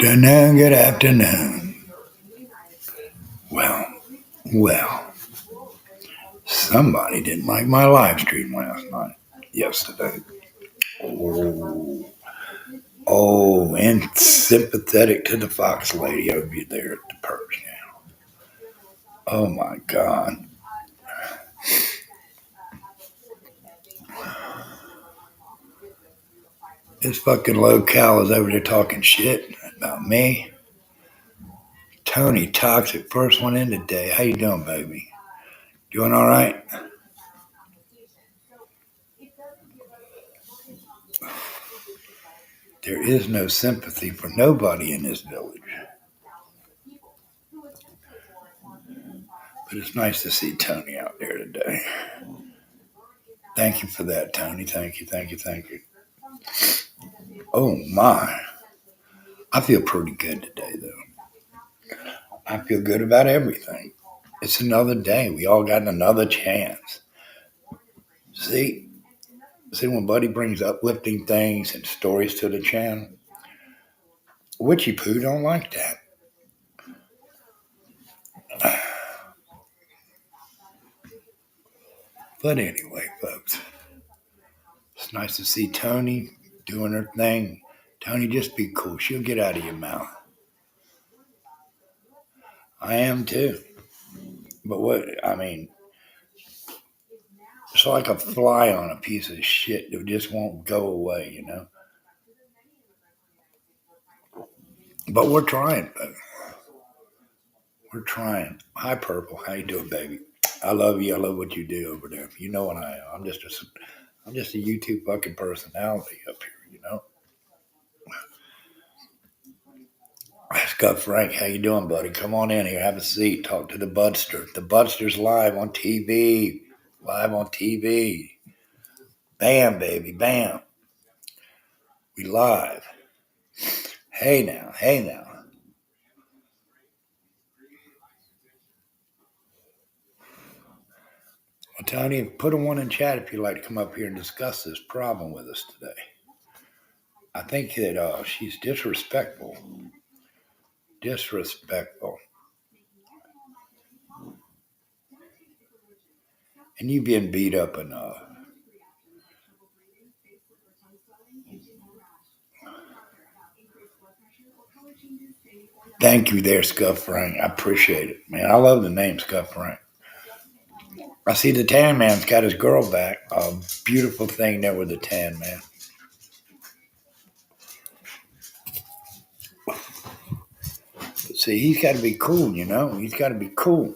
Afternoon, good afternoon. Well, well, somebody didn't like my live stream yesterday. Oh, and sympathetic to the Fox lady over there at the purse now. Oh my God. This fucking locale is over there talking shit about me. Tony Toxic, first one in today. How you doing, baby? Doing all right? There is no sympathy for nobody in this village. But it's nice to see Tony out there today. Thank you for that, Tony. Thank you. Oh my. I feel pretty good today, though. I feel good about everything. It's another day. We all got another chance. See when Buddy brings uplifting things and stories to the channel, Witchy Poo don't like that. But anyway, folks, it's nice to see Tony doing her thing. Tony, just be cool. She'll get out of your mouth. I am too. But it's like a fly on a piece of shit that just won't go away, you know? But we're trying, folks. We're trying. Hi, Purple. How you doing, baby? I love you. I love what you do over there. You know what I am. I'm just a YouTube fucking personality up here, you know? Scott Frank, how you doing, buddy? Come on in here. Have a seat. Talk to the Budster. The Budster's live on TV. Live on TV. Bam, baby. Bam. We live. Hey now. Well, Tony, put a one in chat if you'd like to come up here and discuss this problem with us today. I think that she's disrespectful. And you being beat up enough. Thank you there, Scuff Frank. I appreciate it, man. I love the name Scuff Frank. I see the Tan Man's got his girl back. A beautiful thing there with the Tan Man. But see, he's got to be cool, you know? He's got to be cool.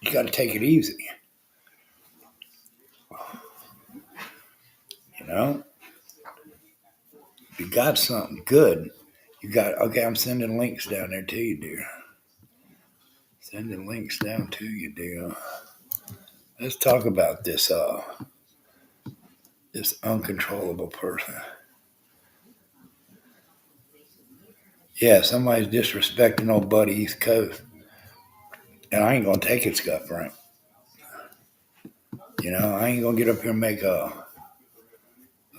He's got to take it easy. You know? If you got something good, okay, I'm sending links down there to you, dear. Sending links down to you, dear. Let's talk about this uncontrollable person. Yeah, somebody's disrespecting old buddy East Coast. And I ain't going to take it, Scott Frank. You know, I ain't going to get up here and make a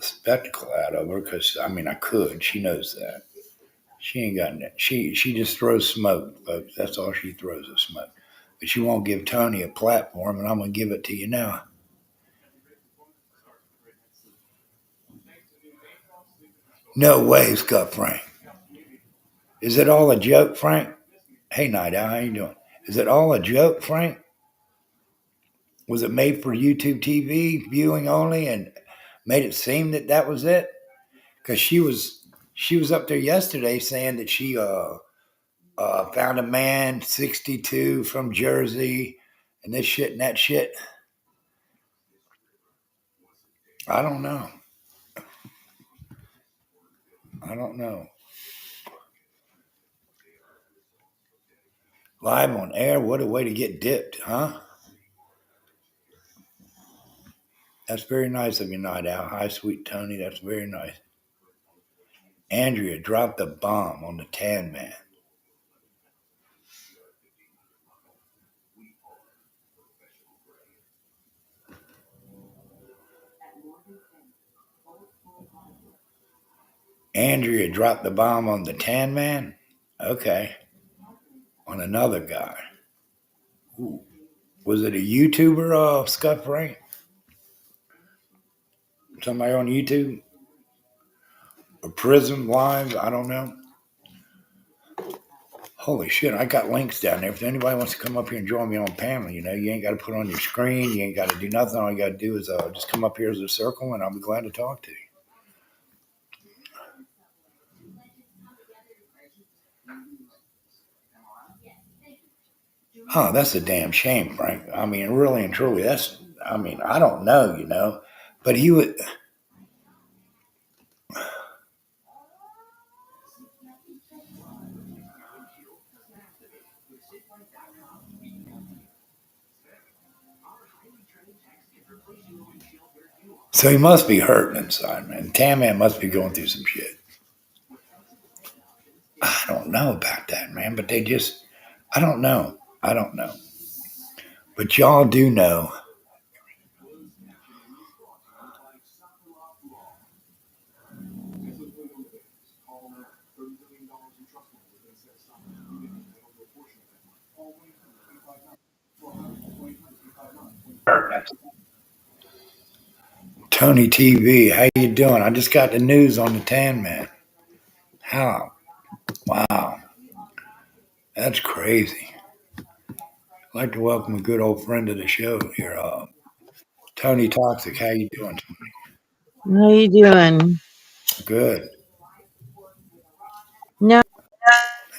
spectacle out of her because, I could. She knows that. She ain't got that. She just throws smoke, folks. That's all she throws is smoke. But she won't give Tony a platform, and I'm going to give it to you now. No way, Scott Frank. Is it all a joke, Frank? Hey, Night Owl, how you doing? Is it all a joke, Frank? Was it made for YouTube TV viewing only and made it seem that was it? Because she was up there yesterday saying that she found a man 62 from Jersey and this shit and that shit. I don't know. Live on air, what a way to get dipped, huh? That's very nice of you, Night Owl. Hi, sweet Tony. That's very nice. Andrea dropped the bomb on the Tan Man. Andrea dropped the bomb on the Tan Man? Okay. On another guy. Ooh. Was it a YouTuber, Scott Frank? Somebody on YouTube? Or Prism Live? I don't know. Holy shit, I got links down there. If anybody wants to come up here and join me on panel, you ain't got to put on your screen. You ain't got to do nothing. All you got to do is just come up here as a circle, and I'll be glad to talk to you. Oh, that's a damn shame, Frank. I mean, really and truly, I don't know, but he would. So he must be hurting inside, man. Tan Man must be going through some shit. I don't know about that, man, but I don't know. I don't know. But y'all do know. Tony TV, how you doing? I just got the news on the Tan Man. How? Wow, that's crazy. I'd like to welcome a good old friend of the show here, Tony Toxic. How you doing? How you doing? Good. No,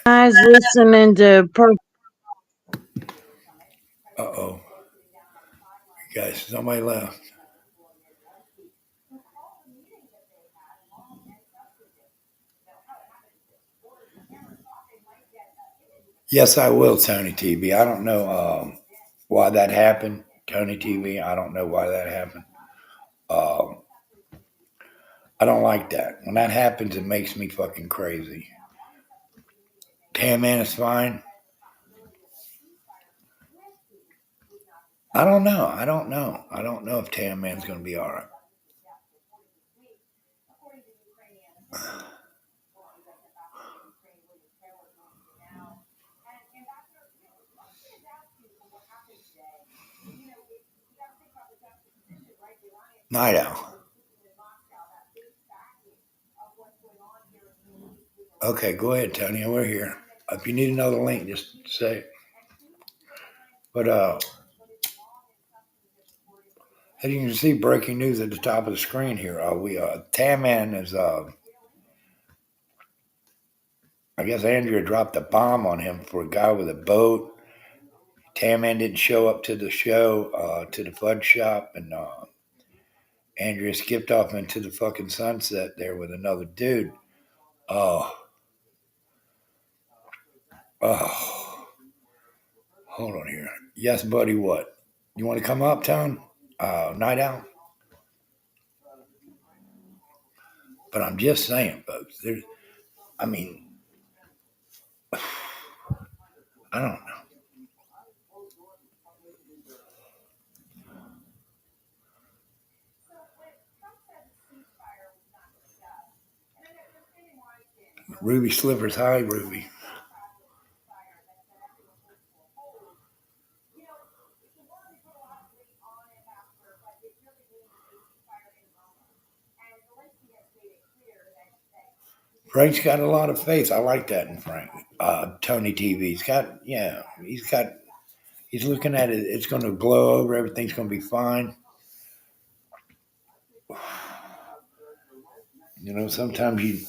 I was listening to Uh-oh. Guys, somebody left. Yes, I will, Tony TV. I don't know why that happened, Tony TV. I don't know why that happened. Um, I don't like that. When that happens, it makes me fucking crazy. Tan Man is fine. I don't know. I don't know. I don't know if Tan Man's going to be all right. Night Owl. Okay, go ahead, Tony. We're here. If you need another link, just say. But as you can see, breaking news at the top of the screen here. We Tan Man is. I guess Andrea dropped a bomb on him for a guy with a boat. Tan Man didn't show up to the show, to the fudge shop, and Andrea skipped off into the fucking sunset there with another dude. Oh, oh, hold on here. Yes, buddy. What? You want to come up, Tone? Night Owl. But I'm just saying, folks. I mean, I don't know. Ruby Slippers. Hi, Ruby. Frank's got a lot of faith. I like that in Frank. Tony TV. He's looking at it. It's going to blow over. Everything's going to be fine. Sometimes you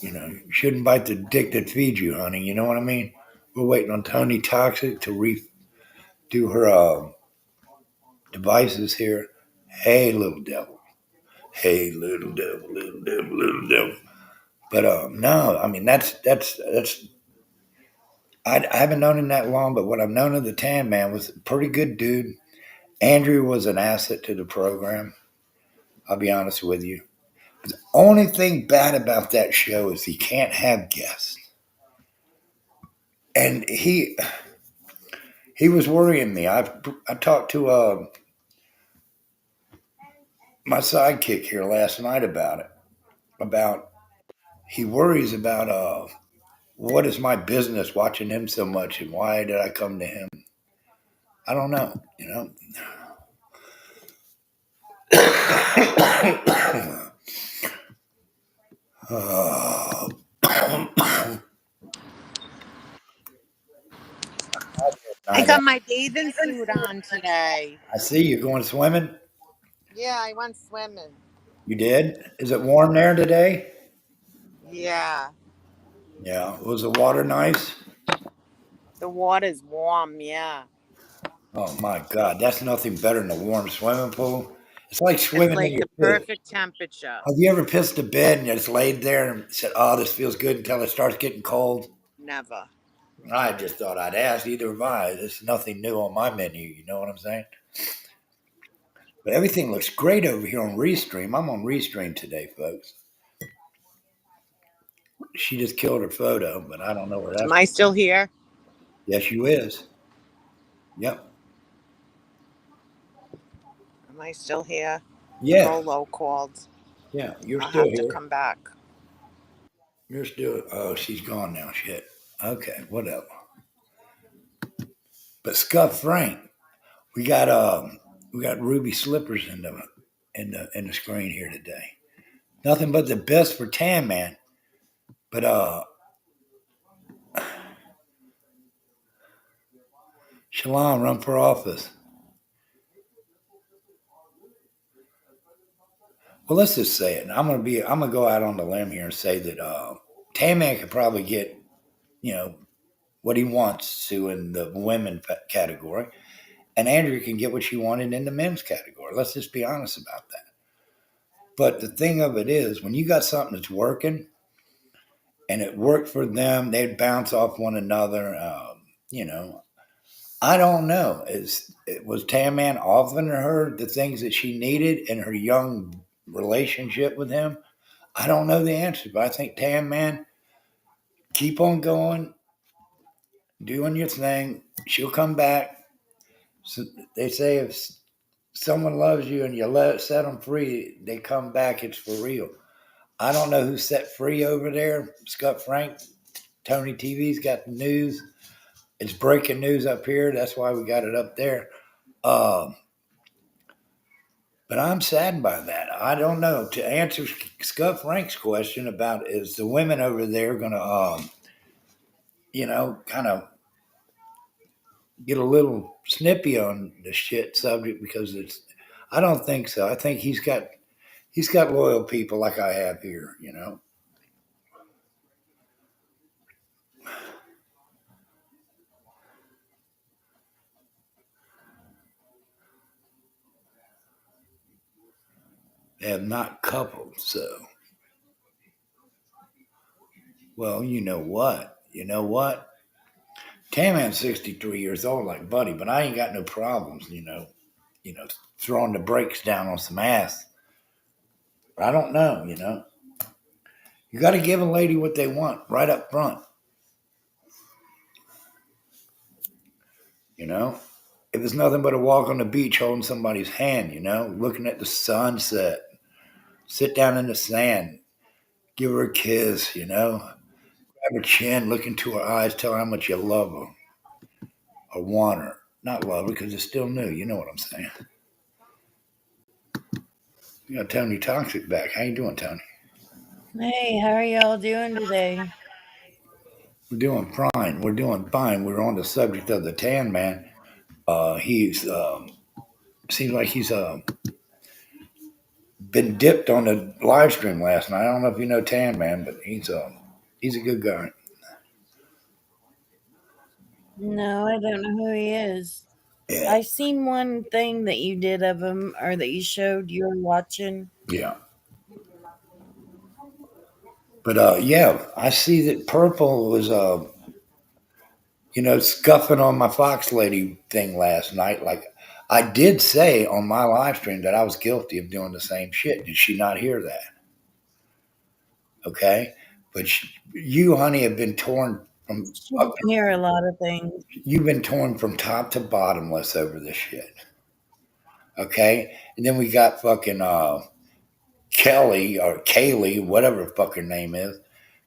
shouldn't bite the dick that feeds you, honey. You know what I mean? We're waiting on Tony Toxic to redo her devices here. Hey, little devil. Hey, little devil, little devil, little devil. But no, I mean that's. I haven't known him that long, but what I've known of the Tan Man was a pretty good dude. Andrew was an asset to the program. I'll be honest with you. The only thing bad about that show is he can't have guests, and he was worrying me. I talked to my sidekick here last night about it. About he worries about what is my business watching him so much and why did I come to him? I don't know, you know. uh, I night out. got my bathing suit on today. I see you going swimming. Yeah, I went swimming. You did? Is it warm there today? Yeah, Yeah. Was the water nice? the water's warm. Yeah, Oh my God, that's nothing better than a warm swimming pool. It's like it's swimming in like your the piss. perfect temperature. Have you ever pissed a bed and just laid there and said, "Oh, this feels good," until it starts getting cold? Never. I just thought I'd ask. Either have I. There's nothing new on my menu. You know what I'm saying? But everything looks great over here on Restream. I'm on Restream today, folks. She just killed her photo, but I don't know where Am that's. I still here? Yes, you is. Yep. Am I still here? Yeah. Rolo called. Yeah. You're I'll still have to here. come back. You're still. Oh, she's gone now. Shit. Okay. Whatever. But Scuff Frank, we got ruby slippers in the screen here today. Nothing but the best for Tan Man. But Shalom, run for office. Well, let's just say it. I'm gonna go out on the limb here and say that Tan Man could probably get, you know, what he wants to in the women category, and Andrew can get what she wanted in the men's category. Let's just be honest about that. But the thing of it is, when you got something that's working and it worked for them, they'd bounce off one another. You know, I don't know. Was Tan Man offering her the things that she needed in her young relationship with him? I don't know the answer, but I think Tan Man, keep on going, doing your thing. She'll come back. So they say if someone loves you and you set them free, they come back. It's for real. I don't know who's set free over there. Scott Frank, Tony TV's got the news. It's breaking news up here. That's why we got it up there. Um, but I'm saddened by that. I don't know. To answer Scott Frank's question about is the women over there going to, kind of get a little snippy on the shit subject because it's. I don't think so. I think he's got loyal people like I have here. They have not coupled. So, well, you know what? You know what? Taman's 63 years old, like Buddy, but I ain't got no problems. Throwing the brakes down on some ass. But I don't know. You got to give a lady what they want right up front. You know, if it's nothing but a walk on the beach holding somebody's hand, looking at the sunset, sit down in the sand, give her a kiss, grab her chin, look into her eyes, tell her how much you love her or want her. Not love her because it's still new. You know what I'm saying? You got Tony Toxic back. How you doing, Tony? Hey, how are y'all doing today? We're doing fine. We're doing fine. We're on the subject of the Tan Man. He's seems like he's been dipped on the live stream last night. I don't know if you know Tan Man, but he's a good guy. No, I don't know who he is. Yeah, I seen one thing that you did of him or that you showed you were watching. yeah. But yeah, I see that Purple was scuffing on my Fox Lady thing last night. Like I did say on my live stream that I was guilty of doing the same shit. Did she not hear that? Okay, but you, honey, have been torn from. She didn't hear a lot of things. You've been torn from top to bottomless over this shit. Okay, and then we got fucking Kelly or Kaylee, whatever the fuck her name is.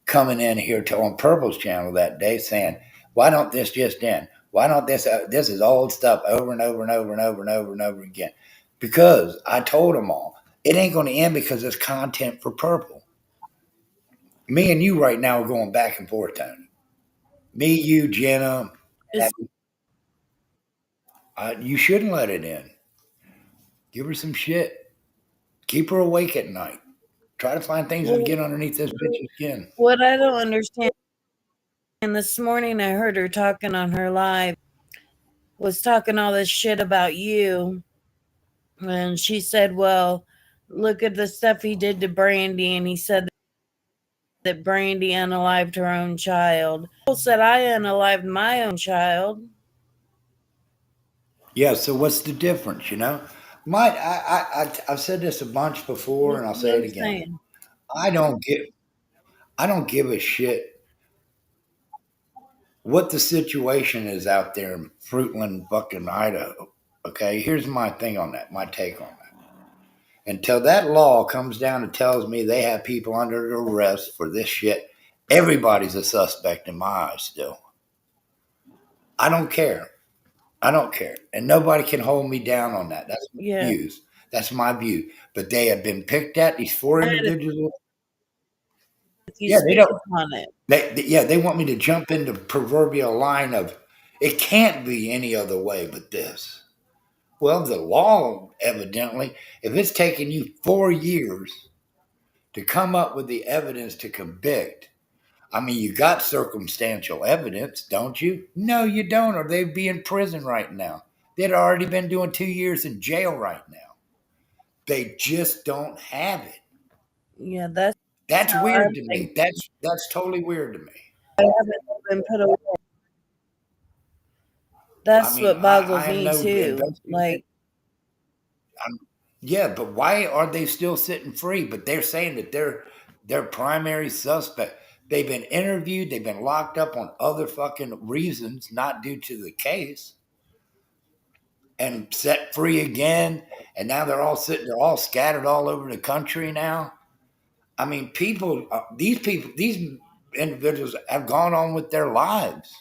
coming in here to on Purple's channel that day saying, "Why don't this just end? Why don't this? This is old stuff over and over and over and over and over and over again." Because I told them all, it ain't going to end because it's content for Purple. Me and you right now are going back and forth, Tony. Me, you, Jenna. Is You shouldn't let it in. Give her some shit. Keep her awake at night. Try to find things that well, get underneath this bitch's skin. what I don't understand. And this morning I heard her talking on her live, was talking all this shit about you. And she said, well, look at the stuff he did to Brandy. And he said that Brandy unalived her own child. People said I unalived my own child. Yeah, so what's the difference, you know? I've said this a bunch before That's and I'll what say it I'm again. saying. I don't give I don't give a shit what the situation is out there in Fruitland, fucking Idaho. Okay, here's my thing on that, my take on that. Until that law comes down and tells me they have people under arrest for this shit, everybody's a suspect in my eyes still. I don't care. I don't care. And nobody can hold me down on that. That's my Yeah. views. That's my view. But they have been picked at, these four individuals. If you Yeah, they speak don't. upon it. They want me to jump into the proverbial line of it can't be any other way but this. Well, the law, evidently, if it's taken you 4 years to come up with the evidence to convict, I mean, you got circumstantial evidence, don't you? No, you don't, or they'd be in prison right now. They'd already been doing 2 years in jail right now. They just don't have it. Yeah, that's That's how I'm weird to thinking. me. That's totally weird to me. I haven't been put away. I That's mean, what I boggles am me no too. investigator. Like, Yeah, but why are they still sitting free? But they're saying that they're primary suspect. They've been interviewed. They've been locked up on other fucking reasons, not due to the case, and set free again. And now they're all sitting. They're all scattered all over the country now. I mean, these individuals have gone on with their lives.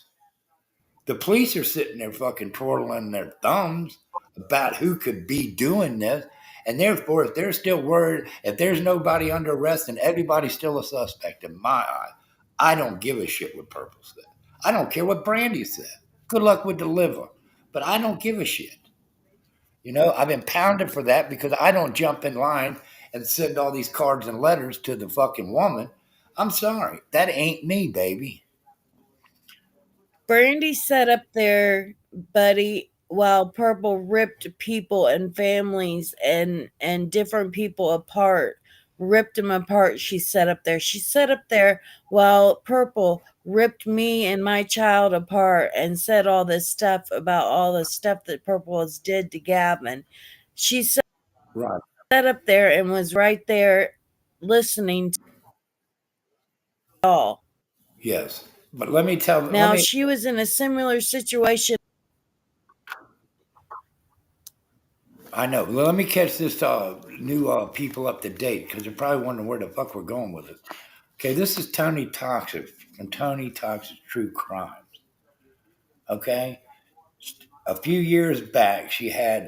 The police are sitting there fucking twirling their thumbs about who could be doing this. And therefore, if they're still worried, if there's nobody under arrest, then everybody's still a suspect in my eye. I don't give a shit what Purple said. I don't care what Brandy said. Good luck with the liver. But I don't give a shit. You know, I've been pounded for that because I don't jump in line and send all these cards and letters to the fucking woman. I'm sorry. That ain't me, baby. Brandy sat up there, buddy, while Purple ripped people and families and different people apart, ripped them apart. She sat up there. She sat up there while Purple ripped me and my child apart and said all this stuff about all the stuff that Purple has did to Gavin. She sat Right. up there and was right there listening to it all. Yes. But let Now me, she was in a similar situation. I know. Well, let me catch this new people up to date because they're probably wondering where the fuck we're going with it. Okay, this is Tony Toxic from Tony Toxic True Crimes. Okay, a few years back, she had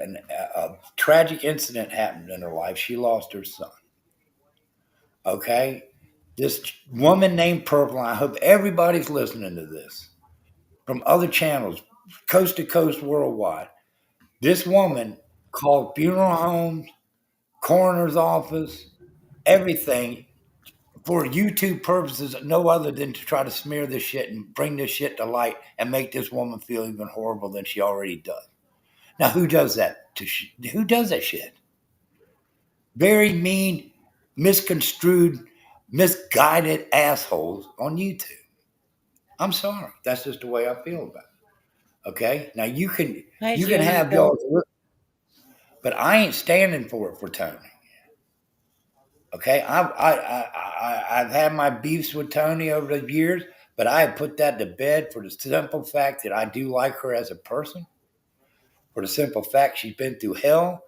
a tragic incident happen in her life. She lost her son. Okay, this woman named Purple. I hope everybody's listening to this from other channels, coast to coast, worldwide. This woman called funeral homes, coroner's office, everything for YouTube purposes, no other than to try to smear this shit and bring this shit to light and make this woman feel even horrible than she already does. Now, who does that? Who does that shit? Very mean, misconstrued, misguided assholes on YouTube. I'm sorry. That's just the way I feel about it. Okay. Now Hi, you can have Jennifer. y'all, but I ain't standing for it for Tony. Okay, I've had my beefs with Tony over the years, but I have put that to bed for the simple fact that I do like her as a person. For the simple fact she's been through hell.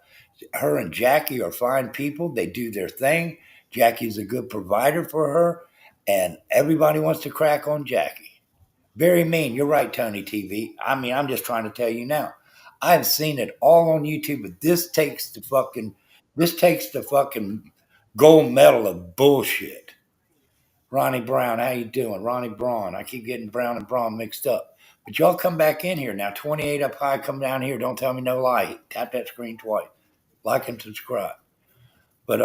Her and Jackie are fine people. They do their thing. Jackie's a good provider for her. And everybody wants to crack on Jackie. Very mean. You're right, Tony TV. I mean, I'm just trying to tell you now. I've seen it all on YouTube, but this takes the fucking gold medal of bullshit. Ronnie Brown, how you doing? Ronnie Braun. I keep getting Brown and Braun mixed up. But y'all come back in here now. 28 up high, come down here. Don't tell me no lie. Tap that screen twice. Like and subscribe. But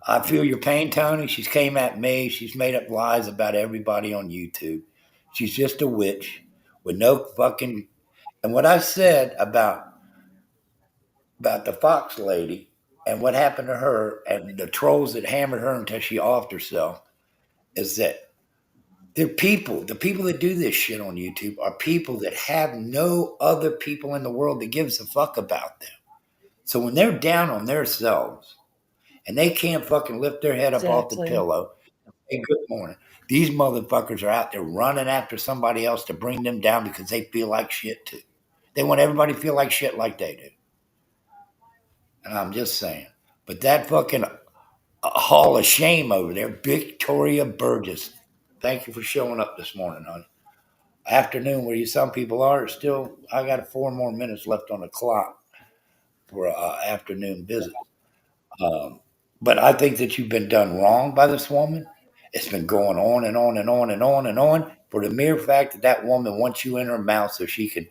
I feel your pain, Tony. She's came at me. She's made up lies about everybody on YouTube. She's just a witch with no fucking. And what I said about the Fox lady and what happened to her and the trolls that hammered her until she offed herself is that they're people. The people that do this shit on YouTube are people that have no other people in the world that gives a fuck about them. So when they're down on themselves and they can't fucking lift their head up off the Exactly. pillow, hey, good morning. These motherfuckers are out there running after somebody else to bring them down because they feel like shit too. They want everybody to feel like shit like they do. And I'm just saying. But that fucking hall of shame over there, Victoria Burgess. Thank you for showing up this morning, honey. Afternoon, where you some people are, still, I got 4 more minutes left on the clock for afternoon visit. But I think that you've been done wrong by this woman. It's been going on and on and on and on and on for the mere fact that that woman wants you in her mouth so she can,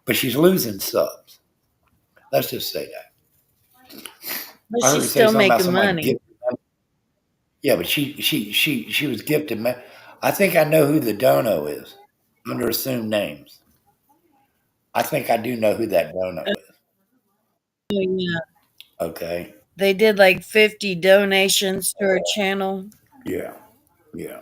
but she's losing subs. Let's just say that. But I heard her she's say still something about making somebody money. gifted. Yeah, but she was gifted. I think I know who the dono is under assumed names. I think I do know who that dono is. Oh, yeah. Okay. They did like 50 donations to her channel. Yeah. Yeah.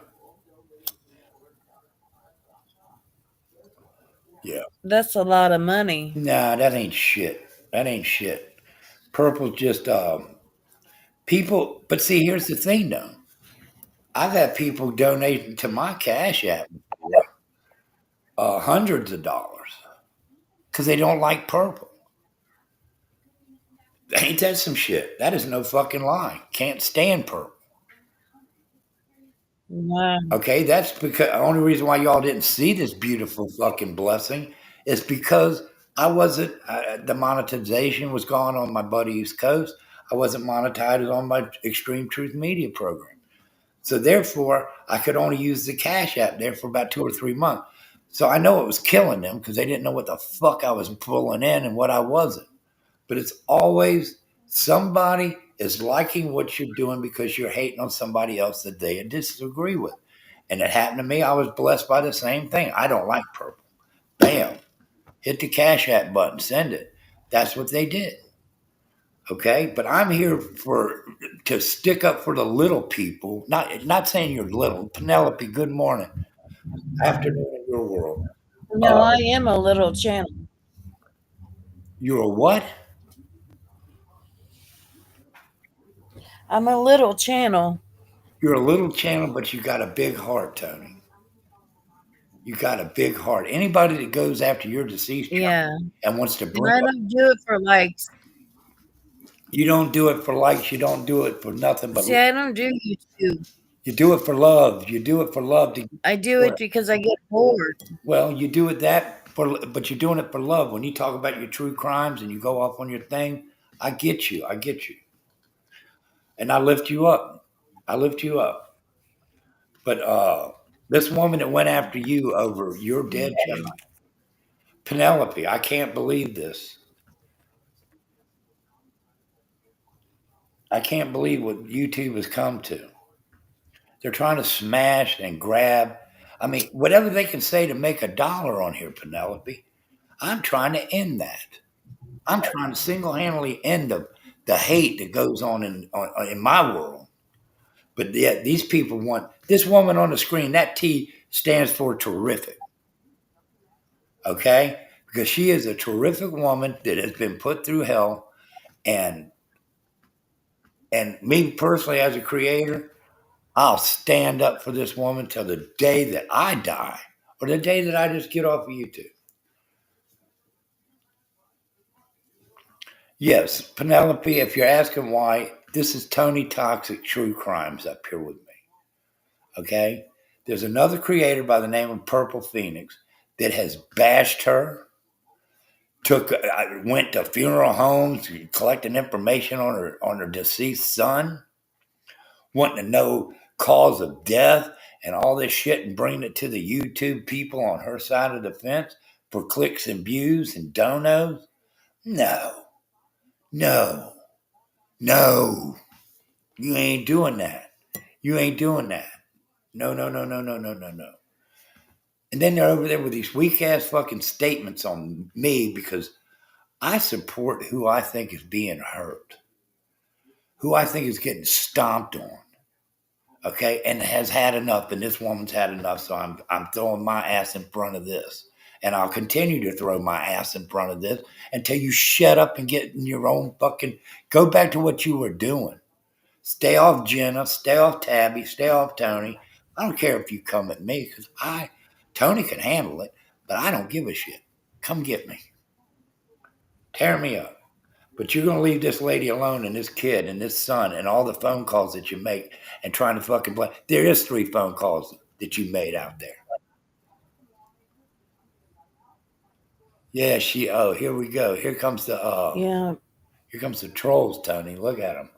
Yeah. That's a lot of money. Nah, that ain't shit. That ain't shit. Purple's just people. But see, here's the thing, though. I've had people donating to my Cash App before, hundreds of dollars because they don't like purple. Ain't that some shit? That is no fucking lie. Can't stand purple. Wow. Okay, that's because the only reason why y'all didn't see this beautiful fucking blessing is because I wasn't. The monetization was gone on my buddy East Coast. I wasn't monetized on my Extreme Truth Media program, so therefore I could only use the Cash App there for about 2 or 3 months. So I know it was killing them because they didn't know what the fuck I was pulling in and what I wasn't. But it's always somebody is liking what you're doing because you're hating on somebody else that they disagree with. And it happened to me. I was blessed by the same thing. I don't like purple. Bam. Hit the Cash App button. Send it. That's what they did. Okay. But I'm here to stick up for the little people. Not saying you're little. Penelope, good morning. Afternoon in your world. No, I am a little channel. You're a what? I'm a little channel. You're a little channel, but you got a big heart, Tony. You got a big heart. Anybody that goes after your deceased Yeah. child and wants to And bring I up, don't do it for likes. you don't do it for likes. You don't do it for nothing but See, I don't do YouTube. you do it for love. You do it for love. I do it because I get bored. Well, you do it but you're doing it for love. When you talk about your true crimes and you go off on your thing, I get you. I get you. And I lift you up. I lift you up. But this woman that went after you over your dead child, Penelope, I can't believe this. I can't believe what YouTube has come to. They're trying to smash and grab. I mean, whatever they can say to make $1 on here, Penelope, I'm trying to end that. I'm trying to single-handedly end the hate that goes on in my world. But yet these people want this woman on the screen. That T stands for terrific. Okay? Because she is a terrific woman that has been put through hell. And me personally as a creator, I'll stand up for this woman till the day that I die or the day that I just get off of YouTube. Yes, Penelope, if you're asking why, this is Tony Toxic True Crimes up here with me. Okay? There's another creator by the name of Purple Phoenix that has bashed her, went to funeral homes collecting information on her deceased son, wanting to know cause of death and all this shit and bringing it to the YouTube people on her side of the fence for clicks and views and donos. No, no, no. You ain't doing that. You ain't doing that. No, no, no, no, no, no, no, no. And then they're over there with these weak ass fucking statements on me because I support who I think is being hurt, who I think is getting stomped on. Okay, and has had enough, and this woman's had enough, so I'm throwing my ass in front of this. And I'll continue to throw my ass in front of this until you shut up and get in your own fucking go back to what you were doing. Stay off Jenna, stay off Tabby, stay off Tony. I don't care if you come at me because Tony can handle it, but I don't give a shit. Come get me. Tear me up. But you're going to leave this lady alone and this kid and this son and all the phone calls that you make and trying to fucking play. There is 3 phone calls that you made out there. Yeah, here we go. Here comes the trolls, Tony. Look at them.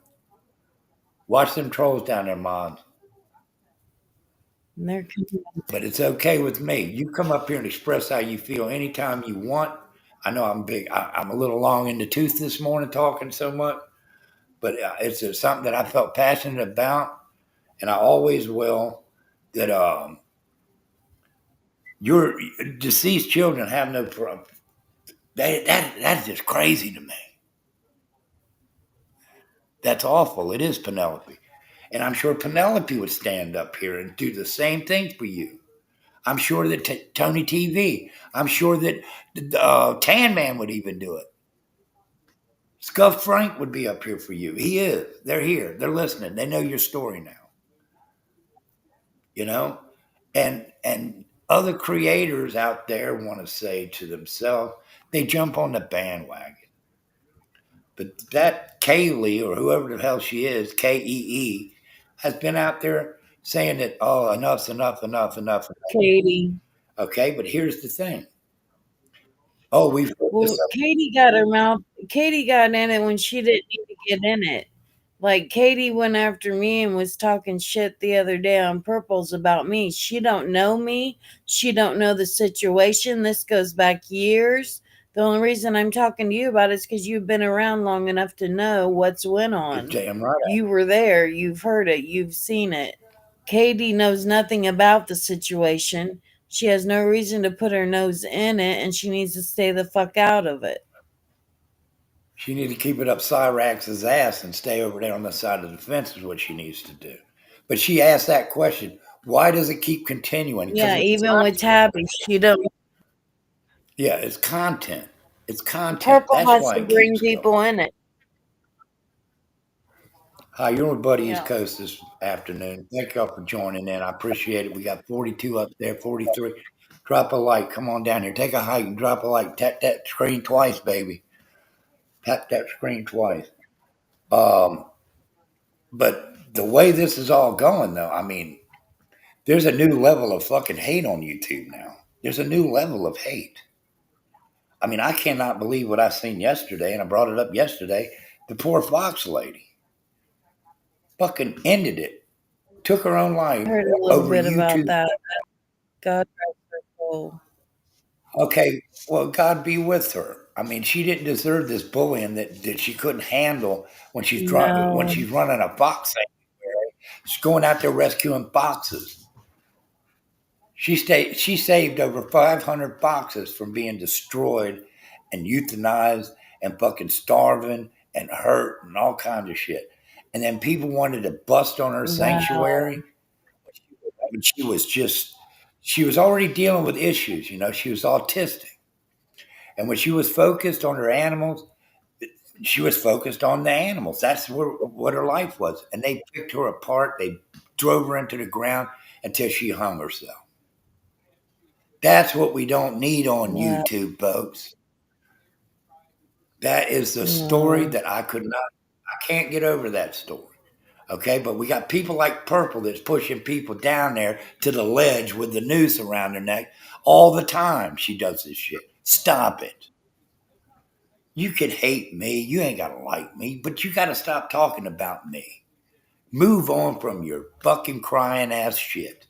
Watch them trolls down there, Mom. But it's okay with me. You come up here and express how you feel anytime you want. I know I'm big. I'm a little long in the tooth this morning talking so much, but it's something that I felt passionate about, and I always will. That your deceased children have no problem. That's just crazy to me. That's awful. It is Penelope, and I'm sure Penelope would stand up here and do the same thing for you. I'm sure that Tony TV. I'm sure that Tan Man would even do it. Scuff Frank would be up here for you. He is. They're here. They're listening. They know your story now. You know, and other creators out there want to say to themselves, they jump on the bandwagon. But that Kaylee or whoever the hell she is, Kee, has been out there saying that enough's enough. Katie. Okay, but here's the thing. Oh, Katie got her mouth. Katie got in it when she didn't need to get in it. Like Katie went after me and was talking shit the other day on Purples about me. She don't know me. She don't know the situation. This goes back years. The only reason I'm talking to you about it is because you've been around long enough to know what's went on. Damn right. You were there. You've heard it. You've seen it. Katie knows nothing about the situation. She has no reason to put her nose in it, and she needs to stay the fuck out of it. She needs to keep it up Cyrax's ass and stay over there on the side of the fence is what she needs to do. But she asked that question, why does it keep continuing? Yeah, even with Tabby, she don't. Yeah, it's content. It's content. Purple That's has why to it bring keeps people going. in it. Hi, you're with Buddy East Yeah. Coast this afternoon. Thank y'all for joining in. I appreciate it. We got 42 up there, 43. Drop a like. Come on down here. Take a hike and drop a like. Tap that screen twice, baby. Tap that screen twice. But the way this is all going, though, I mean, there's a new level of fucking hate on YouTube now. There's a new level of hate. I mean, I cannot believe what I seen yesterday, and I brought it up yesterday. The poor Fox lady fucking ended it. Took her own life I heard a little over bit YouTube. about that. God rest her soul. Okay, well, God be with her. I mean, she didn't deserve this bullying that she couldn't handle when she's when she's running a fox sanctuary. She's going out there rescuing foxes. She saved over 500 foxes from being destroyed and euthanized and fucking starving and hurt and all kinds of shit. And then people wanted to bust on her sanctuary. I mean, she was already dealing with issues. You know, she was autistic. And when she was focused on her animals, she was focused on the animals. That's what her life was. And they picked her apart. They drove her into the ground until she hung herself. That's what we don't need on YouTube, folks. That is the story that I can't get over that story. Okay, but we got people like Purple that's pushing people down there to the ledge with the noose around their neck all the time. She does this shit. Stop it. You can hate me. You ain't got to like me, but you got to stop talking about me. Move on from your fucking crying ass shit.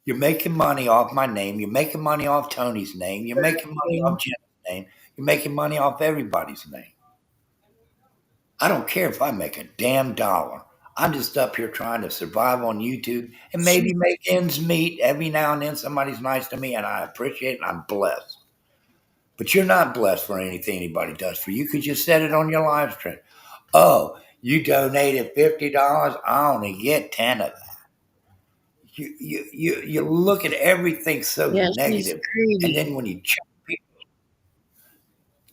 You're making money off my name. You're making money off Tony's name. You're making money off Jim's name. You're making money off everybody's name. I don't care if I make a damn dollar. I'm just up here trying to survive on YouTube and maybe She make ends meet. Every now and then somebody's nice to me and I appreciate it and I'm blessed. But you're not blessed for anything anybody does for you because you said it on your live stream. Oh, you donated $50. I only get 10 of that. You look at everything so yeah, she's negative, and greedy. then when you check people,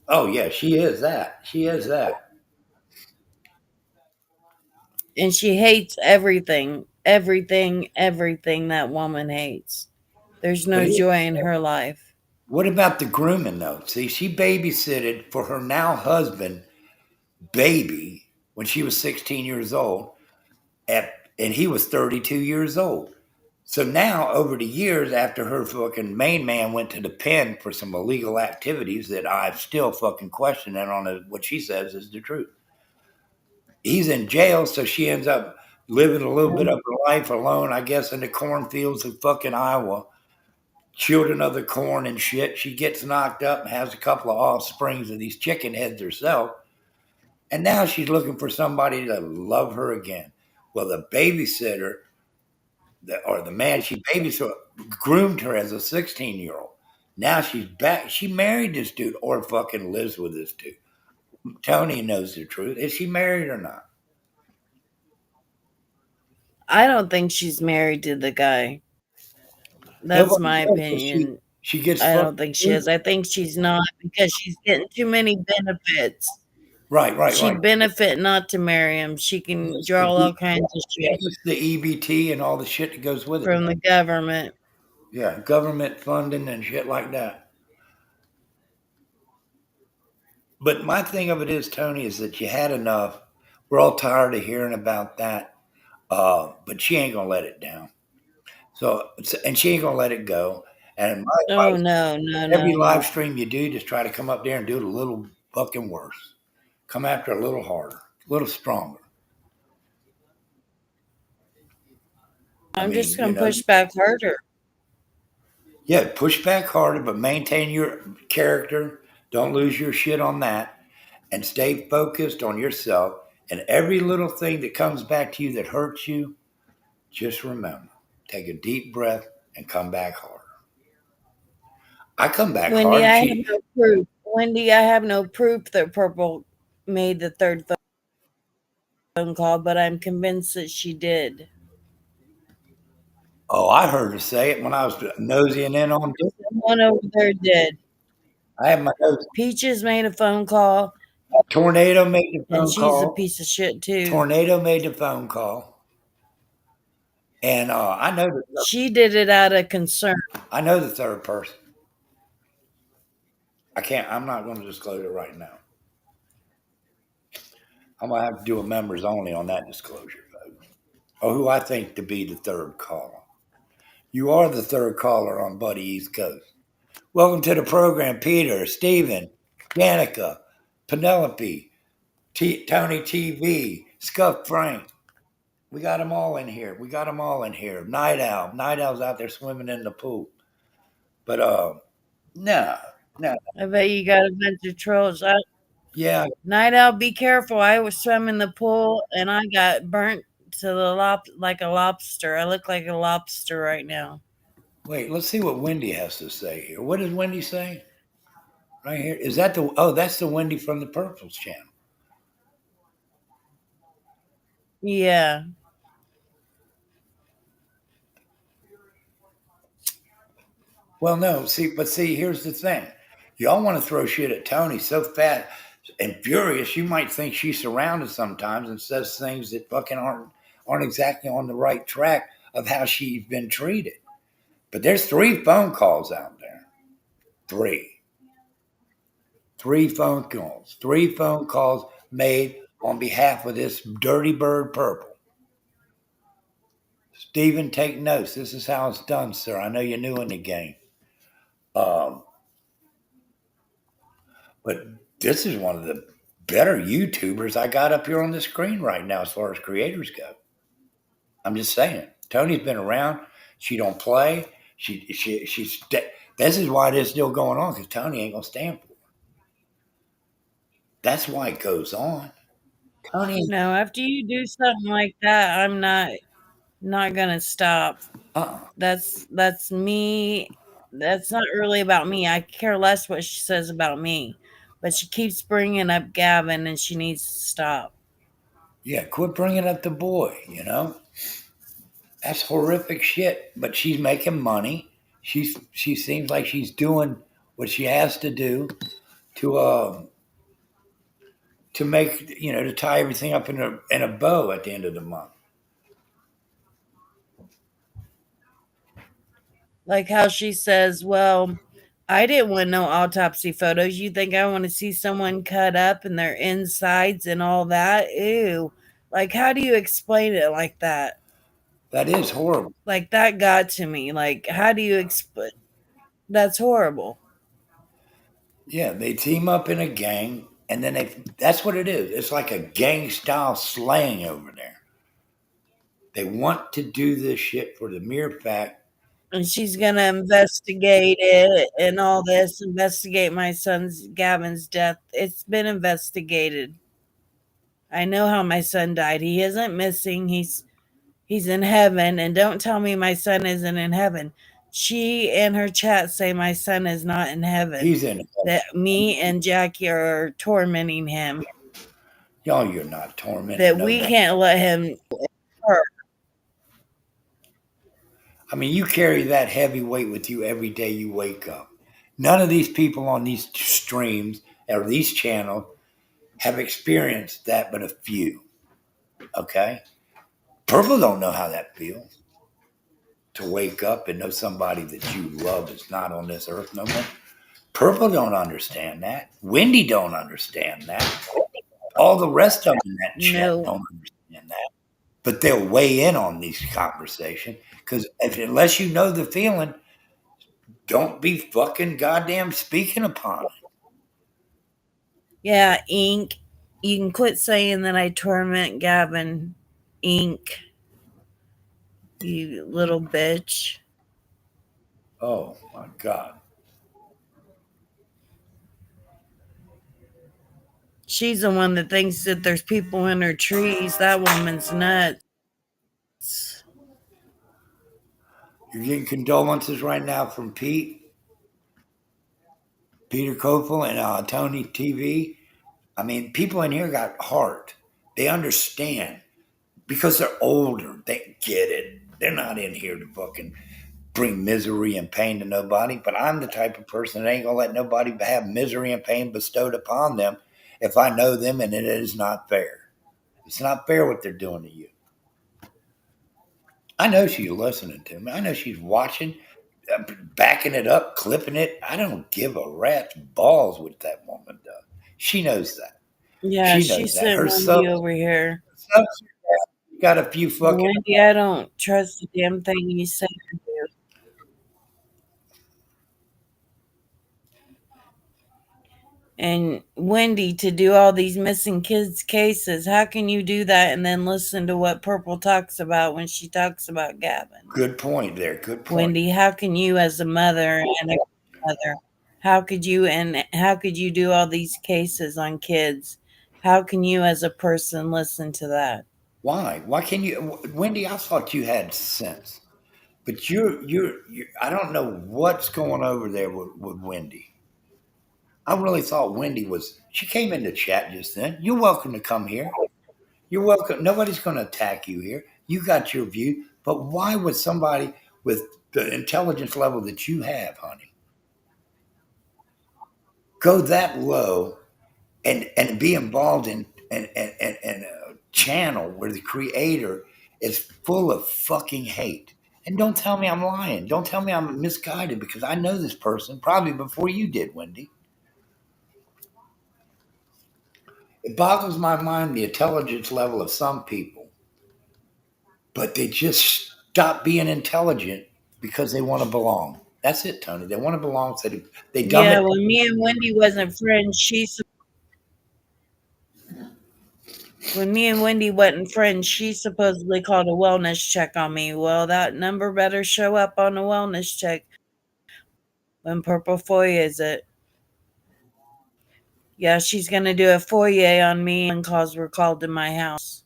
oh yeah, she is that. She is that. And she hates everything. Everything that woman hates. There's But no joy in her life. what about the grooming though? See, she babysitted for her now husband baby when she was 16 years old, and he was 32 years old. So now, over the years, after her fucking main man went to the pen for some illegal activities that I'm still fucking questioning on what she says is the truth. He's in jail, so she ends up living a little bit of her life alone, I guess, in the cornfields of fucking Iowa, children of the corn and shit. She gets knocked up and has a couple of offsprings of these chicken heads herself. And now she's looking for somebody to love her again. Well, the babysitter, or the man she babysat, groomed her as a 16-year-old. Now she's back. She married this dude or fucking lives with this dude. Tony knows the truth. Is she married or not? I don't think she's married to the guy. That's Nobody my says that opinion. she gets I fucking don't think she groomed. is. I think she's not because she's getting too many benefits. Right, right, right. She'd benefit not to marry him. She She can gets draw the, all kinds of she shit gets the EBT and all the shit that goes with it. from the government. Yeah, government funding and shit like that. But my thing of it is, Tony, is that you had enough. We're all tired of hearing about that. But she ain't gonna let it down. So, and she ain't gonna let it go. And my Oh advice: no, no, every no, live no. stream you do, just try to come up there and do it a little fucking worse. Come after a little harder, a little stronger. I I'm mean, just gonna push back harder. yeah, push back harder, but maintain your character. Don't lose your shit on that, and stay focused on yourself. And every little thing that comes back to you that hurts you, just remember, take a deep breath and come back harder. I come back Wendy, hard. I have She, no proof. Wendy, I have no proof that Purple made the third phone call, but I'm convinced that she did. oh, I heard her say it when I was nosying in on. Someone over there did. I have my nose. Peaches made a phone call, Tornado made the and phone she's a call. piece of shit too. Tornado made the phone call, and She did it out of concern. I know the third person. I can't. I'm not going to disclose it right now. I'm gonna have to do a members only on that disclosure, folks. Or who I think to be the third caller. You are the third caller on Buddy East Coast. Welcome to the program, Peter, Stephen, Danica, Penelope, Tony TV, Scuff Frank. We got them all in here. We got them all in here. Night Owl. Night Owl's out there swimming in the pool. But no, no. I bet you got a bunch of trolls. Yeah. Night Owl, be careful. I was swimming in the pool and I got burnt to the like a lobster. I look like a lobster right now. Wait, let's see what Wendy has to say here. What does Wendy say? Right here. Is that the oh, that's the Wendy from the Purples channel. Yeah. Well, no, see, here's the thing. Y'all want to throw shit at Tony so fast and furious, you might think she's surrounded sometimes and says things that fucking aren't exactly on the right track of how she's been treated. But there's 3 phone calls out there. Three. 3 phone calls. 3 phone calls made on behalf of this dirty bird Purple. Stephen, take notes. This is how it's done, sir. I know you're new in the game. Um, but this is one of the better YouTubers I got up here on the screen right now as far as creators go. I'm just saying. Tony's been around. She don't play. She's. This is why this is still going on because Tony ain't gonna stand for it. That's why it goes on. Tony, No, after you do something like that, I'm not gonna stop. uh-uh. That's me. That's not really about me. I care less what she says about me, but she keeps bringing up Gavin, and she needs to stop. Yeah, quit bringing up the boy. That's horrific shit. But she's making money. She seems like she's doing what she has to do to to make to tie everything up in a bow at the end of the month. Like how she says, "Well, I didn't want no autopsy photos. You think I want to see someone cut up and their insides and all that? Ew." Like, how do you explain it like that? That is horrible. Like, that got to me. Like, how do you explain? That's horrible. Yeah, they team up in a gang, and then that's what it is. It's like a gang style slang over there. They want to do this shit for the mere fact. And she's gonna investigate it and all this, investigate my son's Gavin's death. It's been investigated. I know how my son died. He isn't missing. He's in heaven. And don't tell me my son isn't in heaven. She and her chat say my son is not in heaven. He's in. That me and Jackie are tormenting him. Y'all, you're not tormenting That we nobody. can't let him hurt. I mean, you carry that heavy weight with you every day you wake up. None of these people on these streams or these channels have experienced that, but a few. Okay, Purple don't know how that feels to wake up and know somebody that you love is not on this earth no more. Purple don't understand that. Wendy don't understand that. All the rest of them in that chat No. don't understand that. But they'll weigh in on these conversations because unless you know the feeling, don't be fucking goddamn speaking upon it. Yeah, ink. You can quit saying that I torment Gavin. Ink. You little bitch. Oh my God. She's the one that thinks that there's people in her trees. That woman's nuts. You're getting condolences right now from Peter Kofel, and Tony TV. I mean, people in here got heart. They understand because they're older. They get it. They're not in here to fucking bring misery and pain to nobody. But I'm the type of person that ain't gonna let nobody have misery and pain bestowed upon them if I know them and it is not fair. It's not fair what they're doing to you. I know she's listening to me. I know she's watching, backing it up, clipping it. I don't give a rat's balls what that woman does. She knows that. Yeah, She she knows that. sent Her Wendy over here. subs got a few fucking. Wendy, I don't trust a damn thing you say. And Wendy, to do all these missing kids cases, how can you do that and then listen to what Purple talks about when she talks about Gavin? Good point there. Good point. Wendy, how can you as a mother and a mother, how could you do all these cases on kids? How can you as a person listen to that? Why? Why can you, Wendy? I thought you had sense, but you're. I don't know what's going over there with Wendy. I really thought Wendy was. She came in the chat just then. You're welcome to come here. You're welcome. Nobody's going to attack you here. You got your view, but why would somebody with the intelligence level that you have, honey, go that low and be involved in a channel where the creator is full of fucking hate? And don't tell me I'm lying. Don't tell me I'm misguided because I know this person probably before you did, Wendy. It boggles my mind the intelligence level of some people, but they just stop being intelligent because they want to belong. That's it, Tony. They want to belong, so they dumb Yeah, it. when me and Wendy wasn't friends, when me and Wendy wasn't friends, she supposedly called a wellness check on me. Well, that number better show up on a wellness check when Purple Foyers it. Yeah, she's gonna do a foyer on me and calls were called to my house.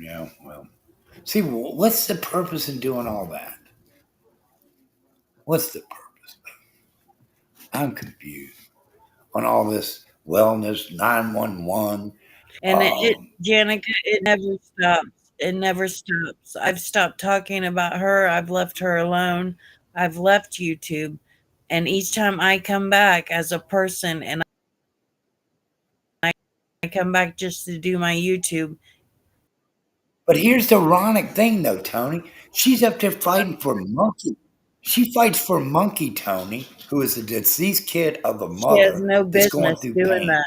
Yeah, well, see, what's the purpose in doing all that? What's the purpose? I'm confused on all this wellness 911. And Janica, it never stops. It never stops. I've stopped talking about her. I've left her alone. I've left YouTube. And each time I come back as a person and I come back just to do my YouTube, But here's the ironic thing, though, Tony. She's up there fighting for Monkey. She fights for Monkey, Tony, who is a deceased kid of a she has mother no that's going business through doing pain. that.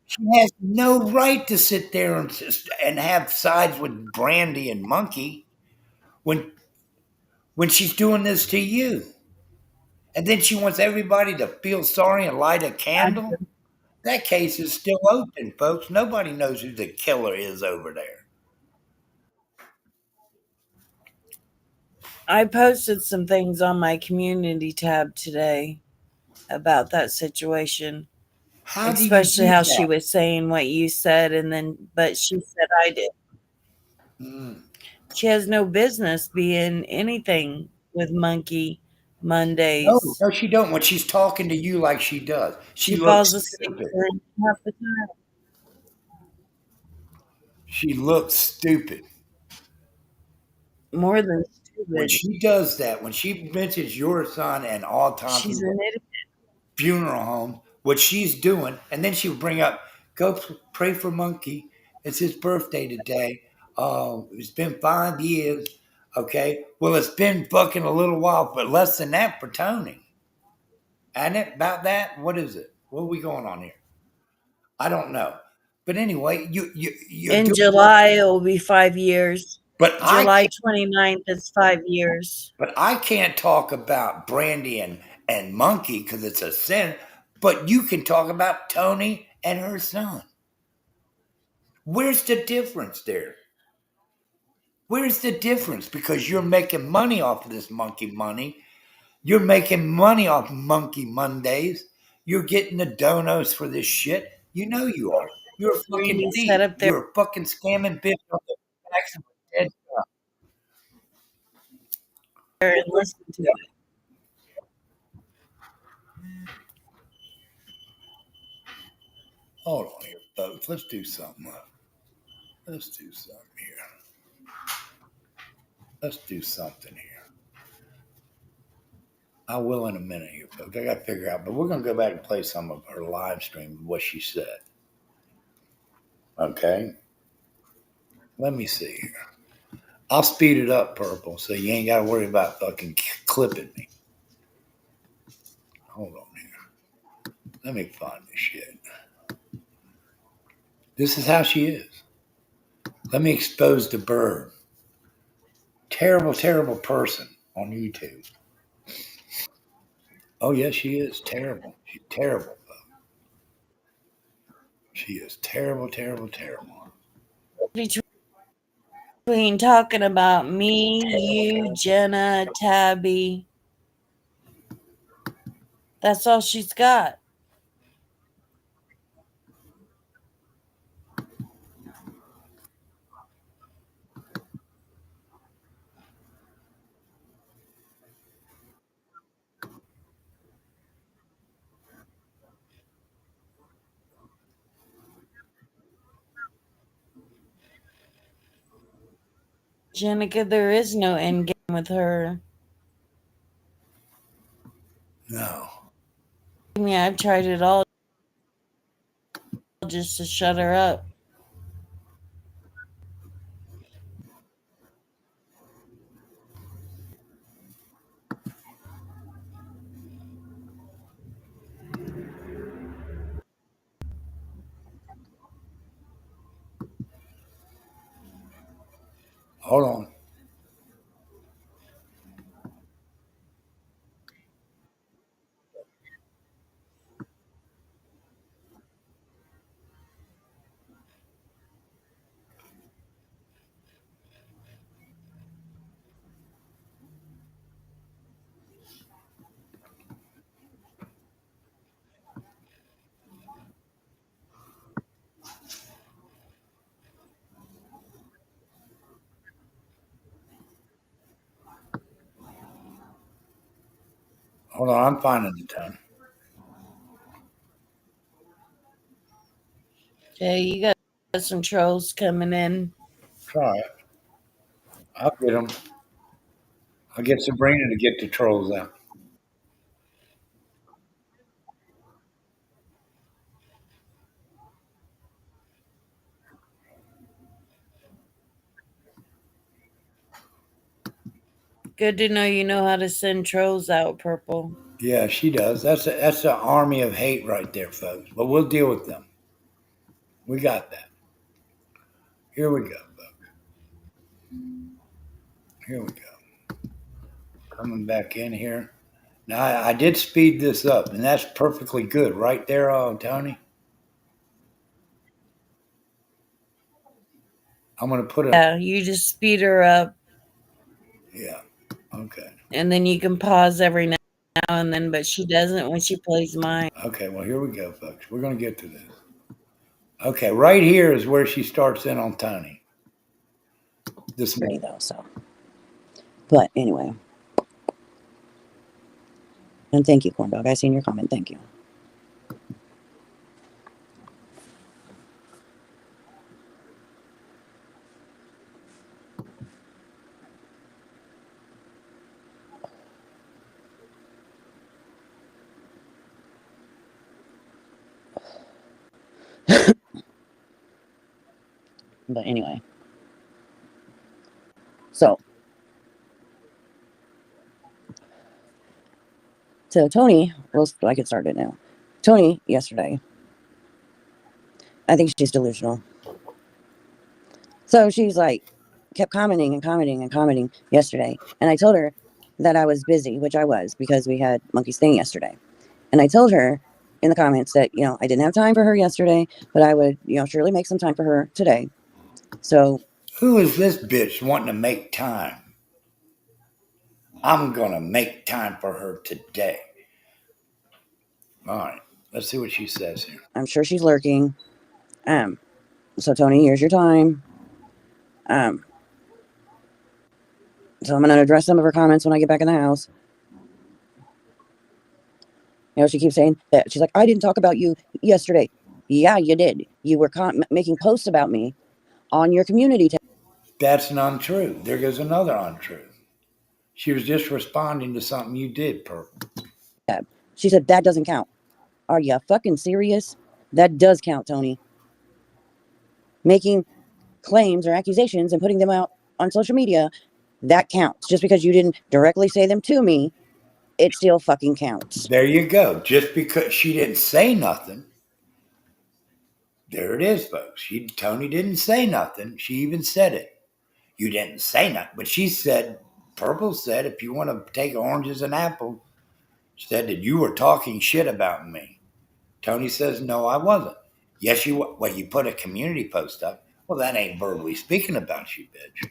She has no right to sit there and have sides with Brandy and Monkey when when she's doing this to you. And then she wants everybody to feel sorry and light a candle. That case is still open, folks. Nobody knows who the killer is over there. I posted some things on my community tab today about that situation, How do you especially do how she that? was saying what you said, and then, but she said I did. Mm. She has no business being anything with Monkey No, Mondays. no, she don't. When she's talking to you like she does, she She looks falls asleep stupid. during half the time. She looks stupid. More than When stupid. she does that, when she mentions your son and all times he She's was an idiot. funeral home, what she's doing, and then she'll bring up, go pray for Monkey. It's his birthday today. It's been 5 years. Okay. Well, it's been fucking a little while, but less than that for Tony. And it about that? What is it? What are we going on here? I don't know. But anyway, you're In doing what? July, it will be 5 years. But I July can't. 29th is 5 years. But I can't talk about Brandy and Monkey because it's a sin. But you can talk about Tony and her son. Where's the difference there? Where's the difference? Because you're making money off of this monkey money. You're making money off Monkey Mondays. You're getting the donos for this shit. You know you are. You're a fucking Randy sat thief. up there You're a fucking scamming bitch on the backs of a dead guy. and listened to Yeah. it. Hold on here, folks. Let's do something. Let's do something here. Let's do something here. I will in a minute here, folks. I got to figure out, but we're going to go back and play some of her live stream, what she said. Okay? Let me see here. I'll speed it up, Purple, so you ain't got to worry about fucking clipping me. Hold on here. Let me find this shit. This is how she is. Let me expose the bird. Terrible, terrible person on YouTube. Oh, yes, she is terrible. She's terrible. She is terrible, terrible, terrible. Between talking about me, you, Jenna, Tabby. That's all she's got. Jenica, there is no end game with her. No. I mean, I've tried it all just to shut her up. Hold on. Hold on. I'm finding the tone. Okay, you got some trolls coming in. Try it. I'll get them. I'll get Sabrina to get the trolls out. Good to know you know how to send trolls out, Purple. Yeah, she does. That's an army of hate right there, folks. But we'll deal with them. We got that. Here we go, folks. Here we go. Coming back in here. Now I did speed this up, and that's perfectly good right there, Tony. I'm gonna put a Yeah, you just speed her up, yeah. Okay. and then you can pause every now and then, but she doesn't when she plays mine. Okay. Well, here we go, folks. We're gonna get to this. Okay, right here is where she starts in on Tony. This Pretty morning. though, so. But anyway. And thank you, Corndog. I seen your comment. Thank you. But anyway. So Tony, well, I could start it now. Tony, yesterday, I think she's delusional. So she's like, kept commenting and commenting and commenting yesterday. And I told her that I was busy, which I was because we had Monkey's thing yesterday. And I told her in the comments that, I didn't have time for her yesterday, but I would, surely make some time for her today. So Who is this bitch wanting to make time? I'm gonna make time for her today. All right. Let's see what she says here. I'm sure she's lurking. So Tony, here's your time. So I'm going to address some of her comments when I get back in the house. She keeps saying that she's like, I didn't talk about you yesterday. Yeah, you did. You were making posts about me on your community tab. That's an untruth. There goes another untruth. She was just responding to something you did, Purple. She said, that doesn't count. Are you fucking serious? That does count, Tony. Making claims or accusations and putting them out on social media, that counts. Just because you didn't directly say them to me, it still fucking counts. There you go. Just because she didn't say nothing. There it is, folks. Tony didn't say nothing. She even said it. You didn't say nothing. But she said, Purple said, if you want to take oranges and apples, said that you were talking shit about me. Tony says, no, I wasn't. Yes, you were. Well, you put a community post up. Well, that ain't verbally speaking about you, bitch.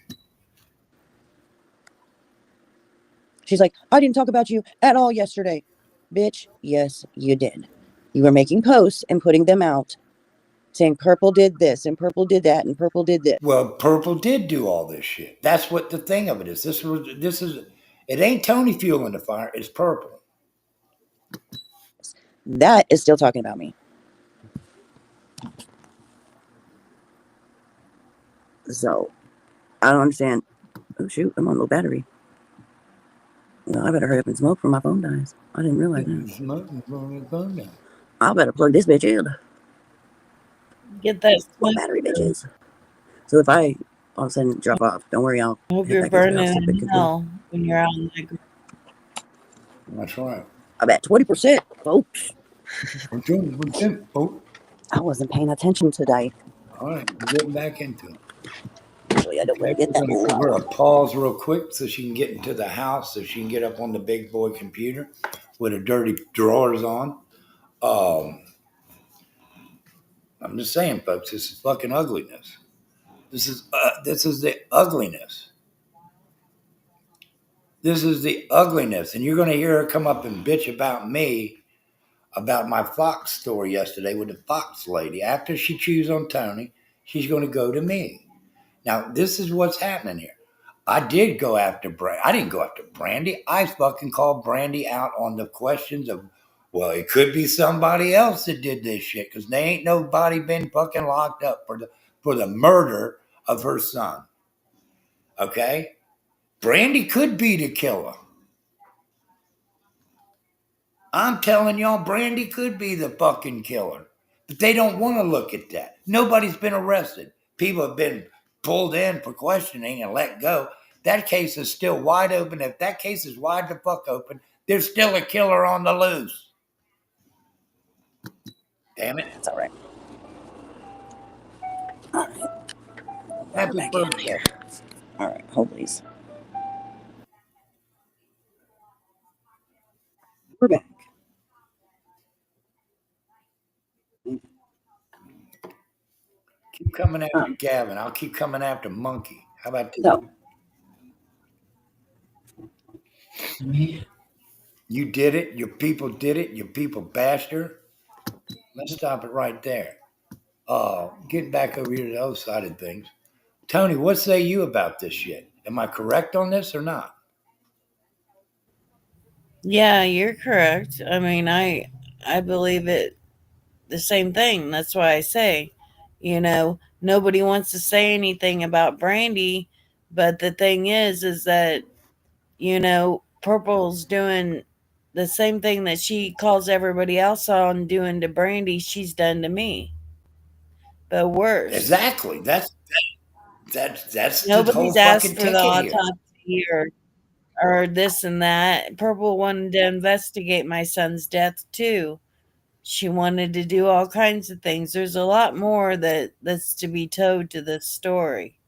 She's like, I didn't talk about you at all yesterday. Bitch, yes, you did. You were making posts and putting them out saying Purple did this and Purple did that and Purple did this. Well, Purple did do all this shit. That's what the thing of it is. It ain't Tony fueling the fire. It's Purple. That is still talking about me. So, I don't understand. Oh, shoot, I'm on low battery. Well, I better hurry up and smoke before my phone dies. I didn't realize that. I better plug this bitch in. Get that Low battery, bitches. So if I all of a sudden drop off, don't worry, I'll I hope head you're back into the burning house in hell when you're out in the That's right. I'm at 20%, folks. Oh, I wasn't paying attention today. all right, we're getting back into it. Actually, I don't want to get that. We're going to give her a pause real quick so she can get into the house, so she can get up on the big boy computer with her dirty drawers on. I'm just saying, folks, this is fucking ugliness. This is the ugliness. This is the ugliness. And you're going to hear her come up and bitch about me, about my Fox story yesterday with the Fox lady. After she chews on Tony, she's going to go to me. Now, this is what's happening here. I did go after Brandy. I didn't go after Brandy. I fucking called Brandy out on the questions of, well, it could be somebody else that did this shit because they ain't nobody been fucking locked up for the murder of her son. Okay? Brandy could be the killer. I'm telling y'all, Brandy could be the fucking killer. But they don't want to look at that. Nobody's been arrested. People have been pulled in for questioning and let go. That case is still wide open. If that case is wide the fuck open, there's still a killer on the loose. Damn it. It's all right. All right. Happy Back birthday. in here. All right. Hold please. We're back. Keep coming after Gavin. I'll keep coming after Monkey. How about this? So, You did it. Your people did it. Your people bashed her. Let's stop it right there. Getting back over here to the other side of things. Tony, what say you about this shit? Am I correct on this or not? Yeah, you're correct. I mean, I believe it the same thing. That's why I say, nobody wants to say anything about Brandy, but the thing is that, Purple's doing the same thing that she calls everybody else on doing to Brandy, she's done to me. But worse. Exactly. That's the whole Nobody's asked fucking for the ticket here. autopsy or this and that. Purple wanted to investigate my son's death too. She wanted to do all kinds of things. There's a lot more that's to be told to this story.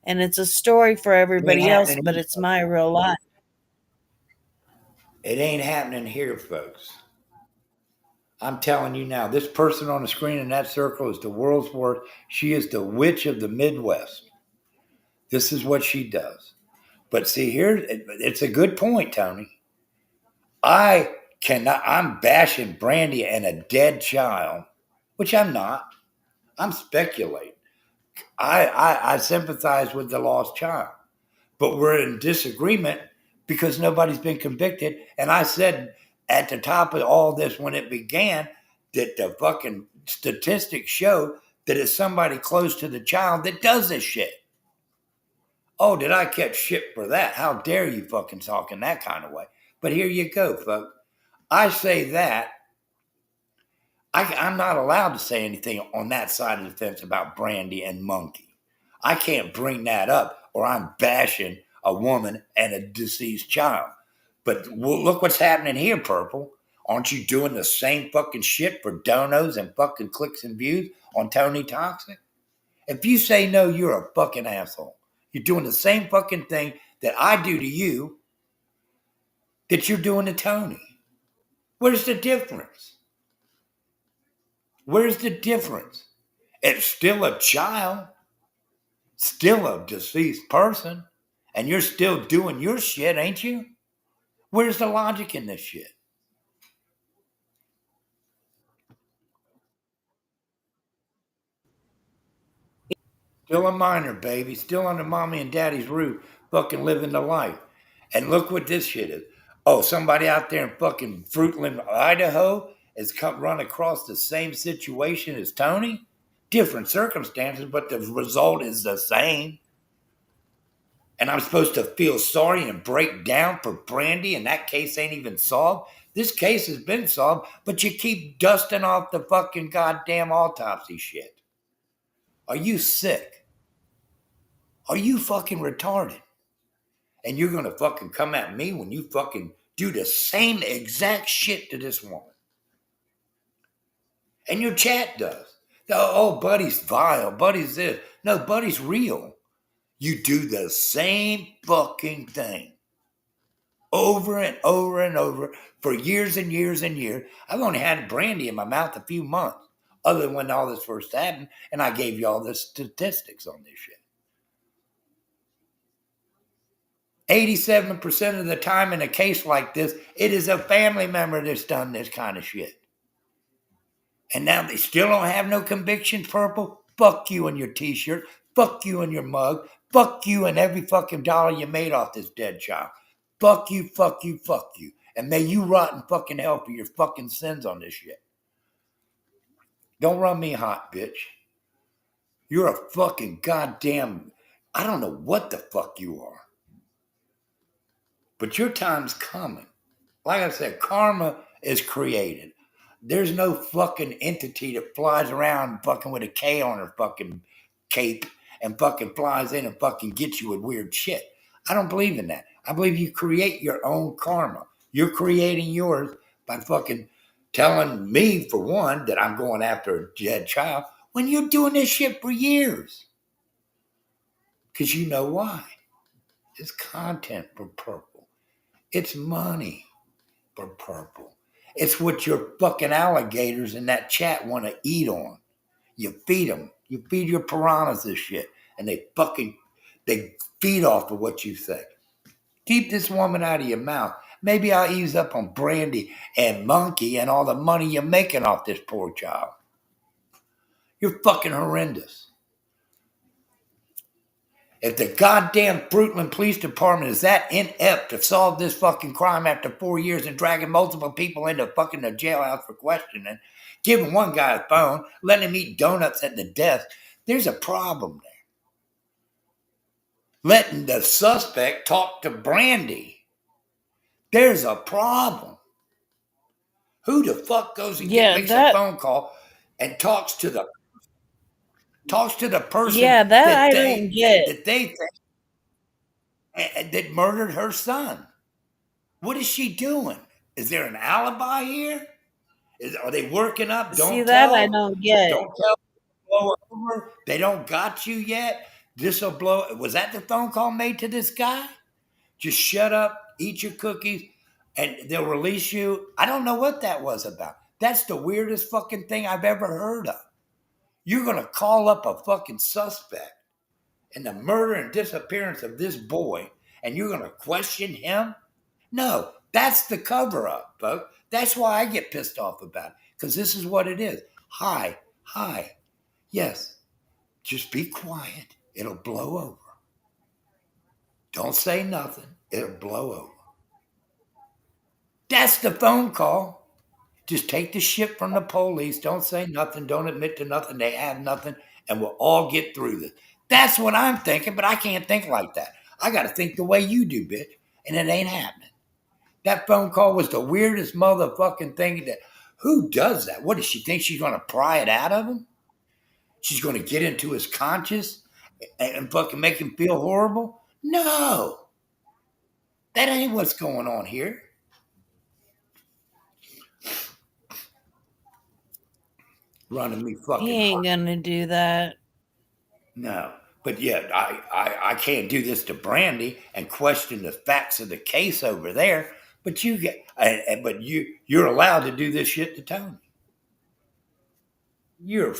And it's a story for everybody else, but it's my real life. It ain't happening here, folks. I'm telling you now, this person on the screen in that circle is the world's worst. She is the witch of the Midwest. This is what she does. But see, here, it's a good point, Tony. I'm bashing Brandy and a dead child, which I'm not. I'm speculating. I sympathize with the lost child, but we're in disagreement because nobody's been convicted. And I said at the top of all this when it began that the fucking statistics show that it's somebody close to the child that does this shit. Oh, did I catch shit for that? How dare you fucking talk in that kind of way? But here you go, folks. I say that. I'm not allowed to say anything on that side of the fence about Brandy and Monkey. I can't bring that up or I'm bashing a woman and a deceased child. But look what's happening here, Purple. Aren't you doing the same fucking shit for donos and fucking clicks and views on Tony Toxic? If you say no, you're a fucking asshole. You're doing the same fucking thing that I do to you that you're doing to Tony. Where's the difference? Where's the difference? It's still a child, still a deceased person, and you're still doing your shit, ain't you? Where's the logic in this shit? Still a minor, baby, still under mommy and daddy's roof, fucking living the life. And look what this shit is. Oh, somebody out there in fucking Fruitland, Idaho has run across the same situation as Tony. Different circumstances, but the result is the same. And I'm supposed to feel sorry and break down for Brandy, and that case ain't even solved. This case has been solved, but you keep dusting off the fucking goddamn autopsy shit. Are you sick? Are you fucking retarded? And you're gonna fucking come at me when you fucking do the same exact shit to this woman. And your chat does. Oh, Buddy's vile. Buddy's this. No, Buddy's real. You do the same fucking thing over and over and over for years and years and years. I've only had brandy in my mouth a few months, other than when all this first happened, and I gave you all the statistics on this shit. 87% of the time in a case like this, it is a family member that's done this kind of shit. And now they still don't have no convictions, Purple? Fuck you and your t-shirt. Fuck you and your mug. Fuck you and every fucking dollar you made off this dead child. Fuck you, fuck you, fuck you. And may you rot in fucking hell for your fucking sins on this shit. Don't run me hot, bitch. You're a fucking goddamn... I don't know what the fuck you are. But your time's coming. Like I said, karma is created. There's no fucking entity that flies around fucking with a K on her fucking cape and fucking flies in and fucking gets you with weird shit. I don't believe in that. I believe you create your own karma. You're creating yours by fucking telling me, for one, that I'm going after a dead child when you're doing this shit for years. Because you know why. It's content for Purple. It's money for Purple. It's what your fucking alligators in that chat want to eat on. You feed them. You feed your piranhas this shit. And they feed off of what you say. Keep this woman out of your mouth. Maybe I'll ease up on Brandy and Monkey and all the money you're making off this poor child. You're fucking horrendous. If the goddamn Fruitland Police Department is that inept to solve this fucking crime after 4 years and dragging multiple people into fucking the jailhouse for questioning, giving one guy a phone, letting him eat donuts at the desk, there's a problem there. Letting the suspect talk to Brandy, there's a problem. Who the fuck goes and makes a phone call and talks to the person that I don't get. that they think that murdered her son? What is she doing? Is there an alibi here? Are they working up? Don't tell. I don't get. Don't tell. Blow over. They don't got you yet. This'll blow. Was that the phone call made to this guy? Just shut up, eat your cookies, and they'll release you. I don't know what that was about. That's the weirdest fucking thing I've ever heard of. You're going to call up a fucking suspect in the murder and disappearance of this boy, and you're going to question him? No, that's the cover-up, folks. That's why I get pissed off about it, because this is what it is. Hi. Yes, just be quiet. It'll blow over. Don't say nothing. It'll blow over. That's the phone call. Just take the shit from the police. Don't say nothing. Don't admit to nothing. They have nothing, and we'll all get through this. That's what I'm thinking, but I can't think like that. I got to think the way you do, bitch, and it ain't happening. That phone call was the weirdest motherfucking thing. Who does that? What does she think she's going to pry it out of him? She's going to get into his conscience and fucking make him feel horrible? No. That ain't what's going on here. Running me fucking He ain't gonna do that. No. But yet I can't do this to Brandy and question the facts of the case over there. But you're allowed to do this shit to Tony. You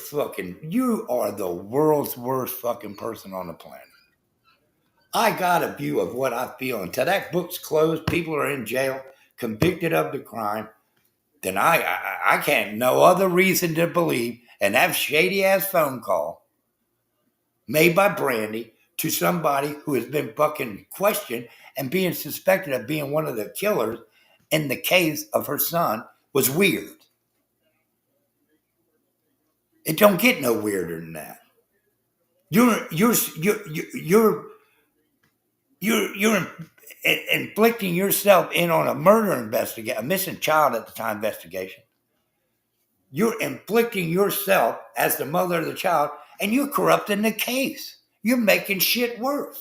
are the world's worst fucking person on the planet. I got a view of what I feel. Until that book's closed, people are in jail, convicted of the crime, then I can't no other reason to believe. And that shady ass phone call made by Brandy to somebody who has been fucking questioned and being suspected of being one of the killers in the case of her son was weird. It don't get no weirder than that. You're inflicting yourself in on a murder investigation, a missing child at the time investigation. You're inflicting yourself as the mother of the child, and you're corrupting the case. You're making shit worse.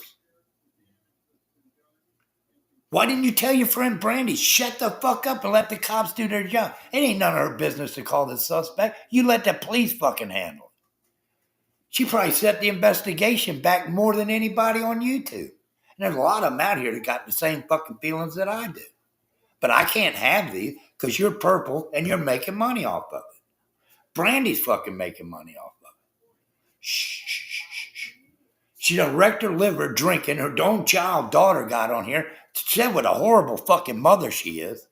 Why didn't you tell your friend Brandy, shut the fuck up and let the cops do their job? It ain't none of her business to call the suspect. You let the police fucking handle it. She probably set the investigation back more than anybody on YouTube. And there's a lot of them out here that got the same fucking feelings that I do. But I can't have these because you're purple and you're making money off of it. Brandy's fucking making money off of it. Shh. She done wrecked her liver drinking. Her own daughter got on here, said what a horrible fucking mother she is.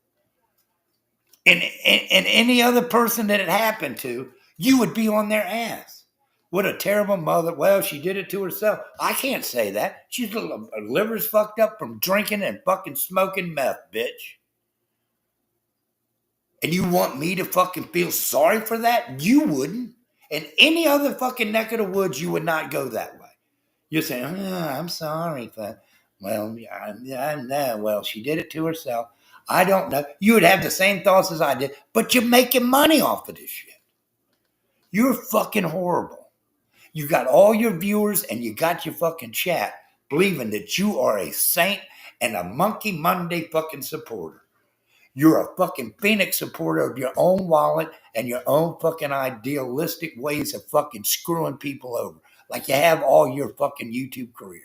And any other person that it happened to, you would be on their ass. What a terrible mother. Well, she did it to herself. I can't say that. She's her liver's fucked up from drinking and fucking smoking meth, bitch. And you want me to fucking feel sorry for that? You wouldn't. In any other fucking neck of the woods, you would not go that way. You're saying, I'm sorry for, well, I know. Well, she did it to herself. I don't know. You would have the same thoughts as I did, but you're making money off of this shit. You're fucking horrible. You got all your viewers and you got your fucking chat believing that you are a saint and a Monkey Monday fucking supporter. You're a fucking Phoenix supporter of your own wallet and your own fucking idealistic ways of fucking screwing people over, like you have all your fucking YouTube career.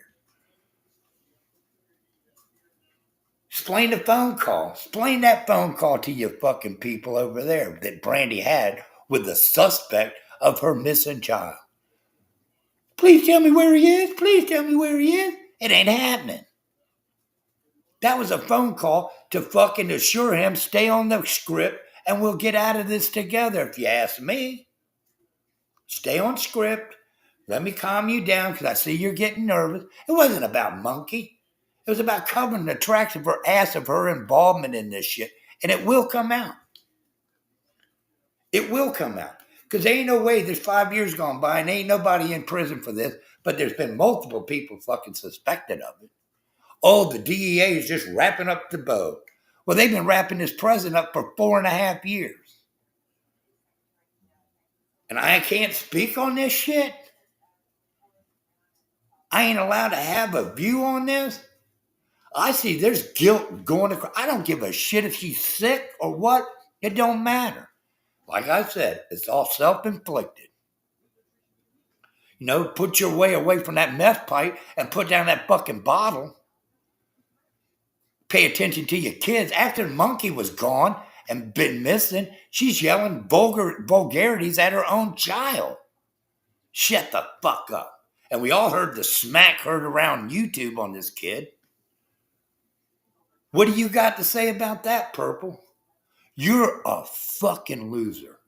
Explain the phone call. Explain that phone call to your fucking people over there that Brandy had with the suspect of her missing child. Please tell me where he is. Please tell me where he is. It ain't happening. That was a phone call to fucking assure him stay on the script and we'll get out of this together, if you ask me. Stay on script. Let me calm you down because I see you're getting nervous. It wasn't about Monkey. It was about covering the tracks of her ass of her involvement in this shit. And it will come out. It will come out. Because there ain't no way there's 5 years gone by and ain't nobody in prison for this. But there's been multiple people fucking suspected of it. Oh, the DEA is just wrapping up the bow. Well, they've been wrapping this president up for 4.5 years. And I can't speak on this shit. I ain't allowed to have a view on this. I see there's guilt going across. I don't give a shit if she's sick or what. It don't matter. Like I said, it's all self-inflicted. You know, put your way away from that meth pipe and put down that fucking bottle. Pay attention to your kids. After Monkey was gone and been missing, she's yelling vulgarities at her own child. Shut the fuck up. And we all heard the smack heard around YouTube on this kid. What do you got to say about that, Purple? You're a fucking loser.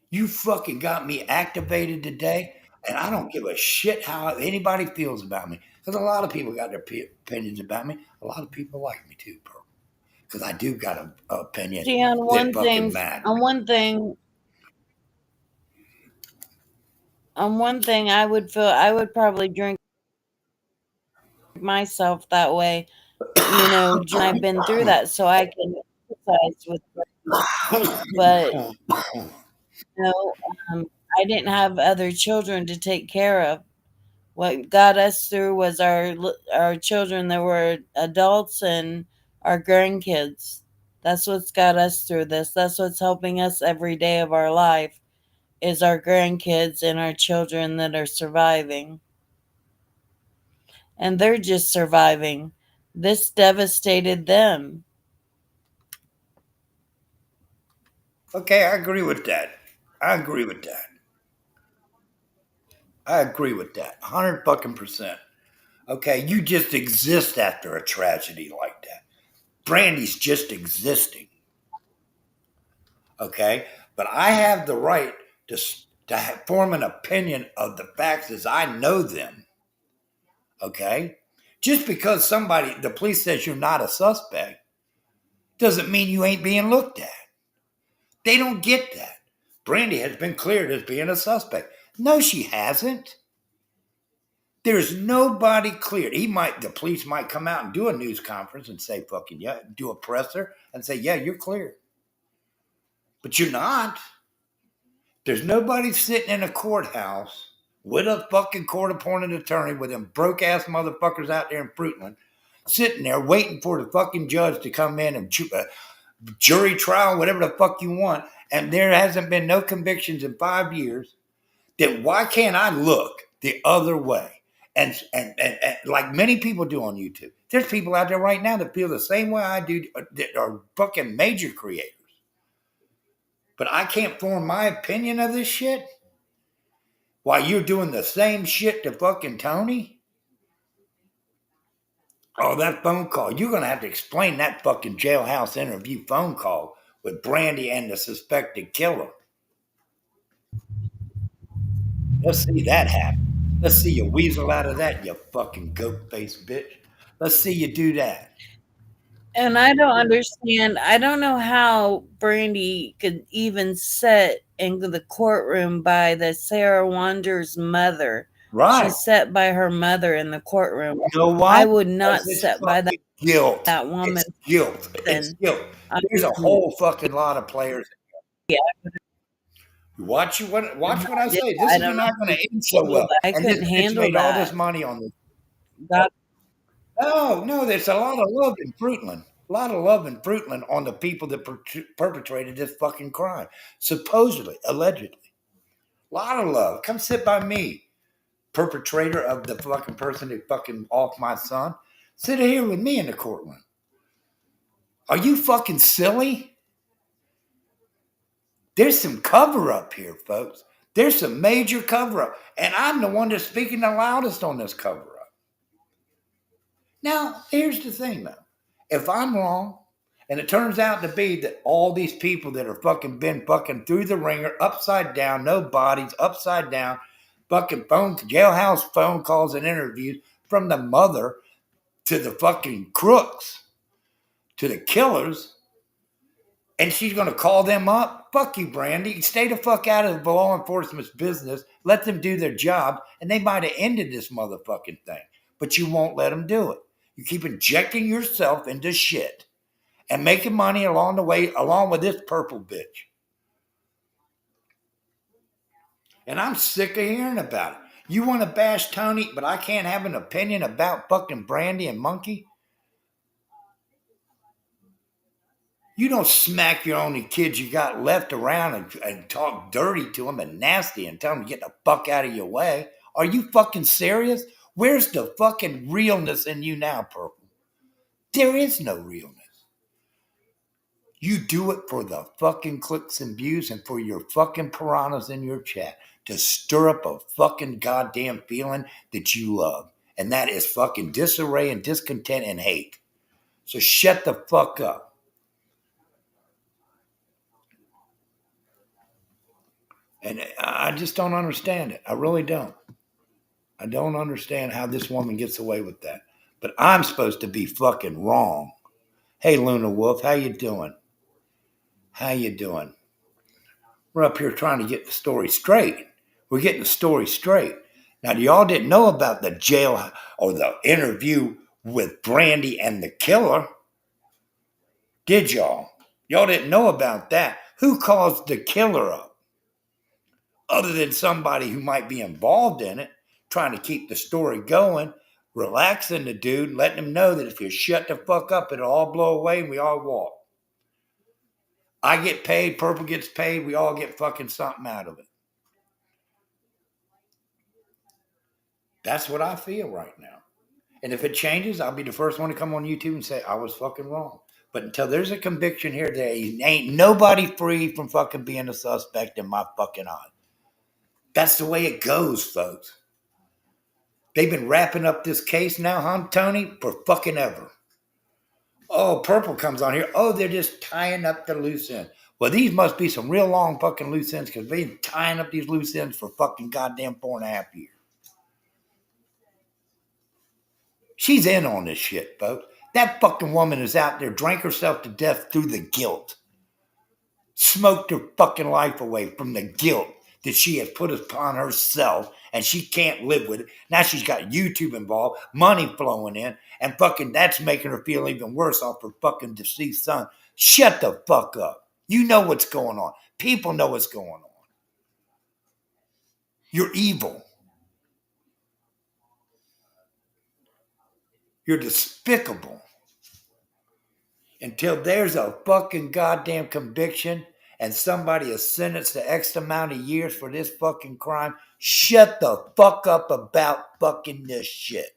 You fucking got me activated today, and I don't give a shit how anybody feels about me. Because a lot of people got their opinions about me. A lot of people like me too, Purple. Because I do got an opinion. See, on one thing, I would probably drink myself that way. You know, I've been through that, so I can empathize with her. But I didn't have other children to take care of. What got us through was our children that were adults and our grandkids. That's what's got us through this. That's what's helping us every day of our life is our grandkids and our children that are surviving. And they're just surviving. This devastated them. Okay, I agree with that. I agree with that. 100 fucking percent. Okay, you just exist after a tragedy like that. Brandy's just existing. Okay, but I have the right to form an opinion of the facts as I know them. Okay, just because the police says you're not a suspect, doesn't mean you ain't being looked at. They don't get that. Brandy has been cleared as being a suspect. No, she hasn't. There's nobody cleared. The police might come out and do a news conference and say, fucking yeah, do a presser and say, yeah, you're cleared. But you're not. There's nobody sitting in a courthouse with a fucking court-appointed attorney with them broke-ass motherfuckers out there in Fruitland, sitting there waiting for the fucking judge to come in and jury trial, whatever the fuck you want, and there hasn't been no convictions in 5 years. then why can't I look the other way? And like many people do on YouTube, there's people out there right now that feel the same way I do, that are fucking major creators. But I can't form my opinion of this shit while you're doing the same shit to fucking Tony. Oh, that phone call. You're going to have to explain that fucking jailhouse interview phone call with Brandy and the suspected killer. Let's see that happen. Let's see you weasel out of that, you fucking goat-faced bitch. Let's see you do that. And I don't understand. I don't know how Brandy could even sit in the courtroom by the Sarah Wander's mother. Right. She sat by her mother in the courtroom. You know why? I would not Because it's sit by fucking guilt. that woman. It's guilt. It's Then guilt. I There's a mean, whole fucking lot of players. yeah, Watch what I say. I This is don't know not if going to I end so well. I And this couldn't bitch handle made all this that. money on this. God, No, there's a lot of love in Fruitland. A lot of love in Fruitland on the people that perpetrated this fucking crime. Supposedly, allegedly. A lot of love. Come sit by me, perpetrator of the fucking person that fucking off my son. Sit here with me in the courtroom. Are you fucking silly? There's some cover up here, folks. There's some major cover up. And I'm the one that's speaking the loudest on this cover up. Now, here's the thing, though. If I'm wrong, and it turns out to be that all these people that are fucking been fucking through the ringer, upside down, no bodies, upside down, fucking jailhouse phone calls and interviews from the mother to the fucking crooks, to the killers, and she's going to call them up? Fuck you, Brandy. Stay the fuck out of the law enforcement's business. Let them do their job, and they might have ended this motherfucking thing. But you won't let them do it. You keep injecting yourself into shit and making money along the way, along with this purple bitch. And I'm sick of hearing about it. You want to bash Tony, but I can't have an opinion about fucking Brandy and Monkey? You don't smack your only kids you got left around and talk dirty to them and nasty and tell them to get the fuck out of your way. Are you fucking serious? Where's the fucking realness in you now, Purple? There is no realness. You do it for the fucking clicks and views and for your fucking piranhas in your chat to stir up a fucking goddamn feeling that you love. And that is fucking disarray and discontent and hate. So shut the fuck up. And I just don't understand it. I really don't. I don't understand how this woman gets away with that. But I'm supposed to be fucking wrong. Hey, Luna Wolf, how you doing? How you doing? We're up here trying to get the story straight. We're getting the story straight. Now, y'all didn't know about the jail or the interview with Brandy and the killer, did y'all? Y'all didn't know about that. Who calls the killer up? Other than somebody who might be involved in it, trying to keep the story going, relaxing the dude, letting him know that if you shut the fuck up, it'll all blow away and we all walk. I get paid, Purple gets paid, we all get fucking something out of it. That's what I feel right now. And if it changes, I'll be the first one to come on YouTube and say I was fucking wrong. But until there's a conviction here, there ain't nobody free from fucking being a suspect in my fucking eye. That's the way it goes, folks. They've been wrapping up this case now, huh, Tony, for fucking ever. Oh, Purple comes on here. Oh, they're just tying up the loose ends. Well, these must be some real long fucking loose ends because they've been tying up these loose ends for fucking goddamn 4.5 years. She's in on this shit, folks. That fucking woman is out there, drank herself to death through the guilt. Smoked her fucking life away from the guilt that she has put upon herself, and she can't live with it. Now she's got YouTube involved, money flowing in, and fucking that's making her feel even worse off her fucking deceased son. Shut the fuck up. You know what's going on. People know what's going on. You're evil. You're despicable. Until there's a fucking goddamn conviction and somebody is sentenced to X amount of years for this fucking crime, shut the fuck up about fucking this shit.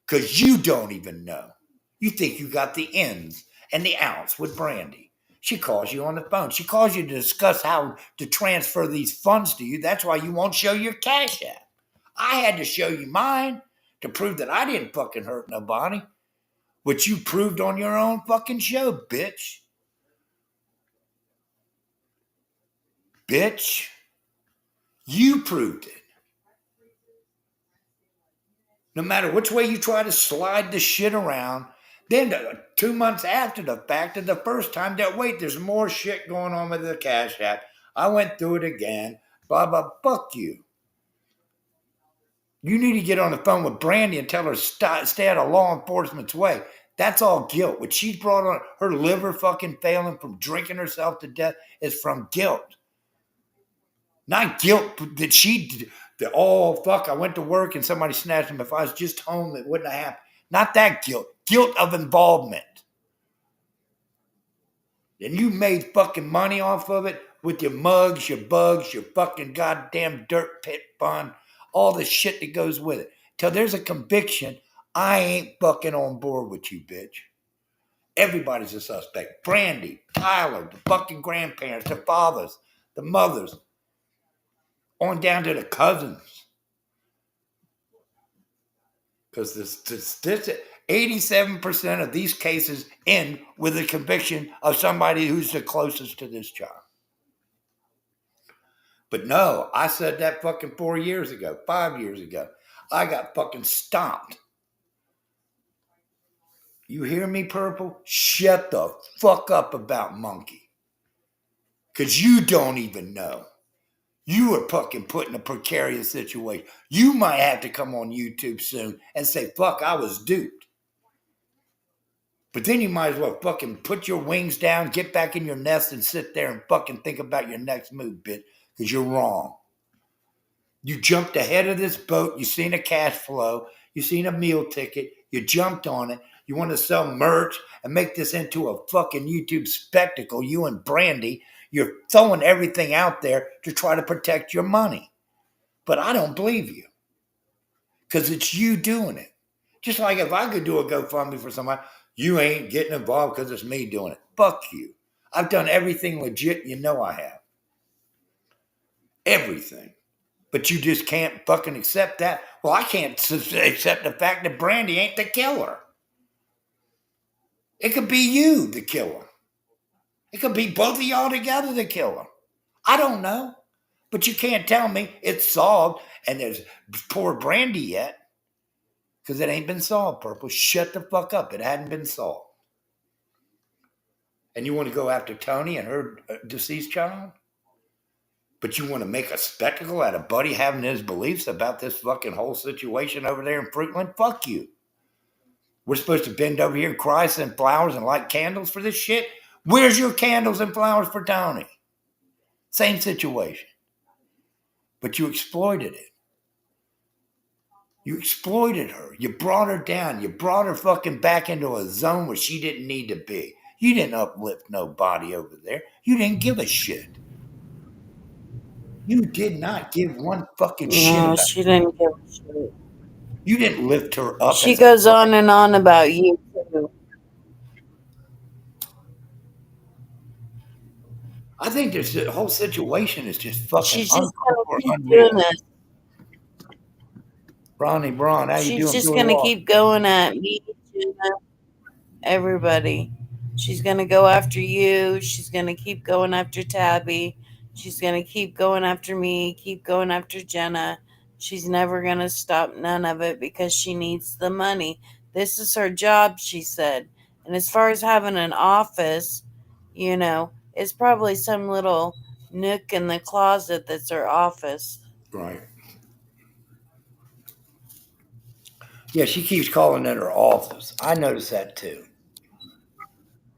Because you don't even know. You think you got the ins and the outs with Brandy. She calls you on the phone. She calls you to discuss how to transfer these funds to you. That's why you won't show your Cash App. I had to show you mine to prove that I didn't fucking hurt nobody, which you proved on your own fucking show, bitch. Bitch. You proved it. No matter which way you try to slide the shit around, then 2 months after the fact of the first time, that wait, there's more shit going on with the Cash App. I went through it again. Blah, blah, fuck you. You need to get on the phone with Brandy and tell her stay out of law enforcement's way. That's all guilt. What she's brought on, her liver fucking failing from drinking herself to death, is from guilt. Not guilt that she did. Oh, fuck, I went to work and somebody snatched him. If I was just home, it wouldn't have happened. Not that guilt. Guilt of involvement. And you made fucking money off of it with your mugs, your bugs, your fucking goddamn dirt pit fund, all the shit that goes with it. Till there's a conviction, I ain't fucking on board with you, bitch. Everybody's a suspect. Brandy, Tyler, the fucking grandparents, the fathers, the mothers, on down to the cousins. Because this 87% of these cases end with a conviction of somebody who's the closest to this child. But no, I said that fucking 4 years ago, 5 years ago. I got fucking stopped. You hear me, Purple? Shut the fuck up about Monkey. Because you don't even know. You are fucking put in a precarious situation. You might have to come on YouTube soon and say, fuck, I was duped. But then you might as well fucking put your wings down, get back in your nest and sit there and fucking think about your next move, bitch, because you're wrong. You jumped ahead of this boat. You seen a cash flow. You seen a meal ticket. You jumped on it. You want to sell merch and make this into a fucking YouTube spectacle. You and Brandy, you're throwing everything out there to try to protect your money. But I don't believe you because it's you doing it. Just like if I could do a GoFundMe for somebody, you ain't getting involved because it's me doing it. Fuck you. I've done everything legit. You know I have. Everything. But you just can't fucking accept that. Well, I can't accept the fact that Brandy ain't the killer. It could be you, the killer. It could be both of y'all together, the killer. I don't know. But you can't tell me it's solved and there's poor Brandy yet. Because it ain't been solved, Purple. Shut the fuck up. It hadn't been solved. And you want to go after Tony and her deceased child? But you want to make a spectacle out of Buddy having his beliefs about this fucking whole situation over there in Fruitland? Fuck you. We're supposed to bend over here and cry, send flowers, and light candles for this shit? Where's your candles and flowers for Tony? Same situation. But you exploited it. You exploited her. You brought her down. You brought her fucking back into a zone where she didn't need to be. You didn't uplift nobody over there. You didn't give a shit. You did not give one fucking shit No, about she didn't give a shit. You didn't lift her up. She goes on and on about you too. I think this whole situation is just fucking She's just unreal. gonna keep doing this. Bronny Braun, how you She's doing? just Doing gonna well. keep going at me, Jenna, everybody. She's gonna go after you. She's gonna keep going after Tabby. She's gonna keep going after me. Keep going after Jenna. She's never gonna stop none of it because she needs the money. This is her job, she said. And as far as having an office, it's probably some little nook in the closet that's her office. Right. Yeah, she keeps calling it her office. I noticed that too.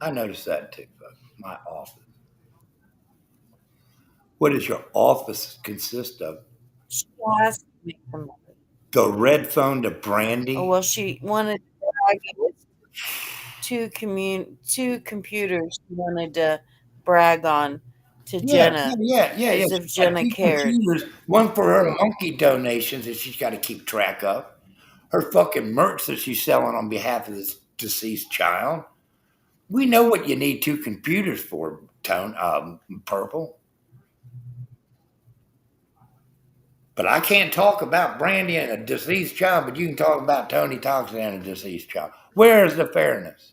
My office. What does your office consist of? She has to make the money. The red phone to Brandy? Oh, well, she wanted to drag it with two computers. She wanted to brag on to Yeah, Jenna yeah. as if She's got Jenna two cared. computers, one for her monkey donations that she's got to keep track of, her fucking merch that she's selling on behalf of this deceased child. We know what you need two computers for, Purple. But I can't talk about Brandy and a deceased child, but you can talk about Tony Toxin and a deceased child. Where is the fairness?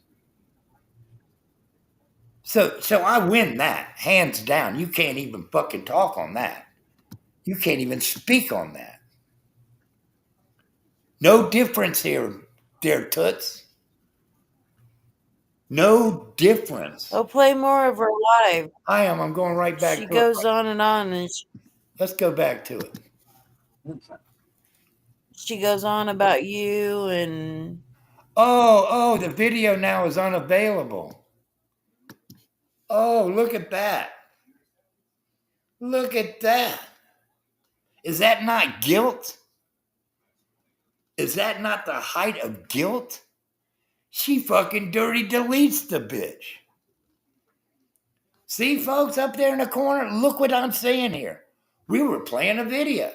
So I win that, hands down. You can't even fucking talk on that. You can't even speak on that. No difference here, dear Toots. No difference. Oh, play more of her live. I am. I'm going right She back to it. goes on, and Let's go back to it. she goes on about you and Oh, the video now is unavailable. Oh, look at that. Look at that. Is that not guilt? Is that not the height of guilt? She fucking dirty deletes the bitch. See, folks, up there in the corner, look what I'm saying here. We were playing a video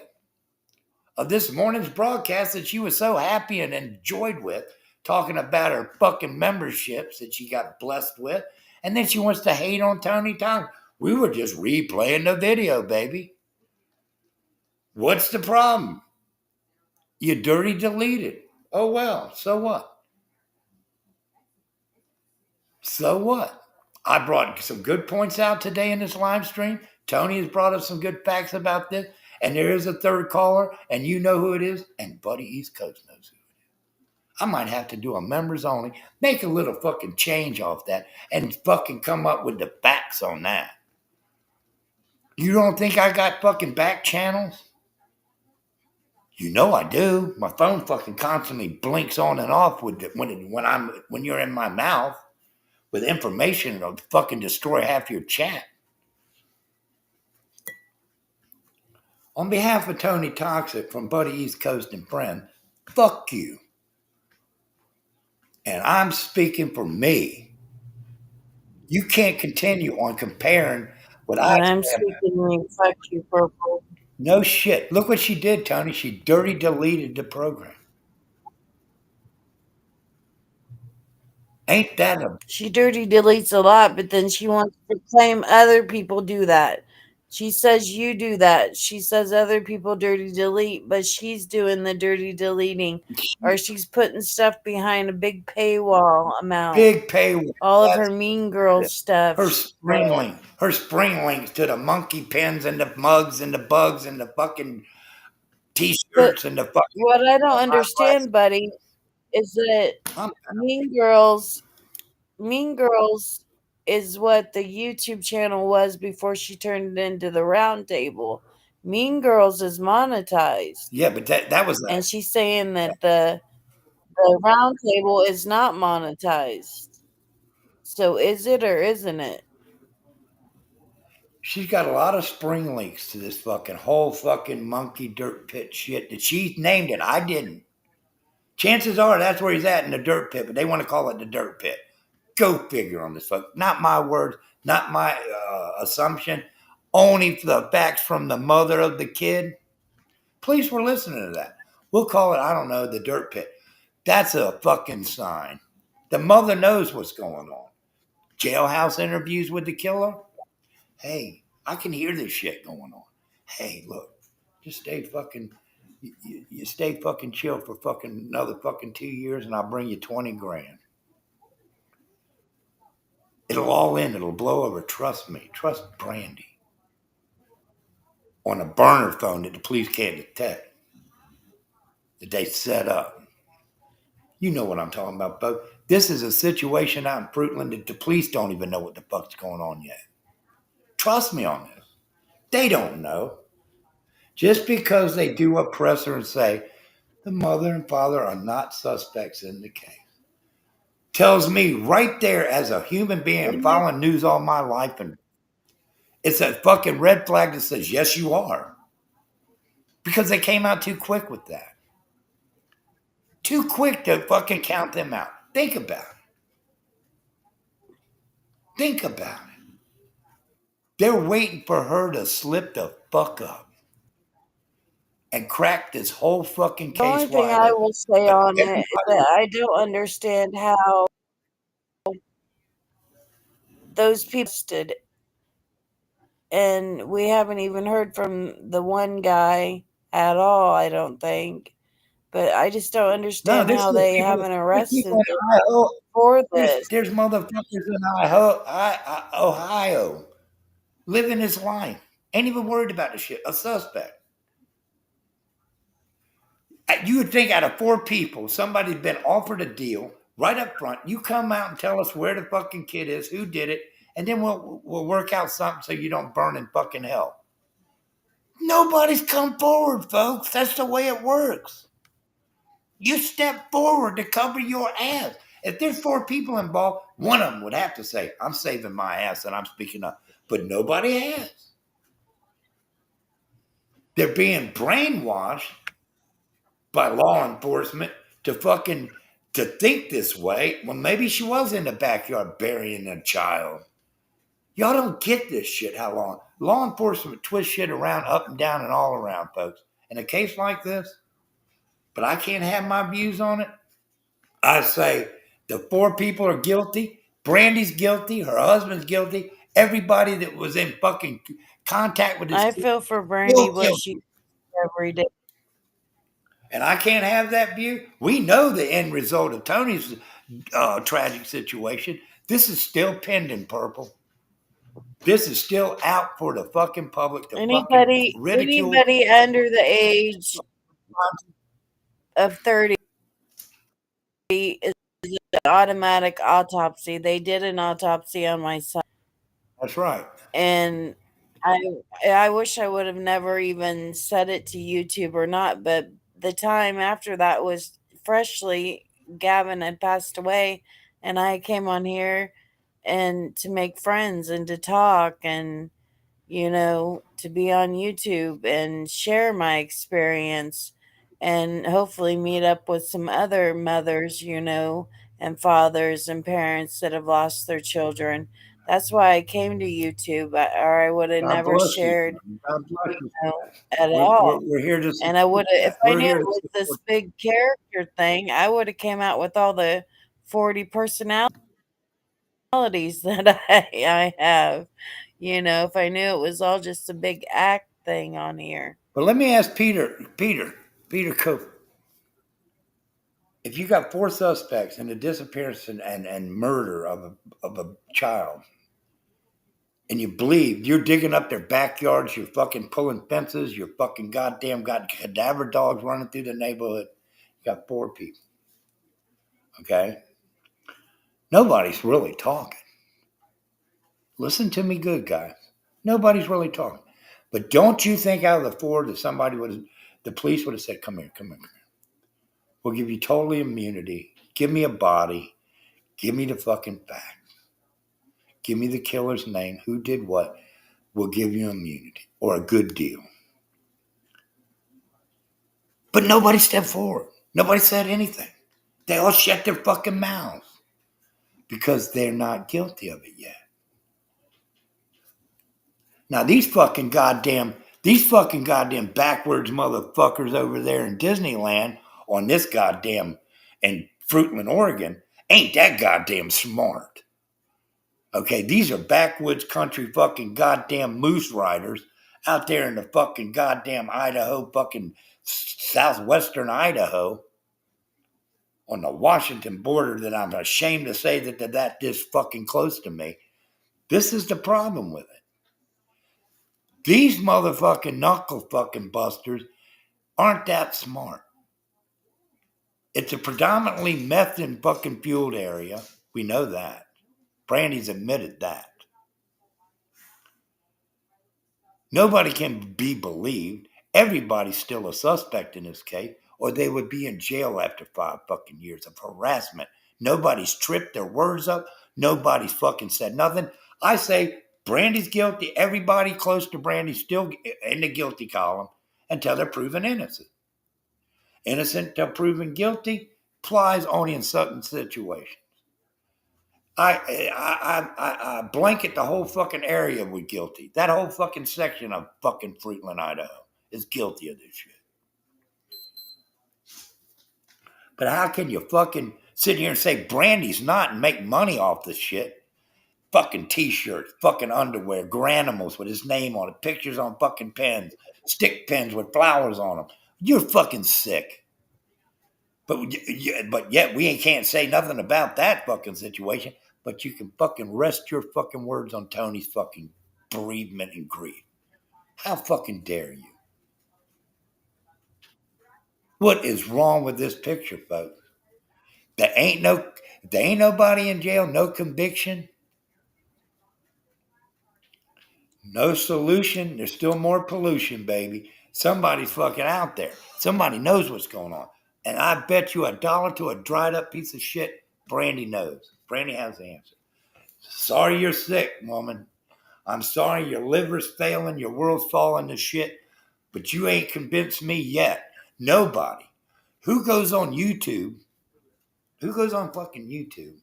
of this morning's broadcast that she was so happy and enjoyed with, talking about her fucking memberships that she got blessed with, and then she wants to hate on Tony Tom. We were just replaying the video, baby. What's the problem? You dirty deleted. Oh, well, so what? So what? I brought some good points out today in this live stream. Tony has brought us some good facts about this. And there is a third caller, and you know who it is. And Buddy East Coast knows who it is. I might have to do a members only, make a little fucking change off that, and fucking come up with the facts on that. You don't think I got fucking back channels? You know I do. My phone fucking constantly blinks on and off with when you're in my mouth with information that'll fucking destroy half your chat. On behalf of Tony Toxic from Buddy East Coast and Friend, fuck you. And I'm speaking for me. You can't continue on comparing what I I'm stand speaking at. to you. Fuck you, Purple. No shit. Look what she did, Tony. She dirty deleted the program. Ain't that a She dirty deletes a lot, but then she wants to claim other people do that. She says you do that. She says other people dirty delete, but she's doing the dirty deleting, or she's putting stuff behind a big paywall amount. big paywall? All of That's her Mean Girls stuff. her spring links to the monkey pins and the mugs and the bugs and the fucking But t-shirts and the fucking what I don't understand, buddy, is that I'm Mean Girls is what the YouTube channel was before she turned it into the Round Table. Mean Girls is monetized. yeah, but that was And she's saying that the Round Table is not monetized. So is it or isn't it? she's got a lot of spring links to this fucking whole fucking monkey dirt pit shit that she named it. I didn't. Chances are that's where he's at in the dirt pit, but they want to call it the dirt pit. Go figure on this fuck. Not my words, not my assumption. Only the facts from the mother of the kid. Police were listening to that. We'll call it, I don't know, the dirt pit. That's a fucking sign. The mother knows what's going on. Jailhouse interviews with the killer. Hey, I can hear this shit going on. Hey, look, just stay fucking, you stay fucking chill for fucking another fucking 2 years and I'll bring you 20 grand. It'll all end. It'll blow over. Trust me. Trust Brandy. On a burner phone that the police can't detect, that they set up. You know what I'm talking about, folks. This is a situation out in Fruitland that the police don't even know what the fuck's going on yet. Trust me on this. They don't know. Just because they do oppress her and say the mother and father are not suspects in the case tells me right there as a human being following news all my life, and it's a fucking red flag that says yes you are, because they came out too quick with that. Too quick to fucking count them out. Think about it. Think about it. They're waiting for her to slip the fuck up and crack this whole fucking The only case thing wide I open. will say But on it is everybody, that I don't understand how those people stood, and we haven't even heard from the one guy at all, I don't think. But I just don't no, understand how they haven't there's people arrested in them Ohio. for There's this. there's motherfuckers in Ohio living his life. Ain't even worried about the shit. A suspect. You would think out of 4 people, somebody's been offered a deal right up front. You come out and tell us where the fucking kid is, who did it, and then we'll work out something so you don't burn in fucking hell. Nobody's come forward, folks. That's the way it works. You step forward to cover your ass. If there's 4 people involved, one of them would have to say, I'm saving my ass and I'm speaking up. But nobody has. They're being brainwashed by law enforcement to think this way. Well, maybe she was in the backyard burying a child. Y'all don't get this shit how long. Law enforcement twists shit around up and down and all around, folks. In a case like this, but I can't have my views on it. I say the 4 people are guilty. Brandy's guilty. Her husband's guilty. Everybody that was in fucking contact with this I kid feel for Brandy still what she guilty. does every day. And I can't have that view. We know the end result of Tony's tragic situation. This is still pending, Purple. This is still out for the fucking public to fucking ridicule. Anybody under the age of 30 is an automatic autopsy. They did an autopsy on my son, That's right. and I I wish I would have never even said it to YouTube or not, but the time after that was freshly Gavin had passed away, and I came on here and to make friends and to talk and to be on YouTube and share my experience and hopefully meet up with some other mothers, and fathers and parents that have lost their children. That's why I came to YouTube, or I would have God never bless you. shared, God bless you you. at We're, we're, all. we're here to And I support would have, if that. I We're knew here it to was this support. big character thing, I would have came out with all the 40 personalities that I have. If I knew it was all just a big act thing on here. But let me ask Peter Cope. If you got 4 suspects in the disappearance and murder of a child, and you believe you're digging up their backyards, you're fucking pulling fences, you're fucking goddamn got cadaver dogs running through the neighborhood, you got 4 people. Okay? Nobody's really talking. Listen to me good, guys. Nobody's really talking. But don't you think out of the 4 that the police would have said, come here, come here, come here. We'll give you totally immunity. Give me a body. Give me the fucking facts. Give me the killer's name, who did what. We'll give you immunity or a good deal. But nobody stepped forward. Nobody said anything. They all shut their fucking mouths because they're not guilty of it yet. Now these fucking goddamn backwards motherfuckers over there in Disneyland on this goddamn in Fruitland, Oregon, ain't that goddamn smart. Okay, these are backwoods country fucking goddamn moose riders out there in the fucking goddamn Idaho, fucking southwestern Idaho on the Washington border that I'm ashamed to say that this fucking close to me. This is the problem with it. These motherfucking knuckle fucking busters aren't that smart. It's a predominantly meth and fucking fueled area. We know that. Brandy's admitted that. Nobody can be believed. Everybody's still a suspect in this case, or they would be in jail after 5 fucking years of harassment. Nobody's tripped their words up. Nobody's fucking said nothing. I say Brandy's guilty. Everybody close to Brandy's still in the guilty column until they're proven innocent. Innocent until proven guilty applies only in certain situations. I blanket the whole fucking area with guilty. That whole fucking section of fucking Fruitland, Idaho is guilty of this shit. But how can you fucking sit here and say Brandy's not and make money off this shit? Fucking t-shirts, fucking underwear, granimals with his name on it, pictures on fucking pens, stick pens with flowers on them. You're fucking sick. But yet we can't say nothing about that fucking situation. But you can fucking rest your fucking words on Tony's fucking bereavement and grief. How fucking dare you? What is wrong with this picture, folks? There ain't nobody in jail, no conviction, no solution. There's still more pollution, baby. Somebody's fucking out there. Somebody knows what's going on. And I bet you $1 to a dried up piece of shit, Brandy knows. Brandy has the answer. Sorry you're sick, woman. I'm sorry your liver's failing, your world's falling to shit, but you ain't convinced me yet. Nobody. Who goes on YouTube? Who goes on fucking YouTube?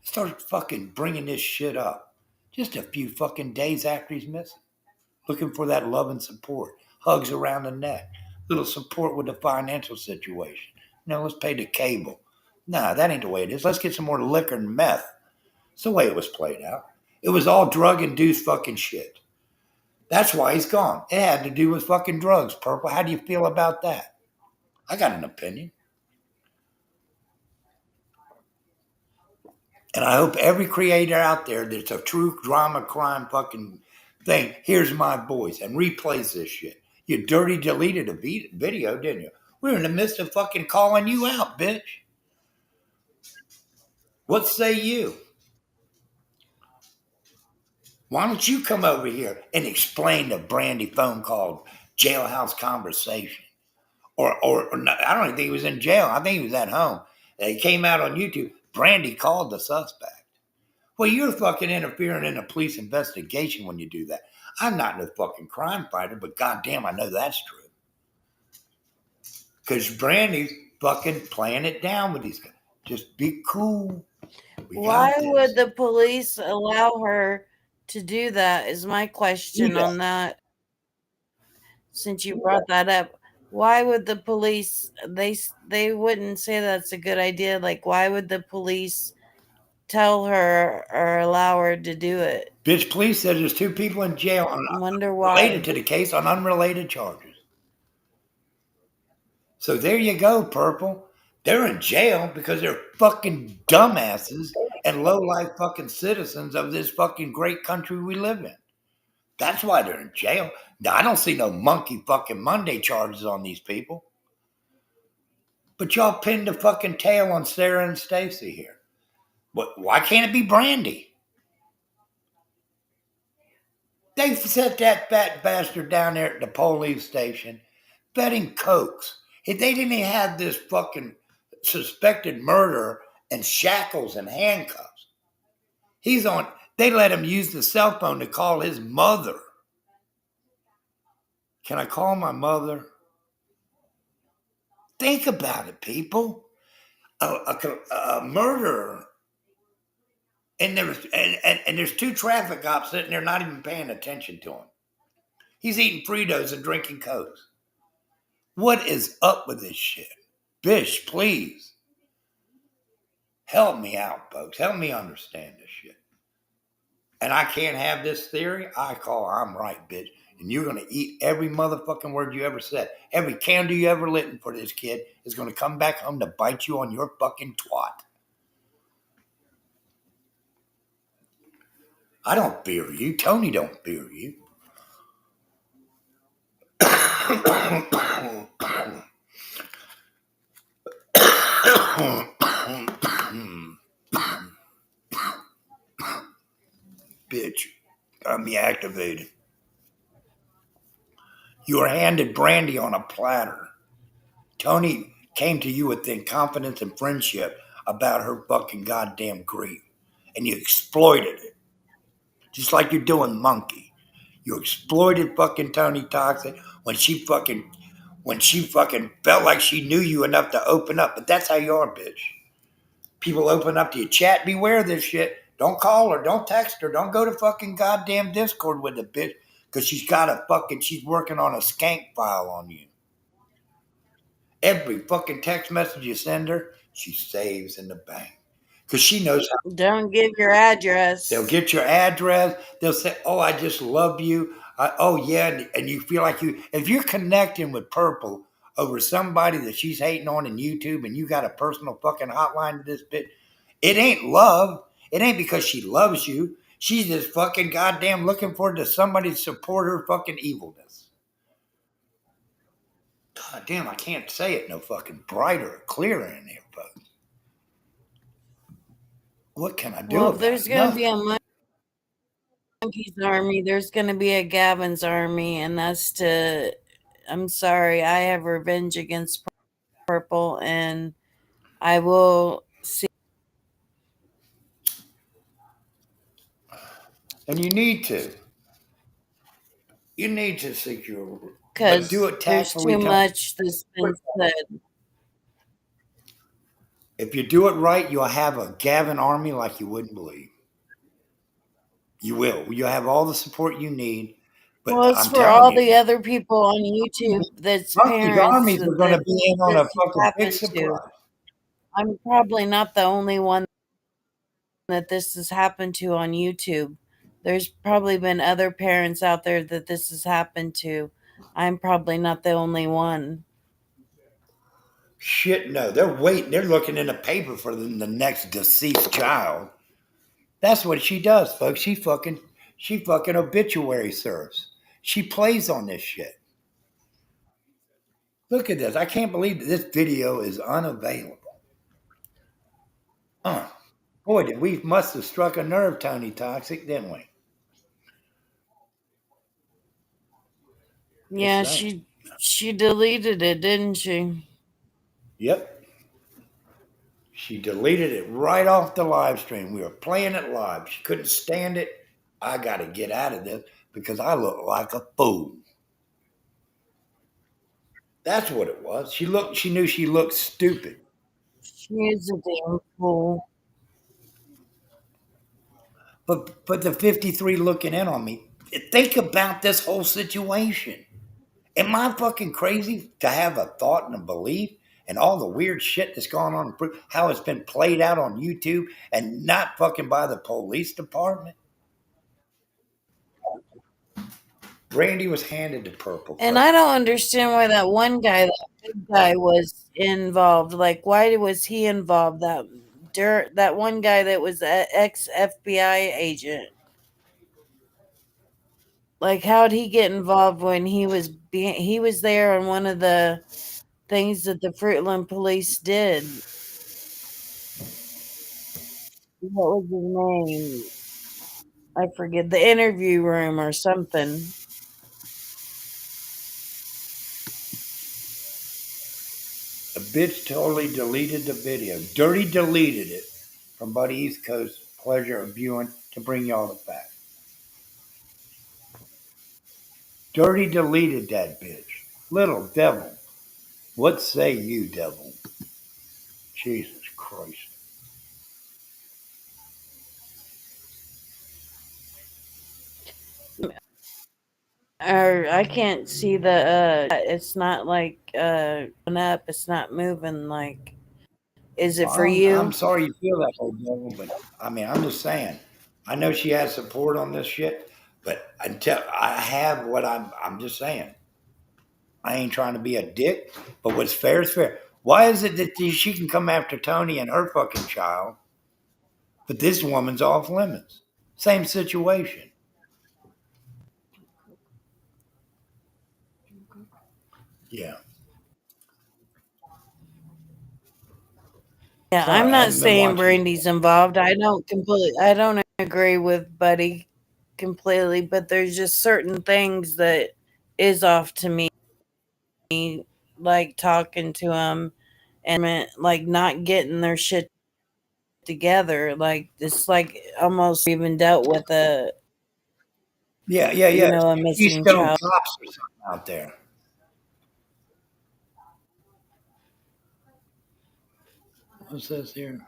Start fucking bringing this shit up just a few fucking days after he's missing. Looking for that love and support. Hugs around the neck. Little support with the financial situation. No, let's pay the cable. Nah, that ain't the way it is. Let's get some more liquor and meth. It's the way it was played out. It was all drug-induced fucking shit. That's why he's gone. It had to do with fucking drugs, Purple. How do you feel about that? I got an opinion. And I hope every creator out there that's a true drama crime fucking thing hears my voice and replays this shit. You dirty deleted a video, didn't you? We're in the midst of fucking calling you out, bitch. What say you? Why don't you come over here and explain the Brandy phone call jailhouse conversation? Or not, I don't even think he was in jail. I think he was at home. He came out on YouTube. Brandy called the suspect. Well, you're fucking interfering in a police investigation when you do that. I'm not no fucking crime fighter, but goddamn, I know that's true. Because Brandy's fucking playing it down with these guys. Just be cool. Why would the police allow her to do that? Is my question on that. Since you brought that up, why would the police? They wouldn't say that's a good idea. Like, why would the police tell her or allow her to do it? Bitch, police said there's 2 people in jail related to the case on unrelated charges. So there you go, Purple. They're in jail because they're fucking dumbasses and low-life fucking citizens of this fucking great country we live in. That's why they're in jail. Now, I don't see no monkey fucking Monday charges on these people. But y'all pinned a fucking tail on Sarah and Stacy here. Why can't it be Brandy? They set that fat bastard down there at the police station, betting cokes. If they didn't even have this fucking suspected murderer in shackles and handcuffs, they let him use the cell phone to call his mother. Can I call my mother? Think about it, people. A murderer. And there's 2 traffic cops sitting there not even paying attention to him. He's eating Fritos and drinking Cokes. What is up with this shit? Bish, please. Help me out, folks. Help me understand this shit. And I can't have this theory. I'm right, bitch. And you're going to eat every motherfucking word you ever said. Every candle you ever lit for this kid is going to come back home to bite you on your fucking twat. I don't fear you. Tony don't fear you. Bitch, got me activated. You were handed Brandy on a platter. Tony came to you with confidence and friendship about her fucking goddamn grief. And you exploited it. Just like you're doing Monkey. You exploited fucking Tony Toxic when she fucking felt like she knew you enough to open up. But that's how you are, bitch. People open up to you. Chat, beware of this shit. Don't call her. Don't text her. Don't go to fucking goddamn Discord with the bitch because she's working on a skank file on you. Every fucking text message you send her, she saves in the bank because she knows how. Don't give your address. They'll get your address. They'll say, "Oh, I just love you." Oh yeah, and you feel like if you're connecting with Purple over somebody that she's hating on in YouTube, and you got a personal fucking hotline to this bitch, it ain't love. It ain't because she loves you. She's just fucking goddamn looking forward to somebody to support her fucking evilness. God damn, I can't say it no fucking brighter or clearer in here, folks. What can I do Well, if about there's it? going to be Nothing. a monkey's army, there's going to be a Gavin's army, and that's to. I'm sorry, I have revenge against Purple, and I will see. And you need to. You need to seek your, but do Because it there's tactfully. too much that's been said. If you do it right, you'll have a Gavin army like you wouldn't believe. You will. You'll have all the support you need. But Well, it's I'm for telling all you, the other people on YouTube that's Monkey's parents armies are going to that be in on this a has fucking big happened to. surprise. I'm probably not the only one that this has happened to on YouTube. There's probably been other parents out there that this has happened to. I'm probably not the only one. Shit, no. They're waiting. They're looking in the paper for the next deceased child. That's what she does, folks. She fucking obituary serves. She plays on this shit. Look at this. I can't believe that this video is unavailable. Boy, we must have struck a nerve, Tony Toxic, didn't we? Just Yeah, saying. she deleted it, didn't she? Yep. She deleted it right off the live stream. We were playing it live. She couldn't stand it. I got to get out of this because I look like a fool. That's what it was. She knew she looked stupid. She is a damn fool. But the 53 looking in on me, think about this whole situation. Am I fucking crazy to have a thought and a belief and all the weird shit that's going on, how it's been played out on YouTube and not fucking by the police department? Randy was handed to Purple And first. I don't understand why that one guy, that big guy, was involved. Like, why was he involved? That one guy that was an ex FBI agent. Like, how'd he get involved when he was there on one of the things that the Fruitland police did? What was his name? I forget, the interview room or something. A bitch totally deleted the video. Dirty deleted it from Buddy East Coast. Pleasure of viewing to bring y'all the facts. Dirty deleted that bitch. Little devil. What say you, devil? Jesus Christ. Or I can't see it's not like up, it's not moving. Like, is it for I'm you? sorry you feel that way, devil, but I mean, I'm just saying. I know she has support on this shit, but until I have what I'm just saying. I ain't trying to be a dick, but what's fair is fair. Why is it that she can come after Tony and her fucking child, but this woman's off limits? Same situation. Yeah. Yeah, I'm Sorry, I not haven't been saying watching. Brandy's involved. I don't agree with Buddy completely, but there's just certain things that is off to me, like talking to him and like not getting their shit together. Like, it's like almost even dealt with Yeah, yeah, yeah. a missing Keystone child. Cops or something out there. What's this here?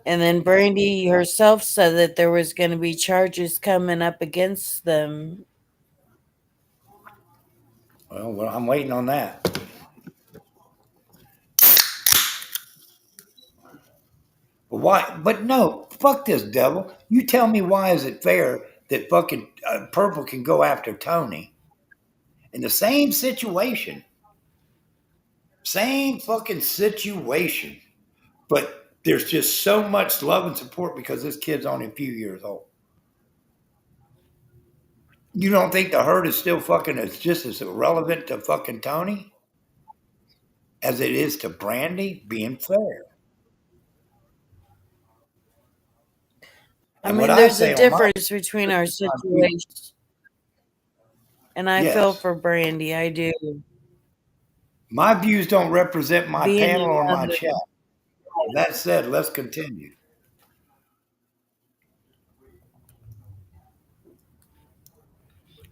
And then Brandy herself said that there was going to be charges coming up against them. Well, I'm waiting on that. But why? But no, fuck this devil. You tell me why is it fair that fucking Purple can go after Tony in the same situation, same fucking situation, but there's just so much love and support because this kid's only a few years old. You don't think the hurt is still fucking as just as irrelevant to fucking Tony as it is to Brandy being fair? I And what mean, I there's a say on difference between our my view, situations. And I feel yes, for Brandy. I do. my views don't represent my Being panel a or my mother. chat. That said, let's continue.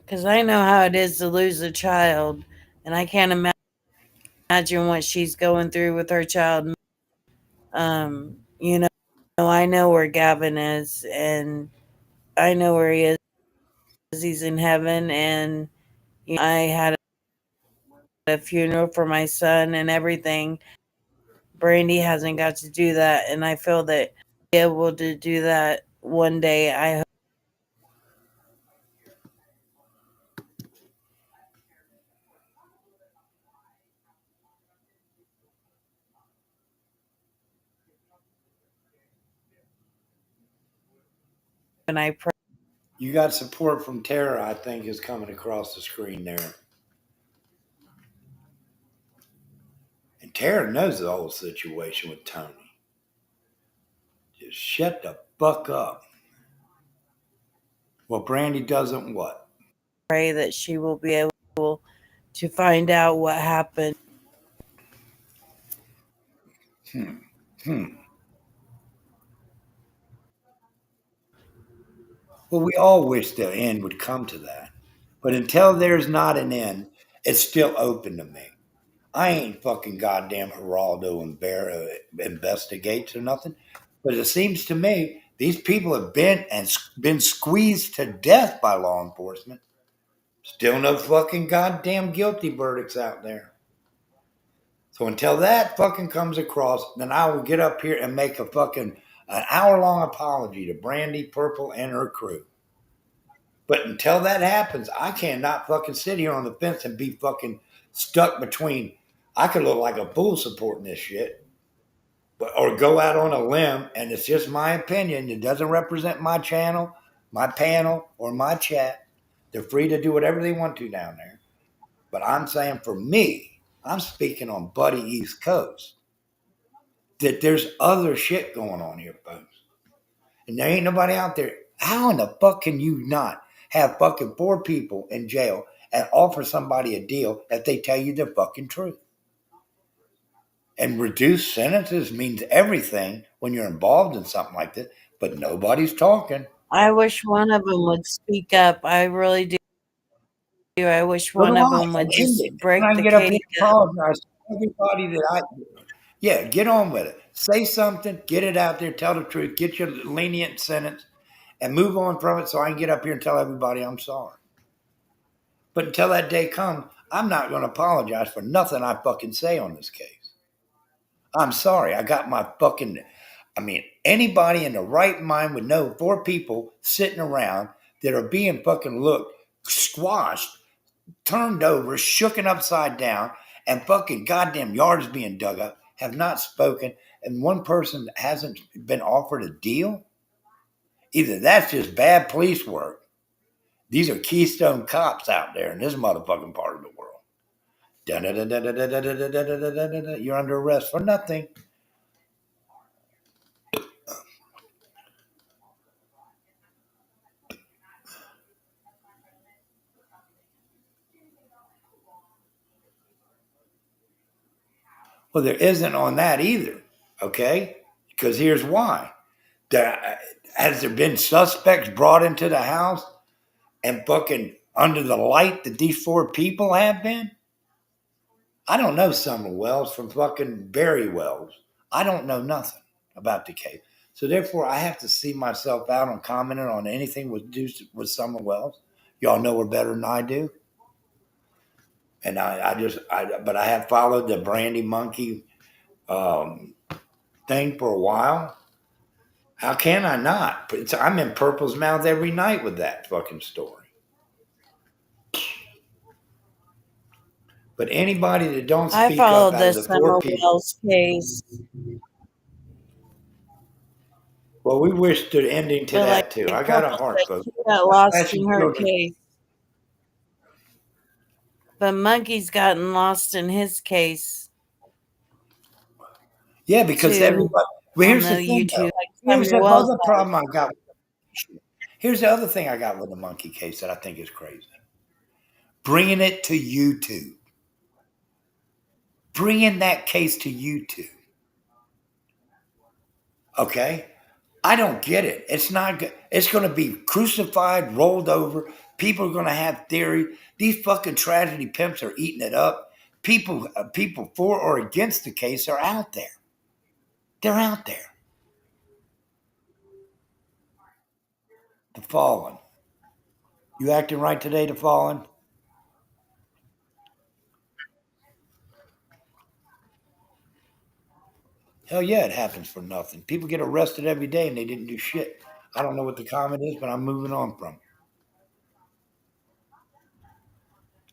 Because I know how it is to lose a child. And I can't imagine what she's going through with her child. You know, I know where Gavin is. And I know where he is. He's in heaven. And I had a funeral for my son and everything. Brandy hasn't got to do that. And I feel that I'll be able to do that one day. I hope. And I pray. You got support from Tara, I think, is coming across the screen there. And Tara knows the whole situation with Tony. Just shut the fuck up. Well, Brandy doesn't what? Pray that she will be able to find out what happened. Hmm. Hmm. Well, we all wish the end would come to that. But until there's not an end, it's still open to me. I ain't fucking goddamn Geraldo and Bear investigates or nothing. But it seems to me these people have been squeezed to death by law enforcement. Still no fucking goddamn guilty verdicts out there. So until that fucking comes across, then I will get up here and make a fucking an hour long apology to Brandy Purple and her crew. But until that happens, I cannot fucking sit here on the fence and be fucking stuck between. I could look like a fool supporting this shit, but or go out on a limb, and it's just my opinion. It doesn't represent my channel, my panel, or my chat. They're free to do whatever they want to down there. But I'm saying for me, I'm speaking on Buddy East Coast, that there's other shit going on here, folks. And there ain't nobody out there. How in the fuck can you not have fucking 4 people in jail and offer somebody a deal if they tell you the fucking truth? And reduced sentences means everything when you're involved in something like this, but nobody's talking. I wish one of them would speak up. I really do. I wish So do one of I. them would And end just it. And I break can the get up here cage and up. apologize to everybody that yeah, get on with it. Say something, get it out there, tell the truth, get your lenient sentence, and move on from it so I can get up here and tell everybody I'm sorry. But until that day comes, I'm not going to apologize for nothing I fucking say on this case. I'm sorry. I got my fucking. I mean, anybody in the right mind would know 4 people sitting around that are being fucking looked, squashed, turned over, shooken upside down, and fucking goddamn yards being dug up have not spoken, and one person hasn't been offered a deal. Either that's just bad police work. These are Keystone cops out there in this motherfucking part of the world. You're under arrest for nothing. Well, there isn't on that either. Okay? Because here's why. Has there been suspects brought into the house and fucking under the light that these 4 people have been? I don't know Summer Wells from fucking Barry Wells. I don't know nothing about the case. So therefore, I have to see myself out on commenting on anything with someone else. Y'all know her better than I do. And but I have followed the Brandy Monkey um, thing for a while. How can I not? I'm in Purple's mouth every night with that fucking story. But anybody that don't I speak up followed out of the the four Summer people, Wells case, well, we wish the ending to but that too. I got a Purple heart, said folks. she got lost Flashing in her children. case. But Monkey's gotten lost in his case Yeah, because too everybody. Well, on here's the the thing, though. YouTube, like Here's Summer the Wells other has. problem I got. Here's the other thing I got with the monkey case that I think is crazy. Bringing it to YouTube. Bringing that case to YouTube. Okay? I don't get it. It's not good. It's going to be crucified, rolled over. People are going to have theory. These fucking tragedy pimps are eating it up. People for or against the case are out there. They're out there. The Fallen. You acting right today, The Fallen? Hell yeah, it happens for nothing. People get arrested every day and they didn't do shit. I don't know what the comment is, but I'm moving on from it.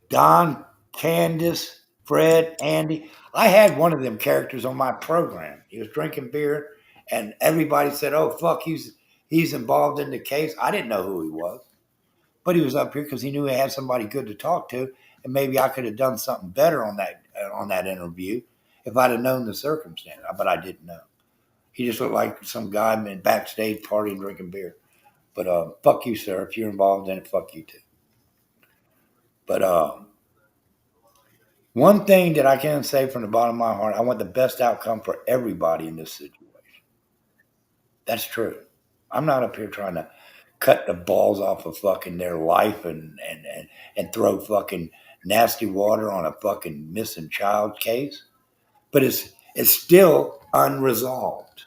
Don, Candace, Fred, Andy. I had one of them characters on my program. He was drinking beer, and everybody said, "Oh fuck, he's involved in the case." I didn't know who he was, but he was up here because he knew he had somebody good to talk to, and maybe I could have done something better on that interview if I'd have known the circumstance. But I didn't know. He just looked like some guy in backstage partying, drinking beer. But fuck you, sir. If you're involved in it, fuck you too. But one thing that I can say from the bottom of my heart, I want the best outcome for everybody in this situation. That's true. I'm not up here trying to cut the balls off of fucking their life and throw fucking nasty water on a fucking missing child case. But it's still unresolved.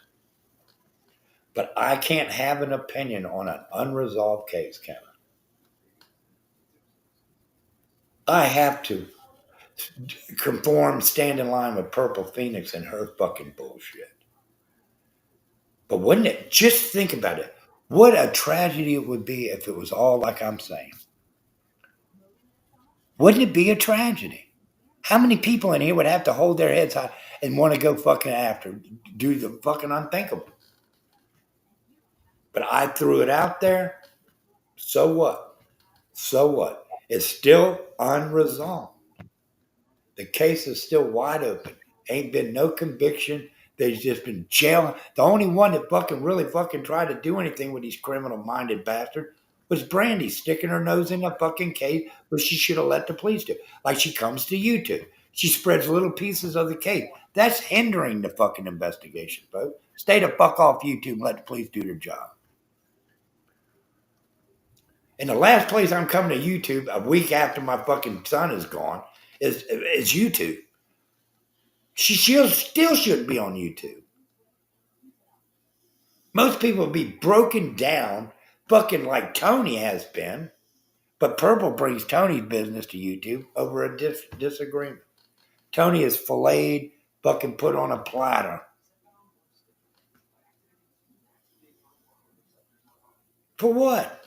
But I can't have an opinion on an unresolved case, can I? I have to conform, stand in line with Purple Phoenix and her fucking bullshit. But wouldn't it, just think about it, what a tragedy it would be if it was all like I'm saying. Wouldn't it be a tragedy? How many people in here would have to hold their heads high and want to go fucking after, do the fucking unthinkable? But I threw it out there. So what? So what? It's still unresolved. The case is still wide open. Ain't been no conviction. They've just been jailing. The only one that fucking really fucking tried to do anything with these criminal-minded bastards was Brandy sticking her nose in the fucking case, but she should have let the police do. Like she comes to YouTube. She spreads little pieces of the case. That's hindering the fucking investigation, folks. Stay the fuck off YouTube and let the police do their job. And the last place I'm coming to YouTube a week after my fucking son is gone is YouTube. She still shouldn't be on YouTube. Most people would be broken down, fucking like Tony has been. But Purple brings Tony's business to YouTube over a disagreement. Tony is filleted, fucking put on a platter. For what?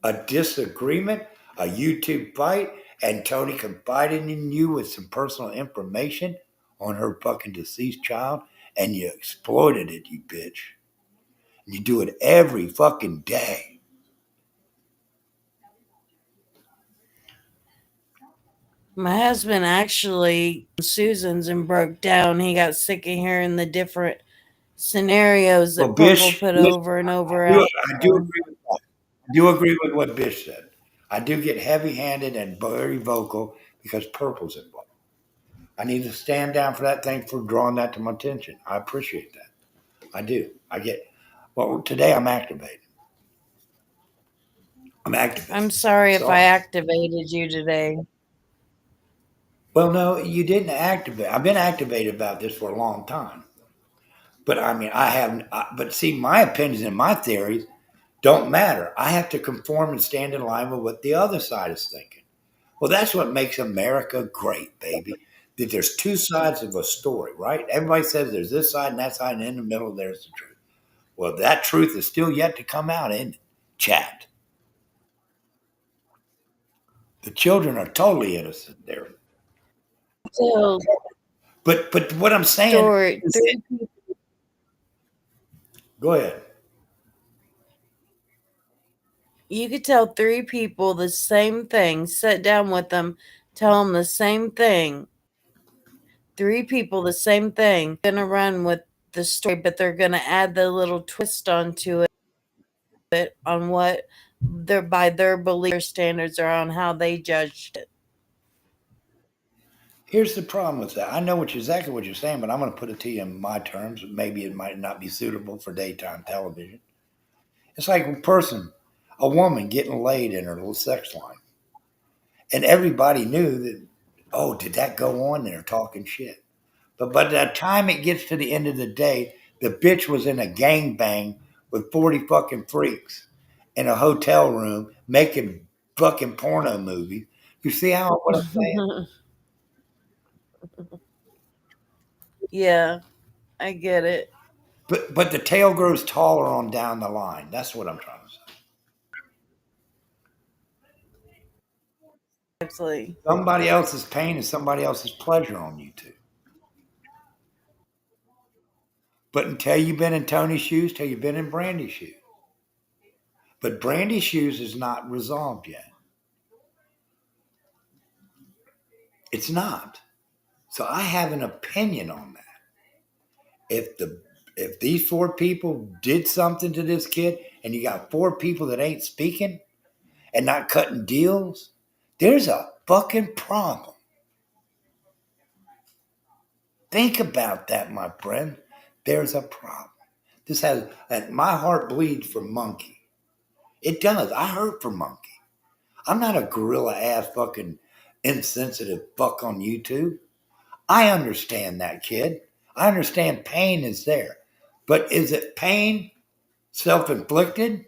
A disagreement? A YouTube fight? And Tony confided in you with some personal information on her fucking deceased child? And you exploited it, you bitch. You do it every fucking day. My husband actually Susan's and broke down. He got sick of hearing the different scenarios Well, that Purple Bish, put over and over I out do there. agree with that. I do agree with what Bish said. I do get heavy-handed and very vocal because Purple's involved. I need to stand down for that. Thanks for drawing that to my attention. I appreciate that. I do. I get. Well, today I'm activated. I'm activated. I'm sorry if I Sorry. activated you today. Well, no, you didn't activate. I've been activated about this for a long time. But I mean, but see, my opinions and my theories don't matter. I have to conform and stand in line with what the other side is thinking. Well, that's what makes America great, baby. That there's two sides of a story, right? Everybody says there's this side and that side, and in the middle there's the truth. Well, that truth is still yet to come out in chat. The children are totally innocent there. So But what I'm saying story is, three go ahead. you could tell three people the same thing, sit down with them, tell them the same thing. Three people the same thing. Gonna run with the story, but they're gonna add the little twist onto it on what their by their belief standards or on how they judged it. Here's the problem with that. I know exactly what you're saying, but I'm going to put it to you in my terms. Maybe it might not be suitable for daytime television. It's like a woman getting laid in her little sex line. And everybody knew that, oh, did that go on? And they're talking shit. But by the time it gets to the end of the day, the bitch was in a gangbang with 40 fucking freaks in a hotel room making fucking porno movies. You see what I'm saying? Yeah, I get it. But the tail grows taller on down the line. That's what I'm trying to say. Absolutely. Somebody else's pain is somebody else's pleasure on YouTube. But until you've been in Tony's shoes, till you've been in Brandy's shoes. But Brandy's shoes is not resolved yet. It's not. So I have an opinion on that. If these four people did something to this kid and you got four people that ain't speaking and not cutting deals, there's a fucking problem. Think about that, my friend. There's a problem. And my heart bleeds for Monkey. It does. I hurt for Monkey. I'm not a gorilla ass fucking insensitive fuck on YouTube. I understand that, kid. I understand pain is there. But is it pain self inflicted?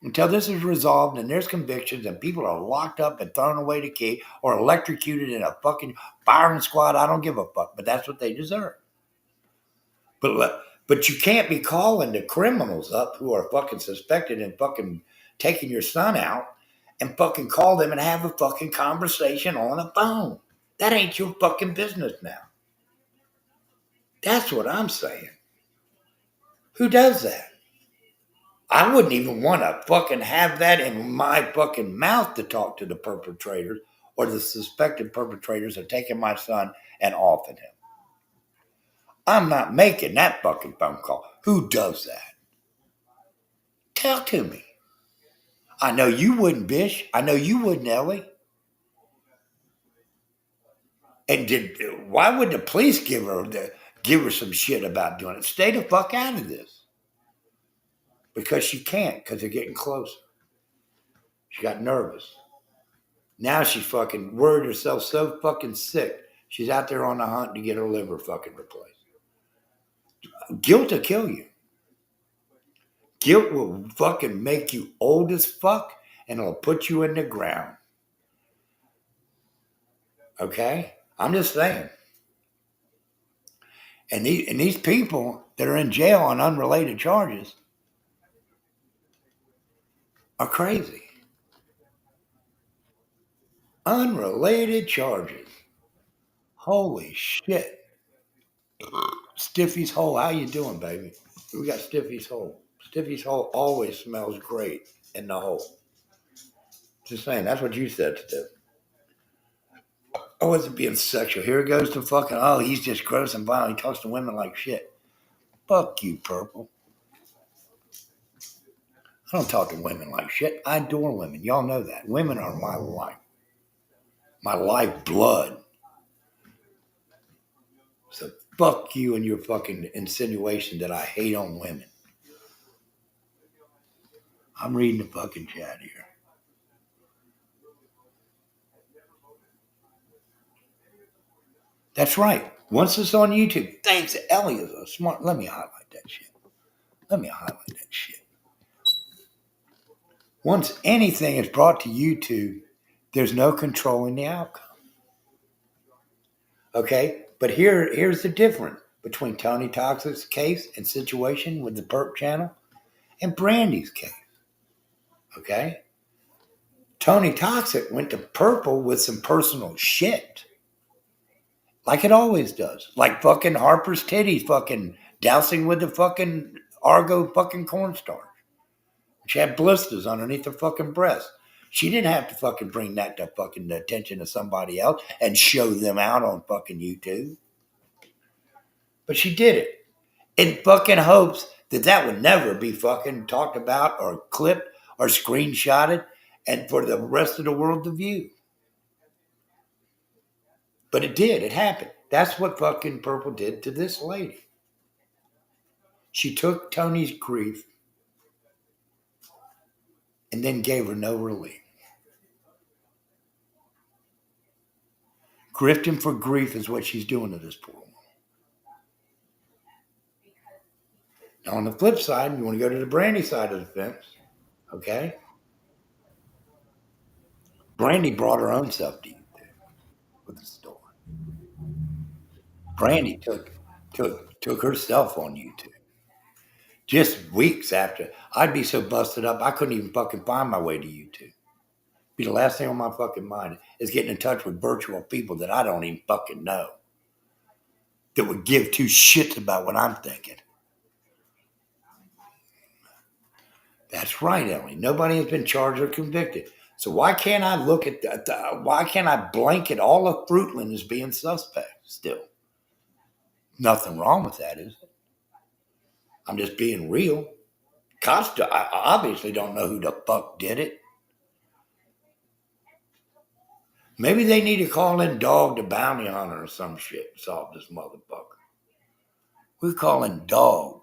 Until this is resolved and there's convictions and people are locked up and thrown away the key or electrocuted in a fucking firing squad, I don't give a fuck. But that's what they deserve. But you can't be calling the criminals up who are fucking suspected and fucking taking your son out and fucking call them and have a fucking conversation on a phone. That ain't your fucking business now. That's what I'm saying. Who does that? I wouldn't even want to fucking have that in my fucking mouth to talk to the perpetrators or the suspected perpetrators of taking my son and offing him. I'm not making that fucking phone call. Who does that? Tell to me. I know you wouldn't, Bish. I know you wouldn't, Ellie. And why would the police give her some shit about doing it? Stay the fuck out of this. Because she can't, because they're getting closer. She got nervous. Now she's fucking worried herself so fucking sick. She's out there on the hunt to get her liver fucking replaced. Guilt will kill you. Guilt will fucking make you old as fuck and it'll put you in the ground. Okay? I'm just saying. And these people that are in jail on unrelated charges are crazy. Unrelated charges. Holy shit. Stiffy's Hole, how you doing, baby? We got Stiffy's Hole. Stiffy's Hole always smells great in the hole. Just saying, that's what you said, Stiff. I wasn't being sexual. Here it goes to fucking, oh, he's just gross and violent. He talks to women like shit. Fuck you, Purple. I don't talk to women like shit. I adore women. Y'all know that. Women are my life. My lifeblood. So fuck you and your fucking insinuation that I hate on women. I'm reading the fucking chat here. That's right. Once it's on YouTube, thanks, Ellie is a smart. Let me highlight that shit. Let me highlight that shit. Once anything is brought to YouTube, there's no controlling the outcome. Okay? But here's the difference between Tony Toxic's case and situation with the Perp channel and Brandy's case. Okay? Tony Toxic went to Purple with some personal shit. Like it always does. Like fucking Harper's titties fucking dousing with the fucking Argo fucking cornstarch. She had blisters underneath her fucking breast. She didn't have to fucking bring that to fucking the attention of somebody else and show them out on fucking YouTube. But she did it in fucking hopes that that would never be fucking talked about or clipped or screenshotted and for the rest of the world to view. But it did. It happened. That's what fucking Purple did to this lady. She took Tony's grief and then gave her no relief. Grifting for grief is what she's doing to this poor woman. Now, on the flip side, you want to go to the Brandy side of the fence, okay? Brandy brought her own stuff to you with the store. Brandy took herself on YouTube. Just weeks after, I'd be so busted up, I couldn't even fucking find my way to YouTube. Be the last thing on my fucking mind is getting in touch with virtual people that I don't even fucking know. That would give two shits about what I'm thinking. That's right, Ellie. Nobody has been charged or convicted. So why can't I look at why can't I blanket all of Fruitland as being suspect still? Nothing wrong with that, is it? I'm just being real. Cops, I obviously don't know who the fuck did it. Maybe they need to call in Dog the Bounty Hunter or some shit to solve this motherfucker. We're calling Dog.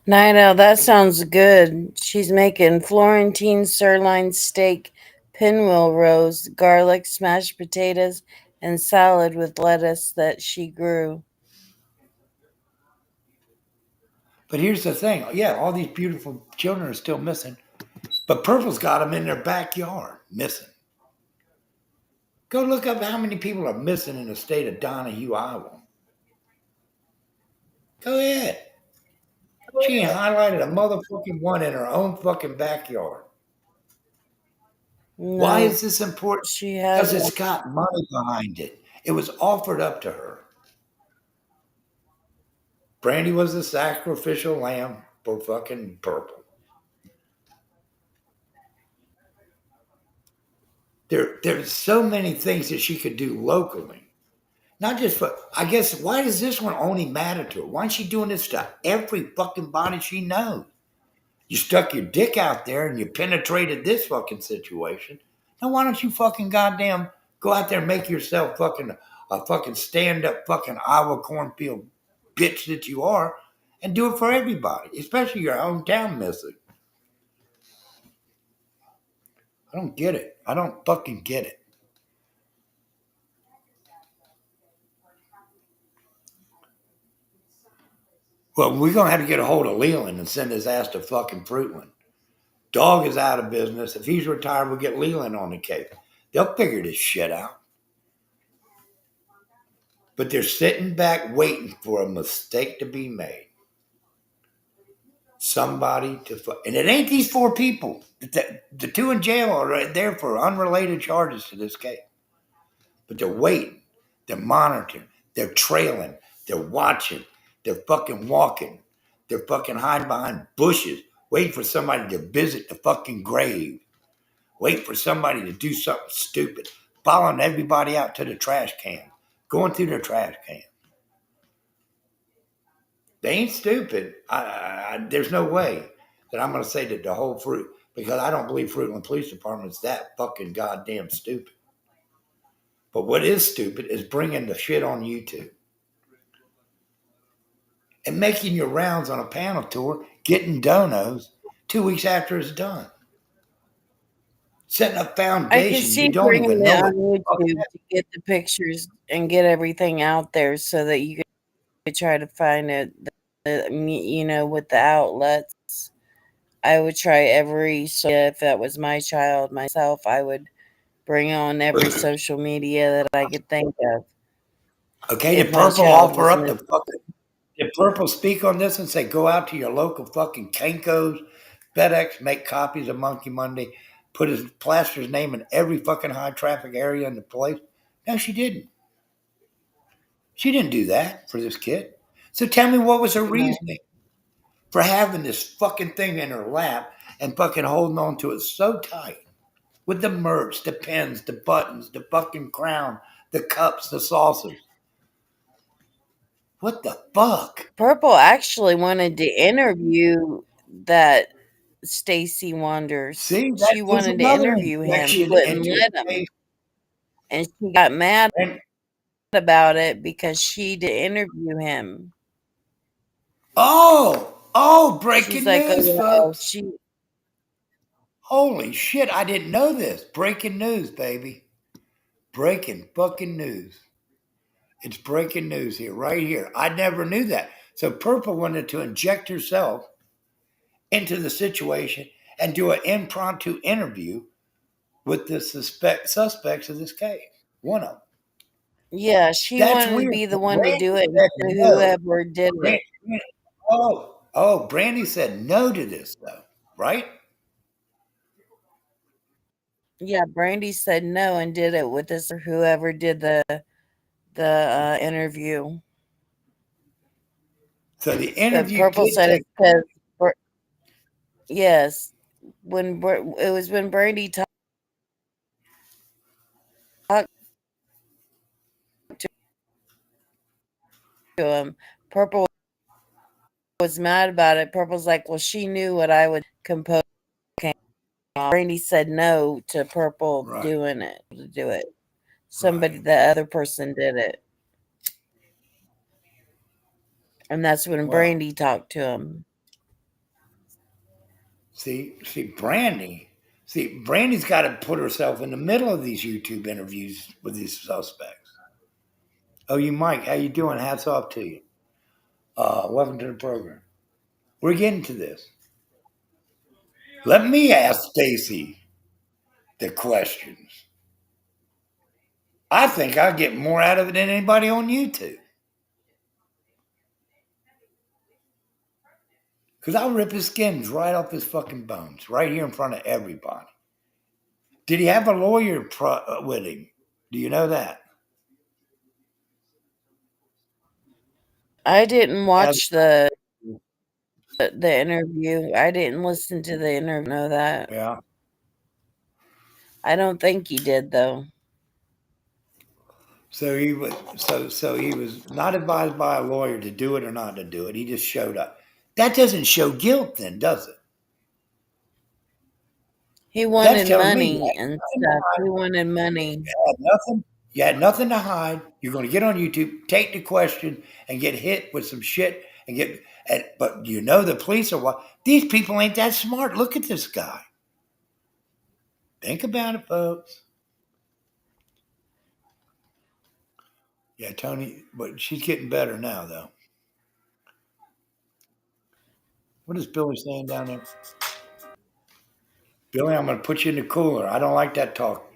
Nino, that sounds good. She's making Florentine sirloin steak, pinwheel roast, garlic, smashed potatoes, and salad with lettuce that she grew. But here's the thing. Yeah, all these beautiful children are still missing. But Purple's got them in their backyard missing. Go look up how many people are missing in the state of Donahue, Iowa. Go ahead. She ain't highlighted a motherfucking one in her own fucking backyard. No, Why is this important? she Because hasn't. it's got money behind it. It was offered up to her. Brandy was the sacrificial lamb for fucking Purple. There's so many things that she could do locally. Not just for, I guess, why does this one only matter to her? Why is she doing this to every fucking body she knows? You stuck your dick out there and you penetrated this fucking situation. Now why don't you fucking goddamn go out there and make yourself fucking a fucking stand-up fucking Iowa cornfield bitch that you are and do it for everybody, especially your hometown missing. I don't get it. I don't fucking get it. Well, we're going to have to get a hold of Leland and send his ass to fucking Fruitland. Dog is out of business. If he's retired, we'll get Leland on the case. They'll figure this shit out. But they're sitting back waiting for a mistake to be made. Somebody to, and it ain't these four people. The two in jail are right there for unrelated charges to this case. But they're waiting. They're monitoring. They're trailing. They're watching. They're fucking walking. They're fucking hiding behind bushes, waiting for somebody to visit the fucking grave. Wait for somebody to do something stupid. Following everybody out to the trash can. Going through their trash can. They ain't stupid. There's no way that I'm going to say that the whole Fruit, because I don't believe Fruitland Police Department is that fucking goddamn stupid. But what is stupid is bringing the shit on YouTube. And making your rounds on a panel tour, getting donos 2 weeks after it's done. setting up I can foundations. see You don't bringing even it know on what the fuck YouTube to get the pictures and get everything out there so that you could try to find it, with the outlets. I would try every social media. If that was my child, myself, I would bring on every social media that I could think of. Okay, If did my Purple child offer was up the missing. fucking? Did Purple speak on this and say go out to your local fucking Kinkos, FedEx, make copies of Monkey Monday, put his plaster's name in every fucking high traffic area in the place? No, she didn't. She didn't do that for this kid. So tell me what was her No. reasoning for having this fucking thing in her lap and fucking holding on to it so tight with the merch, the pins, the buttons, the fucking crown, the cups, the saucers. What the fuck? Purple actually wanted to interview that Stacy Wonders. See, that She is wanted to another interview him. He injection wouldn't into let his him. face. And she got mad And about it because she did interview him. breaking She's like, "Oh, news, well, folks. she." Holy shit, I didn't know this. Breaking news, baby. Breaking fucking news. It's breaking news here, right here. I never knew that. So Purple wanted to inject herself into the situation and do an impromptu interview with the suspects of this case. One of them. Yeah, she That's wanted to weird. be the But one to do Brandy it said to no. whoever did it. Brandy, Brandy said no to this though, right? Yeah, Brandy said no and did it with this whoever did the interview. So the But interview Purple did said take. it's because yes, it was when Brandy talked to him. Purple was mad about it. Purple's like, well, she knew what I would compose. Brandy said no to Purple Right, doing it to do it. right. Somebody, the other person did it, and that's when Well, Brandy talked to him. Brandy's got to put herself in the middle of these YouTube interviews with these suspects. Oh, you Mike, how you doing? Hats off to you. Welcome to the program. We're getting to this. Let me ask Stacy the questions. I think I get more out of it than anybody on YouTube. Because I'll rip his skins right off his fucking bones, right here in front of everybody. Did he have a lawyer with him? Do you know that? I didn't As, watch the interview. I didn't listen to the interview. Know that. yeah. I don't think he did though. So he was not advised by a lawyer to do it or not to do it. He just showed up. That doesn't show guilt, then, does it? He That's wanted telling me you money and stuff. He wanted money. had nothing. You had nothing to hide. You're going to get on YouTube, take the question, and get hit with some shit and get. But you know the police are what? These people ain't that smart. Look at this guy. Think about it, folks. Yeah, Tony, but she's getting better now, though. What is Billy saying down there? Billy, I'm going to put you in the cooler. I don't like that talk.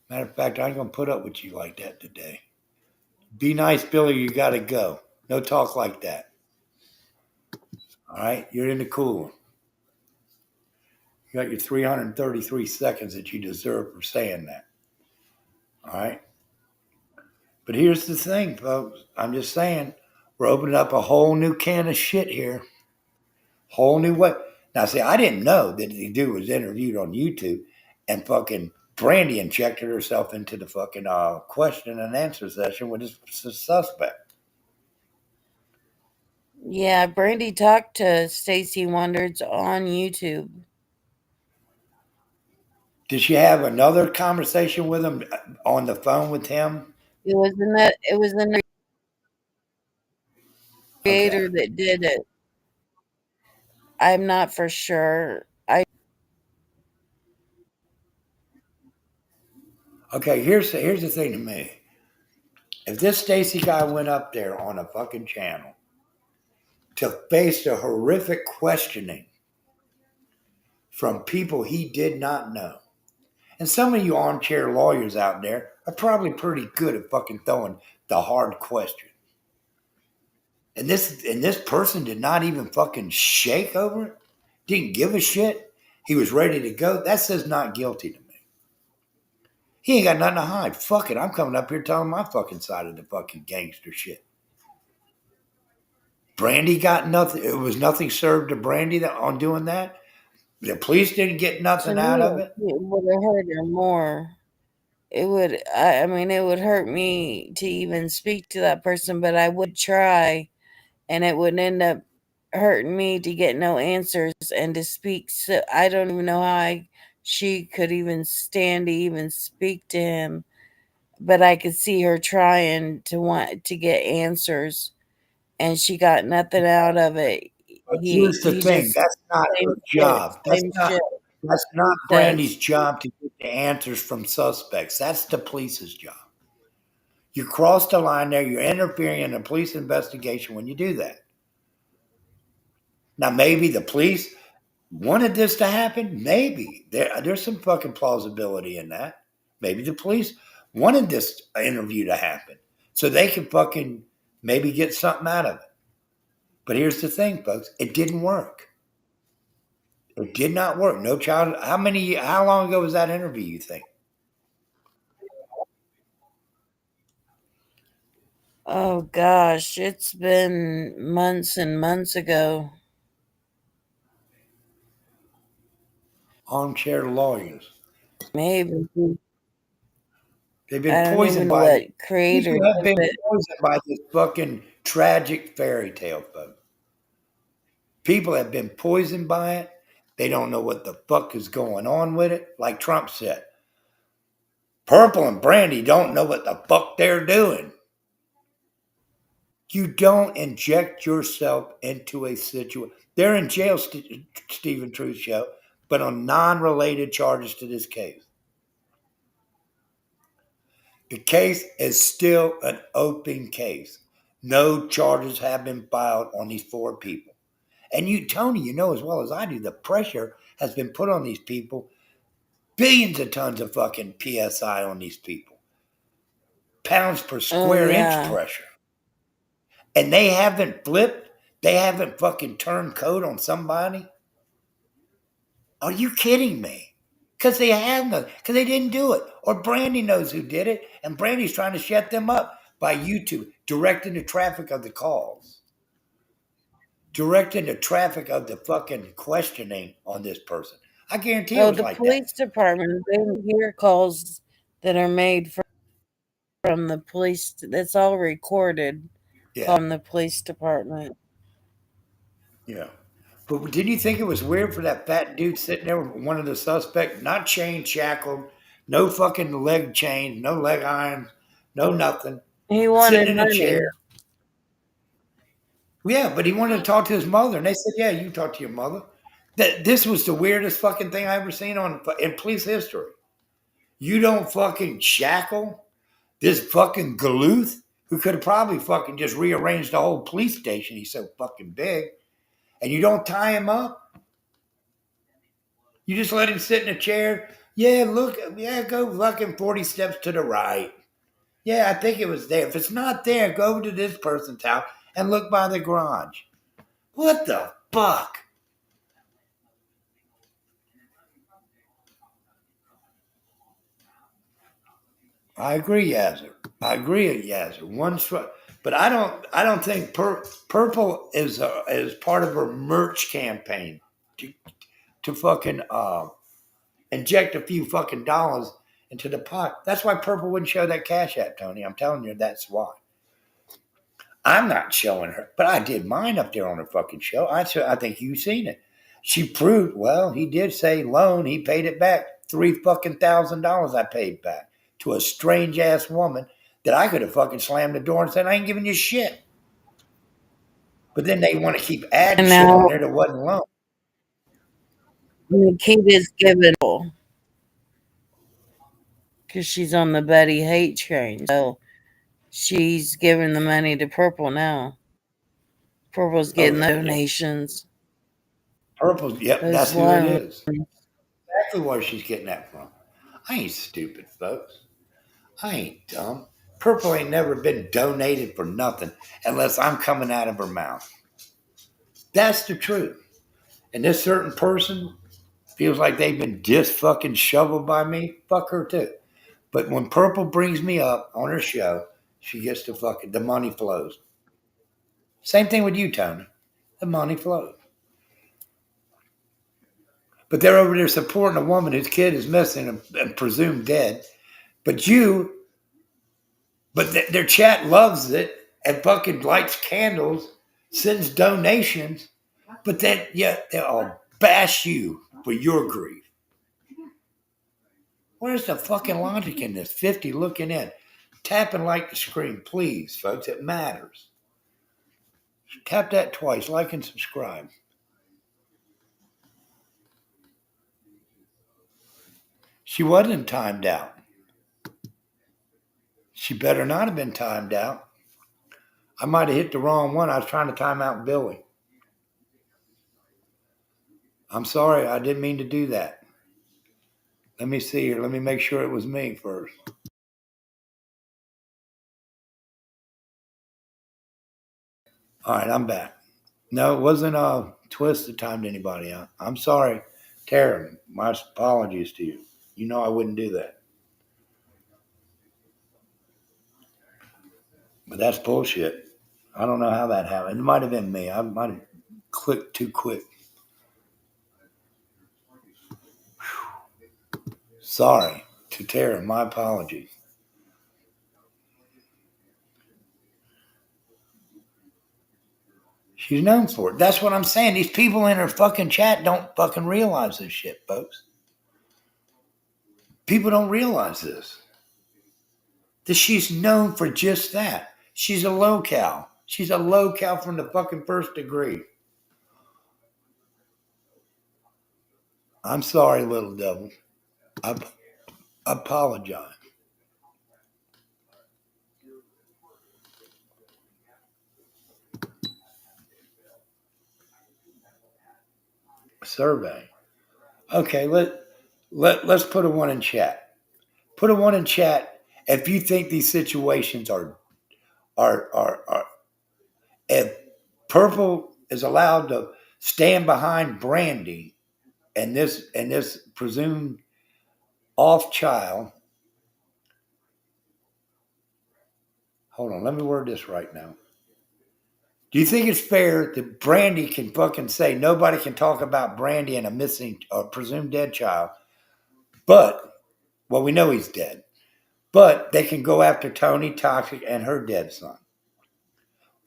Matter of fact, I ain't going to put up with you like that today. Be nice, Billy. You got to go. No talk like that. All right? You're in the cooler. You got your 333 seconds that you deserve for saying that. All right? But here's the thing, folks. I'm just saying, we're opening up a whole new can of shit here. Whole new way. Now, see, I didn't know that the dude was interviewed on YouTube and fucking Brandy injected herself into the fucking question and answer session with his suspect. Yeah, Brandy talked to Stacy Wonders on YouTube. Did she have another conversation with him on the phone with him? It was in that. It was the Okay. creator that did it. I'm not for sure. Okay, here's the thing to me. If this Stacy guy went up there on a fucking channel to face the horrific questioning from people he did not know, and some of you armchair lawyers out there are probably pretty good at fucking throwing the hard question. And this person did not even fucking shake over it. Didn't give a shit. He was ready to go. That says not guilty to me. He ain't got nothing to hide. Fuck it. I'm coming up here telling my fucking side of the fucking gangster shit. Brandy got nothing. It was nothing served to Brandy on doing that. The police didn't get To nothing out me, of it. it would have hurt her more. It would, I mean, it would hurt me to even speak to that person, but I would try, and it would end up hurting me to get no answers and to speak. So I don't even know how she could even stand to even speak to him, but I could see her trying to want to get answers, and she got nothing out of it. But He here's the he thing. just That's not same her shit, job. same shit That's not Brandy's says. job to get the answers from suspects. That's the police's job. You cross the line there. You're interfering in a police investigation when you do that. Now, maybe the police wanted this to happen. Maybe there's some fucking plausibility in that. Maybe the police wanted this interview to happen so they could fucking maybe get something out of it. But here's the thing, folks. It didn't work. It did not work. No child. How long ago was that interview, you think? Oh gosh, it's been months and months ago. Armchair lawyers. Maybe. They've been I don't even poisoned know by what creator people have did been it. poisoned by this fucking tragic fairy tale, folks. People have been poisoned by it. They don't know what the fuck is going on with it. Like Trump said, Purple and Brandy don't know what the fuck they're doing. You don't inject yourself into a situation. They're in jail, Stephen Truth Show, but on non-related charges to this case. The case is still an open case. No charges have been filed on these four people. And you, Tony, you know as well as I do, the pressure has been put on these people. Billions of tons of fucking PSI on these people. Pounds per Oh square inch yeah. pressure. And they haven't flipped. They haven't fucking turned code on somebody. Are you kidding me? Because they haven't. Because they didn't do it. Or Brandy knows who did it. And Brandy's trying to shut them up by YouTube, directing the traffic of the calls. Directing the traffic of the fucking questioning on this person. I guarantee it Oh, was the like that. police department, they don't hear calls that are made from the police. That's all recorded. Yeah. Call from the police department. Yeah. But didn't you think it was weird for that fat dude sitting there with one of the suspects, not chained, shackled, no fucking leg chains, no leg irons, no nothing, He sitting wanted in a chair? money. Yeah, but he wanted to talk to his mother, and they said, "Yeah, you talk to your mother." This was the weirdest fucking thing I ever seen in police history. You don't fucking shackle this fucking galooth who could have probably fucking just rearranged the whole police station. He's so fucking big, and you don't tie him up. You just let him sit in a chair. Yeah, look, yeah, go fucking 40 steps to the right. Yeah, I think it was there. If it's not there, go over to this person's house and look by the garage. What the fuck? I agree, Yazzer. I agree, Yazzer. But I don't think Purple is part of her merch campaign to, to fucking inject a few fucking dollars into the pot. That's why Purple wouldn't show that cash app, Tony. I'm telling you, that's why. I'm not showing her, but I did mine up there on her fucking show. I think you've seen it. She proved, well, he did say loan. He paid it back. $3,000 I paid back to a strange ass woman that I could have fucking slammed the door and said, I ain't giving you shit. But then they want to keep adding And shit on now there that wasn't loan. Nikita's given. because she's on the Betty hate train. So she's giving the money to Purple now. Purple's Oh getting yeah, donations. Purple. Yep, Those that's who it loans. is. Exactly where she's getting that from. I ain't stupid, folks. I ain't dumb. Purple ain't never been donated for nothing unless I'm coming out of her mouth. That's the truth. And this certain person feels like they've been just fucking shoveled by me. Fuck her too. But when Purple brings me up on her show, she gets the money flows. Same thing with you, Tony. The money flows. But they're over there supporting a woman whose kid is missing and presumed dead. But their chat loves it and fucking lights candles, sends donations, but then, yeah, they'll bash you for your grief. Where's the fucking logic in this? 50 looking in. Tap and like the screen, please, folks. It matters. Tap that twice, like and subscribe. She wasn't timed out. She better not have been timed out. I might have hit the wrong one. I was trying to time out Billy. I'm sorry. I didn't mean to do that. Let me see here. Let me make sure it was me first. All right, I'm back. No, it wasn't a twist that timed anybody out. I'm sorry, Tara. My apologies to you. You know I wouldn't do that. But that's bullshit. I don't know how that happened. It might have been me. I might have clicked too quick. Sorry to Tara. My apologies. She's known for it. That's what I'm saying. These people in her fucking chat don't fucking realize this shit, folks. People don't realize this. That she's known for just that. She's a low-cal. She's a low-cal from the fucking first degree. I'm sorry, little devil. I apologize. Survey. Okay, let's put a one in chat. Put a one in chat if you think these situations are if Purple is allowed to stand behind Brandy and this presumed off child. Hold on, let me word this right now. Do you think it's fair that Brandy can fucking say nobody can talk about Brandy and a missing or presumed dead child, but well, we know he's dead, but they can go after Tony Toxic and her dead son.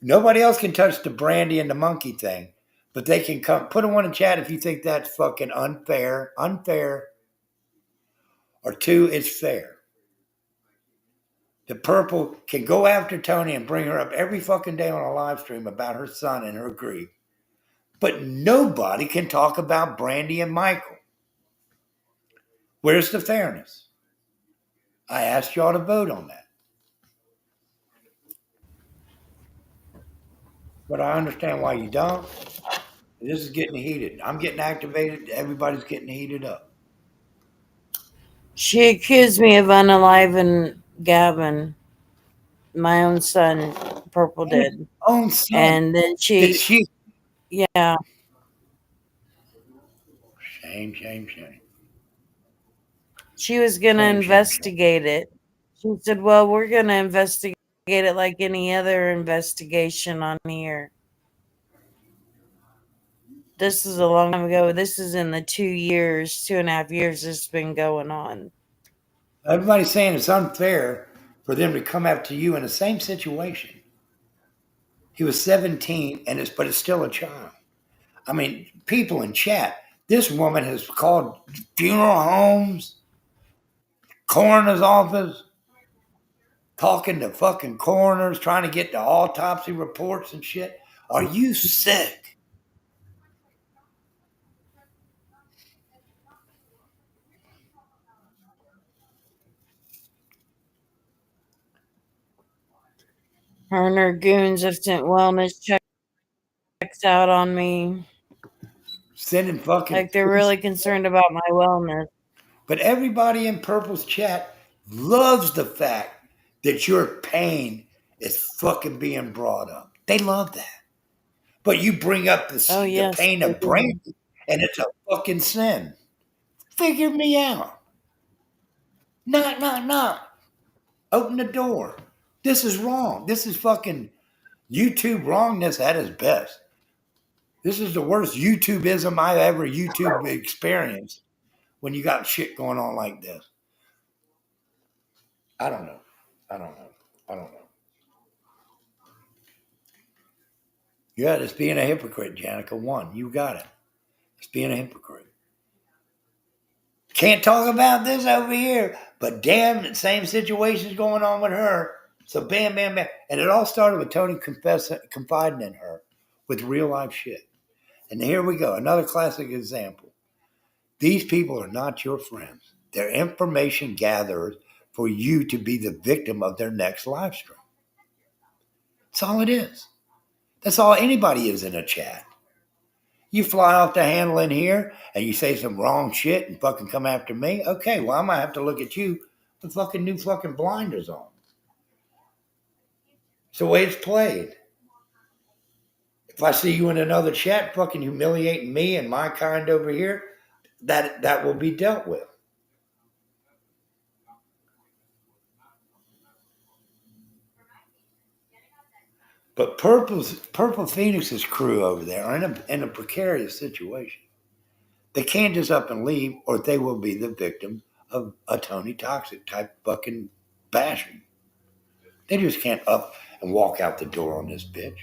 Nobody else can touch the Brandy and the monkey thing, but they can come. Put a one in chat if you think that's fucking unfair, or two, it's fair. The Purple can go after Tony and bring her up every fucking day on a live stream about her son and her grief. But nobody can talk about Brandy and Michael. Where's the fairness? I asked y'all to vote on that. But I understand why you don't. This is getting heated. I'm getting activated. Everybody's getting heated up. She accused me of unaliving Gavin, my own son. Purple did. Own son. And then Did she? yeah, Shame, shame, shame. she was going to Shame, shame, shame. investigate it. She said, well, we're going to investigate it like any other investigation on here. This is a long time ago. This is in the 2.5 years this has been going on. Everybody's saying it's unfair for them to come after you in the same situation. He was 17, but it's still a child. I mean, people in chat, this woman has called funeral homes, coroner's office, talking to fucking coroners, trying to get the autopsy reports and shit. Are you sick? Her and her goons have sent wellness checks out on me. Sending fucking. Like they're really concerned about my wellness. But everybody in Purple's chat loves the fact that your pain is fucking being brought up. They love that. But you bring up Oh, the yes. pain of Brandy, and it's a fucking sin. Figure me out. Knock, knock, knock. Open the door. This is wrong. This is fucking YouTube wrongness at its best. This is the worst YouTubeism I ever YouTube experienced when you got shit going on like this. I don't know. I don't know. I don't know. Yeah, it's being a hypocrite, Janica. One, you got it. It's being a hypocrite. Can't talk about this over here, but damn, the same situation's going on with her. So bam, bam, bam. And it all started with Tony confiding in her with real life shit. And here we go. Another classic example. These people are not your friends. They're information gatherers for you to be the victim of their next live stream. That's all it is. That's all anybody is in a chat. You fly off the handle in here and you say some wrong shit and fucking come after me. Okay, well, I might have to look at you with fucking new fucking blinders on. It's the way it's played. If I see you in another chat fucking humiliating me and my kind over here, that will be dealt with. But Purple Phoenix's crew over there are in a precarious situation. They can't just up and leave, or they will be the victim of a Tony Toxic type fucking bashing. They just can't up and walk out the door on this bitch.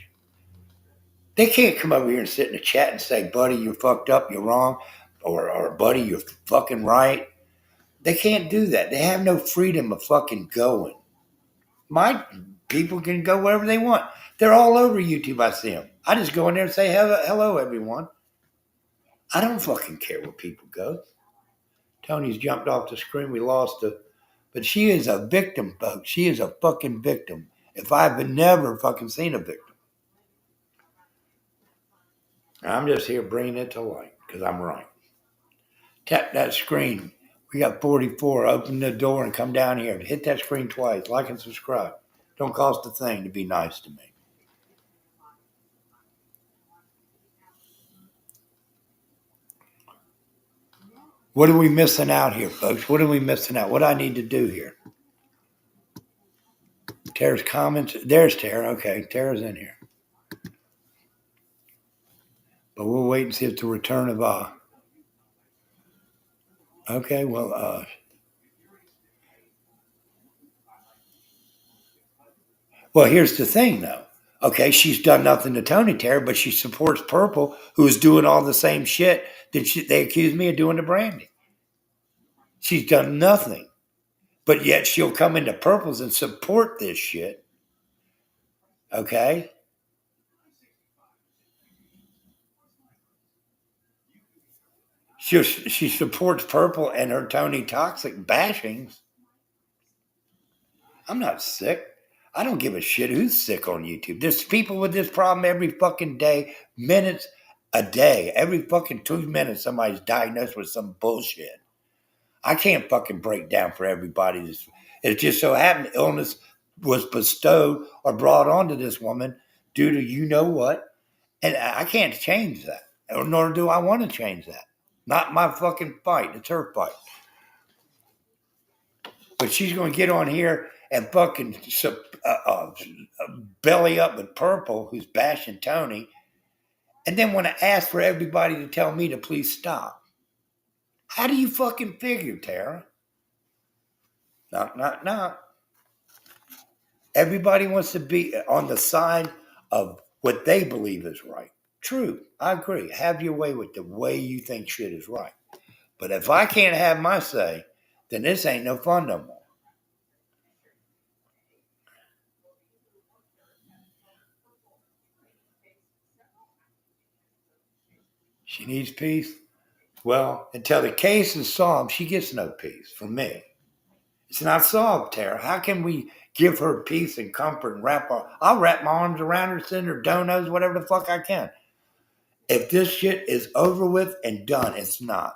They can't come over here and sit in a chat and say, buddy, you're fucked up, you're wrong, or buddy, you're fucking right. They can't do that. They have no freedom of fucking going. My people can go wherever they want. They're all over YouTube. I see them. I just go in there and say, hello, everyone. I don't fucking care where people go. Tony's jumped off the screen. We lost her. But she is a victim, folks. She is a fucking victim. If I've never fucking seen a victim. I'm just here bringing it to light because I'm right. Tap that screen. We got 44. Open the door and come down here. Hit that screen twice. Like and subscribe. Don't cost a thing to be nice to me. What are we missing out here, folks? What are we missing out? What do I need to do here? Tara's comments. There's Tara. Okay, Tara's in here. But we'll wait and see if the return of okay, well here's the thing though. Okay, she's done nothing to Tony Tara, but she supports Purple, who is doing all the same shit that they accuse me of doing to Brandy. She's done nothing. But yet she'll come into Purple's and support this shit. Okay? She supports Purple and her Tony Toxic bashings. I'm not sick. I don't give a shit who's sick on YouTube. There's people with this problem every fucking day, minutes a day. Every fucking 2 minutes, somebody's diagnosed with some bullshit. I can't fucking break down for everybody. It just so happened illness was bestowed or brought onto this woman due to you know what. And I can't change that, nor do I want to change that. Not my fucking fight. It's her fight. But she's going to get on here and fucking belly up with Purple, who's bashing Tony, and then want to ask for everybody to tell me to please stop. How do you fucking figure, Tara? Knock. Everybody wants to be on the side of what they believe is right. True, I agree. Have your way with the way you think shit is right. But if I can't have my say, then this ain't no fun no more. She needs peace. Well, until the case is solved, she gets no peace from me. It's not solved, Tara. How can we give her peace and comfort and I'll wrap my arms around her, send her donuts, whatever the fuck I can. If this shit is over with and done, it's not.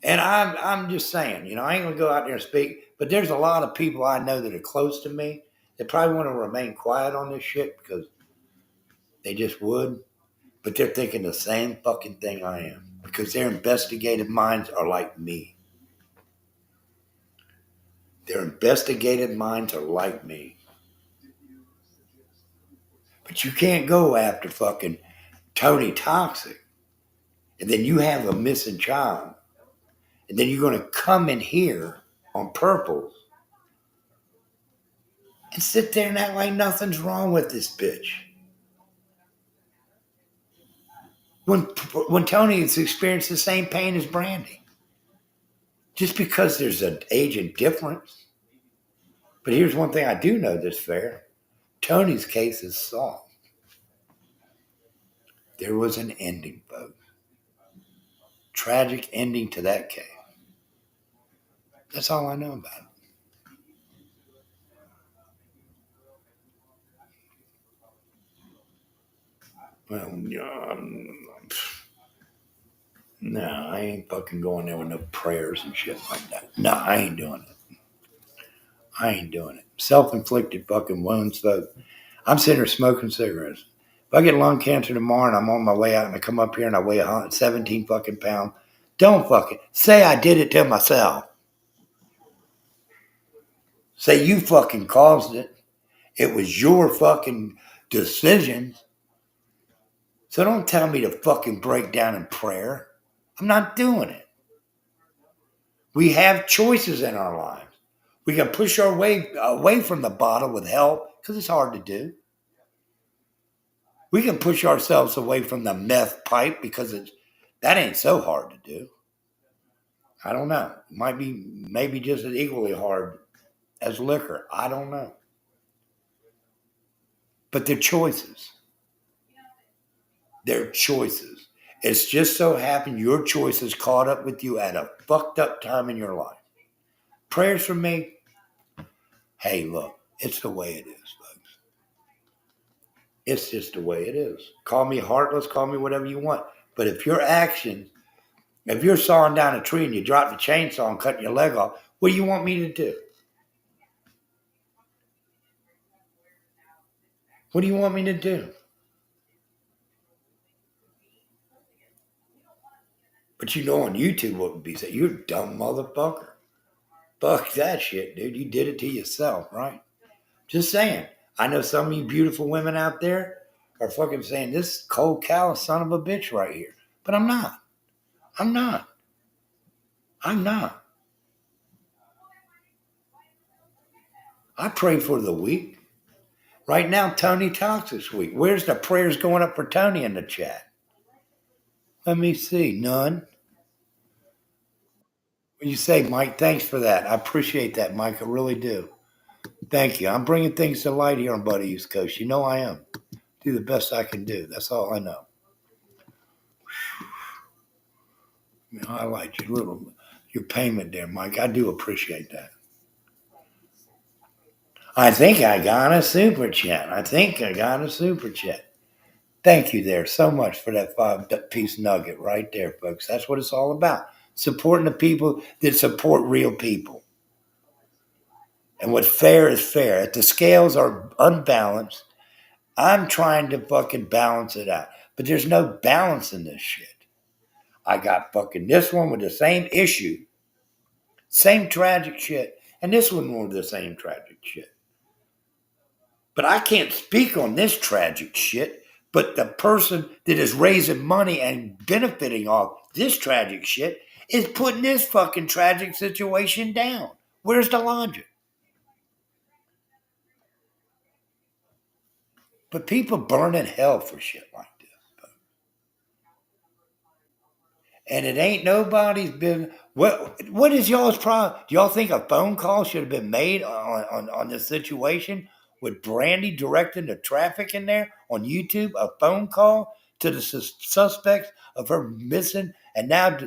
And I'm just saying, I ain't gonna go out there and speak, but there's a lot of people I know that are close to me that probably want to remain quiet on this shit because they just would, but they're thinking the same fucking thing I am because their investigative minds are like me. Their investigative minds are like me. But you can't go after fucking Tony Toxic and then you have a missing child and then you're going to come in here on Purples and sit there and act like nothing's wrong with this bitch. When Tony has experienced the same pain as Brandy. Just because there's an age difference. But here's one thing I do know that's fair. Tony's case is solved. There was an ending, folks. Tragic ending to that case. That's all I know about it. Well, no, I ain't fucking going there with no prayers and shit like that. No, I ain't doing it. I ain't doing it. Self-inflicted fucking wounds, though. I'm sitting here smoking cigarettes. If I get lung cancer tomorrow and I'm on my way out and I come up here and I weigh 17 fucking pounds, don't fucking say I did it to myself. Say you fucking caused it. It was your fucking decision. So don't tell me to fucking break down in prayer. I'm not doing it. We have choices in our lives. We can push our way away from the bottle with help because it's hard to do. We can push ourselves away from the meth pipe because that ain't so hard to do. I don't know. It might be maybe just as equally hard as liquor. I don't know. But they're choices. They're choices. It's just so happened your choices caught up with you at a fucked up time in your life. Prayers for me. Hey, look, it's the way it is, folks. It's just the way it is. Call me heartless, call me whatever you want. But if your actions, if you're sawing down a tree and you drop the chainsaw and cutting your leg off, what do you want me to do? What do you want me to do? But on YouTube what would be said, you're a dumb motherfucker. Fuck that shit, dude. You did it to yourself, right? Just saying. I know some of you beautiful women out there are fucking saying this cold callous son of a bitch right here. But I'm not. I'm not. I'm not. I pray for the weak. Right now, Tony talks this week. Where's the prayers going up for Tony in the chat? Let me see. None. You say, Mike, thanks for that. I appreciate that, Mike. I really do. Thank you. I'm bringing things to light here on Buddy East Coast. You know I am. Do the best I can do. That's all I know. I like your payment there, Mike. I do appreciate that. I think I got a super chat. Thank you there so much for that 5-piece nugget right there, folks. That's what it's all about. Supporting the people that support real people. And what's fair is fair. If the scales are unbalanced, I'm trying to fucking balance it out. But there's no balance in this shit. I got fucking this one with the same issue, same tragic shit, and this one with the same tragic shit. But I can't speak on this tragic shit, but the person that is raising money and benefiting off this tragic shit is putting this fucking tragic situation down. Where's the logic? But people burn in hell for shit like this. And it ain't nobody's business. What is y'all's problem? Do y'all think a phone call should have been made on this situation with Brandy directing the traffic in there on YouTube? A phone call to the suspects of her missing and now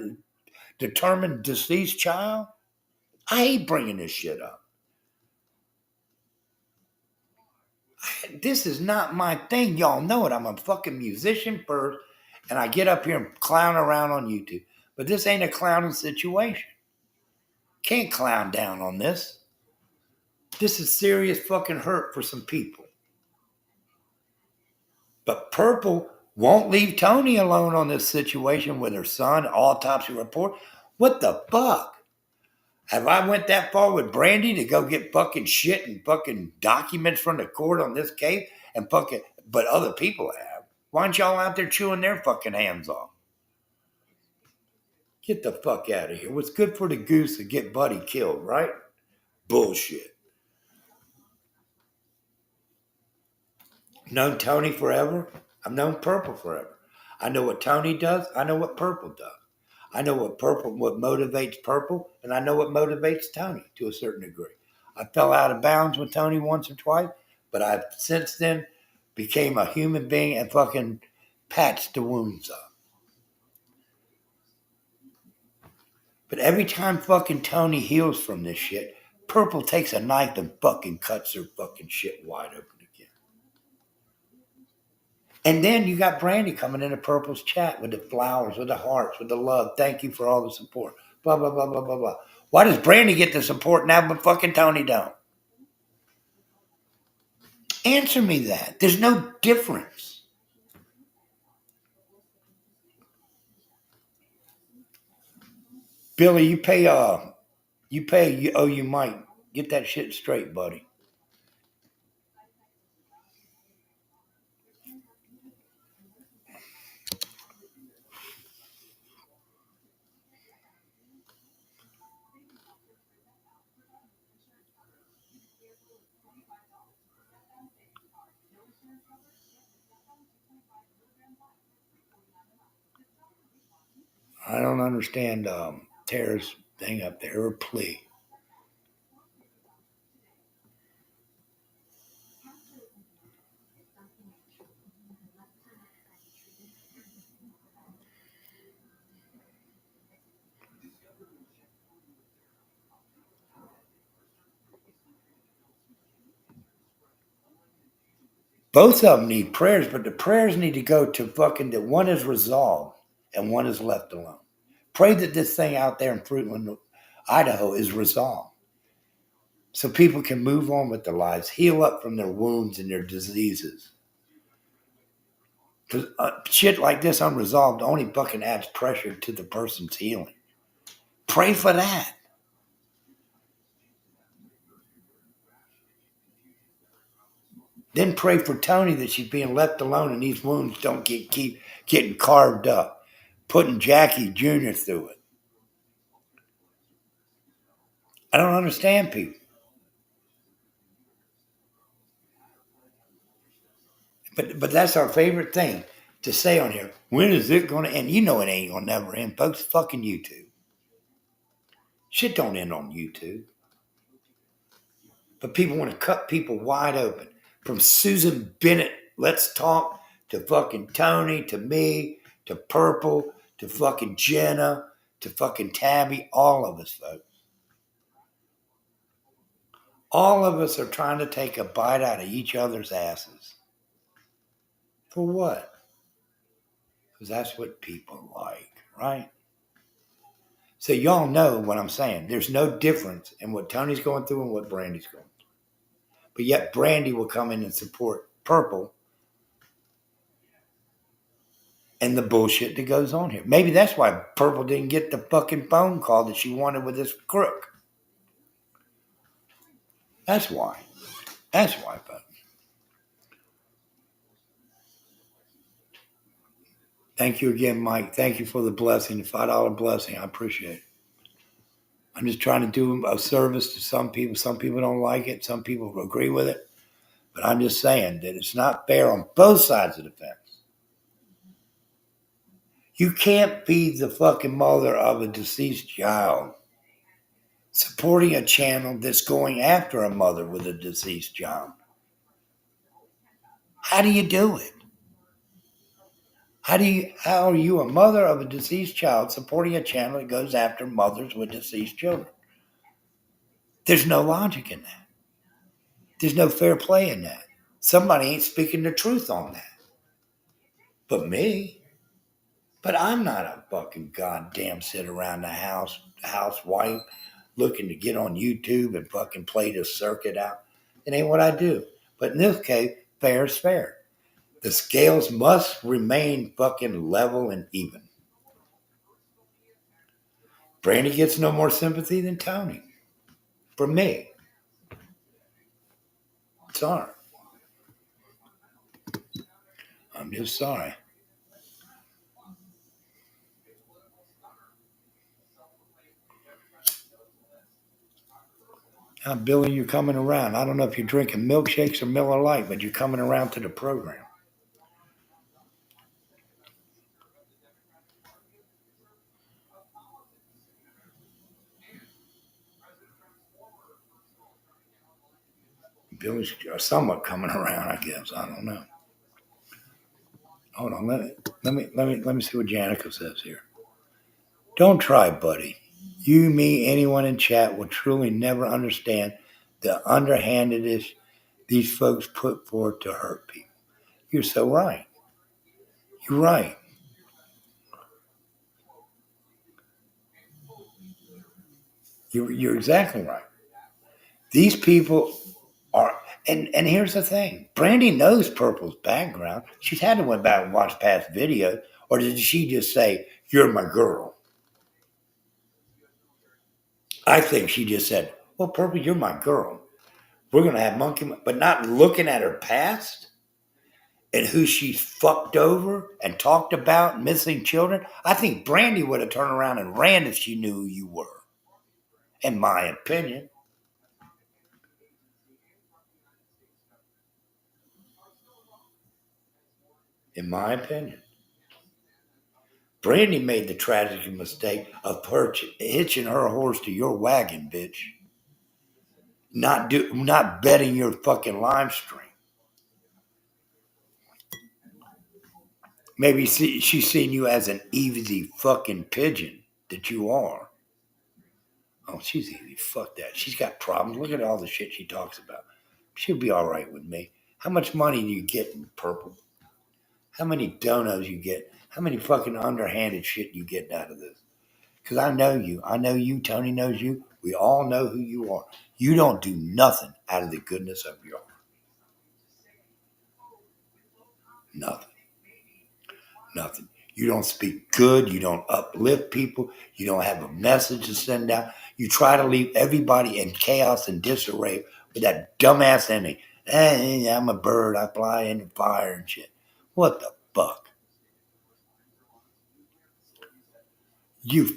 determined deceased child? I hate bringing this shit up. This is not my thing. Y'all know it. I'm a fucking musician first, and I get up here and clown around on YouTube. But this ain't a clowning situation. Can't clown down on this. This is serious fucking hurt for some people. But Purple won't leave Tony alone on this situation with her son, autopsy report. What the fuck? Have I went that far with Brandy to go get fucking shit and fucking documents from the court on this case and fucking, but other people have. Why aren't y'all out there chewing their fucking hands off? Get the fuck out of here. What's good for the goose to get Buddy killed, right? Bullshit. Known Tony forever. I've known Purple forever. I know what Tony does. I know what Purple does. I know what motivates Purple, and I know what motivates Tony to a certain degree. I fell out of bounds with Tony once or twice, but I've since then became a human being and fucking patched the wounds up. But every time fucking Tony heals from this shit, Purple takes a knife and fucking cuts her fucking shit wide open again. And then you got Brandy coming into Purple's chat with the flowers, with the hearts, with the love. Thank you for all the support. Blah, blah, blah, blah, blah, blah. Why does Brandy get the support now but fucking Tony don't? Answer me that. There's no difference. Billy, you might. Get that shit straight, buddy. I don't understand Tara's thing up there, her plea. Both of them need prayers, but the prayers need to go to fucking that one is resolved and one is left alone. Pray that this thing out there in Fruitland, Idaho is resolved so people can move on with their lives, heal up from their wounds and their diseases. Because shit like this unresolved only fucking adds pressure to the person's healing. Pray for that. Then pray for Tony that she's being left alone and these wounds don't keep getting carved up, putting Jackie Jr. through it. I don't understand people. But that's our favorite thing to say on here. When is it going to end? You know it ain't going to never end, folks. Fucking YouTube. Shit don't end on YouTube. But people want to cut people wide open. From Susan Bennett, let's talk, to fucking Tony, to me, to Purple, to fucking Jenna, to fucking Tabby. All of us, folks. All of us are trying to take a bite out of each other's asses. For what? Because that's what people like, right? So y'all know what I'm saying. There's no difference in what Tony's going through and what Brandy's going through. But yet Brandy will come in and support Purple and the bullshit that goes on here. Maybe that's why Purple didn't get the fucking phone call that she wanted with this crook. That's why. That's why, folks. Thank you again, Mike. Thank you for the blessing, the $5 blessing. I appreciate it. I'm just trying to do a service to some people. Some people don't like it. Some people agree with it. But I'm just saying that it's not fair on both sides of the fence. You can't be the fucking mother of a deceased child supporting a channel that's going after a mother with a deceased child. How do you do it? How are you a mother of a deceased child supporting a channel that goes after mothers with deceased children? There's no logic in that. There's no fair play in that. Somebody ain't speaking the truth on that. But me. But I'm not a fucking goddamn sit around the housewife looking to get on YouTube and fucking play the circuit out. It ain't what I do. But in this case, fair is fair. The scales must remain fucking level and even. Brandy gets no more sympathy than Tony. From me. Sorry. I'm just sorry. Now, Billy, you're coming around. I don't know if you're drinking milkshakes or Miller Lite, but you're coming around to the program. Billy's somewhat coming around, I guess. I don't know. Hold on, let me see what Janica says here. Don't try, buddy. You, me, anyone in chat will truly never understand the underhandedness these folks put forth to hurt people. You're so right. You're right. You're exactly right. These people are, and here's the thing. Brandy knows Purple's background. She's had to went back and watch past videos, or did she just say, "You're my girl"? I think she just said, "Well, Purple, you're my girl. We're gonna have monkey," but not looking at her past and who she's fucked over and talked about missing children. I think Brandy would have turned around and ran if she knew who you were. In my opinion. In my opinion. Brandy made the tragic mistake of hitching her horse to your wagon, bitch. Not betting your fucking live stream. Maybe she's seen you as an easy fucking pigeon that you are. Oh, she's easy. Fuck that. She's got problems. Look at all the shit she talks about. She'll be all right with me. How much money do you get in Purple? How many donos you get? How many fucking underhanded shit you get out of this? Because I know you. I know you. Tony knows you. We all know who you are. You don't do nothing out of the goodness of your heart. Nothing. Nothing. You don't speak good. You don't uplift people. You don't have a message to send out. You try to leave everybody in chaos and disarray with that dumbass ending. Hey, I'm a bird. I fly in the fire and shit. What the fuck?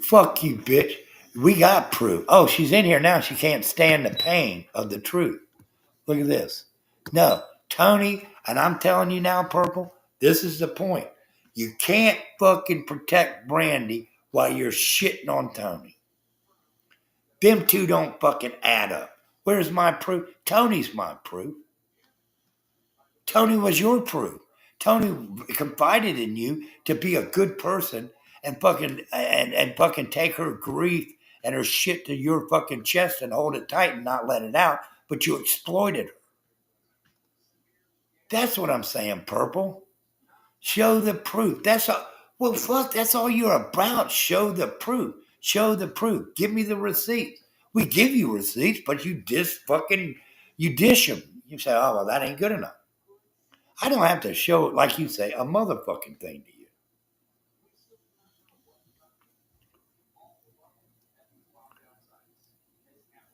Fuck you, bitch. We got proof. Oh, she's in here now. She can't stand the pain of the truth. Look at this. No, Tony, and I'm telling you now, Purple, this is the point. You can't fucking protect Brandy while you're shitting on Tony. Them two don't fucking add up. Where's my proof? Tony's my proof. Tony was your proof. Tony confided in you to be a good person and fucking take her grief and her shit to your fucking chest and hold it tight and not let it out, but you exploited her. That's what I'm saying, Purple. Show the proof. That's all. Well, fuck, that's all you're about. Show the proof. Show the proof. Give me the receipts. We give you receipts, but you you dish them. You say, oh, well, that ain't good enough. I don't have to show, like you say, a motherfucking thing to you.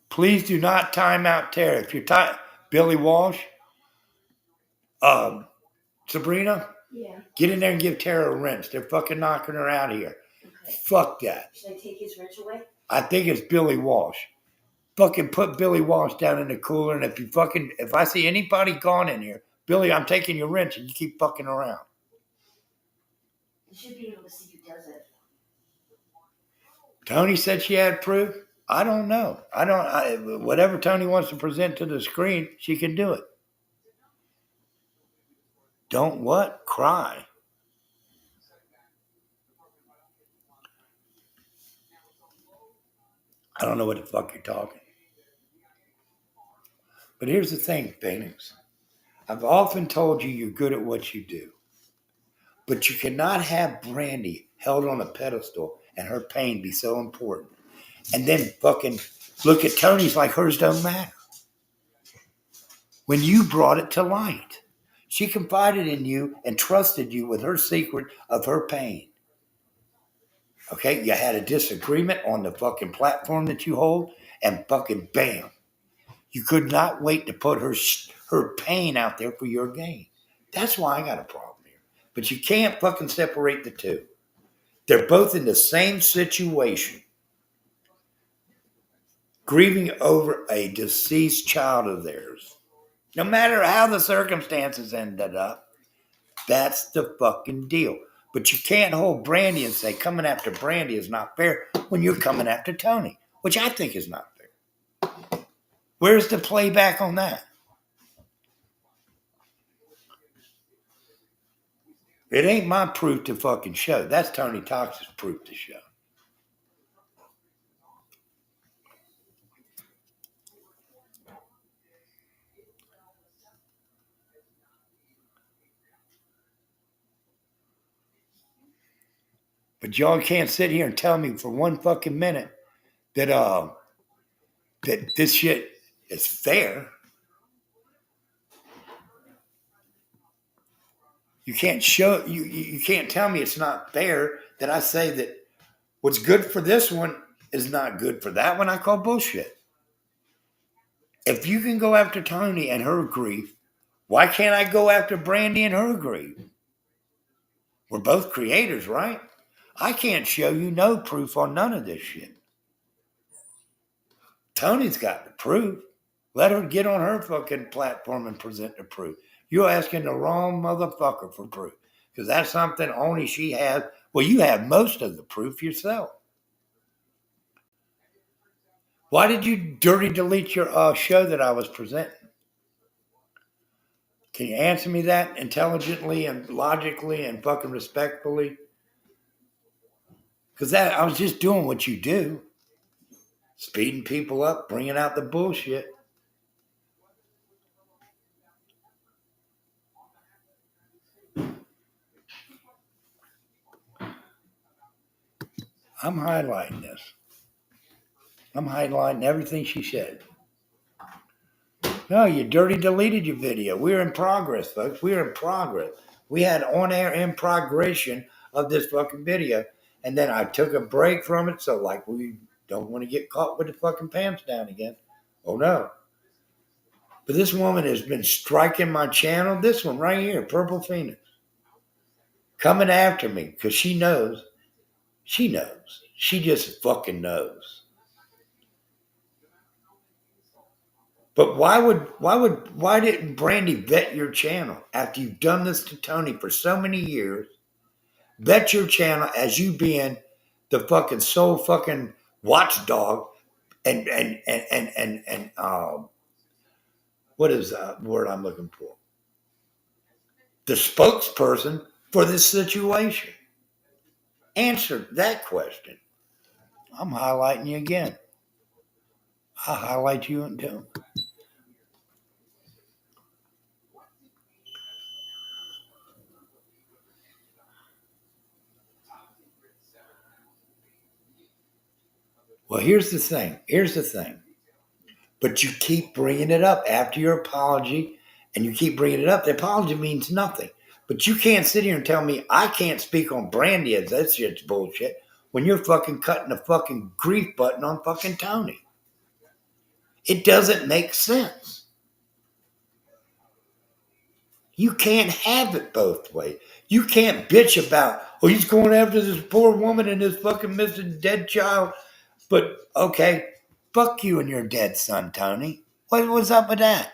Please do not time out Tara. If you're Billy Walsh, Sabrina, get in there and give Tara a wrench. They're fucking knocking her out of here. Okay. Fuck that. Should I take his wrench away? I think it's Billy Walsh. Fucking put Billy Walsh down in the cooler, and if I see anybody gone in here, Billy, I'm taking your wrench, and you keep fucking around. You should be able to see who does it. Tony said she had proof. I don't know. Whatever Tony wants to present to the screen, she can do it. Don't what? Cry. I don't know what the fuck you're talking. But here's the thing, Phoenix. I've often told you you're good at what you do, but you cannot have Brandy held on a pedestal and her pain be so important. And then fucking look at Tony's like hers don't matter. When you brought it to light, she confided in you and trusted you with her secret of her pain. Okay, you had a disagreement on the fucking platform that you hold, and fucking bam. You could not wait to put her pain out there for your gain. That's why I got a problem here. But you can't fucking separate the two. They're both in the same situation, grieving over a deceased child of theirs. No matter how the circumstances ended up, that's the fucking deal. But you can't hold Brandy and say coming after Brandy is not fair when you're coming after Tony, which I think is not fair. Where's the playback on that? It ain't my proof to fucking show. That's Tony Tox's proof to show. But y'all can't sit here and tell me for one fucking minute that that this shit is fair. You can't show you can't tell me it's not fair that I say that what's good for this one is not good for that one. I call bullshit. If you can go after Tony and her grief, why can't I go after Brandy and her grief? We're both creators, right? I can't show you no proof on none of this shit. Tony's got the proof. Let her get on her fucking platform and present the proof. You're asking the wrong motherfucker for proof because that's something only she has. Well, you have most of the proof yourself. Why did you dirty delete your show that I was presenting? Can you answer me that intelligently and logically and fucking respectfully? Because I was just doing what you do. Speeding people up, bringing out the bullshit. I'm highlighting this. I'm highlighting everything she said. No, you dirty deleted your video. We're in progress, folks. We're in progress. We had on-air in progression of this fucking video. And then I took a break from it. So like we don't want to get caught with the fucking pants down again. Oh no. But this woman has been striking my channel. This one right here, Purple Phoenix. Coming after me because she knows. She knows. She just fucking knows. But why didn't Brandy vet your channel after you've done this to Tony for so many years? Vet your channel as you being the fucking sole fucking watchdog and what is the word I'm looking for? The spokesperson for this situation. Answer that question. I'm highlighting you again. I'll highlight you until. Well, here's the thing. But you keep bringing it up after your apology, and you keep bringing it up. The apology means nothing. But you can't sit here and tell me I can't speak on Brandy as that shit's bullshit when you're fucking cutting the fucking grief button on fucking Tony. It doesn't make sense. You can't have it both ways. You can't bitch about, oh, he's going after this poor woman and this fucking missing dead child. But, okay, fuck you and your dead son, Tony. What was up with that?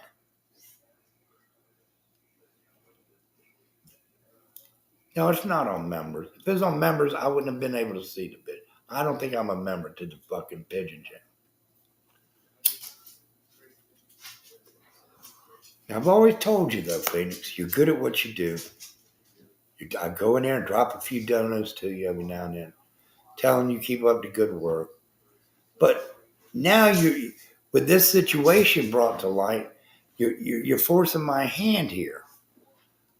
No, it's not on members. If it was on members, I wouldn't have been able to see the video. I don't think I'm a member to the fucking Pigeon channel. Now, I've always told you, though, Phoenix, you're good at what you do. I go in there and drop a few donuts to you every now and then, telling you keep up the good work. But now with this situation brought to light, You're forcing my hand here.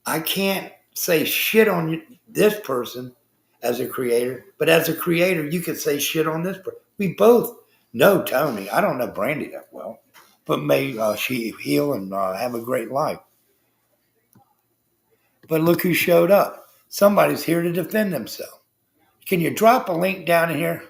I can't say shit on this person as a creator, but as a creator, you can say shit on this person. We both know Tony. I don't know Brandy that well, but may she heal and have a great life. But look who showed up. Somebody's here to defend themselves. Can you drop a link down in here?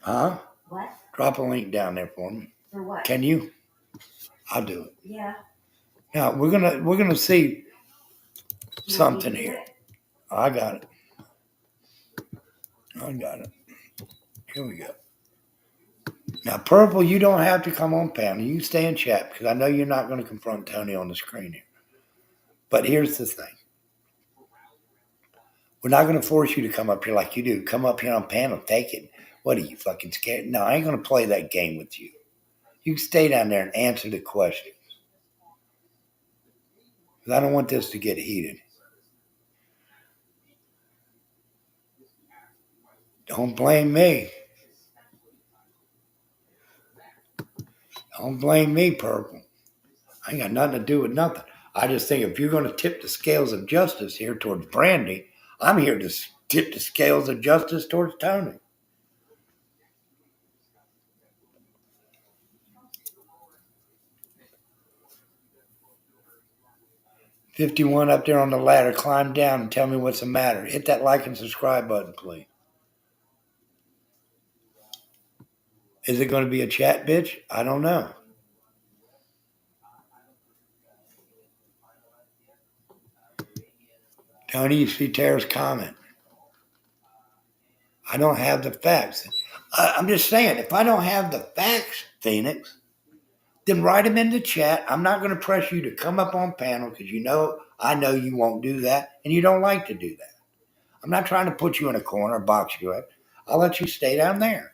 Huh? What? Drop a link down there for me. For what? Can you? I'll do it. Yeah. Now we're gonna see something here. I got it. Here we go. Now, Purple, you don't have to come on panel. You stay in chat because I know you're not going to confront Tony on the screen here. But here's the thing. We're not going to force you to come up here like you do. Come up here on panel. Take it. What are you, fucking scared? No, I ain't going to play that game with you. You stay down there and answer the questions. Because I don't want this to get heated. Don't blame me. Don't blame me, Purple. I ain't got nothing to do with nothing. I just think if you're going to tip the scales of justice here towards Brandy, I'm here to tip the scales of justice towards Tony. $51 up there on the ladder. Climb down and tell me what's the matter. Hit that like and subscribe button, please. Is it going to be a chat, bitch? I don't know. Tony, you see Tara's comment. I don't have the facts. I'm just saying, if I don't have the facts, Phoenix, then write them in the chat. I'm not going to press you to come up on panel because I know you won't do that and you don't like to do that. I'm not trying to put you in a corner or box you up. I'll let you stay down there.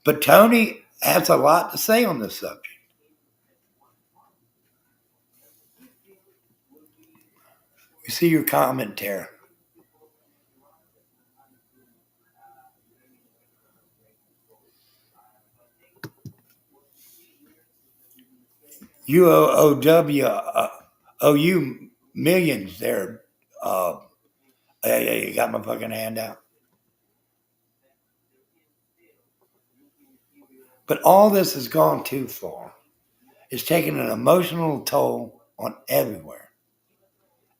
But Tony has a lot to say on this subject. We see your comment, Tara. UOW OU millions there. You got my fucking hand out. But all this has gone too far. It's taken an emotional toll on everywhere.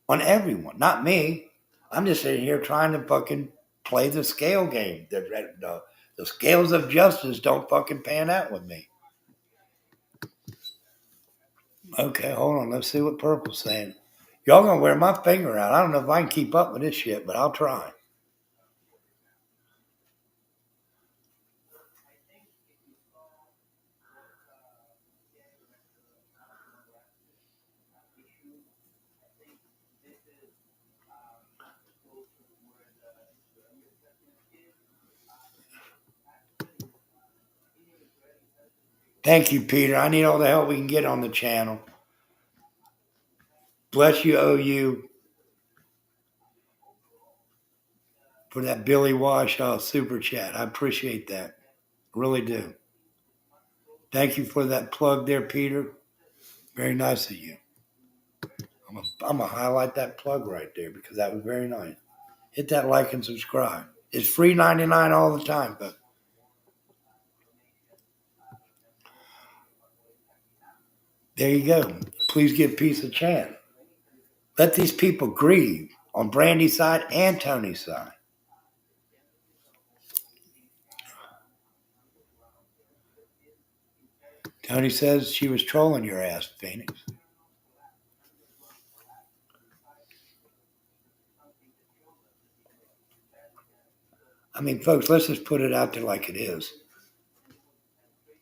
On everyone. Not me. I'm just sitting here trying to fucking play the scale game. The scales of justice don't fucking pan out with me. Okay, hold on. Let's see what Purple's saying. Y'all gonna wear my finger out. I don't know if I can keep up with this shit, but I'll try. Thank you, Peter. I need all the help we can get on the channel. Bless you, OU, for that Billy Wash super chat. I appreciate that. Really do. Thank you for that plug there, Peter. Very nice of you. I'm going to highlight that plug right there because that was very nice. Hit that like and subscribe. It's free 99 all the time, but there you go. Please give peace a chance. Let these people grieve on Brandy's side and Tony's side. Tony says she was trolling your ass, Phoenix. I mean, folks, let's just put it out there like it is.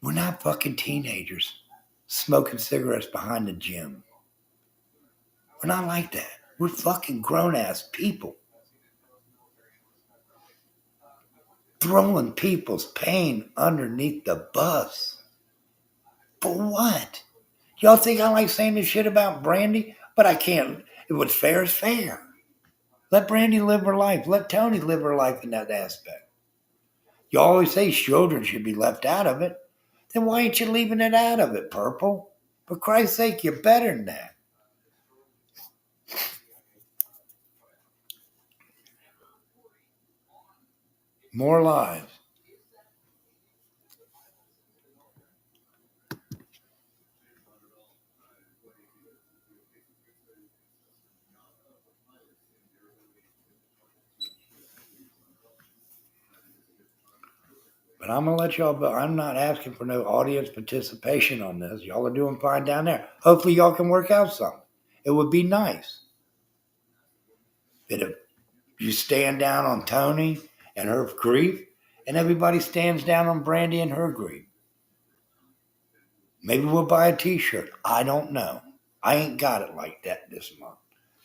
We're not fucking teenagers smoking cigarettes behind the gym. We're not like that. We're fucking grown-ass people. Throwing people's pain underneath the bus. For what? Y'all think I like saying this shit about Brandy? But I can't. What's fair is fair. Let Brandy live her life. Let Tony live her life in that aspect. You always say children should be left out of it. Then why ain't you leaving it out of it, Purple? For Christ's sake, you're better than that. More lives. But I'm going to let y'all, but I'm not asking for no audience participation on this. Y'all are doing fine down there. Hopefully y'all can work out something. It would be nice that if you stand down on Tony and her grief, and everybody stands down on Brandy and her grief. Maybe we'll buy a t-shirt. I don't know. I ain't got it like that this month.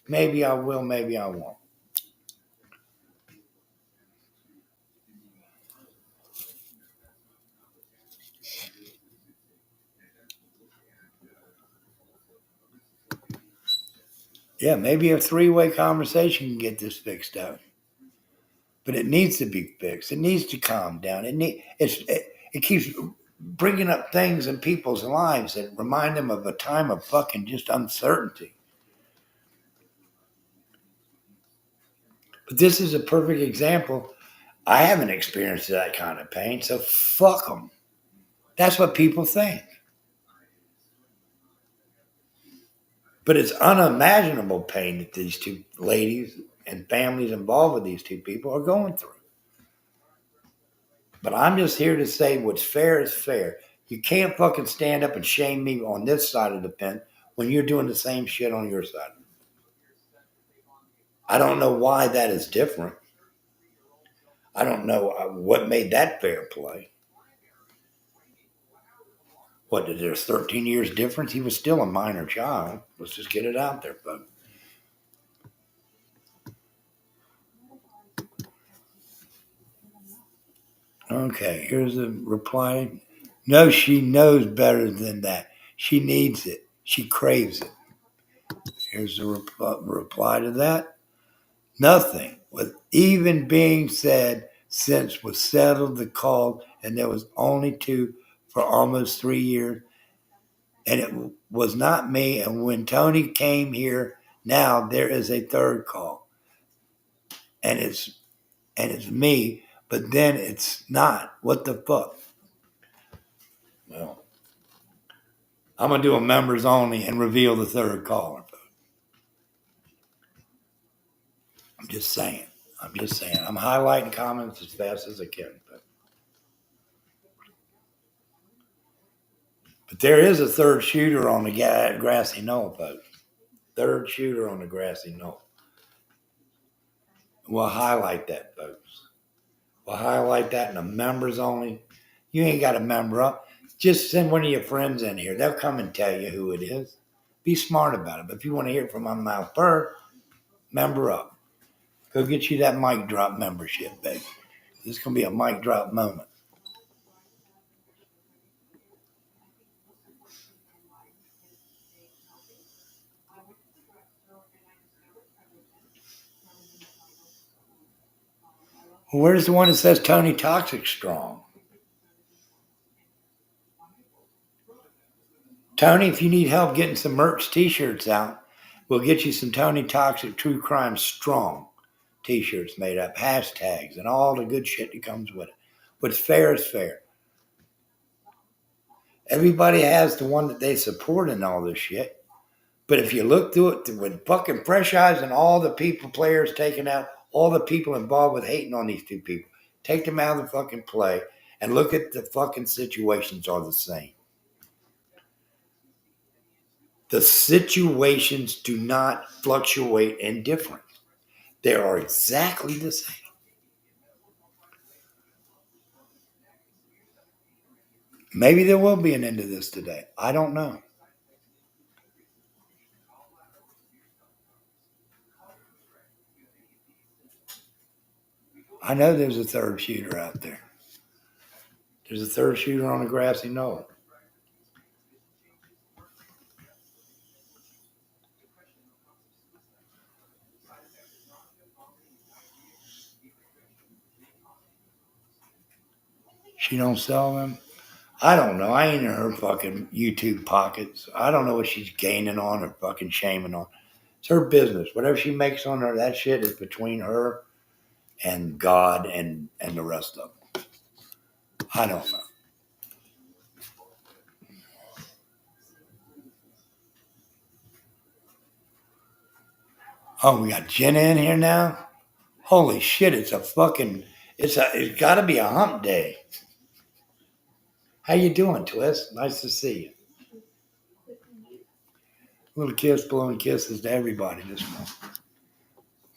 Maybe I will, maybe I won't. Yeah, maybe a three-way conversation can get this fixed out. But it needs to be fixed. It needs to calm down. It keeps bringing up things in people's lives that remind them of a time of fucking just uncertainty. But this is a perfect example. I haven't experienced that kind of pain, so fuck them. That's what people think. But it's unimaginable pain that these two ladies and families involved with these two people are going through. But I'm just here to say what's fair is fair. You can't fucking stand up and shame me on this side of the fence when you're doing the same shit on your side. I don't know why that is different. I don't know what made that fair play. What, there's 13 years difference? He was still a minor child. Let's just get it out there, folks. Okay, here's the reply. No, she knows better than that. She needs it. She craves it. Here's the reply to that. Nothing was even being said since was settled the call, and there was only two for almost 3 years, and it was not me. And when Tony came here, now there is a third call, and it's me, but then it's not. What the fuck? Well, I'm gonna do a members only and reveal the third caller. I'm just saying. I'm highlighting comments as fast as I can. But there is a third shooter on the grassy knoll, folks. Third shooter on the grassy knoll. We'll highlight that, folks. We'll highlight that in the members only. You ain't got a member up. Just send one of your friends in here. They'll come and tell you who it is. Be smart about it. But if you want to hear it from my mouth first, member up. Go get you that mic drop membership, baby. This is going to be a mic drop moment. Well, where's the one that says Tony Toxic Strong? Tony, if you need help getting some merch t-shirts out, we'll get you some Tony Toxic True Crime Strong t-shirts made up, hashtags, and all the good shit that comes with it. What's fair is fair. Everybody has the one that they support in all this shit. But if you look through it with fucking fresh eyes and all the players taken out, all the people involved with hating on these two people, take them out of the fucking play and look at the fucking situations are the same. The situations do not fluctuate in difference. They are exactly the same. Maybe there will be an end to this today. I don't know. I know there's a third shooter out there. There's a third shooter on a grassy knoll. She don't sell them. I don't know. I ain't in her fucking YouTube pockets. I don't know what she's gaining on or fucking shaming on. It's her business. Whatever she makes on her, that shit is between her and God and the rest of them. I don't know. Oh, we got Jenna in here now? Holy shit, it's got to be a hump day. How you doing, Twist? Nice to see you. Little kiss, blowing kisses to everybody this month.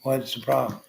What's the problem?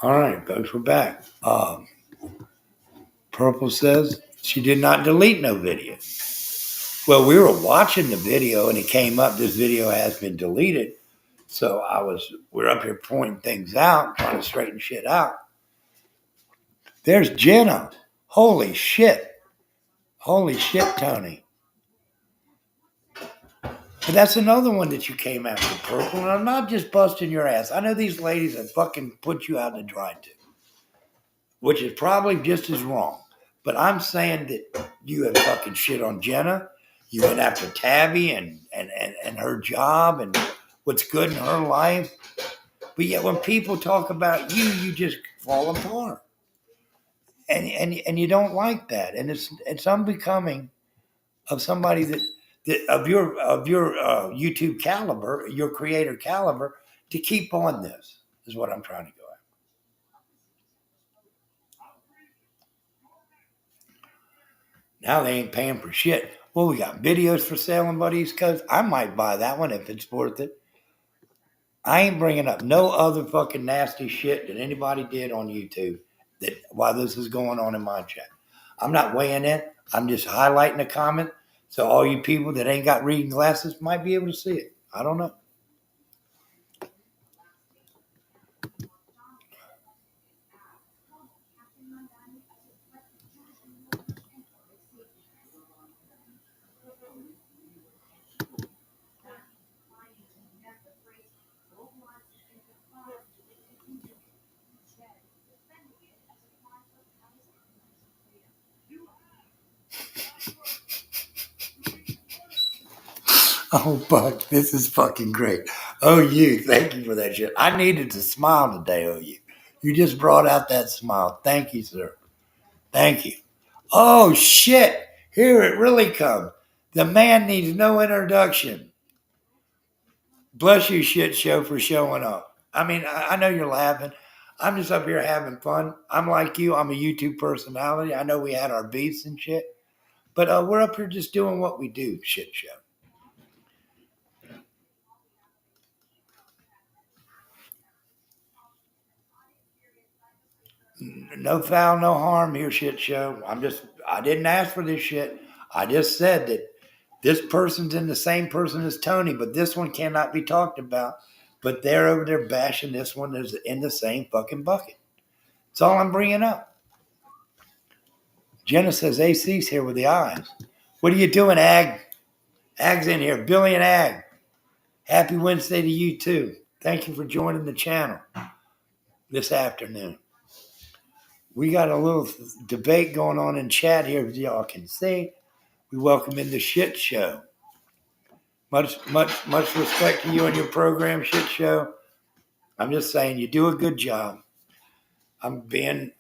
All right, folks, we're back. Purple says she did not delete no video. Well, we were watching the video and it came up, this video has been deleted. So we're up here pointing things out, trying to straighten shit out. There's Jenna. Holy shit. Holy shit, Tony. But that's another one that you came after, Purple. And I'm not just busting your ass. I know these ladies have fucking put you out to dry too, which is probably just as wrong. But I'm saying that you have fucking shit on Jenna. You went after Tabby and her job and what's good in her life. But yet when people talk about you, you just fall apart. And you don't like that. And it's unbecoming of somebody that of your YouTube caliber, your creator caliber, to keep on this is what I'm trying to go at. Now they ain't paying for shit. Well, we got videos for sale on Buddy East Coast. I might buy that one if it's worth it. I ain't bringing up no other fucking nasty shit that anybody did on YouTube that while this is going on in my chat. I'm not weighing in. I'm just highlighting a comment so all you people that ain't got reading glasses might be able to see it. I don't know. Oh, Buck, this is fucking great. Oh, you, thank you for that shit. I needed to smile today, oh, you. You just brought out that smile. Thank you, sir. Thank you. Oh, shit. Here it really comes. The man needs no introduction. Bless you, shit show, for showing up. I mean, I know you're laughing. I'm just up here having fun. I'm like you. I'm a YouTube personality. I know we had our beefs and shit. But we're up here just doing what we do, shit show. No foul, no harm here, shit show. I didn't ask for this shit. I just said that this person's in the same person as Tony, but this one cannot be talked about. But they're over there bashing this one is in the same fucking bucket. That's all I'm bringing up. Jenna says AC's here with the eyes. What are you doing, Ag? Ag's in here. Billy and Ag. Happy Wednesday to you too. Thank you for joining the channel this afternoon. We got a little debate going on in chat here, as y'all can see. We welcome in the Shit Show. Much respect to you and your program, Shit Show. I'm just saying you do a good job. I'm being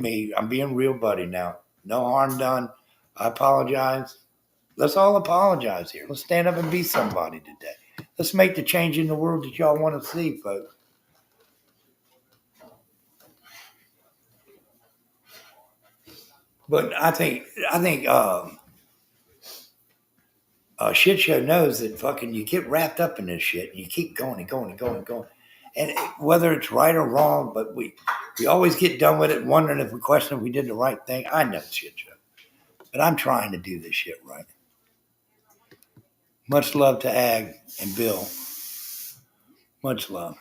me. I'm being real buddy now. No harm done. I apologize. Let's all apologize here. Let's stand up and be somebody today. Let's make the change in the world that y'all want to see, folks. But I think Shit Show knows that fucking you get wrapped up in this shit and you keep going and going and going and going. And whether it's right or wrong, but we always get done with it wondering if we question if we did the right thing. I know Shit Show. But I'm trying to do this shit right. Much love to Ag and Bill. Much love.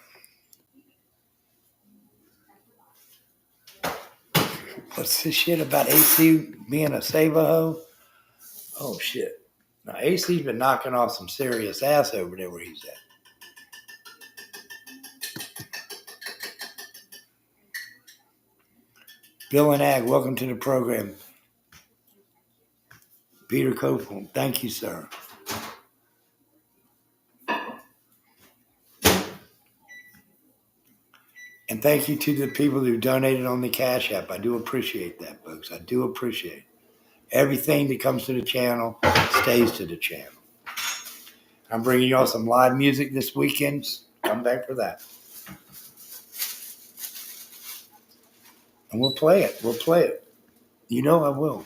What's this shit about AC being a save-a-ho? Oh, shit. Now, AC's been knocking off some serious ass over there where he's at. Bill and Ag, welcome to the program. Peter Copeland, thank you, sir. And thank you to the people who donated on the Cash App. I do appreciate that, folks. I do appreciate it. Everything that comes to the channel stays to the channel. I'm bringing y'all some live music this weekend. Come back for that. And we'll play it. We'll play it. You know I will.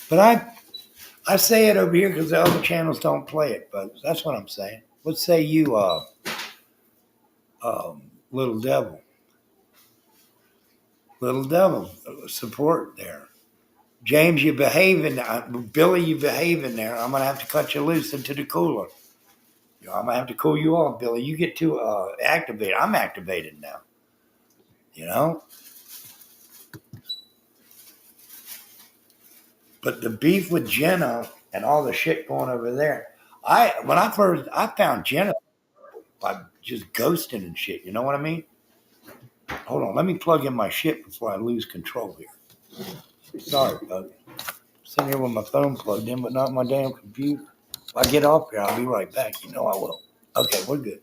But I say it over here because the other channels don't play it, folks. That's what I'm saying. What say you, Little Devil? Little Devil, support there. James, you behaving. Billy, you behaving there. I'm going to have to cut you loose into the cooler. You know, I'm going to have to cool you off, Billy. You get too activated. I'm activated now. You know? But the beef with Jenna and all the shit going over there, I found Jenna by just ghosting and shit. You know what I mean? Hold on. Let me plug in my shit before I lose control here. Sorry, folks. Sitting here with my phone plugged in, but not my damn computer. If I get off here, I'll be right back. You know I will. Okay, we're good.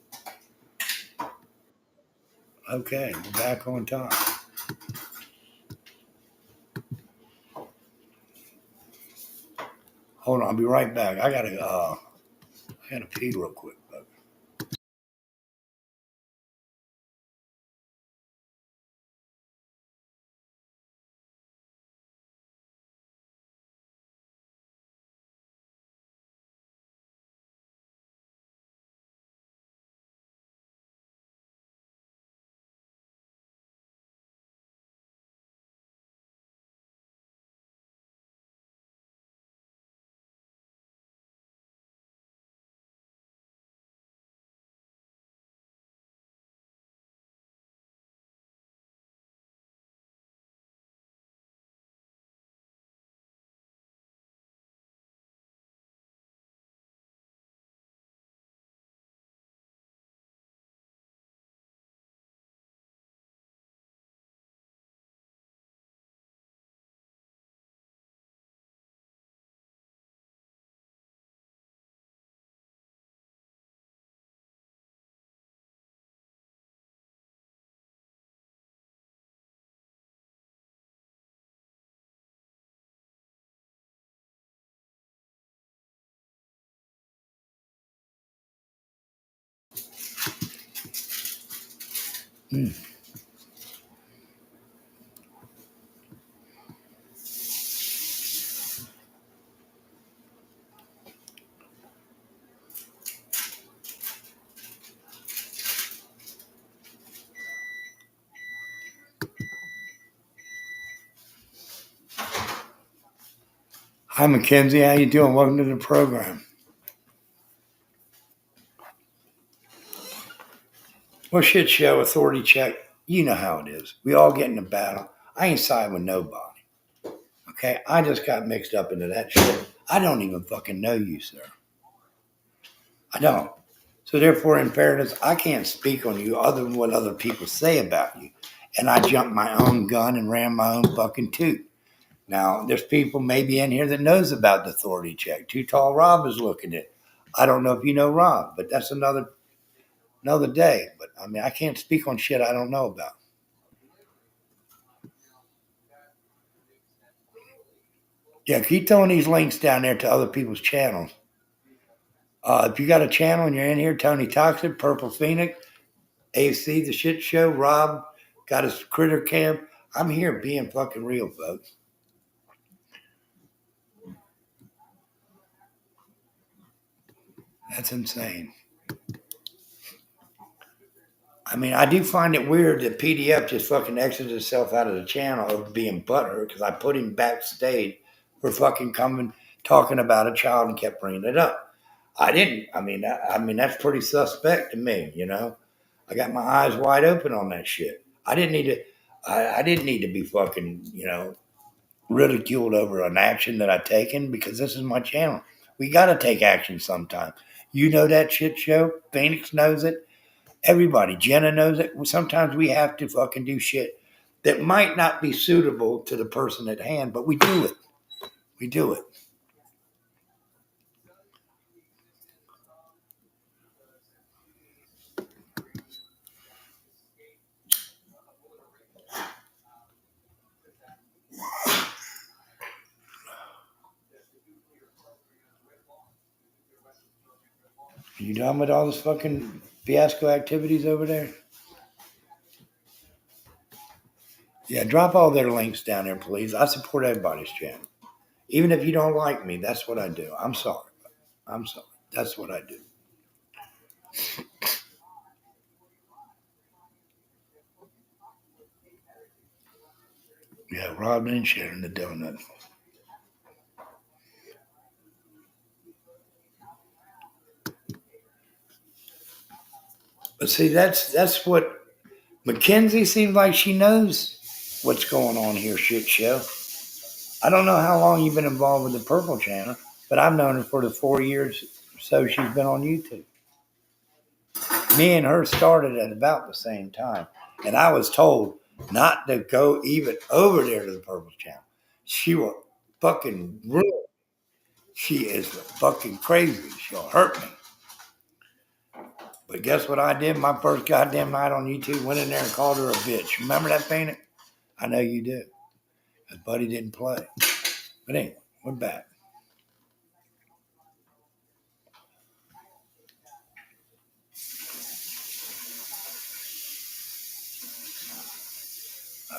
Okay, we're back on time. Hold on, I'll be right back. I gotta pee real quick, folks. Hi, Mackenzie. How you doing? Welcome to the program. Well, shit show, authority check. You know how it is. We all get in a battle. I ain't siding with nobody. Okay? I just got mixed up into that shit. I don't even fucking know you, sir. I don't. So therefore, in fairness, I can't speak on you other than what other people say about you. And I jumped my own gun and ran my own fucking tooth. Now, there's people maybe in here that knows about the authority check. Too Tall Rob is looking at it. I don't know if you know Rob, but that's another day. But I mean, I can't speak on shit I don't know about. Yeah, keep throwing these links down there to other people's channels. If you got a channel and you're in here, Tony Toxic, Purple Phoenix, AC, The Shit Show, Rob got his critter camp. I'm here being fucking real, folks. That's insane. I mean, I do find it weird that PDF just fucking exited itself out of the channel of being butthurt because I put him backstage for fucking coming talking about a child and kept bringing it up. I didn't. I mean, that's pretty suspect to me. You know, I got my eyes wide open on that shit. I didn't need to. I didn't need to be fucking ridiculed over an action that I taken because this is my channel. We got to take action sometime. You know that shit show. Phoenix knows it. Everybody, Jenna knows it. Sometimes we have to fucking do shit that might not be suitable to the person at hand, but we do it. We do it. You done with all this fucking fiasco activities over there? Yeah, drop all their links down there, please. I support everybody's channel. Even if you don't like me, that's what I do. I'm sorry. I'm sorry. That's what I do. Yeah, Robin and Sharon the donut. But see, that's what Mackenzie seems like she knows what's going on here, shit show. I don't know how long you've been involved with the Purple Channel, but I've known her for the 4 years or so she's been on YouTube. Me and her started at about the same time, and I was told not to go even over there to the Purple Channel. She will fucking ruin. She is fucking crazy. She'll hurt me. But guess what I did? My first goddamn night on YouTube, went in there and called her a bitch. Remember that, Phoenix? I know you do. Because Buddy didn't play. But anyway, we're back.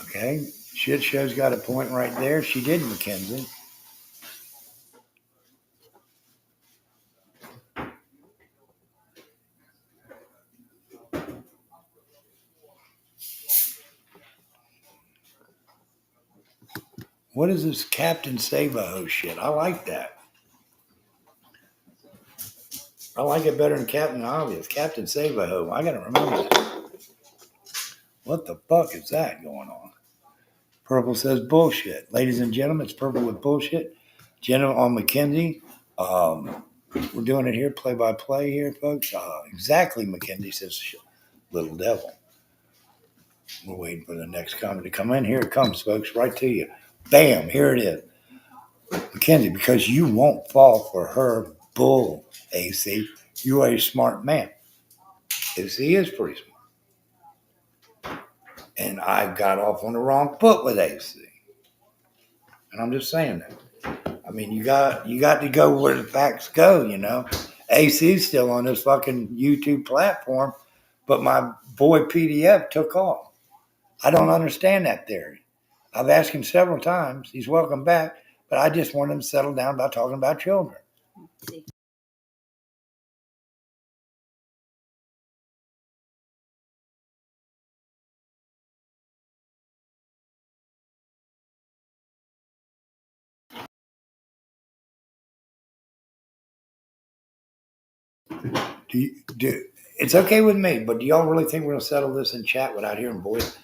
Okay, shit show's got a point right there. She did, Mackenzie. What is this Captain Save-A-Ho shit? I like that. I like it better than Captain Obvious. Captain Save-A-Ho. I gotta remember that. What the fuck is that going on? Purple says bullshit. Ladies and gentlemen, it's Purple with bullshit. Jenna on Mackenzie. We're doing it here, play by play here, folks. Exactly, Mackenzie says Little Devil. We're waiting for the next comment to come in. Here it comes, folks, right to you. Bam, here it is. Mackenzie, because you won't fall for her bull, AC. You are a smart man. AC is pretty smart. And I got off on the wrong foot with AC. And I'm just saying that. I mean, you got to go where the facts go, you know. AC's still on this fucking YouTube platform, but my boy PDF took off. I don't understand that theory. I've asked him several times. He's welcome back, but I just want him to settle down by talking about children. It's okay with me, but do y'all really think we're gonna settle this in chat without hearing voice?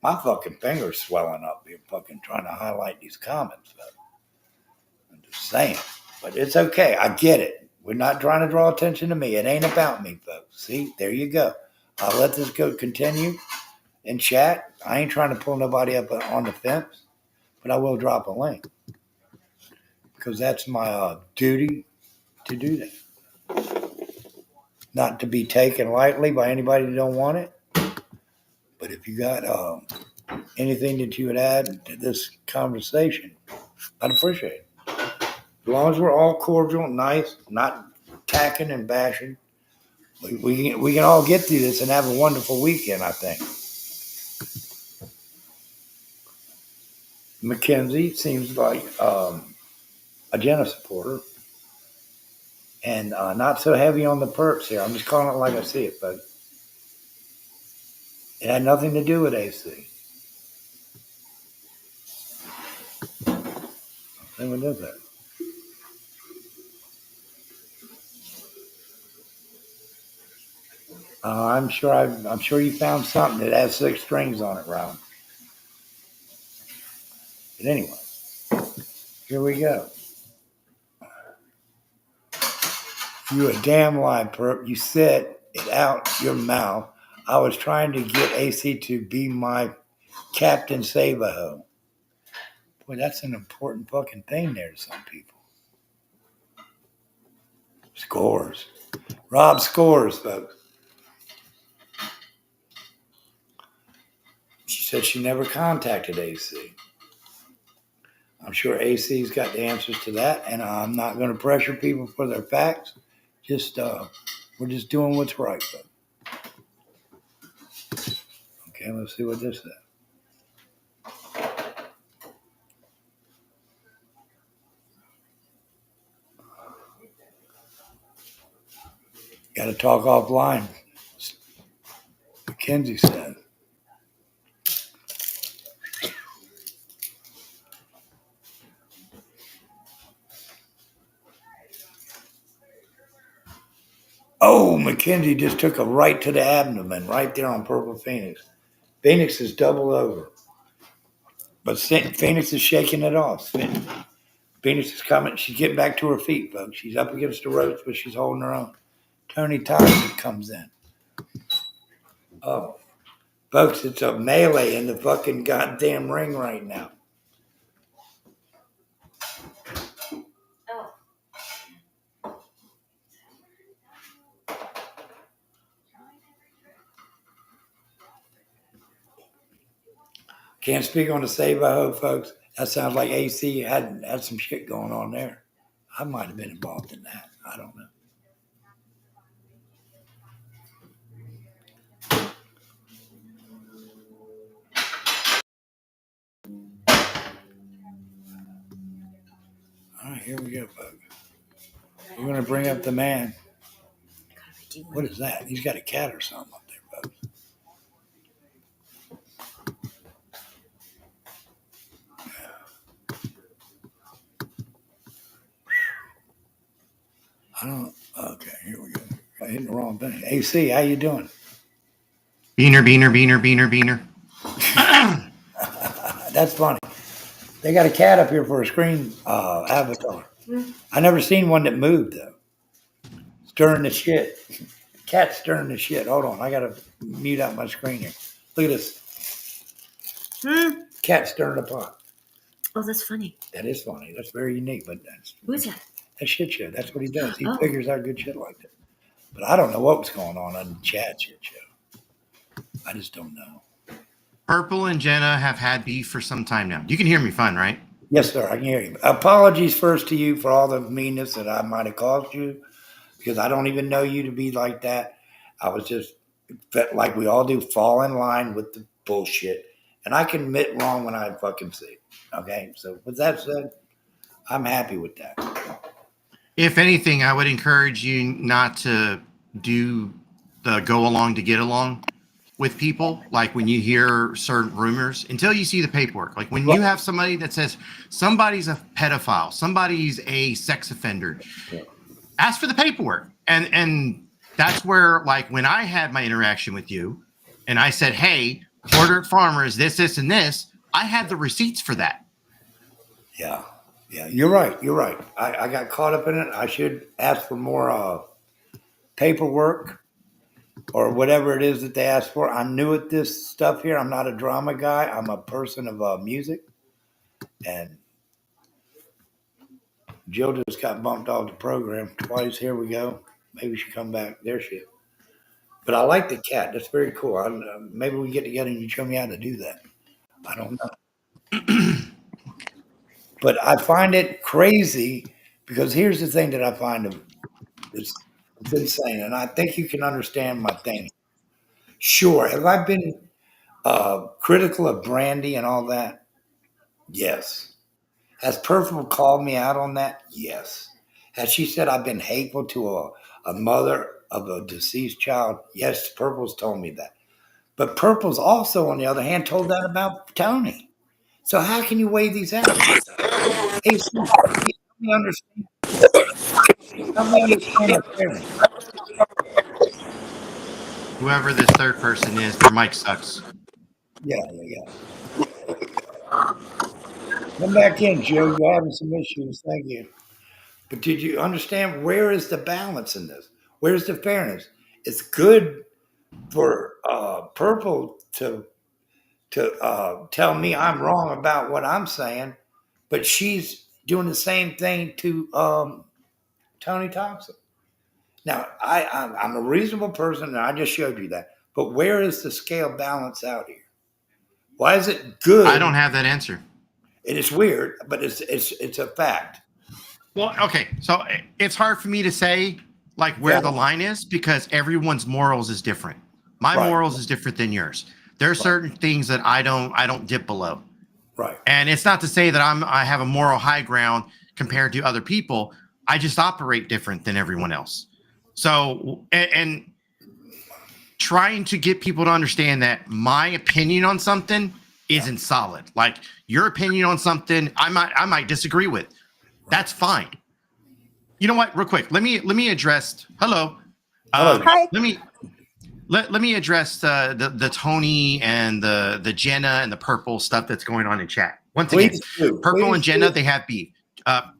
My fucking finger's swelling up here, fucking trying to highlight these comments. I'm just saying, but it's okay. I get it. We're not trying to draw attention to me. It ain't about me, folks. See, there you go. I'll let this go continue and chat. I ain't trying to pull nobody up on the fence, but I will drop a link because that's my duty to do that. Not to be taken lightly by anybody who don't want it. But if you got anything that you would add to this conversation, I'd appreciate it. As long as we're all cordial and nice, not attacking and bashing, we can all get through this and have a wonderful weekend, I think. Mackenzie seems like a Jenna supporter and not so heavy on the perps here. I'm just calling it like I see it, but it had nothing to do with AC. Anyone does that? I'm sure you found something that has 6 strings on it, Ron. But anyway, here we go. You a damn lie, perp. You said it out your mouth. I was trying to get AC to be my Captain Save-A-Ho. Boy, that's an important fucking thing there to some people. Scores. Rob scores, folks. She said she never contacted AC. I'm sure AC's got the answers to that, and I'm not going to pressure people for their facts. We're just doing what's right, folks. Okay, let's see what this says. Got to talk offline, Mackenzie said. Oh, Mackenzie just took a right to the abdomen, right there on Purple Phoenix. Phoenix is double over. But Phoenix is shaking it off. Phoenix is coming. She's getting back to her feet, folks. She's up against the ropes, but she's holding her own. Tony Todd comes in. Oh, folks, it's a melee in the fucking goddamn ring right now. Can't speak on the Save-A-Ho, folks. That sounds like AC had some shit going on there. I might have been involved in that. I don't know. All right, here we go, folks. We're going to bring up the man. What is that? He's got a cat or something up there, folks. Okay, here we go. I hit the wrong thing. AC, how you doing? Beaner. That's funny. They got a cat up here for a screen avatar. I never seen one that moved, though. Stirring the shit. Cat stirring the shit. Hold on. I got to mute out my screen here. Look at this. Cat stirring the pot. Oh, that's funny. That is funny. That's very unique, but that's... Who is that? That's shit show. That's what he does. He figures out good shit like that. But I don't know what was going on the chat shit show. I just don't know. Purple and Jenna have had beef for some time now. You can hear me fine, right? Yes, sir. I can hear you. Apologies first to you for all the meanness that I might have caused you, because I don't even know you to be like that. I was just, like we all do, fall in line with the bullshit. And I can admit wrong when I fucking see it. Okay? So with that said, I'm happy with that. If anything, I would encourage you not to do the go along to get along with people. Like when you hear certain rumors, until you see the paperwork. Like when you have somebody that says somebody's a pedophile, somebody's a sex offender, ask for the paperwork. And that's where, like, when I had my interaction with you and I said, hey, Porter Farmer is this, and this, I had the receipts for that. Yeah. Yeah, you're right. You're right. I got caught up in it. I should ask for more paperwork or whatever it is that they ask for. I'm new at this stuff here. I'm not a drama guy. I'm a person of music. And Jill just got bumped off the program twice. Here we go. Maybe she come back. There she is. But I like the cat. That's very cool. Maybe we get together and you show me how to do that. I don't know. But I find it crazy because here's the thing that I find it's insane. And I think you can understand my thing. Sure. Have I been critical of Brandy and all that? Yes. Has Purple called me out on that? Yes. Has she said I've been hateful to a mother of a deceased child? Yes, Purple's told me that. But Purple's also, on the other hand, told that about Tony. So how can you weigh these out? Hey, Sue, help me understand. Help me understand the fairness. Whoever this third person is, their mic sucks. Yeah, yeah, yeah. Come back in, Joe. You're having some issues. Thank you. But did you understand where is the balance in this? Where's the fairness? It's good for Purple to tell me I'm wrong about what I'm saying, but she's doing the same thing to Tony Thompson. Now, I'm a reasonable person, and I just showed you that. But where is the scale balance out here? Why is it good? I don't have that answer. It is weird, but it's a fact. Well, okay, so it's hard for me to say like where the line is because everyone's morals is different. My morals is different than yours. There are certain things that I don't dip below. Right. And it's not to say that I have a moral high ground compared to other people. I just operate different than everyone else. So and trying to get people to understand that my opinion on something isn't solid. Like your opinion on something I might disagree with. That's fine. You know what? Real quick, let me address. Hello. Hi. Let me address the Tony and the Jenna and the Purple stuff that's going on in chat. Once again, Purple and Jenna, they have beef.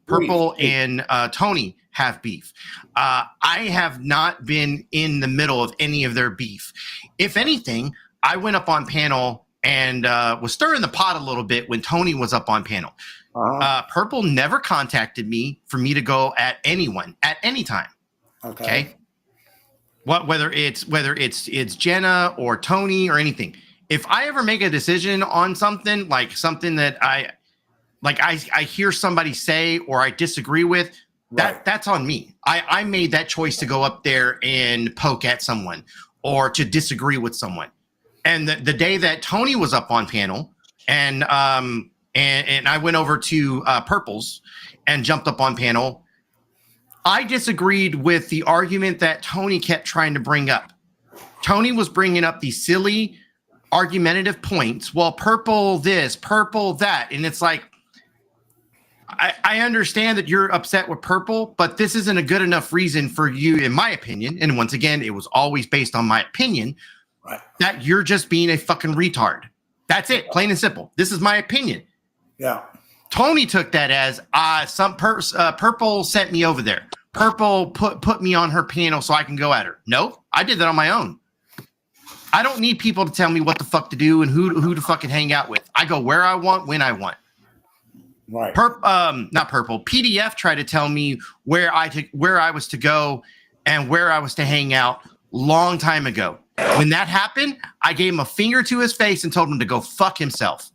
Purple and Tony have beef. I have not been in the middle of any of their beef. If anything, I went up on panel and was stirring the pot a little bit when Tony was up on panel. Purple never contacted me for me to go at anyone at any time. Okay. Whether it's Jenna or Tony or anything. If I ever make a decision on something like something that I hear somebody say or I disagree with, that's on me. I made that choice to go up there and poke at someone or to disagree with someone. And the day that Tony was up on panel and I went over to Purple's and jumped up on panel, I disagreed with the argument that Tony kept trying to bring up. Tony was bringing up these silly argumentative points. Well, Purple this, Purple that. And it's like, I understand that you're upset with Purple, but this isn't a good enough reason for you, in my opinion. And once again, it was always based on my opinion, that you're just being a fucking retard. That's it, plain and simple. This is my opinion. Yeah. Tony took that as Purple sent me over there. Purple put me on her panel so I can go at her. No, I did that on my own. I don't need people to tell me what the fuck to do and who to fucking hang out with. I go where I want, when I want. Right. Not Purple. PDF tried to tell me where I was to go and where I was to hang out long time ago. When that happened, I gave him a finger to his face and told him to go fuck himself.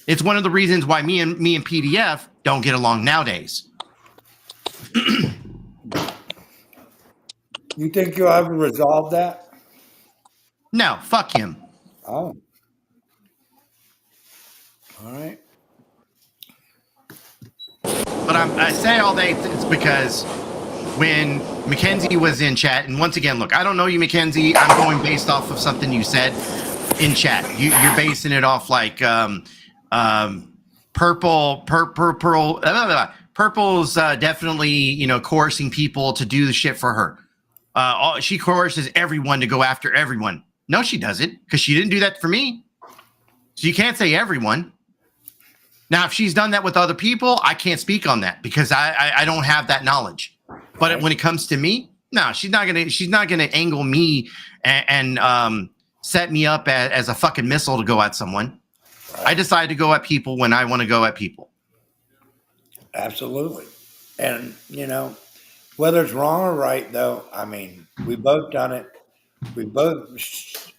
It's one of the reasons why me and PDF don't get along nowadays. You think you'll ever resolve that? No, fuck him. Oh. All right. But I say all that it's because when Mackenzie was in chat, and once again, look, I don't know you, Mackenzie. I'm going based off of something you said in chat. You're basing it off like Purple's definitely coercing people to do the shit for her. She coerces everyone to go after everyone. No, she doesn't, because she didn't do that for me. So you can't say everyone. Now, if she's done that with other people, I can't speak on that because I don't have that knowledge. But Right. when it comes to me, no, she's not gonna angle me and set me up as a fucking missile to go at someone. Right. I decide to go at people when I want to go at people. Absolutely. And, you know, whether it's wrong or right, though, I mean, we both done it. We both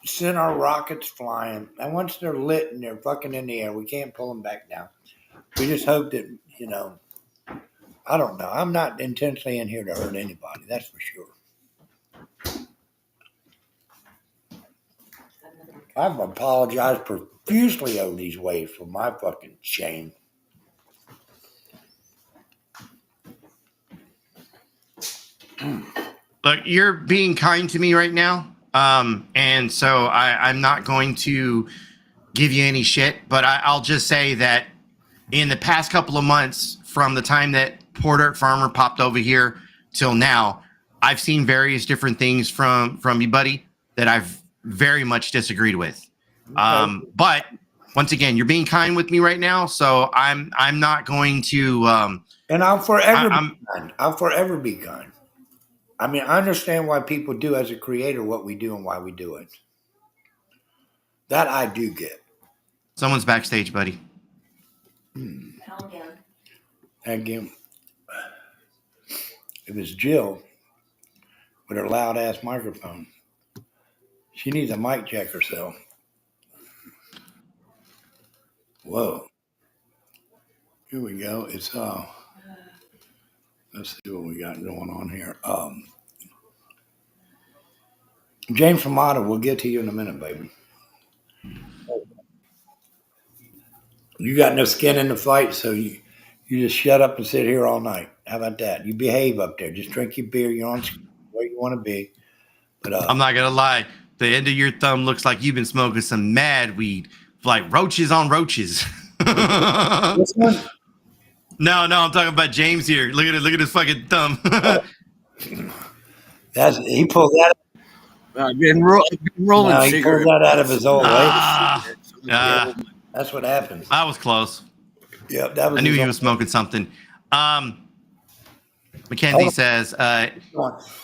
sent our rockets flying. And once they're lit and they're fucking in the air, we can't pull them back down. We just hope that, you know, I don't know. I'm not intentionally in here to hurt anybody. That's for sure. I've apologized profusely over these waves for my fucking shame. Look, you're being kind to me right now. And so I'm not going to give you any shit, but I'll just say that in the past couple of months, from the time that Poor Dirt Farmer popped over here till now, I've seen various different things from you, buddy, that I've very much disagreed with. Okay. But once again, you're being kind with me right now, so I'm not going to. And I'll forever be kind. I'll forever be kind. I mean, I understand why people do as a creator what we do and why we do it. That I do get. Someone's backstage, buddy. Again, it was Jill with her loud ass microphone. She needs a mic check herself. Whoa. Here we go. It's let's see what we got going on here. James Ramada, we'll get to you in a minute, baby. You got no skin in the fight, so you just shut up and sit here all night. How about that? You behave up there. Just drink your beer. You're on where you want to be. But I'm not gonna lie. The end of your thumb looks like you've been smoking some mad weed, like roaches on roaches. this one? No, I'm talking about James here. Look at his fucking thumb. He pulled that. I've been rolling No, he cigarettes. pulled that out of his old Ah, That's what happens. I was close. Yep, that was. I knew he was smoking something. Mackenzie says,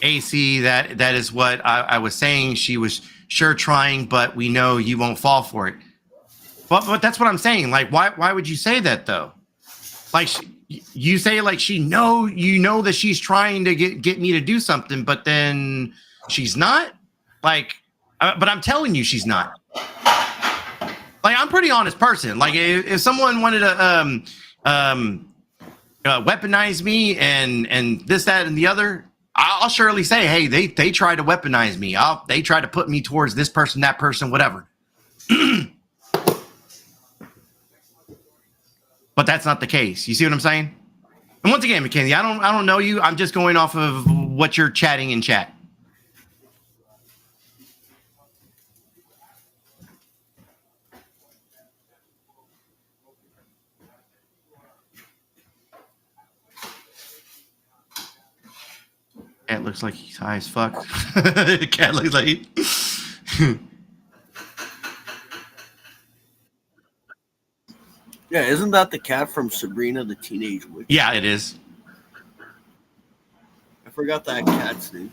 AC, that is what I was saying. She was sure trying, but we know you won't fall for it. But that's what I'm saying. Like, why would you say that though? Like, you say like you know that she's trying to get me to do something, but then she's not. Like, but I'm telling you, she's not. Like, I'm a pretty honest person. Like, if someone wanted to weaponize me and this, that, and the other, I'll surely say, hey, they tried to weaponize me. They tried to put me towards this person, that person, whatever. But that's not the case. You see what I'm saying? And once again, Mackenzie, I don't know you. I'm just going off of what you're chatting in chat. Cat looks like he's high as fuck. Cat looks like Yeah, isn't that the cat from Sabrina the Teenage Witch? Yeah, it is. I forgot that cat's name.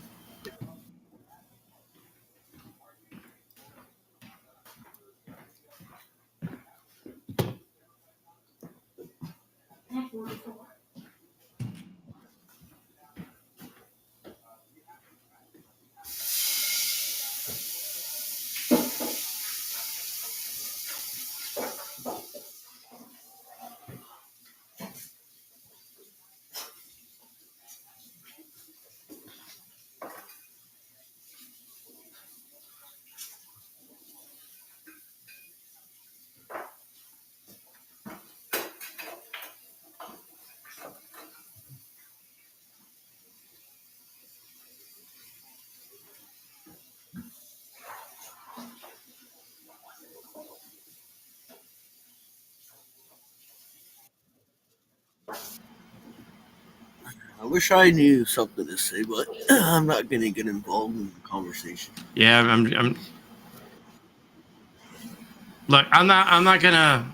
I wish I knew something to say, but I'm not going to get involved in the conversation. Yeah, I'm. Look, I'm not gonna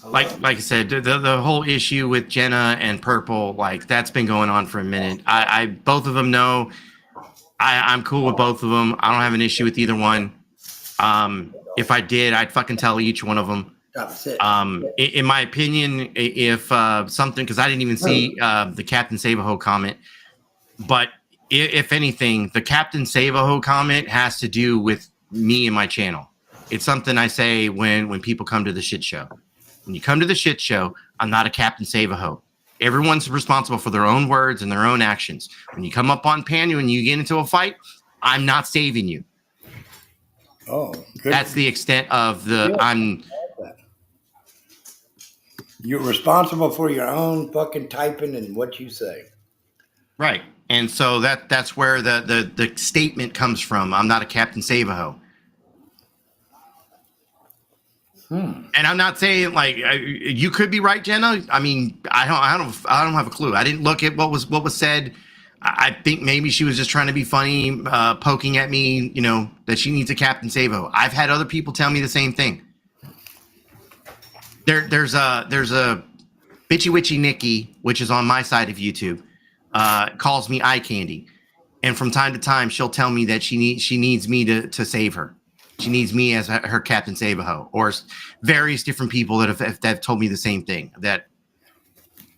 like I said, the whole issue with Jenna and Purple, like that's been going on for a minute. I both of them know I'm cool with both of them. I don't have an issue with either one. If I did, I'd fucking tell each one of them. In my opinion, if something, because I didn't even see the Captain Save-A-Ho comment, but if anything, the Captain Save-A-Ho comment has to do with me and my channel. It's something I say when people come to the shit show. When you come to the shit show, I'm not a Captain Save-A-Ho. Everyone's responsible for their own words and their own actions. When you come up on panel and you get into a fight, I'm not saving you. Oh, good. That's the extent of the You're responsible for your own fucking typing and what you say. Right. And so that's where the statement comes from. I'm not a Captain Save-A-Ho. And I'm not saying like you could be right, Jenna. I mean, I don't have a clue. I didn't look at what was said. I think maybe she was just trying to be funny, poking at me, you know, that she needs a Captain Save-A-Ho. I've had other people tell me the same thing. There's a Bitchy Witchy Nikki, which is on my side of YouTube, calls me eye candy. And from time to time, she'll tell me that she needs me to save her. She needs me as her Captain Save-A-Ho, or various different people that have told me the same thing, that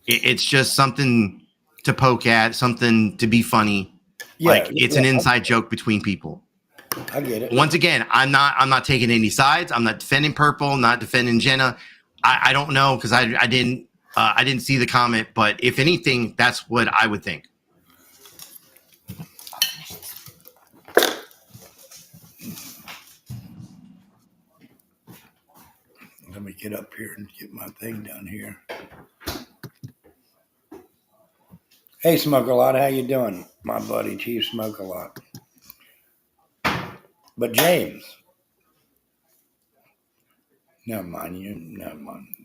it's just something to poke at, something to be funny. Yeah, it's an inside joke between people. I get it. Once again, I'm not taking any sides. I'm not defending Purple, not defending Jenna. I don't know, because I didn't see the comment, but if anything, that's what I would think. Let me get up here and get my thing done here. Hey, Smoke a Lot, how you doing, my buddy Chief Smoke a Lot? But James, never mind.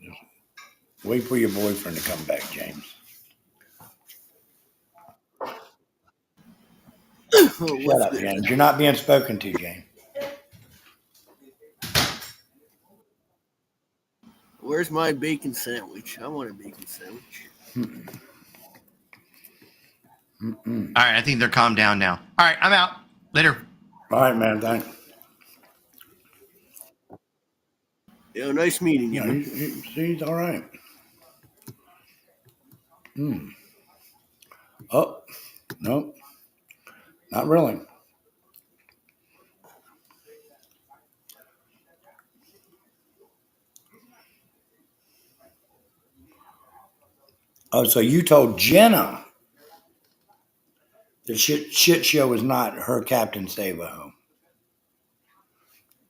Just wait for your boyfriend to come back, James. Shut up, James. You're not being spoken to, James. Where's my bacon sandwich? I want a bacon sandwich. All right, I think they're calmed down now. All right, I'm out. Later. All right, man. Thanks. Yeah, nice meeting you. He's all right. Oh, no, not really. Oh, so you told Jenna the shit show is not her Captain Save-A-Ho.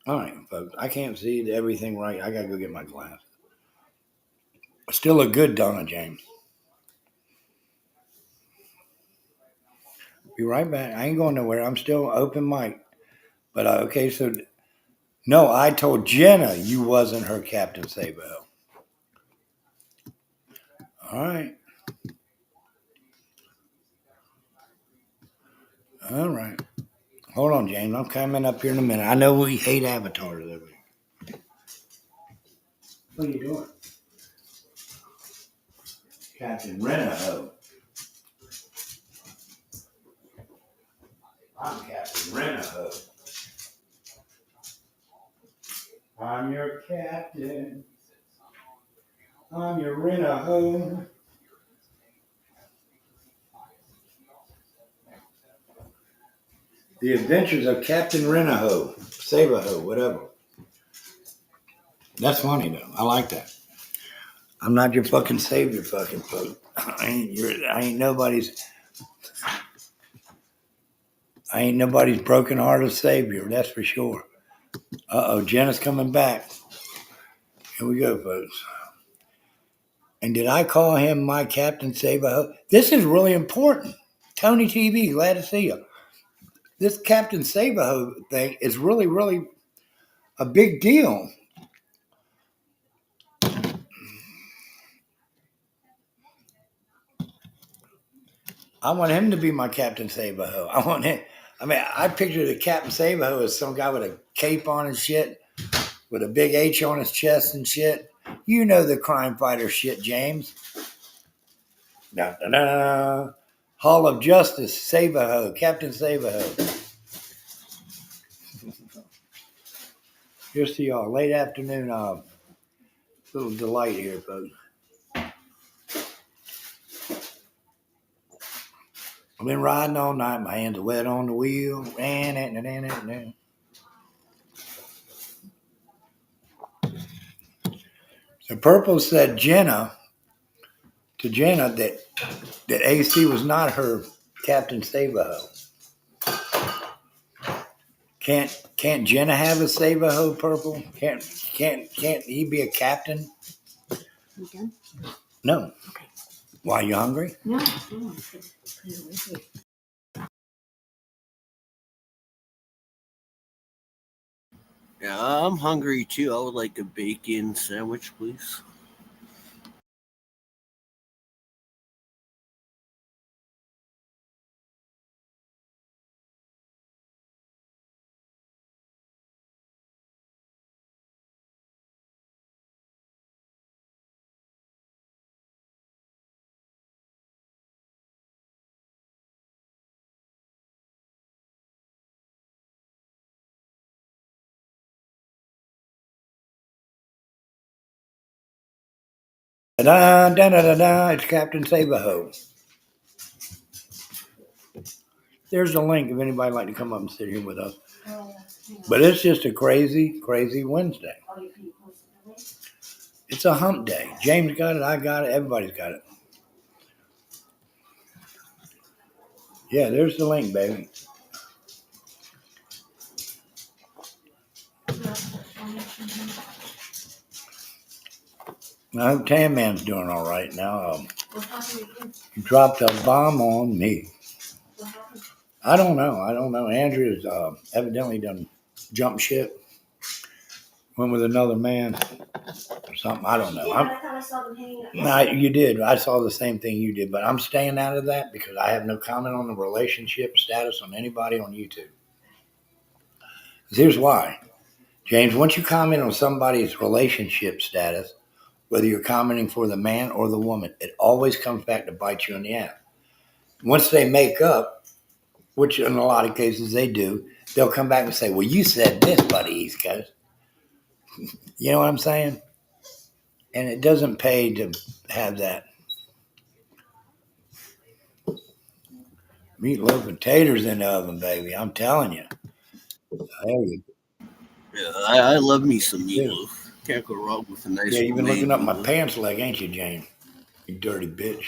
All right, folks. I can't see everything right. I got to go get my glass. Still a good Donna James. Be right back. I ain't going nowhere. I'm still open mic. But okay, so no, I told Jenna you wasn't her Captain Save-A-Ho. All right. All right. Hold on, James. I'm coming up here in a minute. I know we hate avatars over here. What are you doing? Captain Rent-A-Ho. I'm Captain Rent-A-Ho. I'm your captain. I'm your Rent-A-Ho. The Adventures of Captain Rent-A-Ho. Save-A-Ho, whatever. That's funny, though. I like that. I'm not your fucking savior, fucking folk. I ain't nobody's broken-hearted savior, that's for sure. Uh-oh, Jenna's coming back. Here we go, folks. And did I call him my Captain Save-A-Ho? This is really important. Tony TV, glad to see you. This Captain Save-A-Ho thing is really, really a big deal. I want him to be my Captain Save-A-Ho. I want him. I mean, I picture the Captain Save-A-Ho as some guy with a cape on and shit, with a big H on his chest and shit, You know the crime fighter shit, James. Da, da, da. Hall of Justice, Save-A-Ho, Captain Save-A-Ho. Here's to y'all. Late afternoon, little delight here, folks. I've been riding all night. My hands are wet on the wheel. So Purple said Jenna that AC was not her Captain Save-A-Ho. Can't Jenna have a Save-A-Ho, Purple? Can't he be a captain? You done? No. Okay. Why, you hungry? No, no. Yeah, I'm hungry too. I would like a bacon sandwich, please. Da da da da da. It's Captain Save-A-Ho. There's the link if anybody'd like to come up and sit here with us. But it's just a crazy, crazy Wednesday. It's a hump day. James got it. I got it. Everybody's got it. Yeah, there's the link, baby. I hope Tan Man's doing all right now. He dropped a bomb on me. I don't know. Andrew's evidently done jumped ship. Went with another man or something. I don't know. I thought I saw them hanging up. No, you did. I saw the same thing you did, but I'm staying out of that because I have no comment on the relationship status on anybody on YouTube. Here's why. James, once you comment on somebody's relationship status, whether you're commenting for the man or the woman, it always comes back to bite you in the ass. Once they make up, which in a lot of cases they do, they'll come back and say, well, you said this, buddy, East Coast. You know what I'm saying? And it doesn't pay to have that. Meatloaf and taters in the oven, baby. I'm telling you. There you Yeah, I love me some go. meatloaf. Can't go wrong with a nice Yeah, you've been homemade looking up my meatloaf. pants leg, ain't you, Jane? You dirty bitch.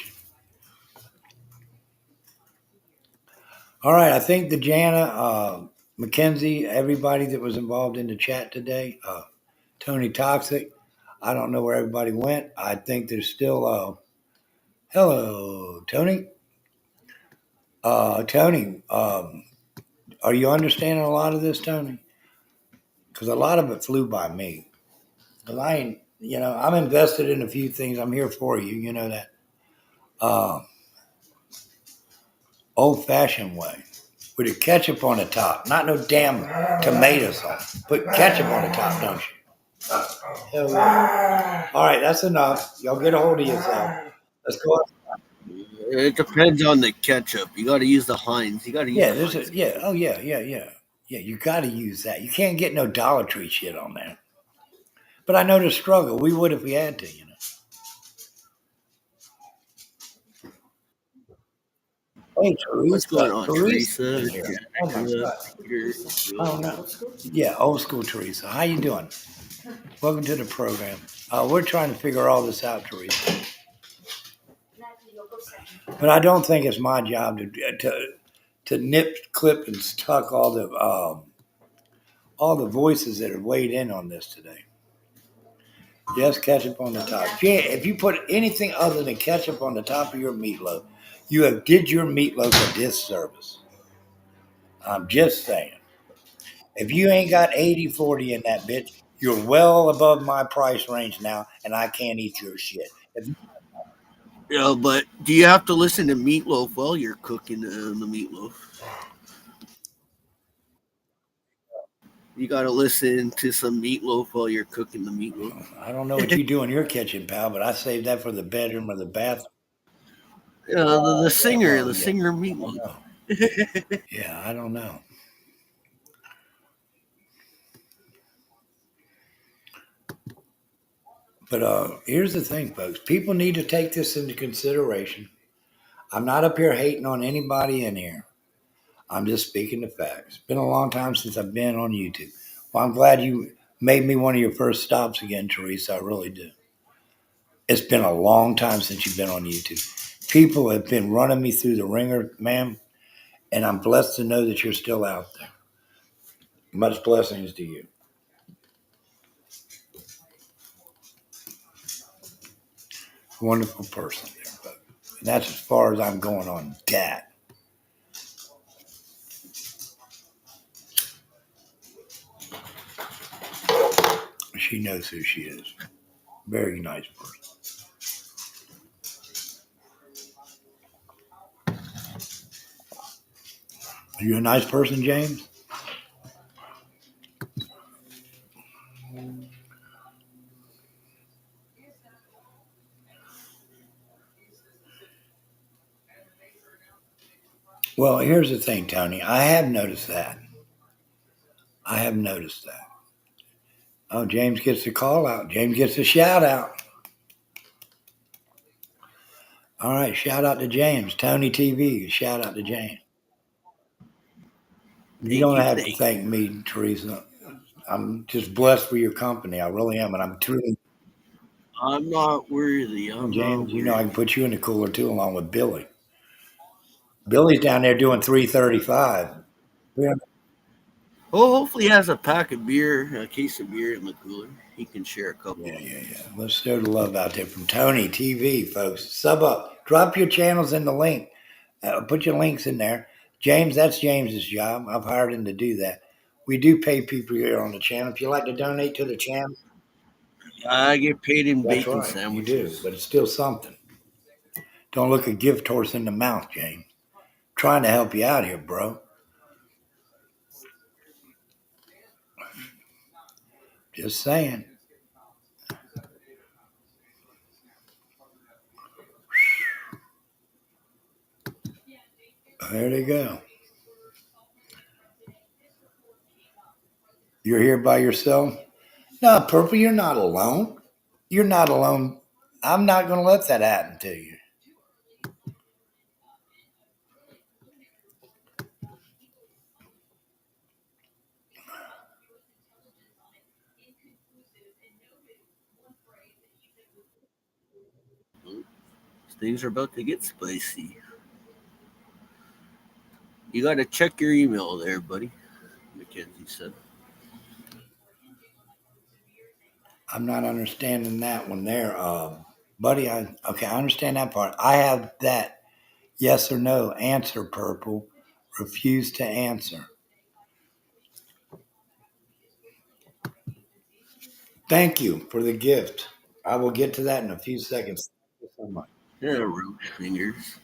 All right, I think the Jana, Mackenzie, everybody that was involved in the chat today, Tony Toxic, I don't know where everybody went. I think there's still, hello, Tony. Tony, are you understanding a lot of this, Tony? Because a lot of it flew by me. Because I ain't, I'm invested in a few things. I'm here for you. You know that. Uh, Old fashioned way with a ketchup on the top, not no damn tomato sauce. Put ketchup on the top, don't you? Hell yeah. All right, that's enough. Y'all get a hold of yourself. Let's go. It depends on the ketchup. You got to use the Heinz. You got to use Yeah, the Heinz. Oh yeah. Yeah, you got to use that. You can't get no Dollar Tree shit on there. But I know the struggle. We would if we had to. Hey, What's going on, Teresa Teresa, in here. Oh my Jessica, God. Peter, Oh Joe? no. Yeah, old school Teresa. How you doing? Welcome to the program. We're trying to figure all this out, Teresa. But I don't think it's my job to nip, clip, and tuck all the voices that have weighed in on this today. Yes, ketchup on the top. Yeah, if you put anything other than ketchup on the top of your meatloaf, you have did your meatloaf a disservice. I'm just saying. If you ain't got 80/40 in that bitch, you're well above my price range now, and I can't eat your shit. Yeah, but do you have to listen to meatloaf while you're cooking the meatloaf? You gotta listen to some meatloaf while you're cooking the meatloaf. I don't know what you do in your kitchen, pal, but I saved that for the bedroom or the bathroom. The Yeah, singer, well, the yeah. singer I don't meatloaf. know. Yeah, I don't know. But here's the thing, folks. People need to take this into consideration. I'm not up here hating on anybody in here. I'm just speaking the facts. It's been a long time since I've been on YouTube. Well, I'm glad you made me one of your first stops again, Teresa. I really do. It's been a long time since you've been on YouTube. People have been running me through the ringer, ma'am, and I'm blessed to know that you're still out there. Much blessings to you. Wonderful person there, folks. And that's as far as I'm going on that. She knows who she is. Very nice person. Are you a nice person, James? Well, here's the thing, Tony. I have noticed that. I have noticed that. Oh, James gets a call out. James gets a shout out. All right, shout out to James. Tony TV, shout out to James. You Thank don't you, have to thank thank you. me, Teresa. I'm just blessed with your company. I really am. And I'm truly, I'm not worthy. I'm not James, you know, I can worthy. put you in the cooler too, along with Billy. Billy's down there doing 335. Yeah, Oh, hopefully he has a pack of beer, a case of beer in the cooler. He can share a couple yeah, with yeah, me. yeah. Let's share the love out there from Tony TV, folks. Sub up. Drop your channels in the link. Put your links in there. James, that's James's job. I've hired him to do that. We do pay people here on the channel. If you like to donate to the channel, I get paid in that's bacon right. You do, sandwiches. but it's still something. Don't look a gift horse in the mouth, James. Trying to help you out here, bro. Just saying. There they go. You're here by yourself? No, Purple, you're not alone. You're not alone. I'm not going to let that happen to you. Things are about to get spicy. You got to check your email there, buddy. Mackenzie said. I'm not understanding that one there, buddy. Okay, I understand that part. I have that yes or no answer. Purple, refuse to answer. Thank you for the gift. I will get to that in a few seconds. Thank you so much. Yeah, roach fingers.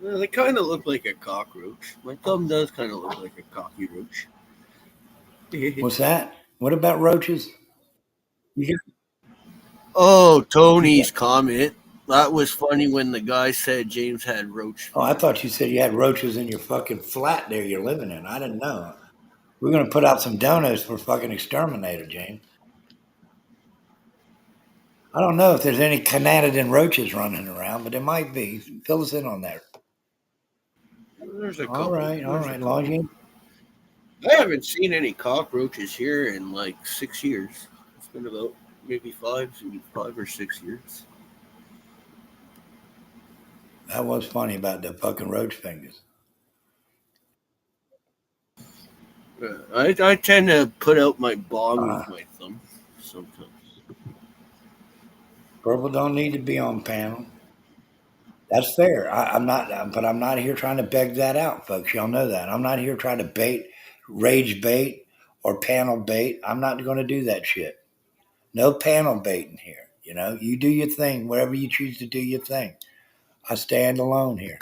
They kind of look like a cockroach. My thumb does kind of look like a cocky roach. What's that? What about roaches? You got, Oh, you got, Tony's comment. That was funny when the guy said James had roach oh, I fingers. thought you said you had roaches in your fucking flat there you're living in. I didn't know. We're gonna put out some donuts for fucking exterminator, James. I don't know if there's any Canadian roaches running around, but there might be. Fill us in on that. There's a All couple. right, all There's a right. Long as couple. you I haven't seen any cockroaches here in like 6 years. It's been about maybe 5 or 6 years. that was funny about the fucking roach fingers. I tend to put out my bong Uh, with my thumb sometimes. Purple don't need to be on panel. That's fair. I'm not, but I'm not here trying to beg that out, folks. Y'all know that. I'm not here trying to rage bait, or panel bait. I'm not going to do that shit. No panel baiting here. You know, you do your thing, wherever you choose to do your thing. I stand alone here.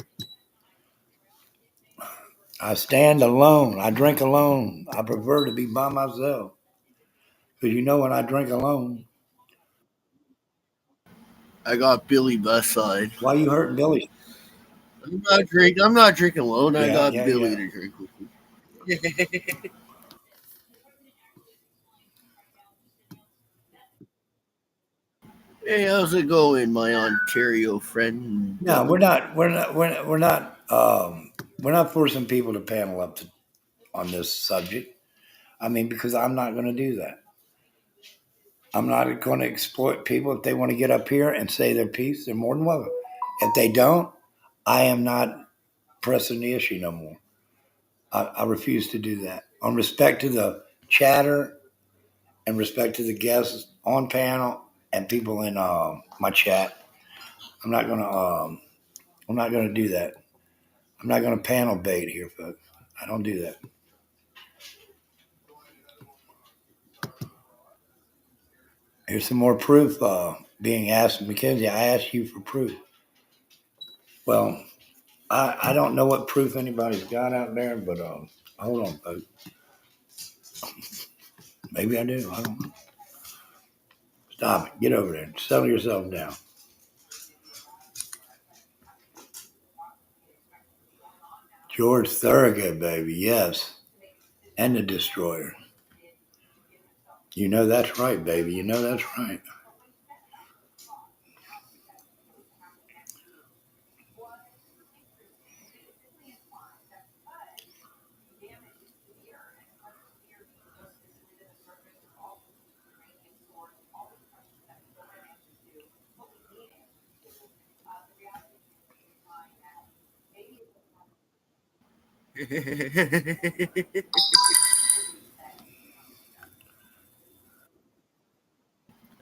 I stand alone. I drink alone. I prefer to be by myself. Because you know when I drink alone, I got Billy beside. why you hurting Billy? I'm not drinking alone. I Yeah, got yeah, Billy yeah. to drink with me. Hey, how's it going, my Ontario friend and No, we're brother? not. We're not. We're not. We're not forcing people to panel up on this subject. I mean, because I'm not going to do that. I'm not going to exploit people. If they want to get up here and say their piece, they're more than welcome. If they don't, I am not pressing the issue no more. I refuse to do that. On respect to the chatter and respect to the guests on panel and people in my chat, I'm not going to. I'm not going to do that. I'm not going to panel bait here, folks. I don't do that. Here's some more proof being asked. Mackenzie, I asked you for proof. Well, I don't know what proof anybody's got out there, but hold on, folks. Maybe I do. I don't know. Stop it. Get over there. Settle yourself down. George Thorogood, baby. Yes. And the Destroyer. You know that's right, baby. You know that's right.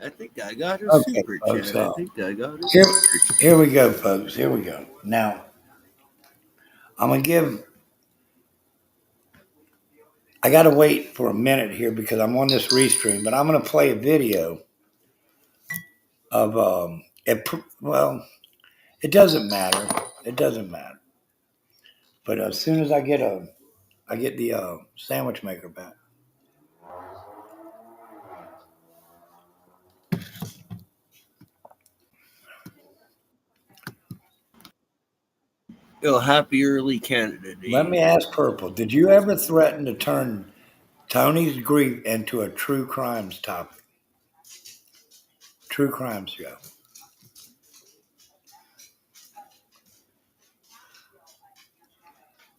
I think I got a Okay, super folks. chat. I think I got a Here, super chat. here we go, folks. Here we go. Now, I'm going to give I got to wait for a minute here because I'm on this restream, but I'm going to play a video of well, it doesn't matter. It doesn't matter. But as soon as I get the sandwich maker back. Yo, happy early Canada Let Day. me ask Purple, did you ever threaten to turn Tony's grief into a true crimes topic? True crimes show.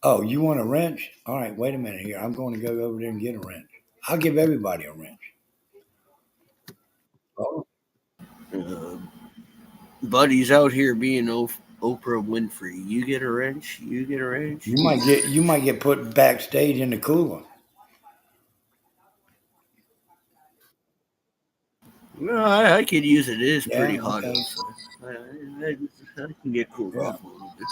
Oh, you want a wrench? All right, wait a minute here. I'm going to go over there and get a wrench. I'll give everybody a wrench. Oh, Uh, Buddy's out here being Oprah Winfrey. You get a wrench. You get a wrench. you might get put backstage in the cooler. No, I could use it. It is pretty Yeah, hot okay. outside. I can get cooled Yeah. off a little bit.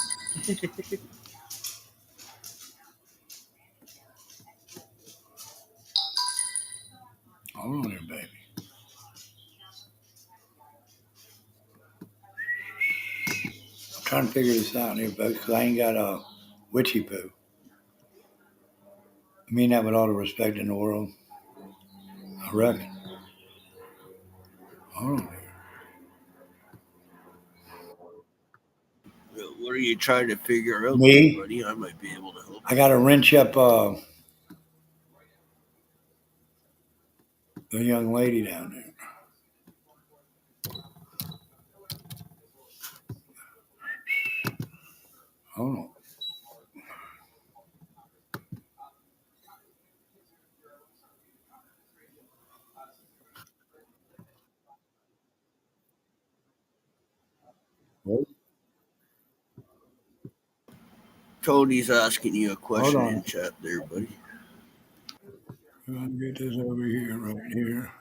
Hold on there, baby. I'm trying to figure this out here, folks, because I ain't got a witchy poo. I mean that with all the respect in the world. I reckon. Hold on here. What are you trying to figure out there, Me? buddy? I might be able to help I got to wrench up the young lady down there. Hold on. Hold Tony's asking you a hold question on. in chat there, buddy. I'm going to get this over here, right here.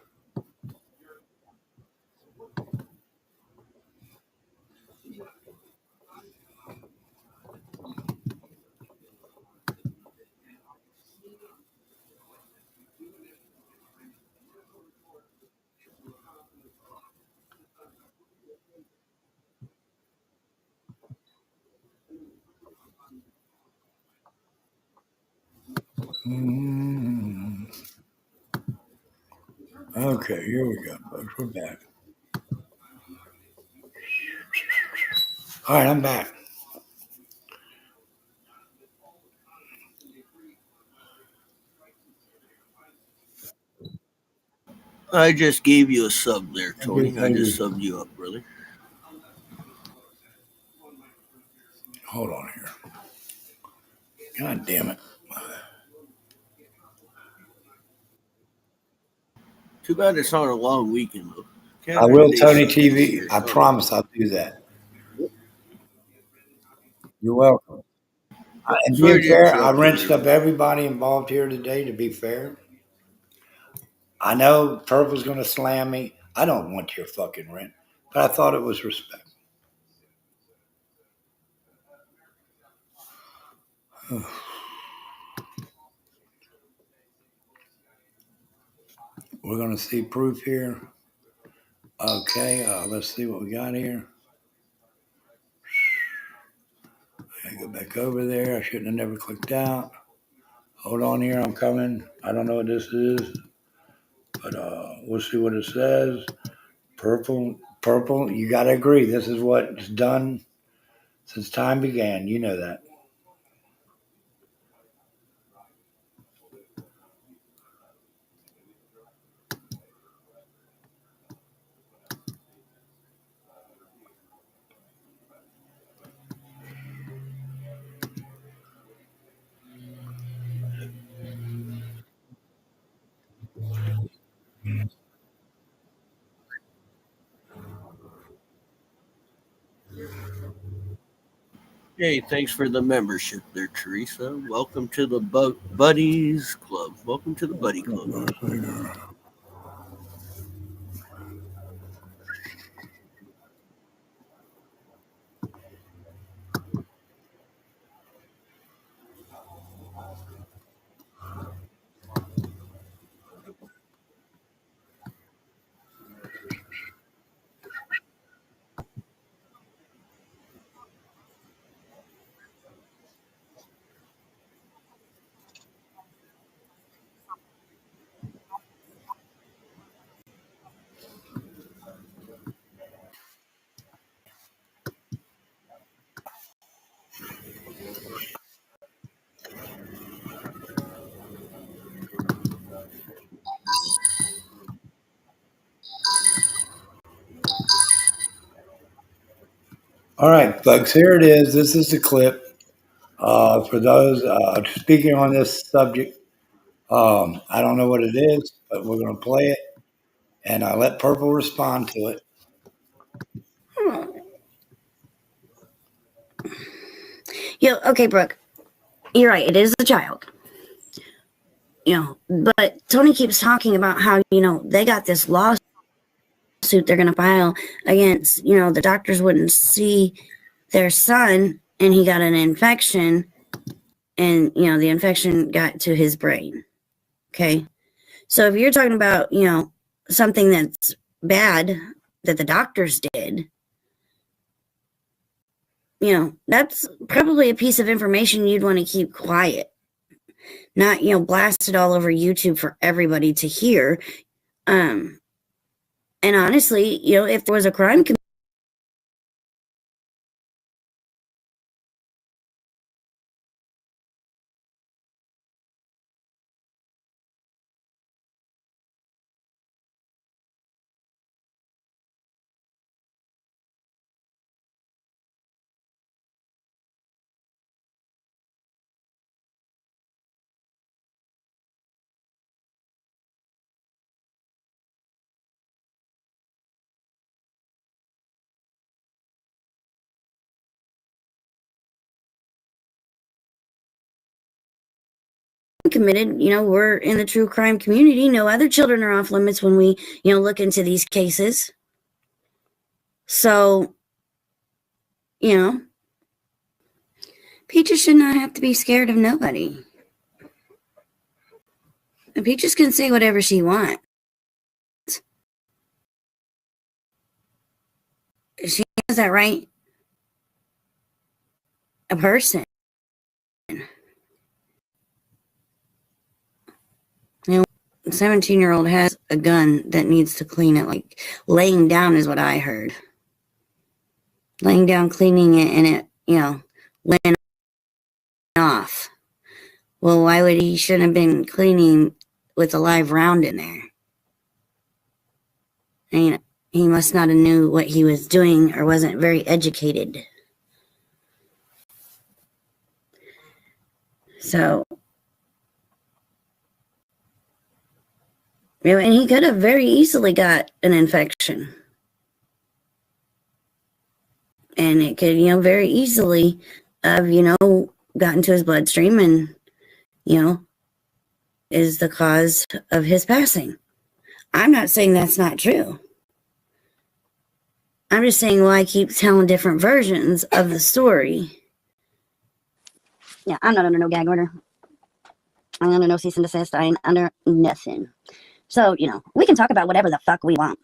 Okay, here we go, folks. We're back. All right, I'm back. I just gave you a sub there, Thank you, Tony. I thank just you. subbed you up, brother. Hold on here. God damn it. Too bad it's not a long weekend, though. I Canada will, Day Tony sucks this TV. year. I Sorry. promise I'll do that. You're welcome. And being Sorry to fair, I interrupt you wrenched there, up man. everybody involved here today, to be fair. I know Purple's going to slam me. I don't want your fucking rent, but I thought it was respect. We're going to see proof here. Okay, let's see what we got here. I go back over there. I shouldn't have never clicked out. Hold on here. I'm coming. I don't know what this is, but we'll see what it says. Purple. You got to agree. This is what's done since time began. You know that. Hey, thanks for the membership there, Teresa. Welcome to the Buddies Club. Welcome to the Buddy Club. All right, folks, here it is. This is the clip. For those speaking on this subject, I don't know what it is, but we're going to play it and let Purple respond to it. Okay, Brooke. You're right. It is a child. But Tony keeps talking about how, they got this lawsuit they're going to file against, the doctors wouldn't see their son and he got an infection and, the infection got to his brain. Okay. So if you're talking about, something that's bad that the doctors did, that's probably a piece of information you'd want to keep quiet, not, blast it all over YouTube for everybody to hear. And honestly, if there was a crime committed, we're in the true crime community. No other children are off limits when we, look into these cases. So, Peaches should not have to be scared of nobody. And Peaches can say whatever she wants. She has that right. A person. 17-year-old has a gun that needs to clean it. Like, laying down is what I heard. Laying down, cleaning it, and it, went off. Well, why would he shouldn't have been cleaning with a live round in there? And he must not have knew what he was doing or wasn't very educated. So, and he could have very easily got an infection. And it could, very easily have, gotten to his bloodstream and, is the cause of his passing. I'm not saying that's not true. I'm just saying why I keep telling different versions of the story. Yeah, I'm not under no gag order. I'm under no cease and desist. I ain't under nothing. So, we can talk about whatever the fuck we want.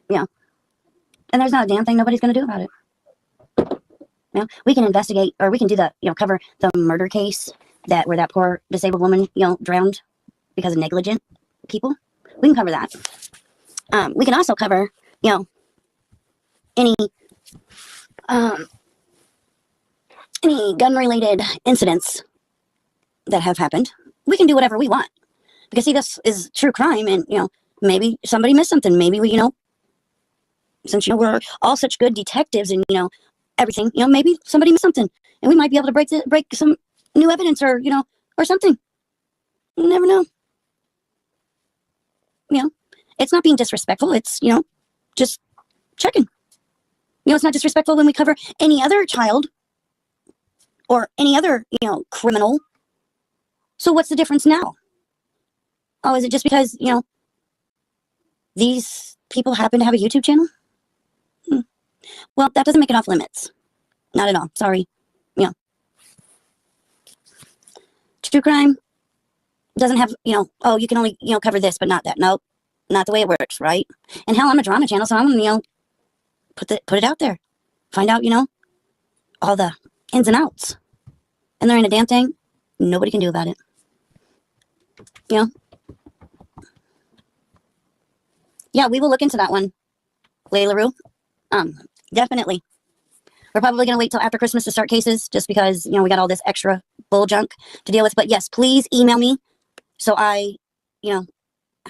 Yeah. And there's not a damn thing nobody's going to do about it. We can investigate, or we can do the, cover the murder case where that poor disabled woman, drowned because of negligent people. We can cover that. We can also cover, any gun-related incidents that have happened. We can do whatever we want. Because, see, this is true crime, and, maybe somebody missed something. Maybe we, since, we're all such good detectives and, everything, maybe somebody missed something. And we might be able to break some new evidence or, or something. You never know. It's not being disrespectful. It's, just checking. It's not disrespectful when we cover any other child or any other, criminal. So what's the difference now? Oh, is it just because, these people happen to have a YouTube channel? Well, that doesn't make it off limits. Not at all. Sorry. True crime doesn't have, oh, you can only, cover this, but not that. Nope. Not the way it works, right? And hell, I'm a drama channel, so I'm gonna, put it out there. Find out, all the ins and outs. And there ain't a damn thing nobody can do about it. Yeah, we will look into that one, Layla Rue. Definitely. We're probably going to wait till after Christmas to start cases just because, we got all this extra bull junk to deal with. But yes, please email me so I,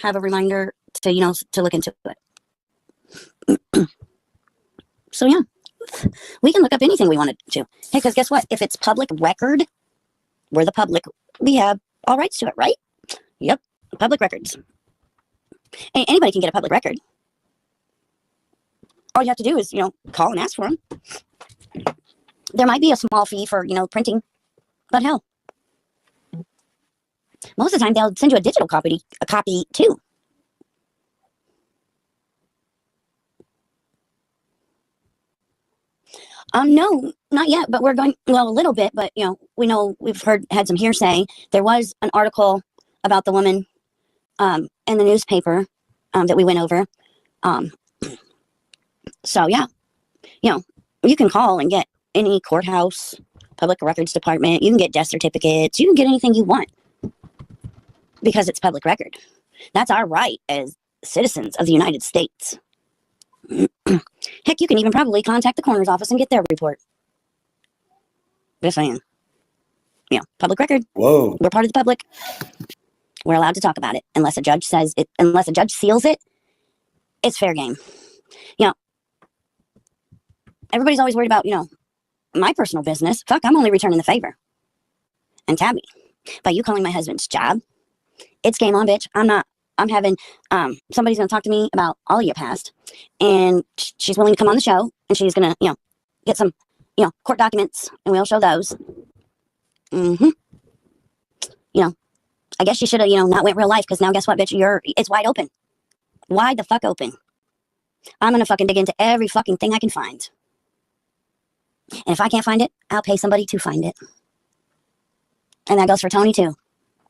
have a reminder to, to look into it. So yeah, we can look up anything we wanted to. Hey, because guess what? If it's public record, we're the public. We have all rights to it, right? Yep, public records. Anybody can get a public record. All you have to do is, call and ask for them. There might be a small fee for, printing, but hell, most of the time they'll send you a digital copy too. No, not yet, but we're going, well, a little bit, but, we know had some hearsay. There was an article about the woman, in the newspaper, that we went over. So yeah, you can call and get any courthouse, public records department. You can get death certificates. You can get anything you want because it's public record. That's our right as citizens of the United States. Heck, you can even probably contact the coroner's office and get their report. Just saying. Public record. Whoa. We're part of the public. We're allowed to talk about it unless a judge says it, unless a judge seals it. It's fair game. Everybody's always worried about, my personal business. Fuck, I'm only returning the favor. And Tabby, by you calling my husband's job, it's game on, bitch. I'm having, somebody's going to talk to me about all of your past, and she's willing to come on the show, and she's going to, get some, court documents, and we'll show those. I guess you should have, not went real life, because now guess what, bitch? It's wide open. Wide the fuck open. I'm going to fucking dig into every fucking thing I can find. And if I can't find it, I'll pay somebody to find it. And that goes for Tony, too.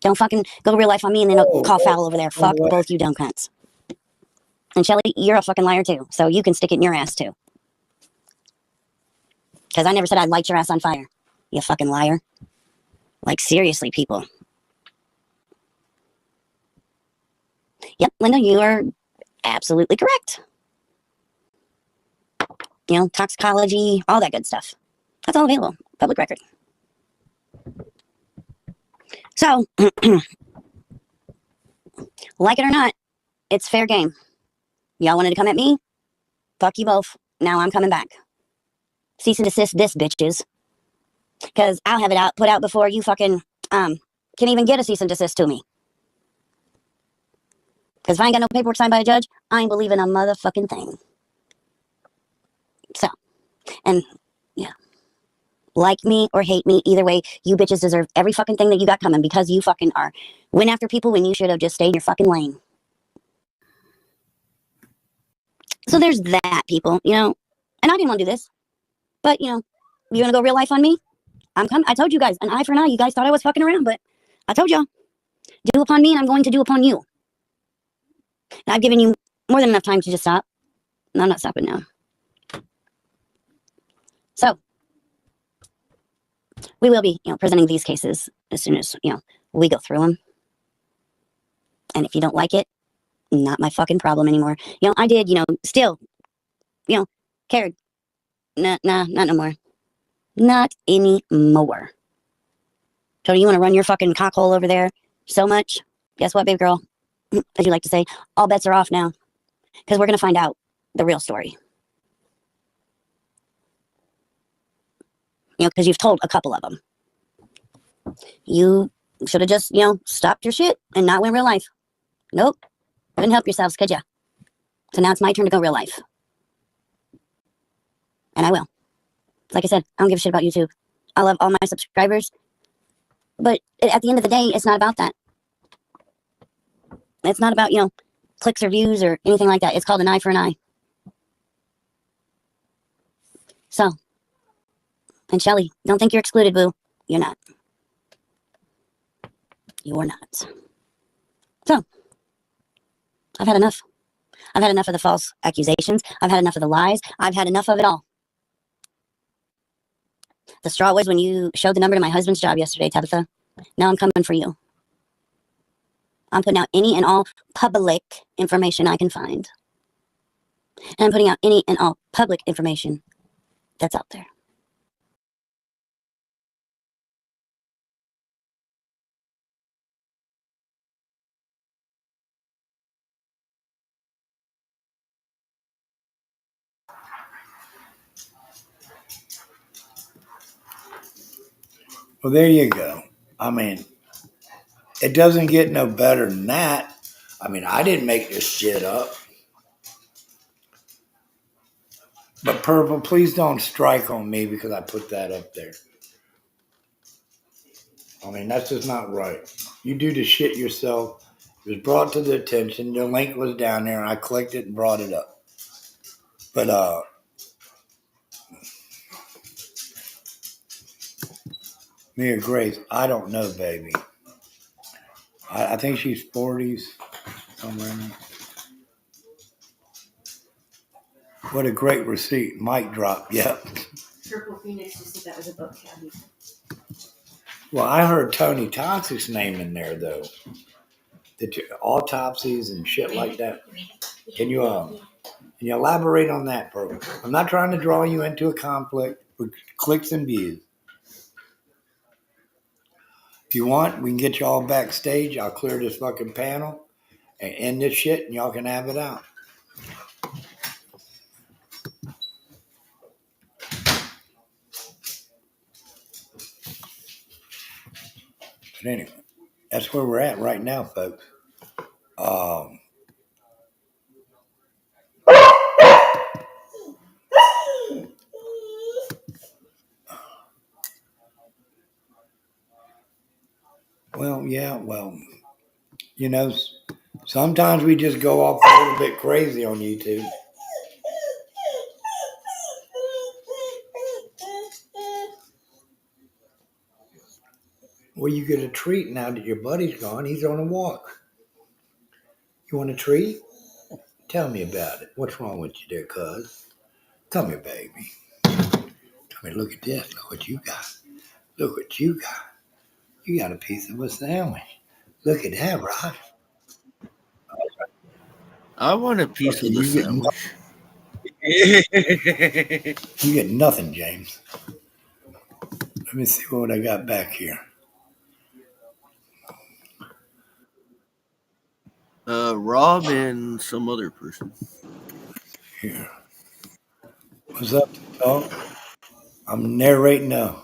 Don't fucking go to real life on me and then call foul over there. Fuck both you dumb cunts. And Shelly, you're a fucking liar, too. So you can stick it in your ass, too. Because I never said I'd light your ass on fire. You fucking liar. Like, seriously, people. Yep, Linda, you are absolutely correct. Toxicology, all that good stuff. That's all available, public record. So, like it or not, it's fair game. Y'all wanted to come at me? Fuck you both. Now I'm coming back. Cease and desist this, bitches. Because I'll have it put out before you fucking can even get a cease and desist to me. Because if I ain't got no paperwork signed by a judge, I ain't believing a motherfucking thing. So, and yeah. Like me or hate me, either way, you bitches deserve every fucking thing that you got coming because you fucking are. Went after people when you should have just stayed in your fucking lane. So there's that, people, and I didn't want to do this. But, you're going to go real life on me? I'm coming. I told you guys, an eye for an eye. You guys thought I was fucking around, but I told y'all. Do upon me and I'm going to do upon you. And I've given you more than enough time to just stop. And I'm not stopping now. So, we will be, presenting these cases as soon as, we go through them. And if you don't like it, not my fucking problem anymore. I did, still, cared. Nah, not no more. Not anymore. Tony, you want to run your fucking cockhole over there so much? Guess what, baby girl? As you like to say, all bets are off now. Because we're going to find out the real story. Because you've told a couple of them. You should have just, stopped your shit and not went real life. Nope. Couldn't help yourselves, could ya? So now it's my turn to go real life. And I will. Like I said, I don't give a shit about YouTube. I love all my subscribers. But at the end of the day, it's not about that. It's not about, clicks or views or anything like that. It's called an eye for an eye. So, and Shelly, don't think you're excluded, boo. You're not. You're not. So, I've had enough. I've had enough of the false accusations. I've had enough of the lies. I've had enough of it all. The straw was when you showed the number to my husband's job yesterday, Tabitha. Now I'm coming for you. I'm putting out any and all public information I can find. And I'm putting out any and all public information that's out there. Well, there you go. I mean, it doesn't get no better than that. I mean, I didn't make this shit up. But Purple, please don't strike on me because I put that up there. I mean, that's just not right. You do the shit yourself. It was brought to the attention. The link was down there, and I clicked it and brought it up. But Mia Grace, I don't know, baby. I think she's 40s, somewhere in there. What a great receipt. Mic drop, yep. Purple Phoenix just said that was a book cabinet. Well, I heard Tony Toxic's name in there, though. The autopsies and shit like that. Can you elaborate on that, Purple? I'm not trying to draw you into a conflict with clicks and views. If you want, we can get you all backstage. I'll clear this fucking panel and end this shit, and y'all can have it out. But anyway, that's where we're at right now, folks. Well, sometimes we just go off a little bit crazy on YouTube. Well, you get a treat now that your buddy's gone. He's on a walk. You want a treat? Tell me about it. What's wrong with you there, cuz? Come here, baby. Tell me, look at this. Look what you got. Look what you got. You got a piece of a sandwich. Look at that, Rod. I want a piece Okay, of the sandwich. You get nothing, James. Let me see what I got back here. Rob and some other person. Here. What's up, dog? I'm narrating a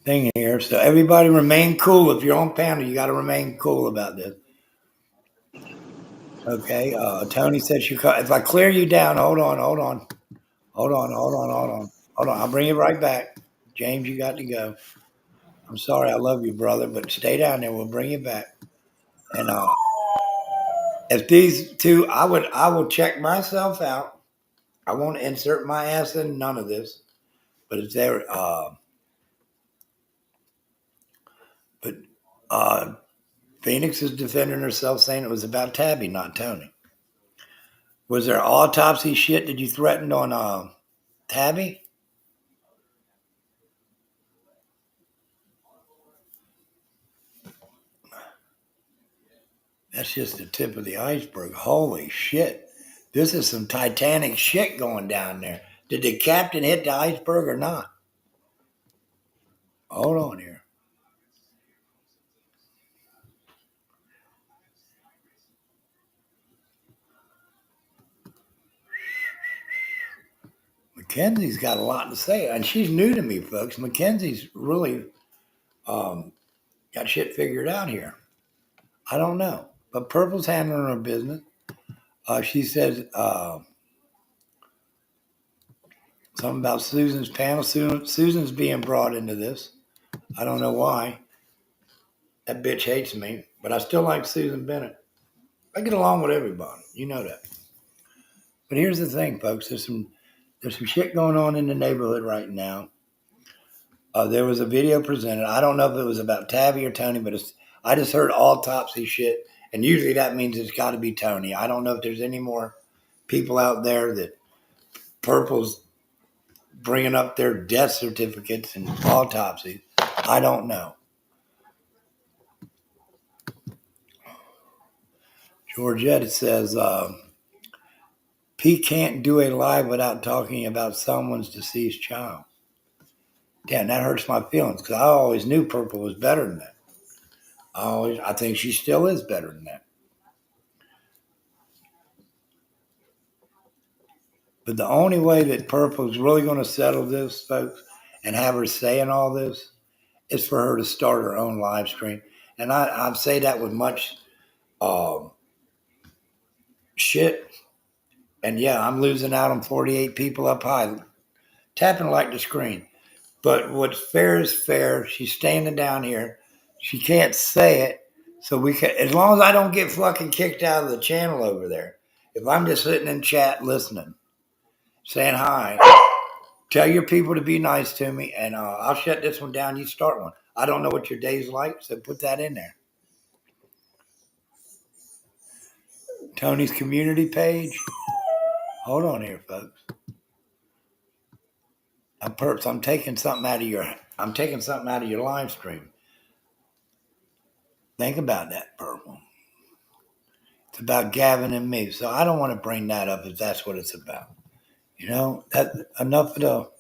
thing here. So everybody remain cool. If you're on panel, you got to remain cool about this. Okay. Tony said if I clear you down, hold on. I'll bring you right back. James, you got to go. I'm sorry. I love you, brother, but stay down there. We'll bring you back. And if these two, I will check myself out. I won't insert my ass in none of this. But if they're, but Phoenix is defending herself, saying it was about Tabby, not Tony. Was there autopsy shit that you threatened on Tabby? That's just the tip of the iceberg. Holy shit. This is some Titanic shit going down there. Did the captain hit the iceberg or not? Hold on here. Mackenzie's got a lot to say, and she's new to me, folks. Mackenzie's really got shit figured out here. I don't know, but Purple's handling her business. She says something about Susan's panel. Susan's being brought into this. I don't know why. That bitch hates me, but I still like Susan Bennett. I get along with everybody. You know that. But here's the thing, folks. There's some shit going on in the neighborhood right now. There was a video presented. I don't know if it was about Tabby or Tony, but I just heard autopsy shit, and usually that means it's got to be Tony. I don't know if there's any more people out there that Purple's bringing up their death certificates and autopsies. I don't know. Georgette says, P can't do a live without talking about someone's deceased child. Damn, that hurts my feelings because I always knew Purple was better than that. I think she still is better than that. But the only way that Purple's really going to settle this, folks, and have her say in all this is for her to start her own live stream. And I say that with much shit. And yeah, I'm losing out on 48 people up high, tapping like the screen. But what's fair is fair. She's standing down here. She can't say it. So we can, as long as I don't get fucking kicked out of the channel over there. If I'm just sitting in chat listening, saying hi, tell your people to be nice to me, and I'll shut this one down. You start one. I don't know what your day's like, so put that in there. Tony's community page. Hold on here, folks. I'm taking something out of your live stream. Think about that, Purple. It's about Gavin and me, so I don't want to bring that up if that's what it's about. You know, that enough of the,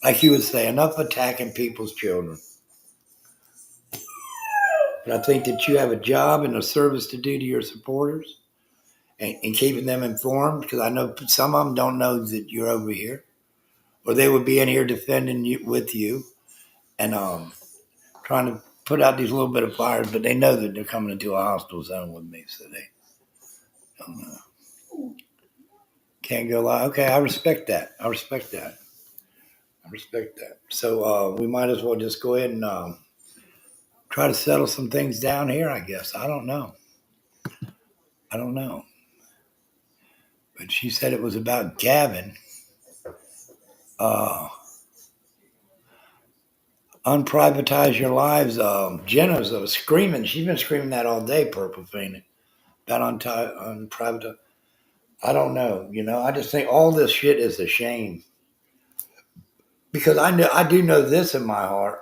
like you would say, enough attacking people's children. But I think that you have a job and a service to do to your supporters and keeping them informed, because I know some of them don't know that you're over here, or they would be in here defending you with you and trying to put out these little bit of fires, but they know that they're coming into a hostile zone with me, so they can't go lie. Okay, I respect that. So we might as well just go ahead and try to settle some things down here, I guess. I don't know. But she said it was about Gavin. Unprivatize your lives. Jenna's screaming. She's been screaming that all day, Purple Phoenix. About unprivatize. I don't know. You know, I just think all this shit is a shame. Because I do know this in my heart.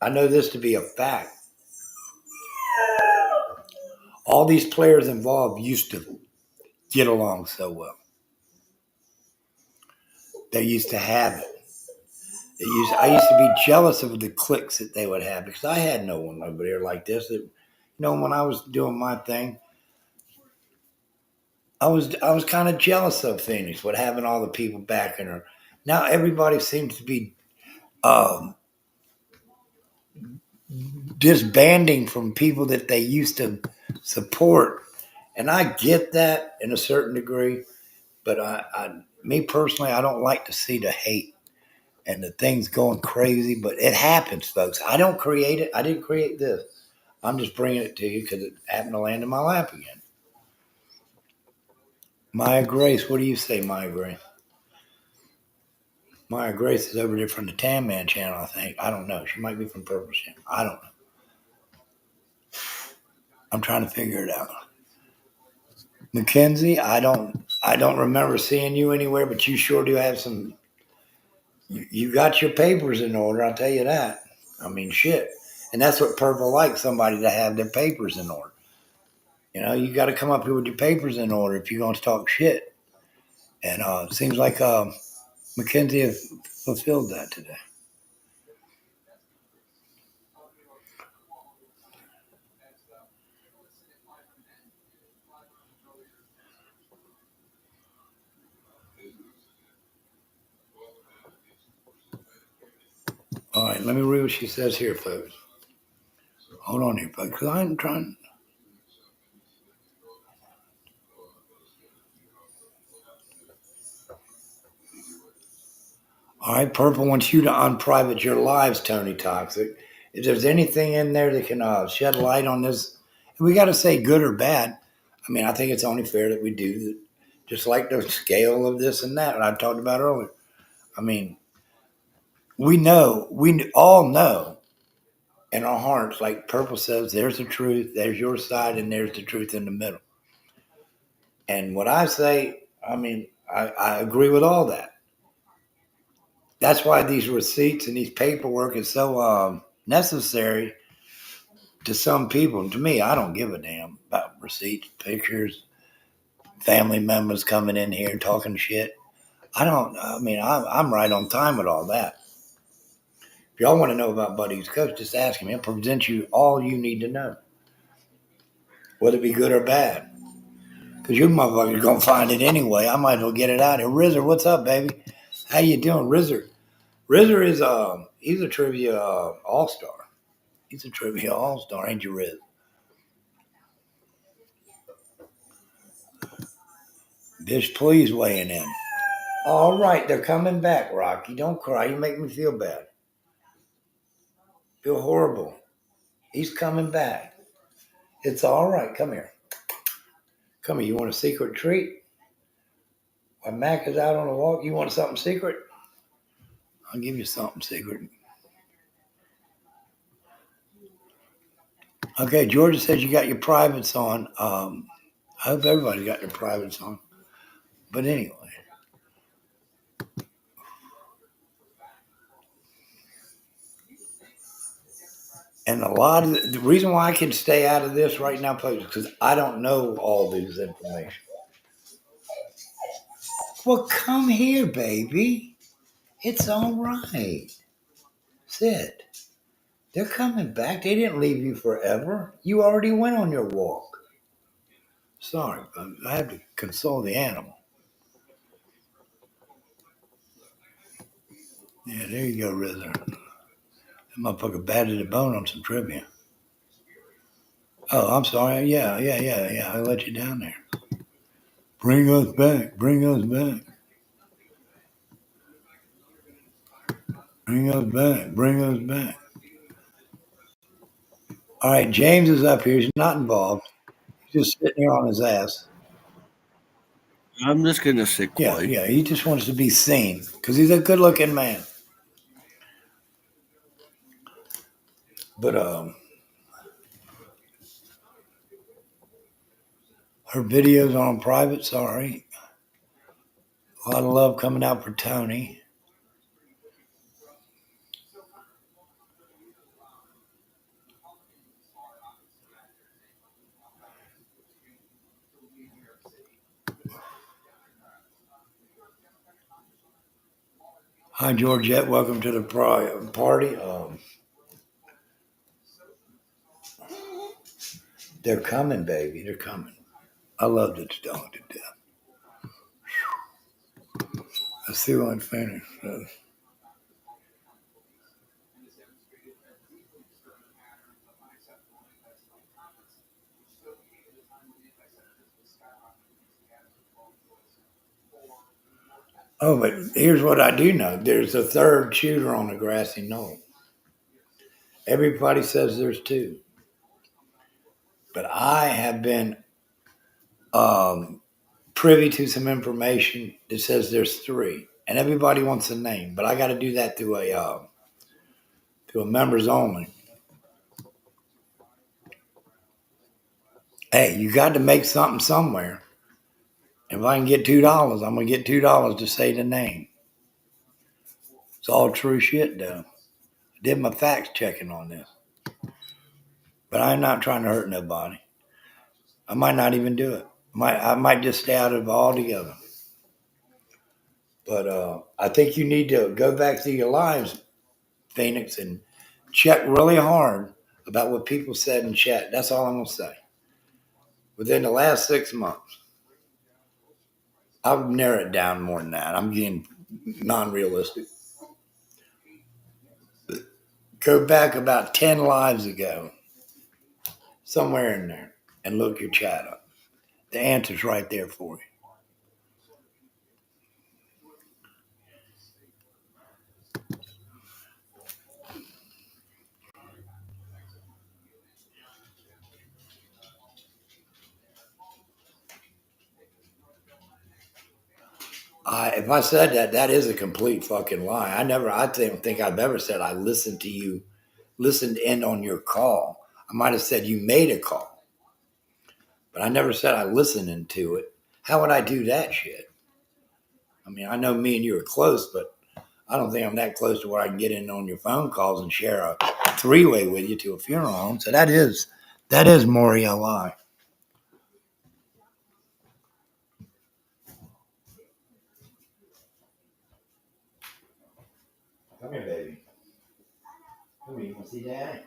I know this to be a fact. All these players involved used to get along so well. They used to have it. I used to be jealous of the cliques that they would have because I had no one over there like this. When I was doing my thing, I was kind of jealous of Phoenix with having all the people backing her. Now everybody seems to be um, disbanding from people that they used to support, and I get that in a certain degree. But me personally, I don't like to see the hate and the things going crazy. But it happens, folks. I don't create it. I didn't create this. I'm just bringing it to you because it happened to land in my lap again. Maya Grace, what do you say, Maya Grace? Maya Grace is over there from the Tan Man channel, I think. I don't know. She might be from Purple Channel. I don't know. I'm trying to figure it out. Mackenzie, I don't remember seeing you anywhere, but you sure do have some. You got your papers in order. I'll tell you that. I mean, shit, and that's what Purple likes, somebody to have their papers in order. You got to come up here with your papers in order if you're going to talk shit. And it seems like Mackenzie has fulfilled that today. All right, let me read what she says here, folks. Hold on here, folks, because I'm trying. All right, Purple wants you to unprivate your lives, Tony Toxic. If there's anything in there that can shed light on this, we got to say good or bad. I mean, I think it's only fair that we do that, just like the scale of this and that I talked about earlier. I mean, we all know in our hearts, like Purple says, there's the truth, there's your side, and there's the truth in the middle. And what I say, I mean, I agree with all that. That's why these receipts and these paperwork is so necessary to some people. And to me, I don't give a damn about receipts, pictures, family members coming in here and talking shit. I'm right on time with all that. If y'all want to know about Buddy's coach, just ask him. He'll present you all you need to know, whether it be good or bad. Because you motherfuckers going to find it anyway. I might as well get it out here. Rizzer, what's up, baby? How you doing, Rizzer? Rizzer is he's a trivia all-star. He's a trivia all-star, ain't you, Riz? Bish, please weighing in. All right, they're coming back, Rocky. Don't cry. You make me feel bad. Feel horrible. He's coming back. It's all right. Come here. Come here. You want a secret treat? While Mac is out on a walk, you want something secret? I'll give you something secret. Okay, Georgia says you got your privates on. I hope everybody got their privates on. But anyway. And a lot of the reason why I can stay out of this right now, folks, is because I don't know all this information. Well, come here, baby. It's all right. Sit. They're coming back. They didn't leave you forever. You already went on your walk. Sorry, but I have to console the animal. Yeah, there you go, Rizzer. That motherfucker batted the bone on some trivia. Oh, I'm sorry. Yeah. I let you down there. Bring us back. Bring us back. Bring us back. Bring us back. All right, James is up here. He's not involved. He's just sitting here on his ass. I'm just gonna sit quiet. Yeah. He just wants to be seen because he's a good-looking man. But her videos on private. Sorry, a lot of love coming out for Tony. Hi, Georgette. Welcome to the party. They're coming, baby. They're coming. I love this dog to death. Let's see what I'm finished. Oh, but here's what I do know. There's a third shooter on the grassy knoll. Everybody says there's two. But I have been privy to some information that says there's three. And everybody wants a name. But I got to do that through a members only. Hey, you got to make something somewhere. If I can get $2, I'm going to get $2 to say the name. It's all true shit, though. I did my facts checking on this. But I'm not trying to hurt nobody. I might not even do it. I might just stay out of it altogether. But I think you need to go back to your lives, Phoenix, and check really hard about what people said in chat. That's all I'm going to say. Within the last 6 months, I'll narrow it down more than that. I'm getting non-realistic. Go back about 10 lives ago, somewhere in there, and look your chat up. The answer's right there for you. If I said that, that is a complete fucking lie. I don't think I've ever said I listened to you, listened in on your call. I might have said you made a call, but I never said I listened into it. How would I do that shit? I mean, I know me and you are close, but I don't think I'm that close to where I can get in on your phone calls and share a three-way with you to a funeral home. So that is more a lie. Come here, baby. Come here, you want to see Daddy?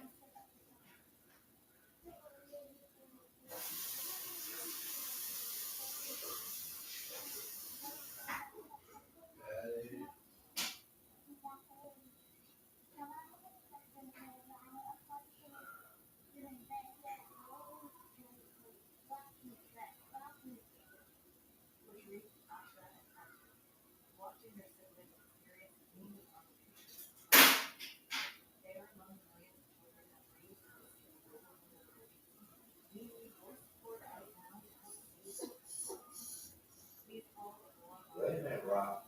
Wait a minute, Rob.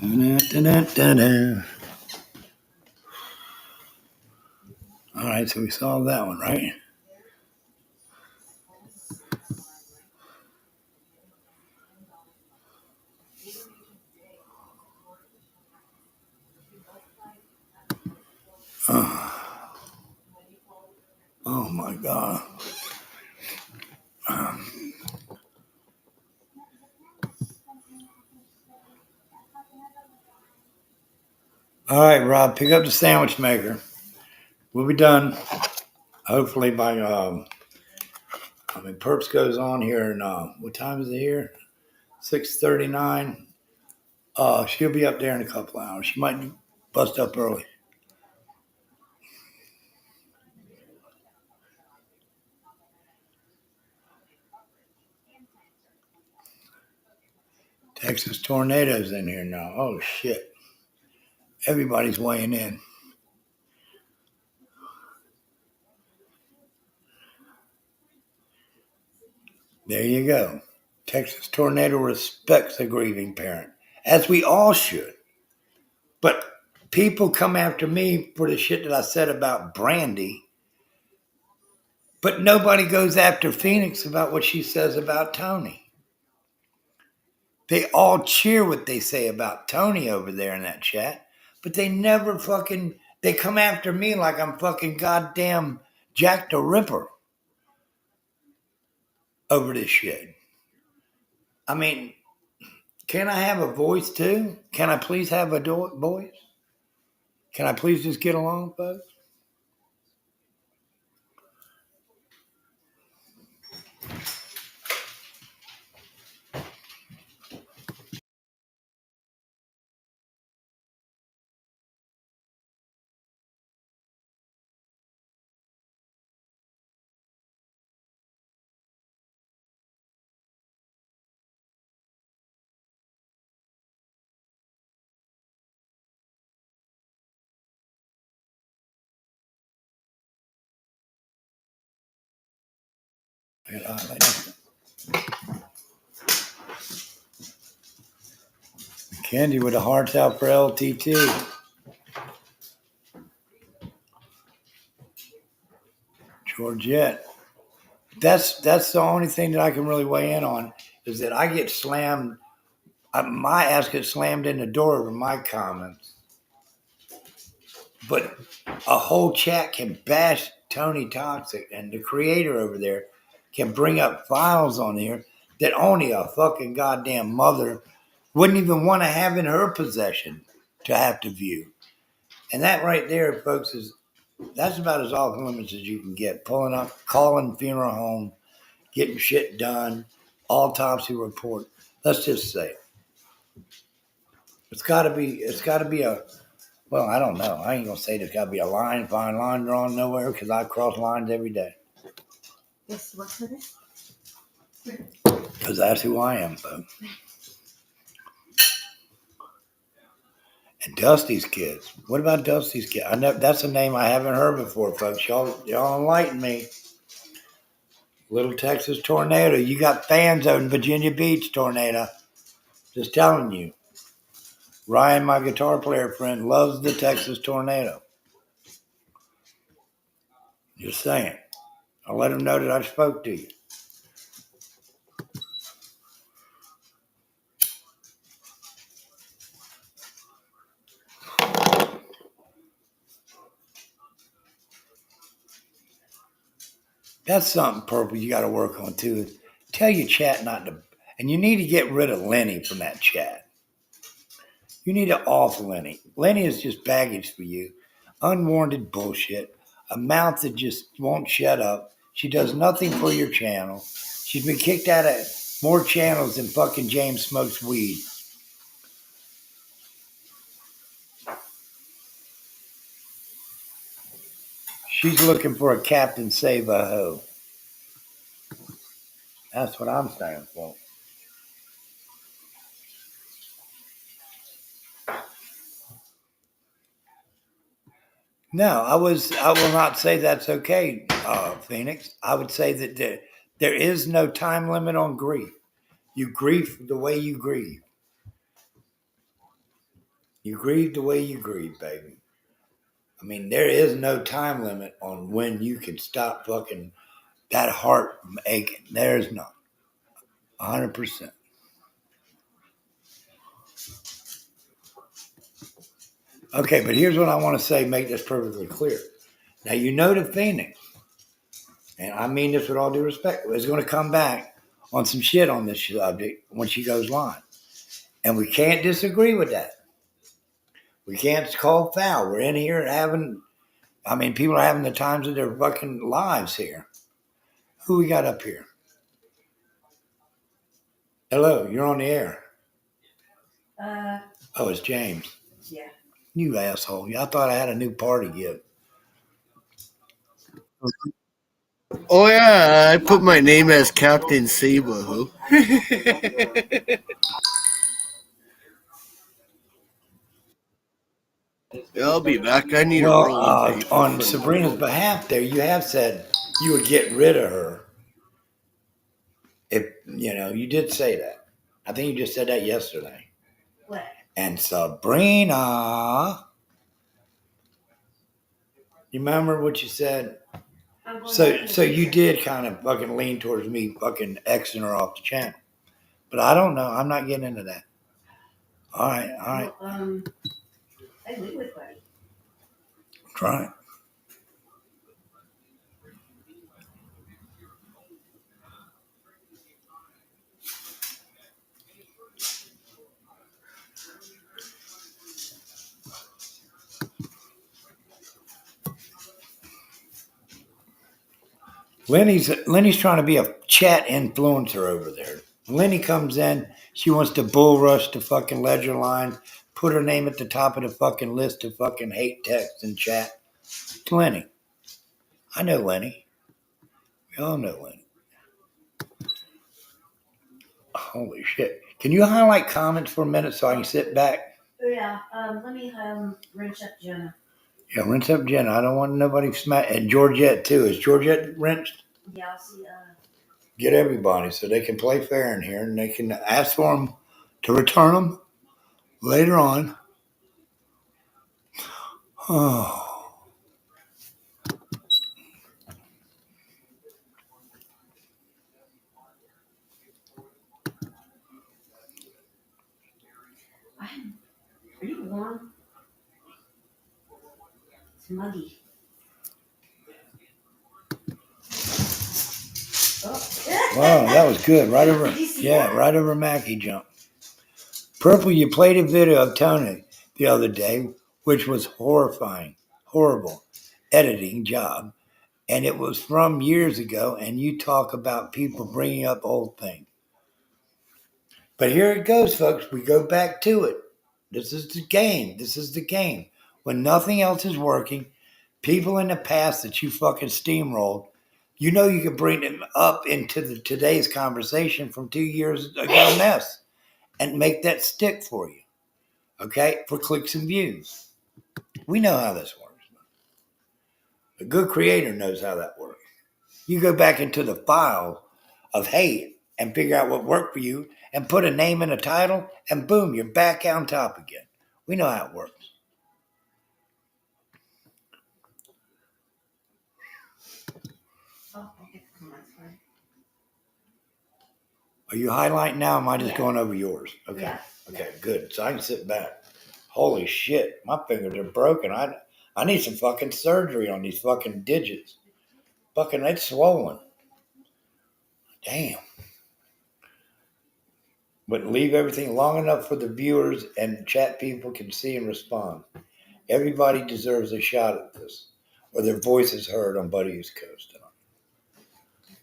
Da-da-da-da-da. All right, so we solved that one, right? Oh my God. All right, Rob, pick up the sandwich maker. We'll be done. Hopefully by Perps goes on here and what time is it here? 6:39. She'll be up there in a couple hours. She might bust up early. Texas tornadoes in here now. Oh shit. Everybody's weighing in. There you go. Texas tornado respects a grieving parent. as we all should. But people come after me for the shit that I said about Brandy, but nobody goes after Phoenix about what she says about Tony. They all cheer what they say about Tony over there in that chat, but they never fucking, they come after me like I'm fucking goddamn Jack the Ripper over this shit. I mean, can I have a voice too? Can I please have a voice? Can I please just get along, folks? Candy with the hearts out for LTT. Georgette. That's the only thing that I can really weigh in on is that I get slammed. My ass gets slammed in the door over my comments. But a whole chat can bash Tony Toxic, and the creator over there can bring up files on here that only a fucking goddamn mother wouldn't even want to have in her possession to have to view. And that right there, folks, that's about as off limits as you can get. Pulling up, calling funeral home, getting shit done, autopsy report. Let's just say it's got to be a. Well, I don't know. I ain't gonna say there's got to be a fine line drawn nowhere because I cross lines every day. Yes, what's with it? Because that's who I am, folks. And Dusty's kids. What about Dusty's kids? That's a name I haven't heard before, folks. Y'all enlighten me. Little Texas Tornado. You got fans out in Virginia Beach, Tornado. Just telling you. Ryan, my guitar player friend, loves the Texas Tornado. Just saying. I'll let him know that I spoke to you. That's something, Purple, you got to work on too. Tell your chat not to, and you need to get rid of Lenny from that chat. You need to off Lenny. Lenny is just baggage for you. Unwarranted bullshit. A mouth that just won't shut up. She does nothing for your channel. She's been kicked out of more channels than fucking James smokes weed. She's looking for a Captain Save-A-Ho. That's what I'm saying, folks. No, I will not say that's okay, Phoenix. I would say that there is no time limit on grief. You grieve the way you grieve. You grieve the way you grieve, baby. I mean, there is no time limit on when you can stop fucking that heart from aching. There's not. 100%. Okay, but here's what I want to say, make this perfectly clear. Now, you know the Phoenix, and I mean this with all due respect, is going to come back on some shit on this subject when she goes live. And we can't disagree with that. We can't call foul. We're in here people are having the times of their fucking lives here. Who we got up here? Hello, you're on the air. Oh, it's James. Yeah. You asshole. I thought I had a new party gift. Oh yeah, I put my name as Captain Save-A-Ho. I'll be back. I need a Well, roll of paper. on Sabrina's behalf there, you have said you would get rid of her. If, you did say that. I think you just said that yesterday. What? And Sabrina. You remember what you said? I'm going back So to so the you freezer. did kind of fucking lean towards me fucking Xing her off the channel. But I don't know. I'm not getting into that. All right. Well, I live with Buddy. Try it. Lenny's trying to be a chat influencer over there. Lenny comes in, she wants to bull rush the fucking ledger line, put her name at the top of the fucking list of fucking hate text and chat. It's Lenny. I know Lenny. We all know Lenny. Holy shit. Can you highlight comments for a minute so I can sit back? Yeah, let me rinse up Jenna. Yeah, rinse up Jenna. I don't want nobody smack. And Georgette too. Is Georgette rinsed? Yeah, I'll see. Get everybody so they can play fair in here and they can ask for them to return them later on. Oh, Are you warm? It's muggy. Oh. wow, that was good. Right over, Did you see yeah, that? right over Mackie jump. Purple, you played a video of Tony the other day, which was horrifying, horrible editing job. And it was from years ago, and you talk about people bringing up old things. But here it goes, folks. We go back to it. This is the game. This is the game. When nothing else is working, people in the past that you fucking steamrolled, you know you can bring them up into today's conversation from 2 years ago mess and make that stick for you, okay, for clicks and views. We know how this works. A good creator knows how that works. You go back into the file of hate and figure out what worked for you and put a name and a title, and boom, you're back on top again. We know how it works. Oh, okay. That's fine. Are you highlighting now? Or am I just Yeah. going over yours? Okay. Yeah. Okay, good. So I can sit back. Holy shit, my fingers are broken. I need some fucking surgery on these fucking digits. Fucking, it's swollen. Damn. But leave everything long enough for the viewers and chat people can see and respond. Everybody deserves a shot at this, or their voice is heard on Buddy's Coast.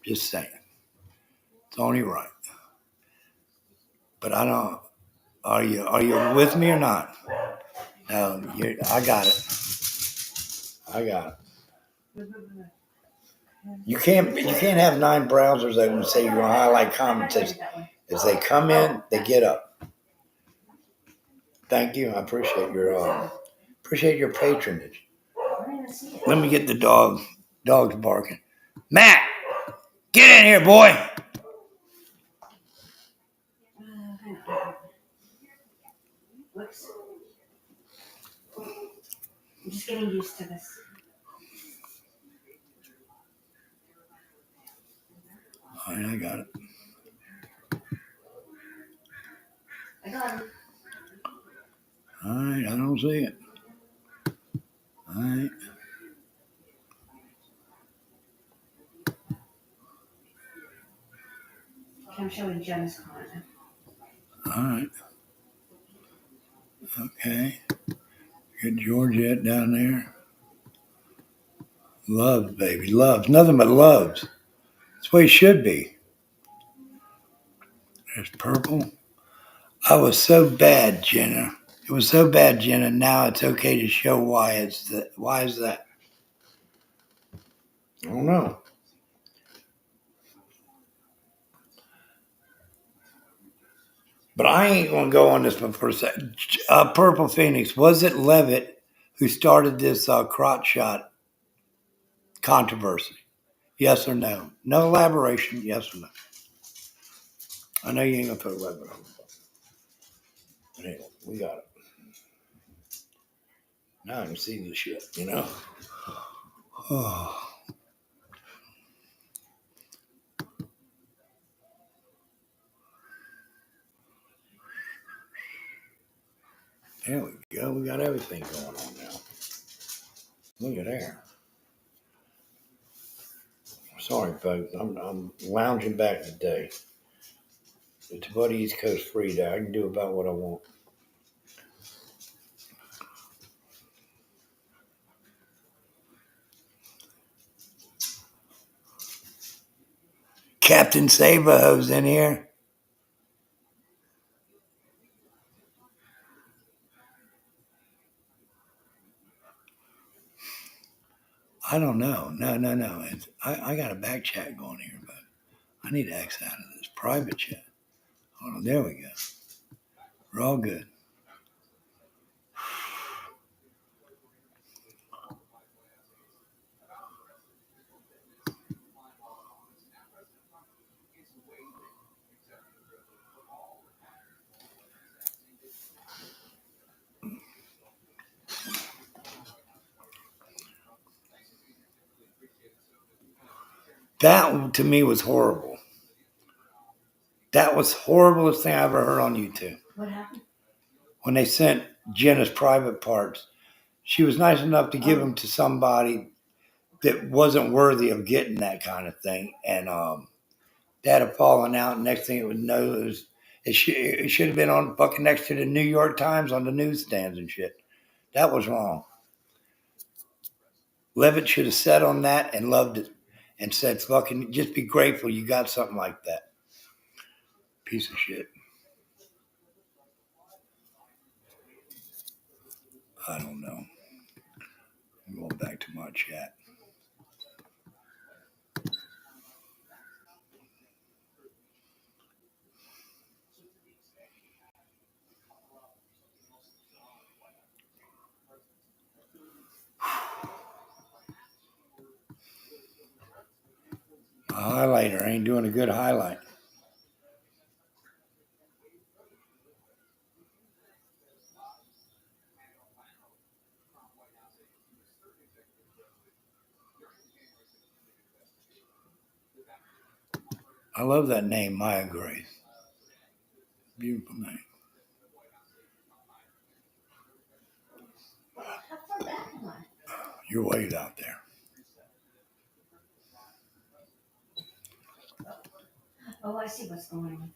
Just saying. It's only right. But I don't. Are you with me or not? No, I got it. I got it. You can't have 9 browsers open and say you're gonna highlight comments as they come in, they get up. Thank you. I appreciate your patronage. Let me get the dog. Dog's barking. Matt, get in here, boy. Whoops. I'm just getting used to this. All right, I got it. I got him. All right, I don't see it. All right. Okay, I'm showing Jenna's comment. All right. Okay. Get Georgette down there. Loves, baby. Loves. Nothing but loves. That's the way it should be. There's purple. I was so bad, Jenna. It was so bad, Jenna. Now it's okay to show why it's that. Why is that? I don't know. But I ain't gonna go on this one for a second. Purple Phoenix. Was it Levitt who started this crotch shot controversy? Yes or no? No elaboration. Yes or no? I know you ain't gonna put Levitt on. Anyway, we got it. Now I can see the shit, you know? Oh, there we go. We got everything going on now. Look at there. Sorry, folks. I'm lounging back today. It's about East Coast free day. I can do about what I want. Captain Saberho's in here. I don't know. No. I got a back chat going here, but I need to X out of this private chat. Hold on. There we go. We're all good. That to me was horrible. That was the horriblest thing I ever heard on YouTube. What happened? When they sent Jenna's private parts, she was nice enough to give them to somebody that wasn't worthy of getting that kind of thing. And that had fallen out. Next thing it would know, it should have been on fucking next to the New York Times on the newsstands and shit. That was wrong. Levitt should have sat on that and loved it and said, fucking, just be grateful you got something like that. Piece of shit. I don't know. I'm going back to my chat. A highlighter ain't doing a good highlight. I love that name, Maya Grace. Beautiful name. How far back am I? You're way out there. Oh, I see what's going on.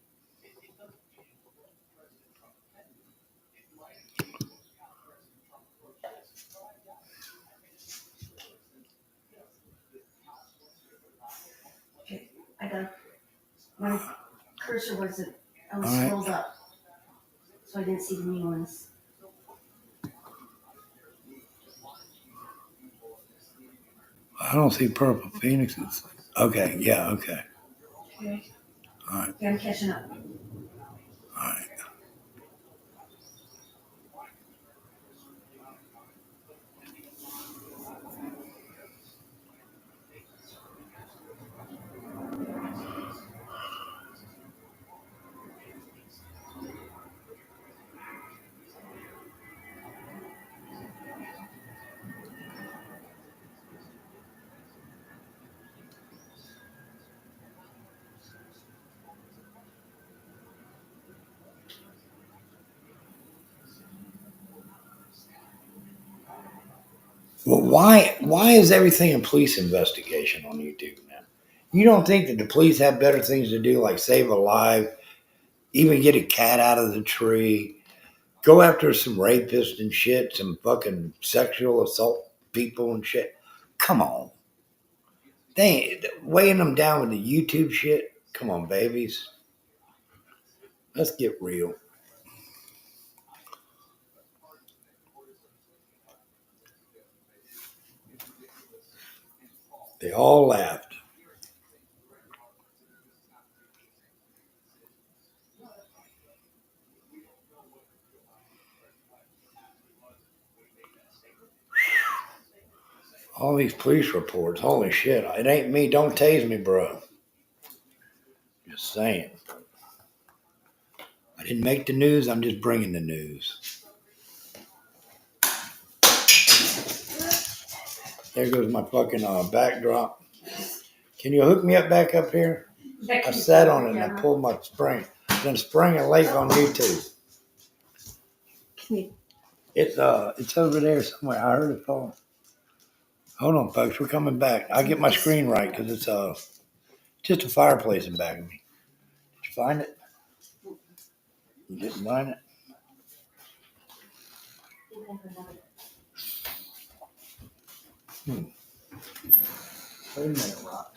Okay, I got my cursor wasn't. I was All right. scrolled up, so I didn't see the new ones. I don't see purple phoenixes. Okay, yeah, okay. Okay. All right, Okay, I'm catching up. all right. Well, why is everything a police investigation on YouTube now? You don't think that the police have better things to do, like save a life, even get a cat out of the tree, go after some rapists and shit, some fucking sexual assault people and shit? Come on. They ain't weighing them down with the YouTube shit. Come on, babies. Let's get real. They all laughed. All these police reports. Holy shit. It ain't me. Don't tase me, bro. Just saying. I didn't make the news. I'm just bringing the news. There goes my fucking backdrop. Can you hook me up back up here? I sat on it and I pulled my spring. Then spring a lake on YouTube. It's over there somewhere. I heard it fall. Hold on, folks. We're coming back. I'll get my screen right because it's just a fireplace in back of me. Did you find it? You didn't find it? Wait a minute, Rock.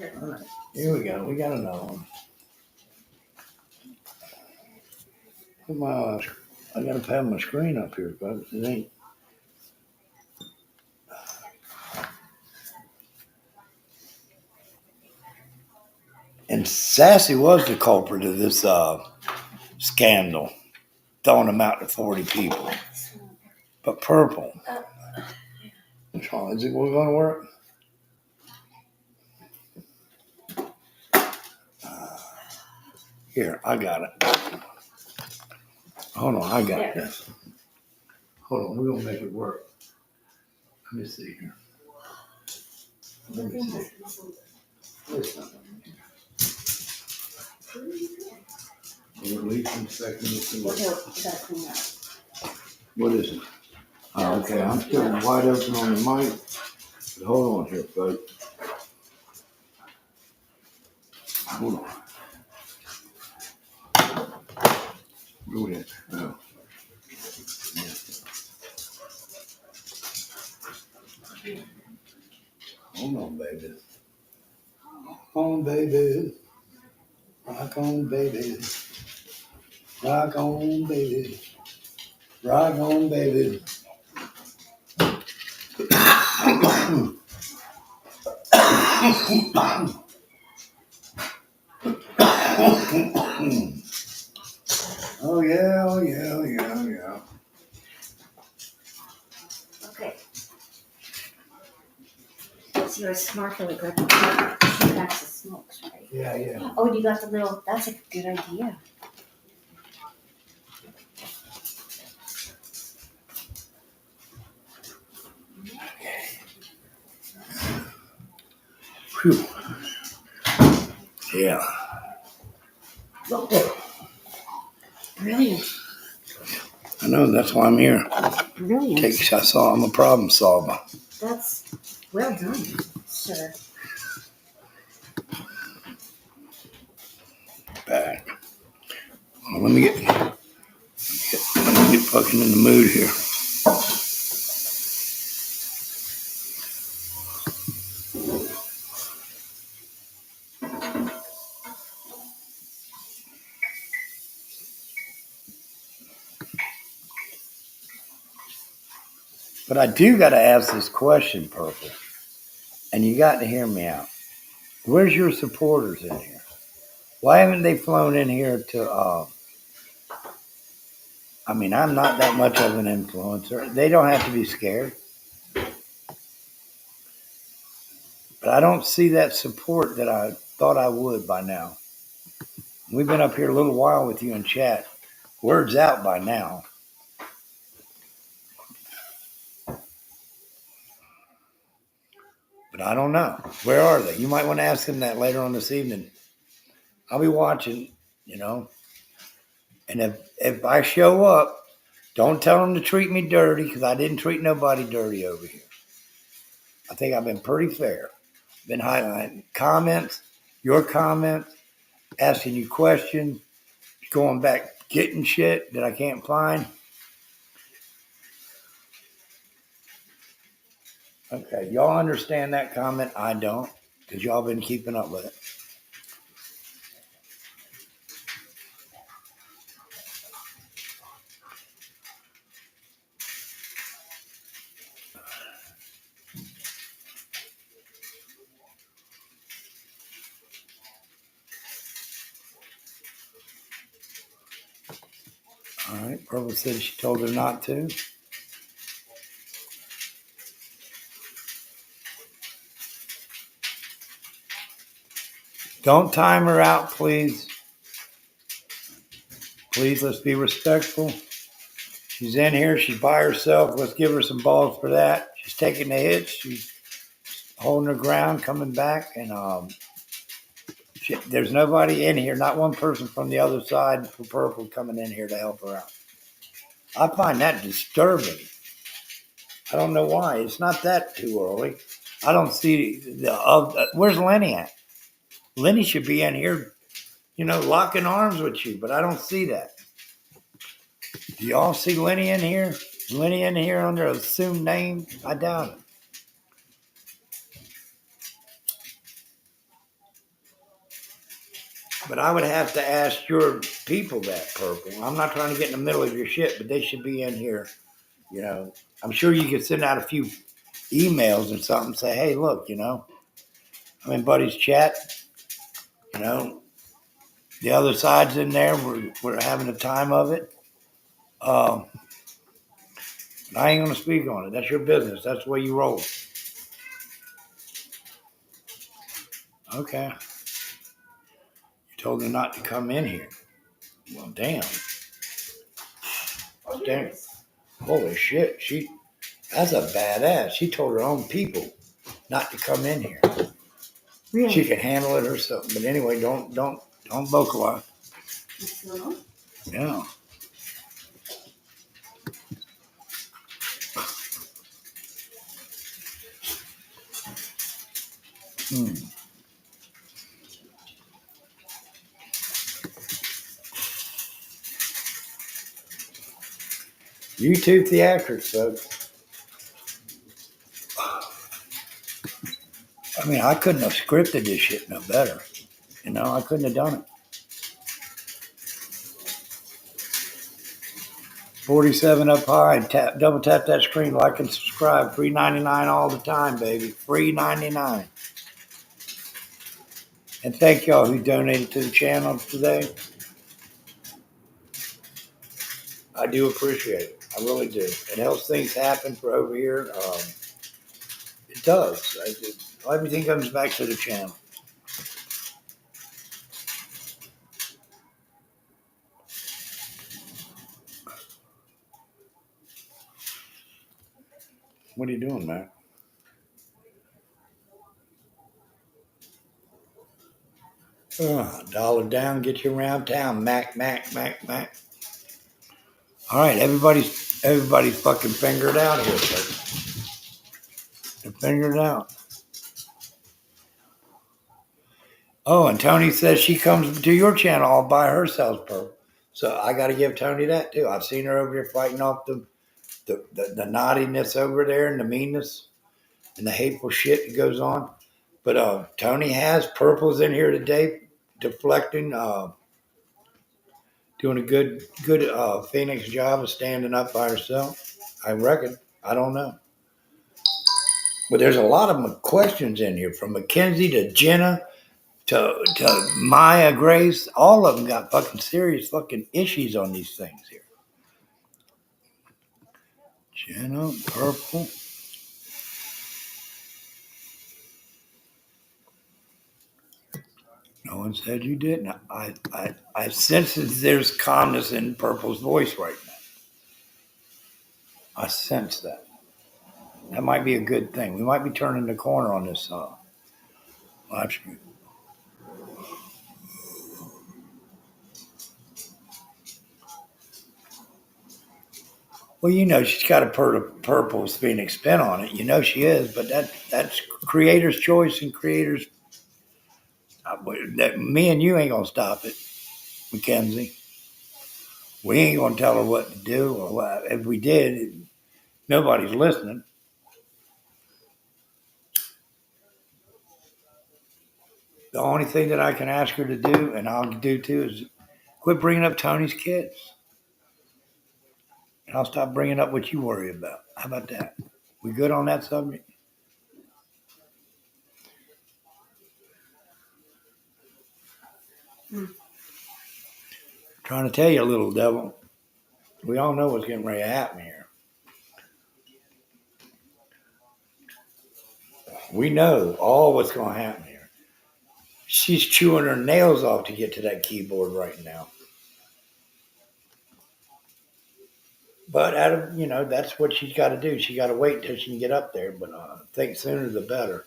All right. Here we go. We got another one. I gotta have my screen up here, folks. It ain't. And Sassy was the culprit of this scandal, throwing them out to 40 people. But Purple, what's wrong? Is it going to work? Here, I got it. Hold on, I got this. Hold on, we're going to make it work. Let me see here. Let me see. There's something here. At least inspecting the What is it? Oh, okay, I'm still wide open on the mic. But hold on here, folks. Hold on. Go ahead. Oh. Yeah. Hold on, baby. Hold on, baby. Rock on, baby. Rock on, baby. Rock on, baby. Oh, yeah, oh, yeah, oh, yeah, oh, yeah. Okay. So you're smart really good. She packs the smokes, right? Yeah, yeah. Oh, you got the little, that's a good idea. Whew. Yeah. Brilliant. I know, that's why I'm here. Brilliant. I'm a problem solver. That's well done, sir. Back. Well, let me get fucking in the mood here. But I do got to ask this question, Purple, and you got to hear me out. Where's your supporters in here? Why haven't they flown in here to, I mean, I'm not that much of an influencer. They don't have to be scared. But I don't see that support that I thought I would by now. We've been up here a little while with you in chat. Word's out by now. But I don't know. Where are they? You might want to ask them that later on this evening. I'll be watching, you know. And if I show up, don't tell them to treat me dirty because I didn't treat nobody dirty over here. I think I've been pretty fair. Been highlighting comments, your comments, asking you questions, going back, getting shit that I can't find. Okay, y'all understand that comment? I don't, because y'all been keeping up with it. All right, Purple said she told her not to. Don't time her out, please. Please, let's be respectful. She's in here. She's by herself. Let's give her some balls for that. She's taking the hits. She's holding her ground, coming back, and there's nobody in here. Not one person from the other side for Purple coming in here to help her out. I find that disturbing. I don't know why. It's not that too early. I don't see where's Lenny at? Lenny should be in here, locking arms with you, but I don't see that. Do y'all see Lenny in here? Lenny in here under an assumed name? I doubt it. But I would have to ask your people that, Purple. I'm not trying to get in the middle of your shit, but they should be in here. I'm sure you could send out a few emails or something, say, hey, look, I'm in Buddy's chat, the other side's in there. We're having a time of it. I ain't going to speak on it. That's your business. That's the way you roll. Okay. You told her not to come in here. Well, damn. Damn. Holy shit. That's a badass. She told her own people not to come in here. Really? She can handle it herself. But anyway, don't vocalize. Yeah. YouTube theatrics, folks. I mean, I couldn't have scripted this shit no better. I couldn't have done it. 47 up high. Double tap that screen, like and subscribe. $3.99 all the time, baby. $3.99. And thank y'all who donated to the channel today. I do appreciate it. I really do. It helps things happen for over here. It does. Everything comes back to the channel. What are you doing, Mac? Dollar down, get you around town, Mac. All right, everybody's fucking fingered out here, folks. They're fingered out. Oh, and Tony says she comes to your channel all by herself, Pearl. So I got to give Tony that too. I've seen her over here fighting off the naughtiness over there and the meanness and the hateful shit that goes on. But Tony has Purple's in here today, deflecting, doing a good Phoenix job of standing up by herself. I reckon. I don't know. But there's a lot of questions in here, from Mackenzie to Jenna to Maya Grace. All of them got fucking serious fucking issues on these things here. Jenna, Purple. No one said you didn't. I sense that there's calmness in Purple's voice right now. I sense that. That might be a good thing. We might be turning the corner on this live stream. Well, she's got a Purple's Phoenix spin on it. She is, but that's creator's choice and creator's. Me and you ain't gonna stop it, Mackenzie. We ain't gonna tell her what to do, or what. If we did, nobody's listening. The only thing that I can ask her to do, and I'll do too, is quit bringing up Tony's kids. And I'll stop bringing up what you worry about. How about that? We good on that subject? Trying to tell you, little devil. We all know what's getting ready to happen here. We know all what's going to happen here. She's chewing her nails off to get to that keyboard right now. But that's what she's got to do. She got to wait till she can get up there. But I think sooner the better.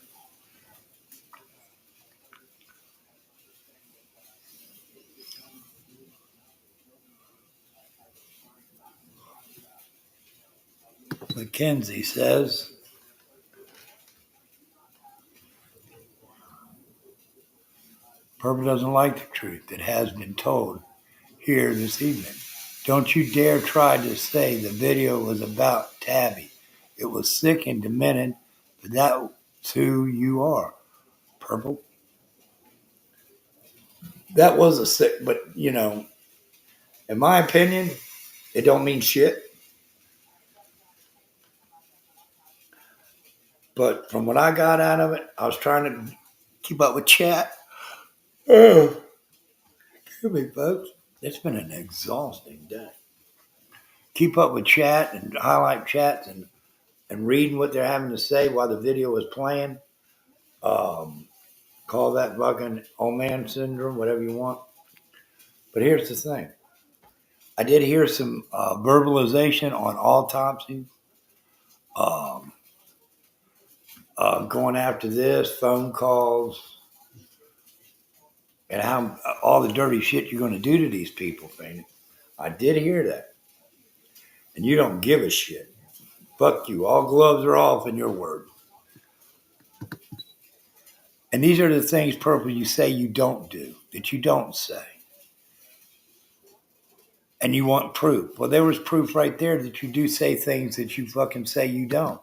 Mackenzie says, Purple doesn't like the truth. It has been told here this evening. Don't you dare try to say the video was about Tabby. It was sick and demented, but that's who you are, Purple. That was a sick, but in my opinion, it don't mean shit. But from what I got out of it, I was trying to keep up with chat. Oh, excuse me, folks. It's been an exhausting day. Keep up with chat and highlight chats and reading what they're having to say while the video is playing. Call that fucking old man syndrome, whatever you want. But here's the thing. I did hear some verbalization on autopsies. Um, Going after this, phone calls, and how all the dirty shit you're going to do to these people, Phoenix. I did hear that. And you don't give a shit. Fuck you. All gloves are off in your word. And these are the things, Purple, you say you don't do, that you don't say. And you want proof. Well, there was proof right there that you do say things that you fucking say you don't.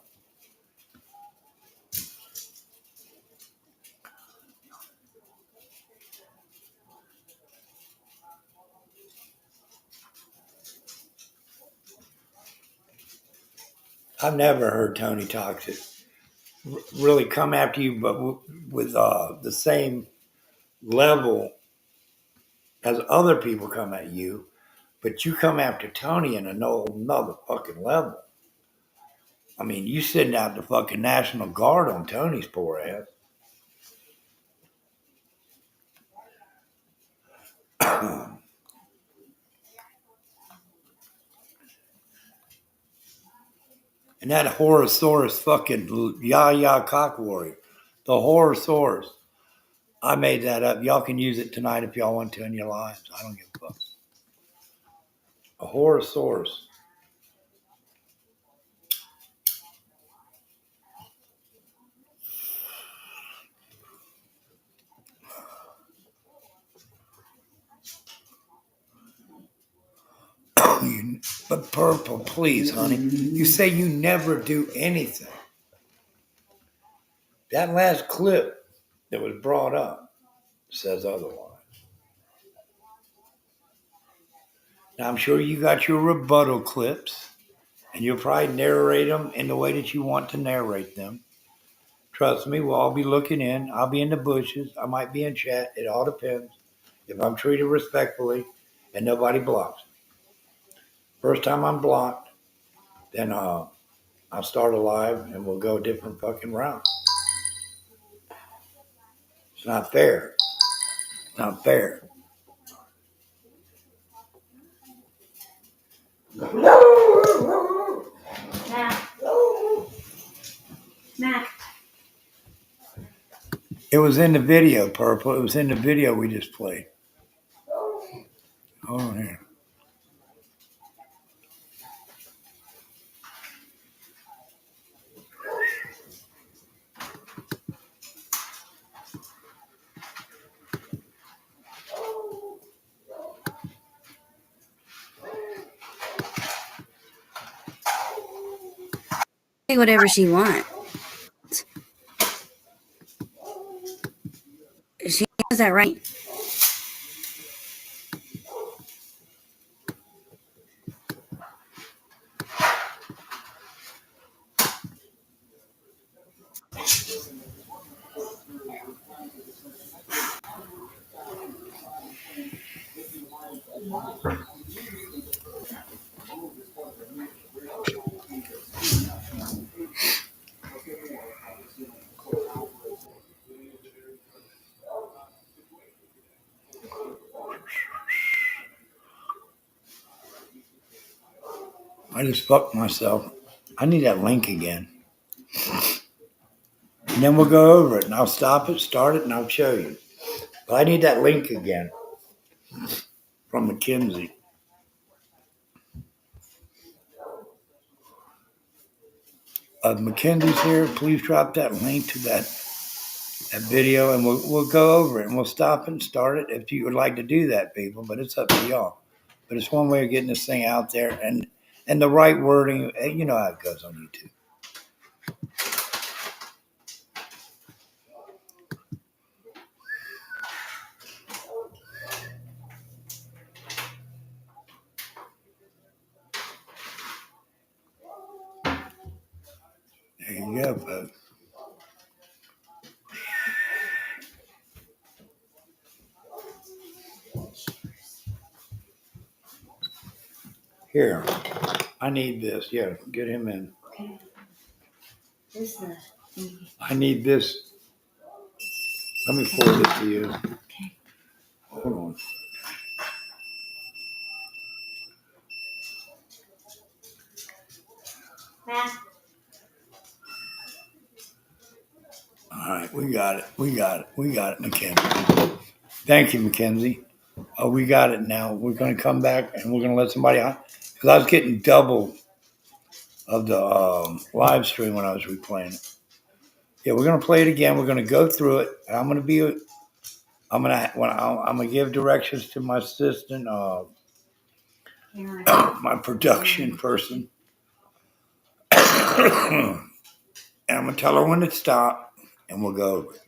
I've never heard Tony Toxic really come after you, but with the same level as other people come at you. But you come after Tony in another fucking level. I mean, you sitting out the fucking National Guard on Tony's poor ass. And that Horosaurus fucking Yah cock warrior. The Horosaurus. I made that up. Y'all can use it tonight if y'all want to in your lives. I don't give a fuck. A Horosaurus. But Purple, please, honey. You say you never do anything. That last clip that was brought up says otherwise. Now, I'm sure you got your rebuttal clips, and you'll probably narrate them in the way that you want to narrate them. Trust me, we'll all be looking in. I'll be in the bushes. I might be in chat. It all depends. If I'm treated respectfully and nobody blocks me. First time I'm blocked, then I'll start a live and we'll go a different fucking route. It's not fair. It's not fair. Mac. It was in the video, Purple. It was in the video we just played. Hold on here. Whatever she wants. She has that right. I just fucked myself. I need that link again. And then we'll go over it and I'll stop it, start it, and I'll show you. But I need that link again from Mackenzie. Mackenzie's here. Please drop that link to that video and we'll go over it and we'll stop it and start it if you would like to do that, people. But it's up to y'all. But it's one way of getting this thing out there and the right wording. You know how it goes on YouTube. There you go, folks. Here, I need this. Yeah, get him in. Okay. Where's the? I need this. Let me forward it to you. Okay. Hold on. Matt. All right, we got it. We got it. We got it, Mackenzie. Thank you, Mackenzie. We got it now. We're going to come back and we're going to let somebody on. Because I was getting double of the live stream when I was replaying it. Yeah, we're going to play it again. We're going to go through it. And I'm going to give directions to my assistant, my production person. And I'm going to tell her when to stop and we'll go over it.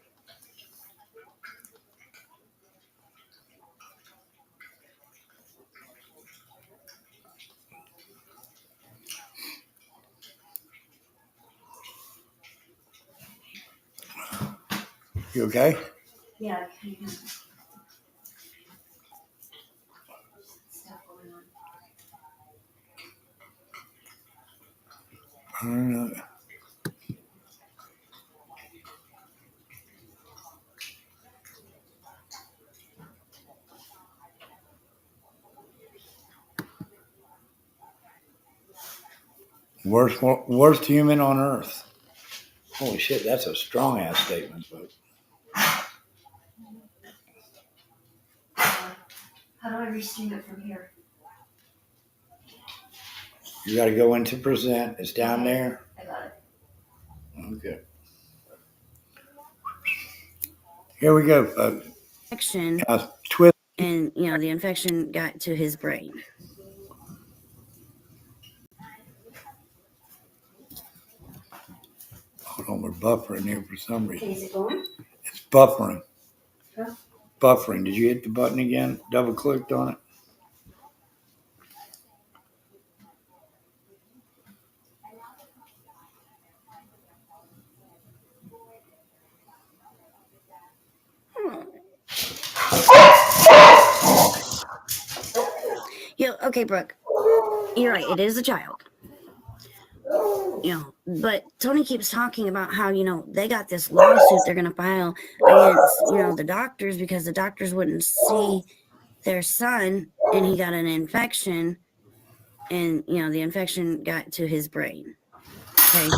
You okay? Yeah. Stuff going on. I don't know. Worst human on earth. Holy shit, that's a strong ass statement, folks. How do I restream it from here? You got to go into present. It's down there. I got it. Okay. Here we go, folks. Infection, Twist. and the infection got to his brain. Hold on, we're buffering here for some reason. Okay, is it going? It's buffering. Huh? Buffering. Did you hit the button again? Double clicked on it. Okay, Brooke. You're right. It is a child. But Tony keeps talking about how, they got this lawsuit they're going to file against, the doctors because the doctors wouldn't see their son and he got an infection and, the infection got to his brain. Okay.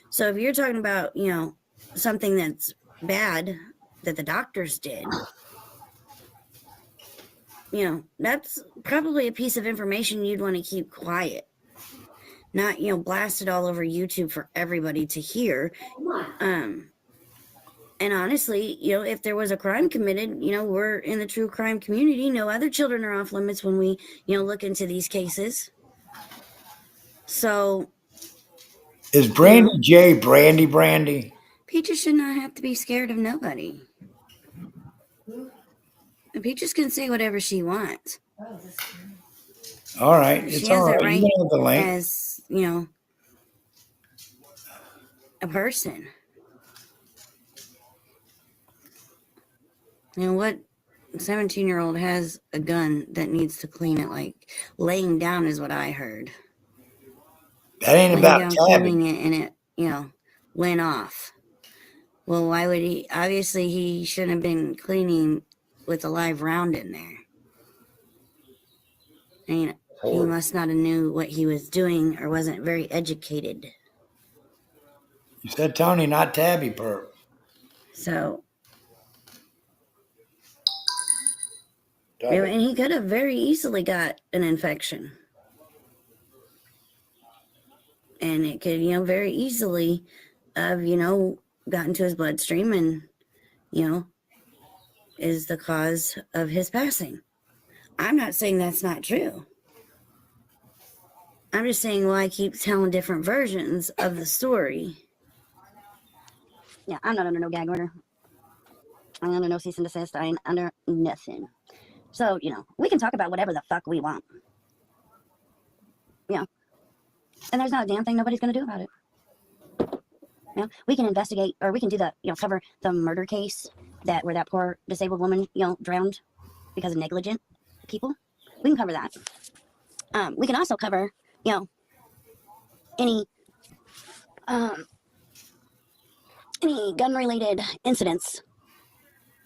So if you're talking about, something that's bad that the doctors did, that's probably a piece of information you'd want to keep quiet. Not, blasted all over YouTube for everybody to hear. And honestly, if there was a crime committed, we're in the true crime community. No other children are off limits when we, look into these cases. So. Is Brandy J Brandy? Peaches should not have to be scared of nobody. Peaches can say whatever she wants. Oh, that's good. All right. It's she all has right. That right You can have the link. as, a person. What 17-year-old has a gun that needs to clean it? Like laying down is what I heard. That ain't laying about down, tabbing. cleaning it, and it, went off. Well, why would he? Obviously, he shouldn't have been cleaning with a live round in there. He Or must not have knew what he was doing or wasn't very educated. you said Tony, not Tabby Perp. So, Tabby. and he could have very easily got an infection. And it could, very easily have, gotten to his bloodstream and, is the cause of his passing. I'm not saying that's not true. I'm just saying why I keep telling different versions of the story. Yeah, I'm not under no gag order. I'm under no cease and desist. I ain't under nothing. So, we can talk about whatever the fuck we want. And there's not a damn thing nobody's going to do about it. We can investigate, or we can do the, cover the murder case where that poor disabled woman, drowned because of negligent people. We can cover that. We can also cover, any gun-related incidents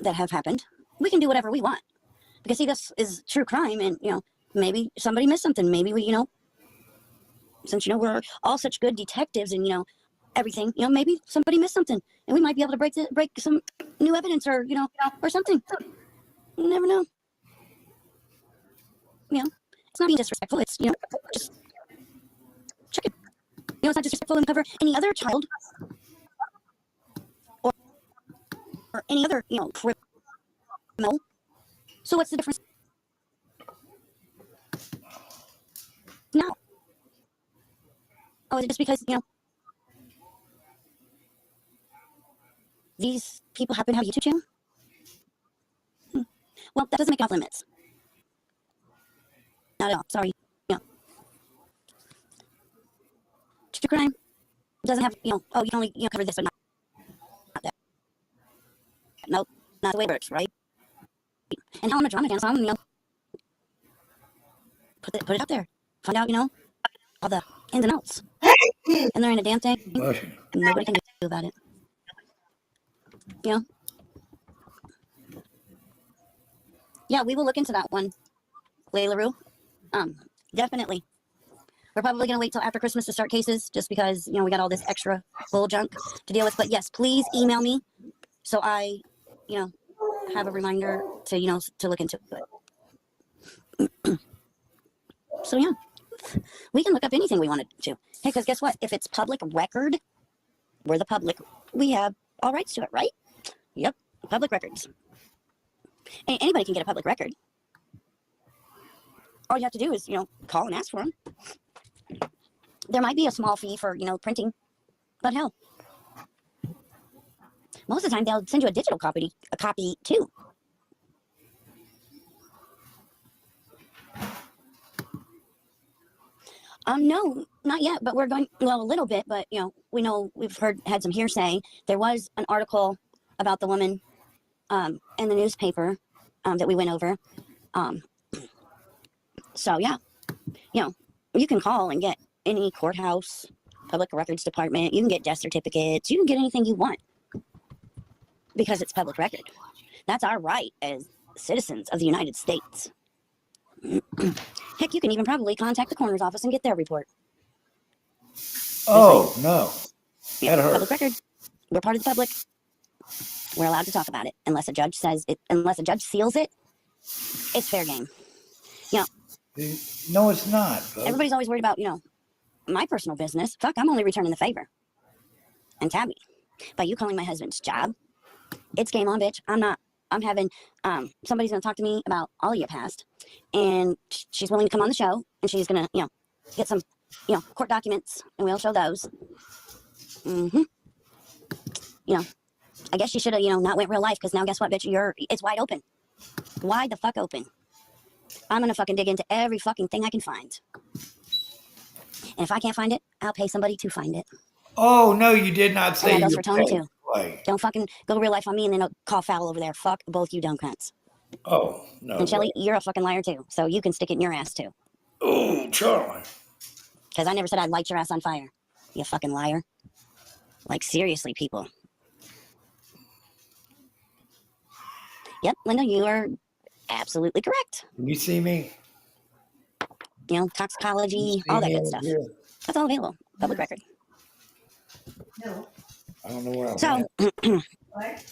that have happened. We can do whatever we want. Because, see, this is true crime, and, maybe somebody missed something. Maybe we, since, we're all such good detectives and, everything, maybe somebody missed something, and we might be able to break some new evidence or, or something. You never know. It's not being disrespectful. It's, just check it. It's not disrespectful to cover any other child or any other, criminal. So what's the difference? No. Oh, is it just because, these people happen to have a YouTube channel? Well, that doesn't make it off limits. Not at all. Sorry. True crime doesn't have, you can only, cover this, but not that. Nope, not the way it works, right? And hell, I'm a drama fan, so I'm, put it out there. Find out, all the ins and outs. And there ain't a damn thing nobody can do about it. Yeah, we will look into that one, Layla Rue. Definitely. We're probably going to wait till after Christmas to start cases just because, we got all this extra bull junk to deal with. But yes, please email me so I, have a reminder to, to look into it. So, yeah, we can look up anything we wanted to. Hey, because guess what? If it's public record, we're the public. We have all rights to it, right? Yep, public records. And anybody can get a public record. All you have to do is, call and ask for them. There might be a small fee for, printing, but hell, most of the time they'll send you a digital copy too. No, not yet, but we're going, well, a little bit, but, we know we've had some hearsay. There was an article about the woman in the newspaper that we went over. So, yeah, you can call and get any courthouse, public records department. You can get death certificates. You can get anything you want because it's public record. That's our right as citizens of the United States. Heck, you can even probably contact the coroner's office and get their report. Oh, no. Yeah, public record. We're part of the public. We're allowed to talk about it unless a judge says it, unless a judge seals it. It's fair game. No, it's not. Folks. Everybody's always worried about, my personal business. Fuck, I'm only returning the favor. And Tabby, by you calling my husband's job, it's game on, bitch. I'm having, somebody's going to talk to me about all of your past. And she's willing to come on the show. And she's going to, get some, court documents. And we'll show those. I guess you should have, not went real life. Because now guess what, bitch? It's wide open. Wide the fuck open. I'm going to fucking dig into every fucking thing I can find. And if I can't find it, I'll pay somebody to find it. Oh, no, you did not say and that goes for Tony, too. Way. Don't fucking go real life on me and then call foul over there. Fuck both you dumb cunts. Oh, no. And Shelly, you're a fucking liar, too. So you can stick it in your ass, too. Oh, Charlie. Because I never said I'd light your ass on fire. You fucking liar. Like, seriously, people. Yep, Linda, you are absolutely correct. Can you see me? toxicology, all that good stuff. That's all available. Public record. No. I don't know where I'm So, at. What?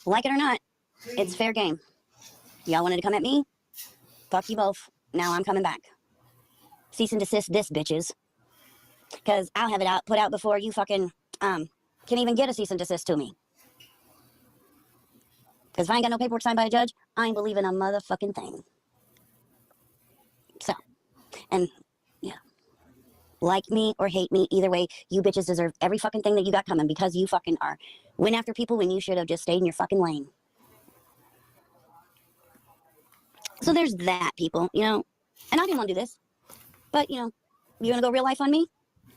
like it or not, it's fair game. Y'all wanted to come at me? Fuck you both. Now I'm coming back. Cease and desist this, bitches. Because I'll have it put out before you fucking can even get a cease and desist to me. Because if I ain't got no paperwork signed by a judge, I ain't believing a motherfucking thing. So, and yeah. Like me or hate me, either way, you bitches deserve every fucking thing that you got coming because you fucking are. Went after people when you should have just stayed in your fucking lane. So there's that, people, and I didn't want to do this. But, you want to go real life on me?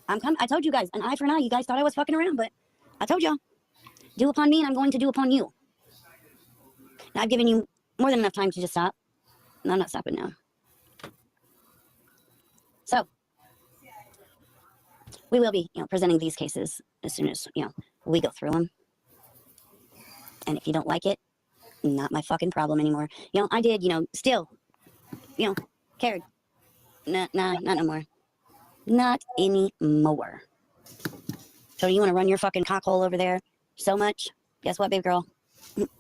I'm coming. I told you guys, an eye for an eye. You guys thought I was fucking around, but I told y'all. Do upon me and I'm going to do upon you. Now, I've given you more than enough time to just stop. No, I'm not stopping now. So, we will be, presenting these cases as soon as, we go through them. And if you don't like it, not my fucking problem anymore. I did, still, cared. Nah, not no more. Not anymore. So you want to run your fucking cockhole over there so much? Guess what, baby girl?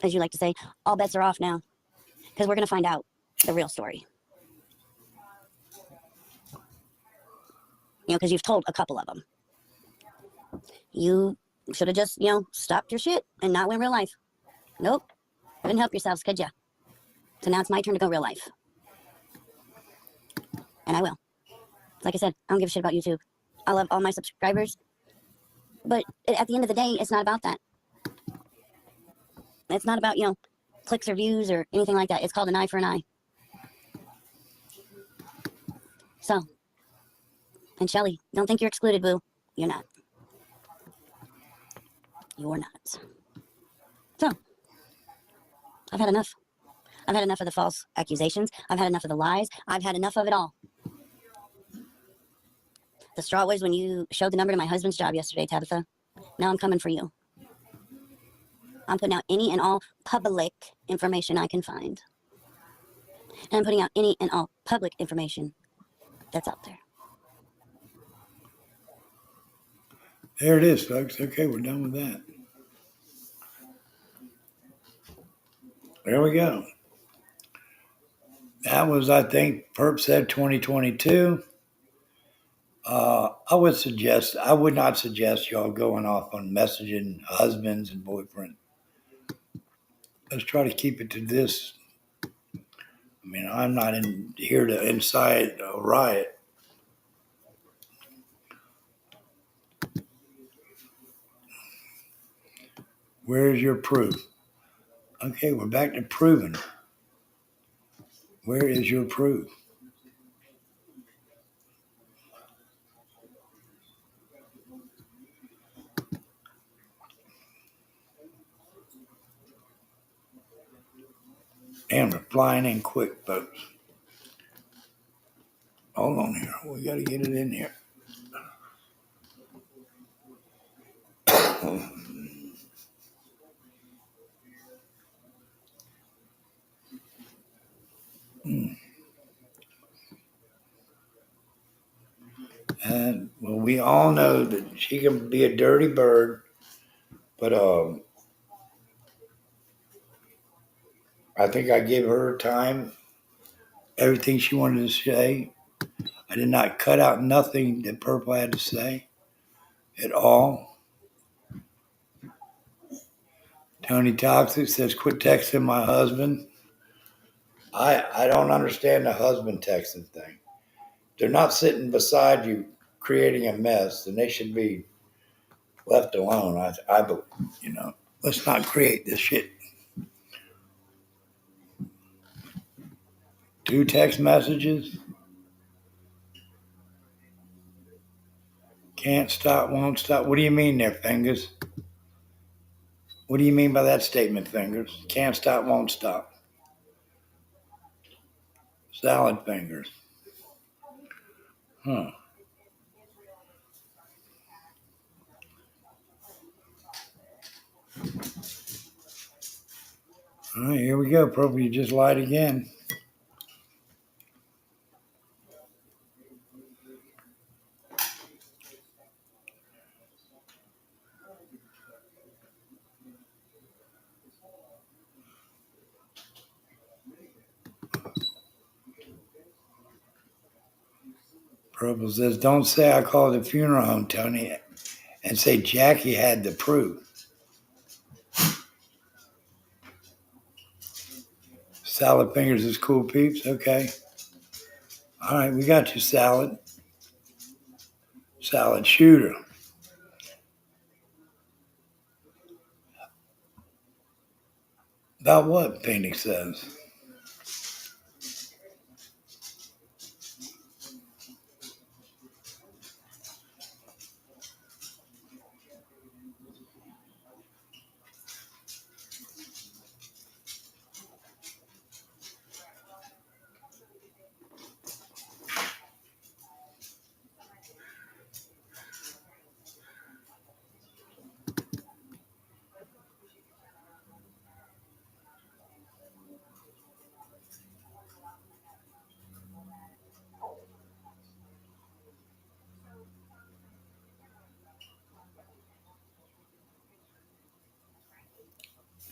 As you like to say, all bets are off now. Because we're going to find out the real story. Because you've told a couple of them. You should have just, stopped your shit and not went real life. Nope. Couldn't help yourselves, could ya? So now it's my turn to go real life. And I will. Like I said, I don't give a shit about YouTube. I love all my subscribers. But at the end of the day, it's not about that. It's not about, clicks or views or anything like that. It's called an eye for an eye. So, and Shelly, don't think you're excluded, boo. You're not. You're not. So, I've had enough. I've had enough of the false accusations. I've had enough of the lies. I've had enough of it all. The straw was when you showed the number to my husband's job yesterday, Tabitha. Now I'm coming for you. I'm putting out any and all public information I can find. And I'm putting out any and all public information that's out there. There it is, folks. Okay, we're done with that. There we go. That was, I think, Perp said 2022. I would not suggest y'all going off on messaging husbands and boyfriends. Let's try to keep it to this. I mean, I'm not here to incite a riot. Where's your proof? Okay, we're back to proving. Where is your proof? Damn, we're flying in quick, folks. Hold on here. We got to get it in here. And well, we all know that she can be a dirty bird, but I think I gave her time, everything she wanted to say. I did not cut out nothing that Purple had to say at all. Tony Toxic says, quit texting my husband. I don't understand the husband texting thing. They're not sitting beside you creating a mess, and they should be left alone. Let's not create this shit. 2 text messages. Can't stop, won't stop. What do you mean there, Fingers? What do you mean by that statement, Fingers? Can't stop, won't stop. Salad Fingers. Huh. All right, here we go. Probably you just lied again. Purple says, don't say I called the funeral home, Tony, and say Jackie had the proof. Salad fingers is cool, peeps. Okay. All right, we got you, Salad. Salad shooter. About what, Phoenix says?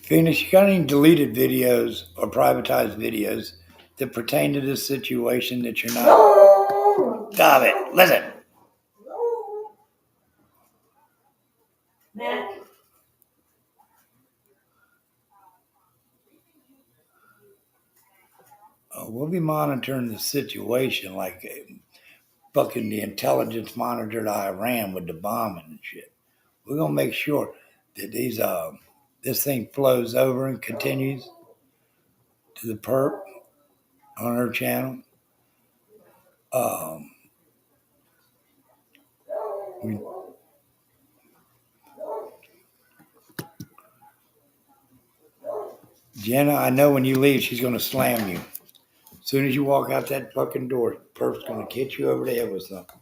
Phoenix, you got any deleted videos or privatized videos that pertain to this situation that you're not? Stop it. Listen. We'll be monitoring the situation like fucking the intelligence monitored Iran with the bombing and shit. We're gonna make sure that this thing flows over and continues to the perp on her channel. We, Jenna, I know when you leave, she's gonna slam you. As soon as you walk out that fucking door, perp's gonna hit you over the head with something.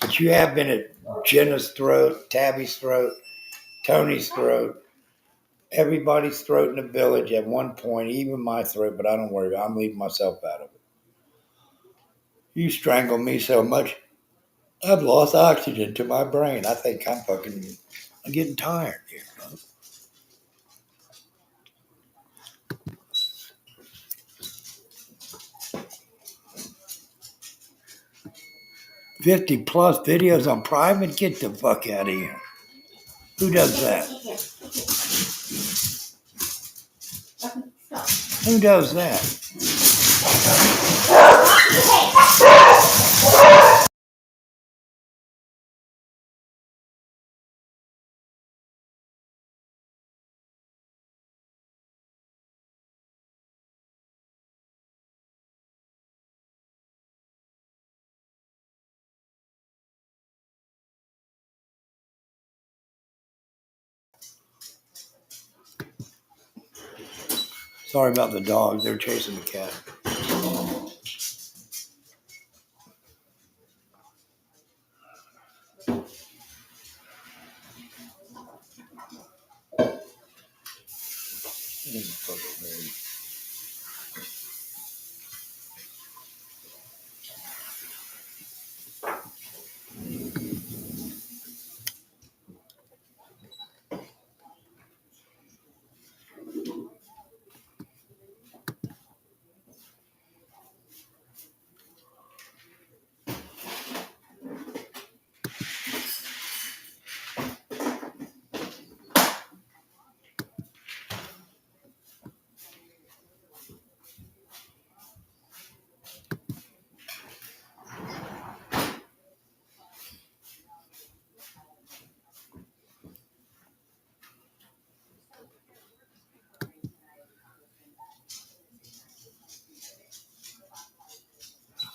But you have been at Jenna's throat, Tabby's throat, Tony's throat, everybody's throat in the village at one point, even my throat, but I don't worry about it. I'm leaving myself out of it. You strangled me so much, I've lost oxygen to my brain. I think I'm getting tired here. 50 plus videos on private? Get the fuck out of here. Who does that? Who does that? Sorry about the dogs. They're chasing the cat.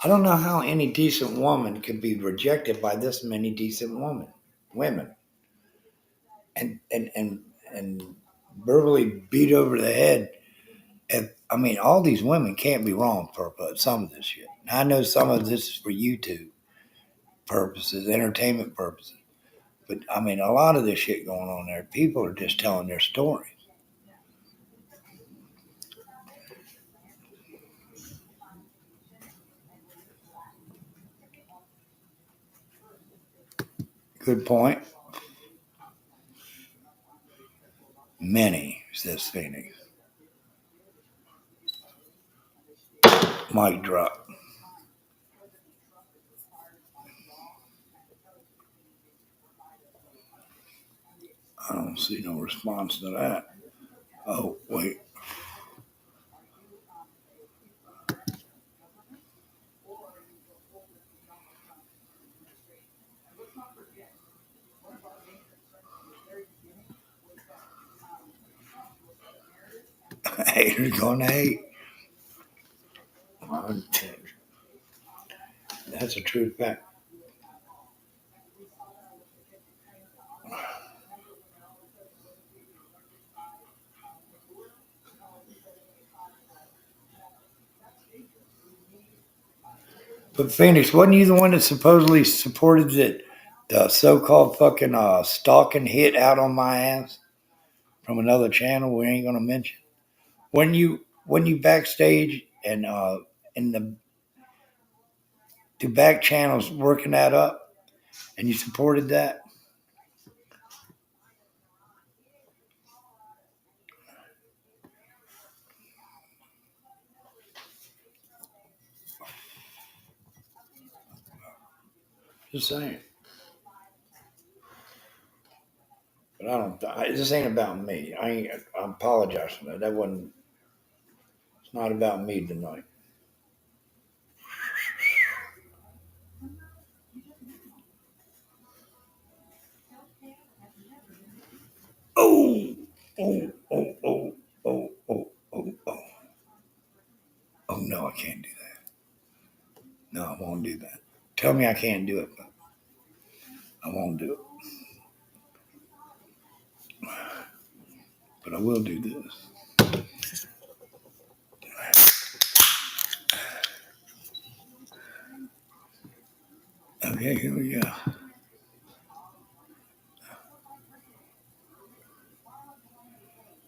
I don't know how any decent woman could be rejected by this many decent women, and verbally beat over the head. And I mean, all these women can't be wrong for some of this shit. Now, I know some of this is for YouTube purposes, entertainment purposes, but I mean, a lot of this shit going on there, people are just telling their stories. Good point. Many, says Phoenix. Mic drop. I don't see no response to that. Oh, wait. Haters gonna hate. That's a true fact. But Phoenix, wasn't you the one that supposedly supported the so-called fucking stalking hit out on my ass from another channel we ain't gonna mention? When you backstage and in the back channels working that up and you supported that? Just saying. But I don't. This ain't about me. I apologize for that. That wasn't. It's not about me tonight. Oh, oh, oh, oh, oh, oh, oh, oh. Oh no, I can't do that. No, I won't do that. Tell me I can't do it, but I won't do it. But I will do this. Okay, here we go.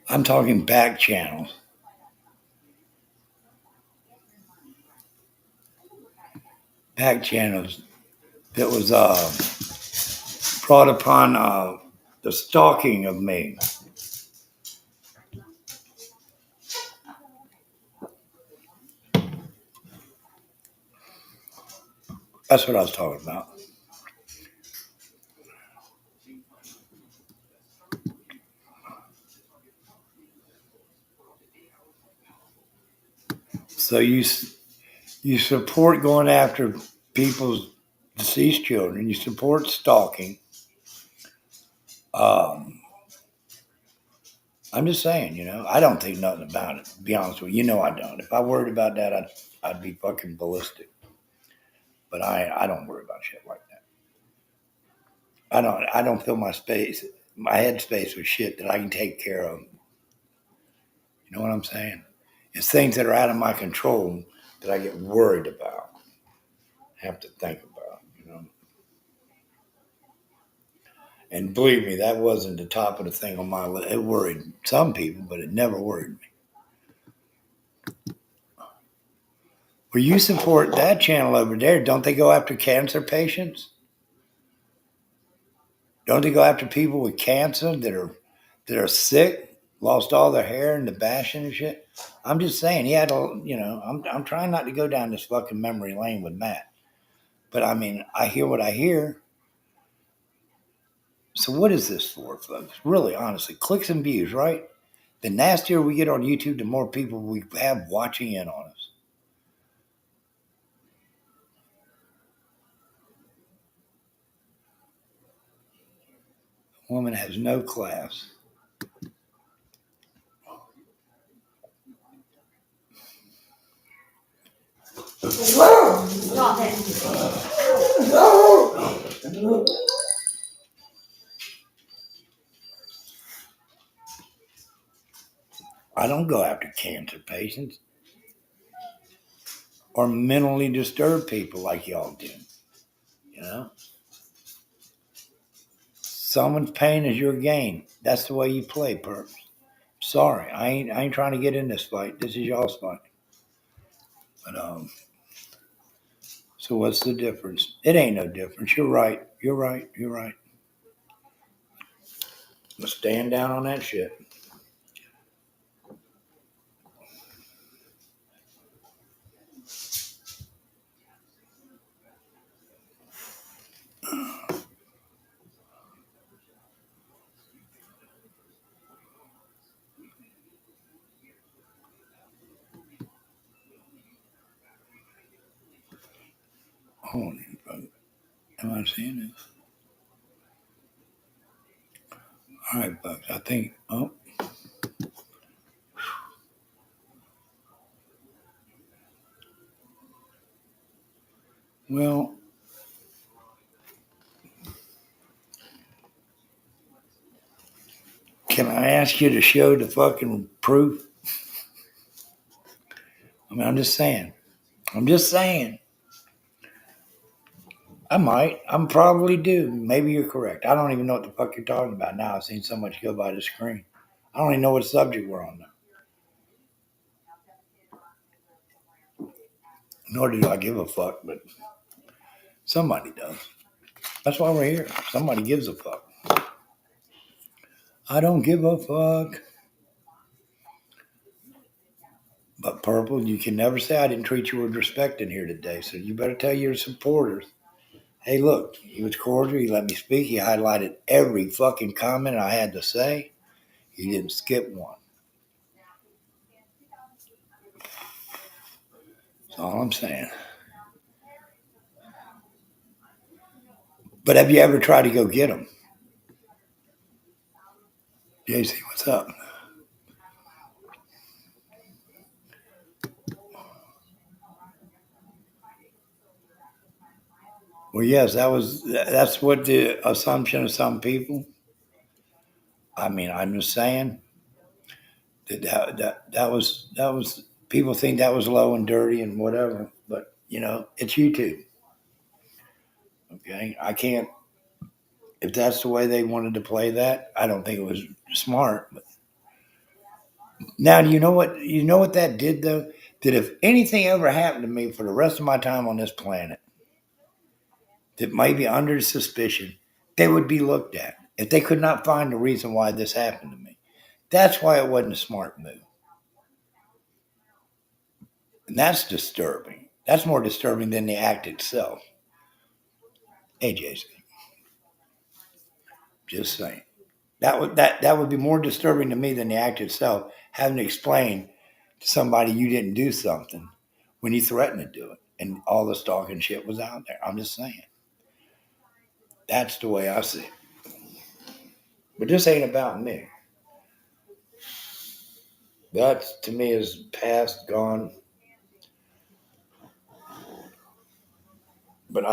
I'm talking back channels. Back channels that was brought upon the stalking of me. That's what I was talking about. So you support going after people's deceased children. You support stalking. Um, I'm just saying, I don't think nothing about it. To be honest with you, I don't. If I worried about that, I'd be fucking ballistic. But I don't worry about shit like that. I don't fill my head space with shit that I can take care of. You know what I'm saying? It's things that are out of my control that I get worried about, have to think about. And believe me, that wasn't the top of the thing on my list. It worried some people, but it never worried me. Well, you support that channel over there. Don't they go after cancer patients? Don't they go after people with cancer that are sick, lost all their hair and the bashing and shit? I'm just saying, he had a, I'm trying not to go down this fucking memory lane with Matt. But I mean, I hear what I hear. So what is this for, folks? Really, honestly, clicks and views, right? The nastier we get on YouTube, the more people we have watching in on us. Woman has no class. Stop it. I don't go after cancer patients or mentally disturbed people like y'all do. You know? Someone's pain is your gain. That's the way you play, perps. Sorry, I ain't trying to get in this fight. This is y'all's fight. But so what's the difference? It ain't no difference. You're right. You're right. You're right. Let's stand down on that shit. Hold on. Am I seeing this? All right, Bugs. I think. Oh, well. Can I ask you to show the fucking proof? I mean, I'm just saying. I'm just saying. I might. I'm probably do. Maybe you're correct. I don't even know what the fuck you're talking about now. I've seen so much go by the screen. I don't even know what subject we're on now. Nor do I give a fuck, but somebody does. That's why we're here. Somebody gives a fuck. I don't give a fuck. But Purple, you can never say I didn't treat you with respect in here today. So you better tell your supporters, hey, look, he was cordial. He let me speak. He highlighted every fucking comment I had to say. He didn't skip one. That's all I'm saying. But have you ever tried to go get him? JC, what's up? Well, yes, that's what the assumption of some people. I mean, I'm just saying that was people think that was low and dirty and whatever, but it's YouTube. Okay, I can't. If that's the way they wanted to play that, I don't think it was smart. But now, do you know what that did though? That if anything ever happened to me for the rest of my time on this planet, that might be under suspicion, they would be looked at if they could not find the reason why this happened to me. That's why it wasn't a smart move. And that's disturbing. That's more disturbing than the act itself. Hey, Jason, just saying. That would be more disturbing to me than the act itself, having to explain to somebody you didn't do something when you threatened to do it. And all the stalking shit was out there. I'm just saying. That's the way I see it. But this ain't about me. That to me is past, gone. But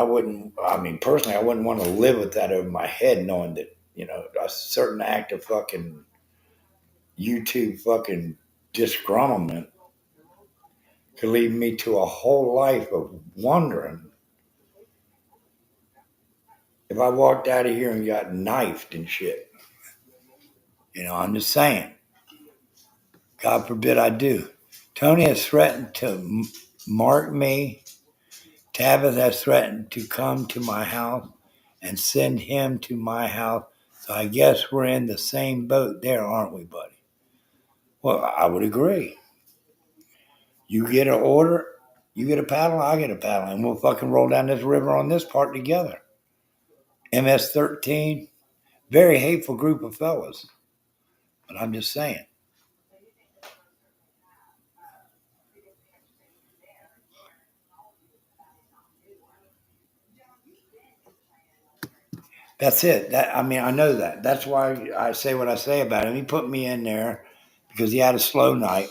personally, I wouldn't want to live with that over my head, knowing that, a certain act of fucking YouTube fucking disgruntlement could lead me to a whole life of wondering if I walked out of here and got knifed and shit. I'm just saying. God forbid I do. Tony has threatened to mark me. Tabitha has threatened to come to my house and send him to my house. So I guess we're in the same boat there, aren't we, buddy? Well, I would agree. You get an order, you get a paddle, I get a paddle, and we'll fucking roll down this river on this part together. MS-13, very hateful group of fellas. But I'm just saying. That's it. I know that. That's why I say what I say about him. He put me in there because he had a slow night.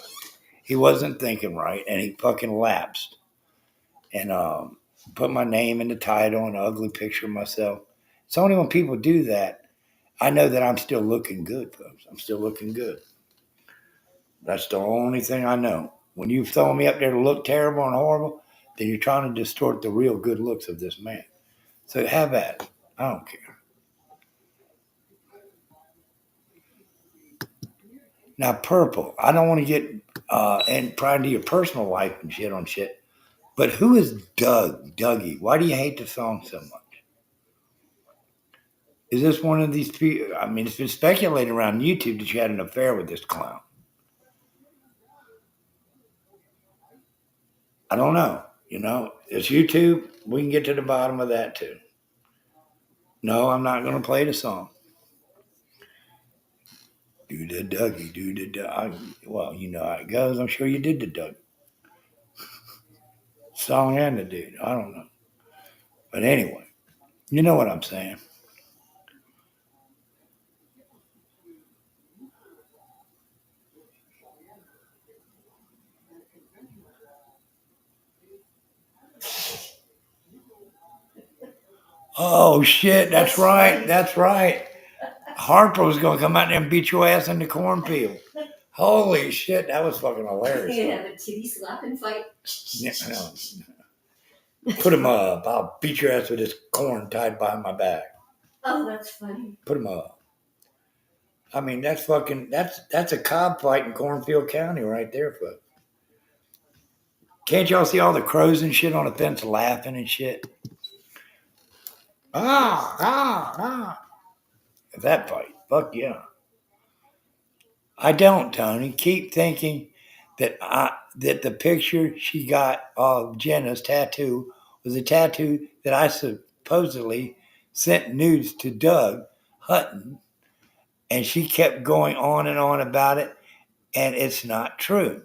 He wasn't thinking right, and he fucking lapsed. And put my name in the title and an ugly picture of myself. It's only when people do that, I know that I'm still looking good, folks. I'm still looking good. That's the only thing I know. When you throw me up there to look terrible and horrible, then you're trying to distort the real good looks of this man. So have at it. I don't care. Now, Purple, I don't want to get and pry into your personal life and shit on shit, but who is Dougie? Why do you hate the song so much? Is this one of these people? I mean, it's been speculated around YouTube that you had an affair with this clown. I don't know. It's YouTube. We can get to the bottom of that too. No, I'm not going to play the song. Do the Dougie, do the Dougie. Well, you know how it goes. I'm sure you did the Dougie. Song and the dude. I don't know. But anyway, you know what I'm saying. Oh shit, that's right. That's right. Harper was gonna come out there and beat your ass in the cornfield. Holy shit, that was fucking hilarious. You have a titty slapping fight. Yeah, no. Put him up. I'll beat your ass with this corn tied behind my back. Oh, that's funny. Put him up. I mean, that's a cob fight in Cornfield County right there, folks. Can't y'all see all the crows and shit on the fence laughing and shit? Ah. That fight. Fuck yeah. I don't, Tony. Keep thinking that the picture she got of Jenna's tattoo was a tattoo that I supposedly sent nudes to Doug Hutton, and she kept going on and on about it, and it's not true.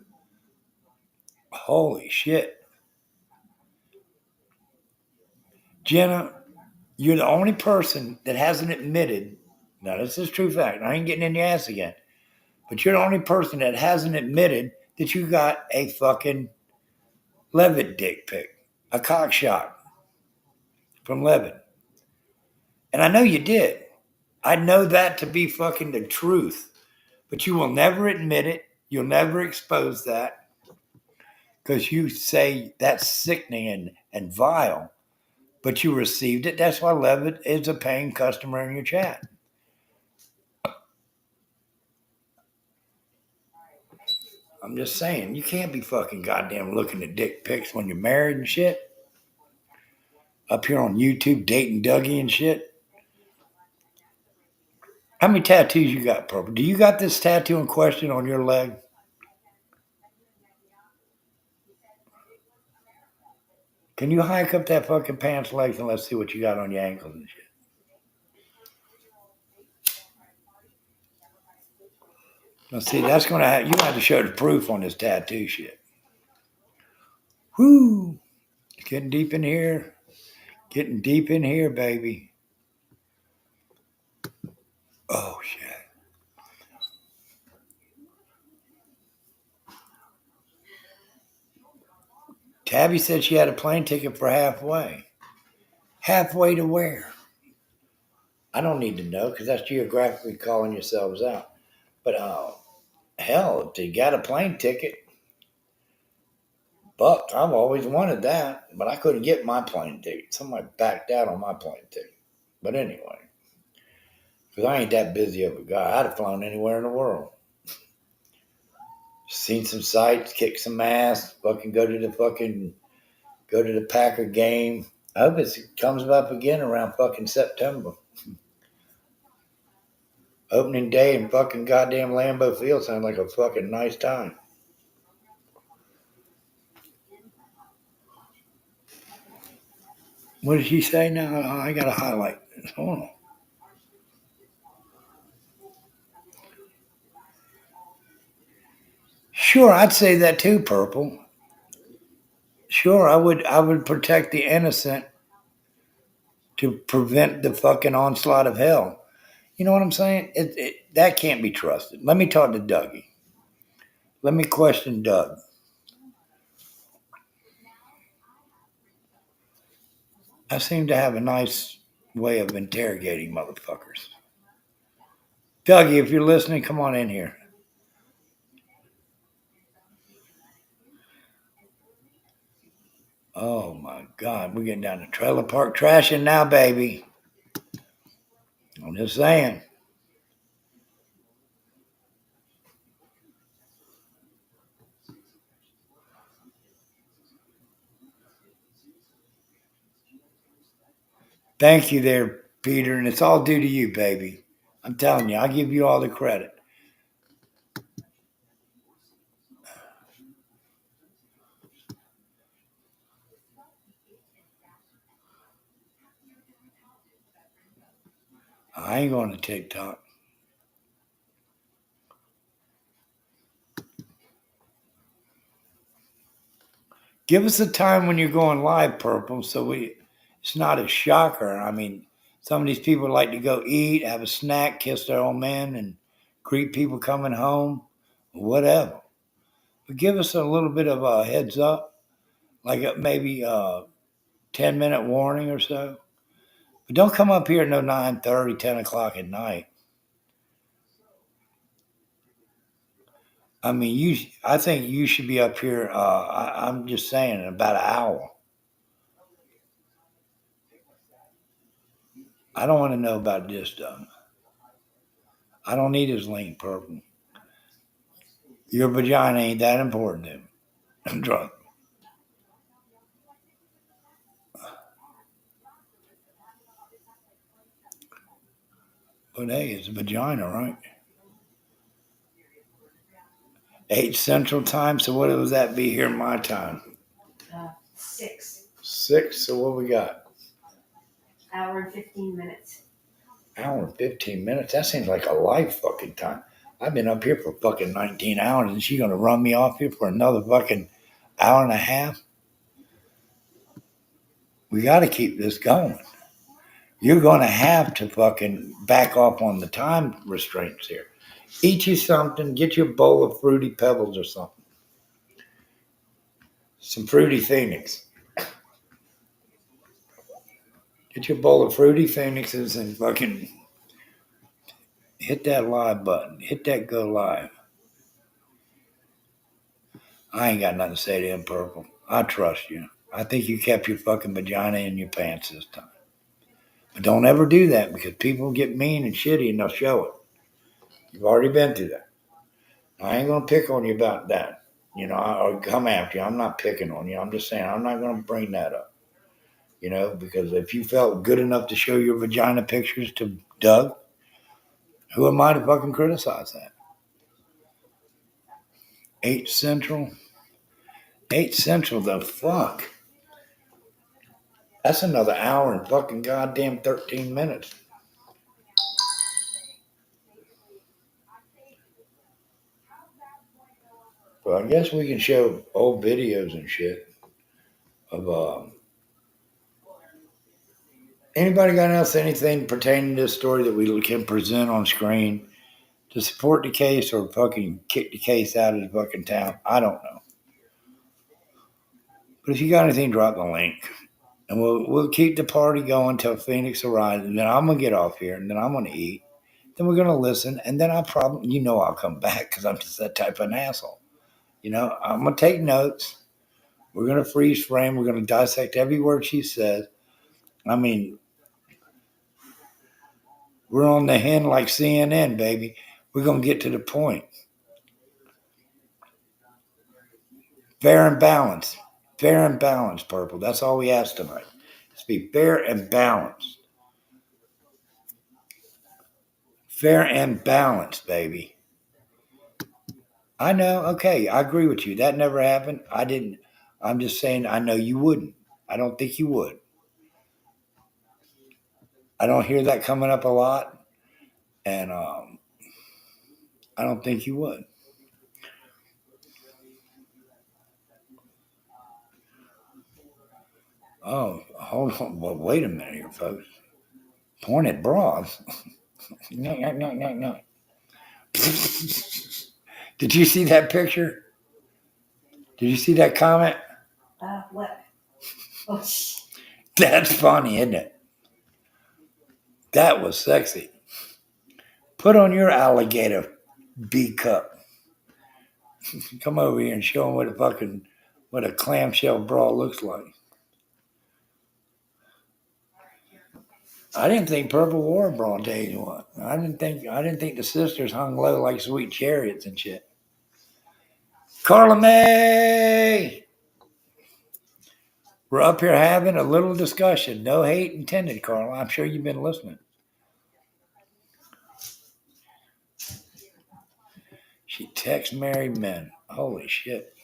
Holy shit. Jenna, you're the only person that hasn't admitted, now this is true fact, I ain't getting in your ass again, but you're the only person that hasn't admitted that you got a fucking Levitt dick pic, a cock shot from Levitt. And I know you did. I know that to be fucking the truth, but you will never admit it. You'll never expose that because you say that's sickening and vile, but you received it. That's why Levitt is a paying customer in your chat. I'm just saying, you can't be fucking goddamn looking at dick pics when you're married and shit. Up here on YouTube dating Dougie and shit. How many tattoos you got, Purple? Do you got this tattoo in question on your leg? Can you hike up that fucking pants legs and let's see what you got on your ankles and shit? Now see, that's gonna have you have to show the proof on this tattoo shit. Whoo! It's getting deep in here. Getting deep in here, baby. Oh shit. Tabby said she had a plane ticket for halfway. Halfway to where? I don't need to know because that's geographically calling yourselves out. But hell, if you got a plane ticket, buck, I've always wanted that, but I couldn't get my plane ticket. Somebody backed out on my plane ticket. But anyway, because I ain't that busy of a guy. I'd have flown anywhere in the world. Seen some sights, kicked some ass, fucking go to the Packer game. I hope it comes up again around fucking September. Opening day in fucking goddamn Lambeau Field sounds like a fucking nice time. What did she say now? I got to highlight this. Hold on. Sure, I'd say that too, Purple. Sure, I would protect the innocent to prevent the fucking onslaught of hell. You know what I'm saying? That can't be trusted. Let me talk to Dougie. Let me question Doug. I seem to have a nice way of interrogating motherfuckers. Dougie, if you're listening, come on in here. Oh my God, we're getting down to trailer park trashing now, baby. I'm just saying. Thank you there, Peter, and it's all due to you, baby. I'm telling you, I'll give you all the credit. I ain't going to TikTok. Give us a time when you're going live, Purple, so it's not a shocker. I mean, some of these people like to go eat, have a snack, kiss their old man, and greet people coming home, whatever. But give us a little bit of a heads up, like maybe a 10-minute warning or so. But don't come up here at no 9:30, 10 o'clock at night. I mean, I think you should be up here. I'm just saying, in about an hour. I don't want to know about this stuff. I don't need his link, Purple. Your vagina ain't that important to me. I'm drunk. But hey, it's a vagina, right? 8 Central Time. So what would that be here my time? 6 6. So what we got? hour and 15 minutes. Hour and 15 minutes? That seems like a life fucking time. I've been up here for fucking 19 hours and she's going to run me off here for another fucking hour and a half? We got to keep this going. You're going to have to fucking back off on the time restraints here. Eat you something. Get you a bowl of Fruity Pebbles or something. Some Fruity Phoenix. Get you a bowl of Fruity Phoenixes and fucking hit that live button. Hit that go live. I ain't got nothing to say to him, Purple. I trust you. I think you kept your fucking vagina in your pants this time. But don't ever do that because people get mean and shitty and they'll show it. You've already been through that. I ain't going to pick on you about that. You know, or come after you. I'm not picking on you. I'm just saying I'm not going to bring that up. You know, because if you felt good enough to show your vagina pictures to Doug, who am I to fucking criticize that? 8 Central? 8 Central, the fuck? That's another hour and fucking goddamn 13 minutes. Well, I guess we can show old videos and shit of anybody got else anything pertaining to this story that we can present on screen to support the case or fucking kick the case out of the fucking town? I don't know. But if you got anything, drop the link. And we'll keep the party going until Phoenix arrives. And then I'm going to get off here. And then I'm going to eat. Then we're going to listen. And then I'll come back because I'm just that type of an asshole. You know, I'm going to take notes. We're going to freeze frame. We're going to dissect every word she says. I mean, we're on the hen like CNN, baby. We're going to get to the point. Fair and balanced. Fair and balanced, Purple. That's all we ask tonight. Let's be fair and balanced. Fair and balanced, baby. I know. Okay, I agree with you. That never happened. I didn't. I'm just saying I know you wouldn't. I don't think you would. I don't hear that coming up a lot. And I don't think you would. Oh, hold on. Well, wait a minute here, folks. Pointed bras. No. Did you see that picture? Did you see that comment? What? Oh, That's funny, isn't it? That was sexy. Put on your alligator B cup. Come over here and show them what a clamshell bra looks like. I didn't think Purple wore a bra on day one. I didn't think the sisters hung low like sweet chariots and shit. Carla May! We're up here having a little discussion. No hate intended, Carla. I'm sure you've been listening. She texts married men. Holy shit.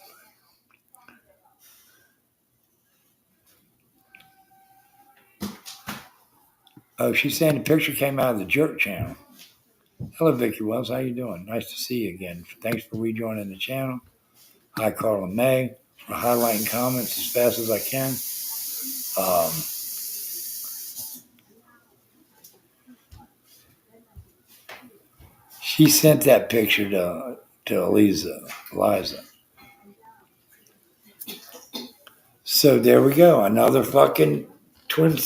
Oh, she's saying the picture came out of the Jerk channel. Hello, Vicky Wells. How you doing? Nice to see you again. Thanks for rejoining the channel. Hi, Carla May. For highlighting comments as fast as I can. She sent that picture to Eliza. So there we go. Another fucking Twin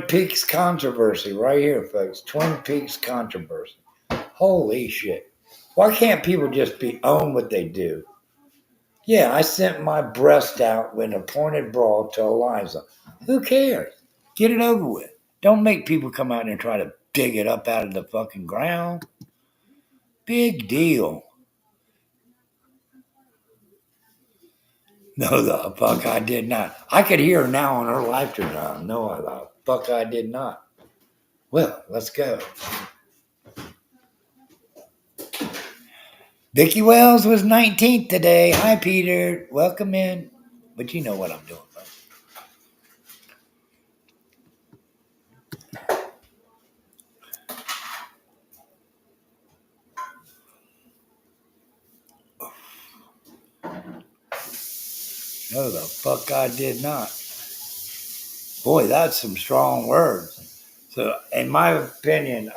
Peaks controversy right here, folks. Twin Peaks controversy. Holy shit. Why can't people just own what they do? Yeah, I sent my breast out in a pointed bra to Eliza. Who cares? Get it over with. Don't make people come out and try to dig it up out of the fucking ground. Big deal. No, the fuck I did not. I could hear her now on her live stream. No, the fuck I did not. Well, let's go. Vicky Wells was 19th today. Hi, Peter. Welcome in. But you know what I'm doing, bro. No, the fuck I did not. Boy, that's some strong words. So, in my opinion,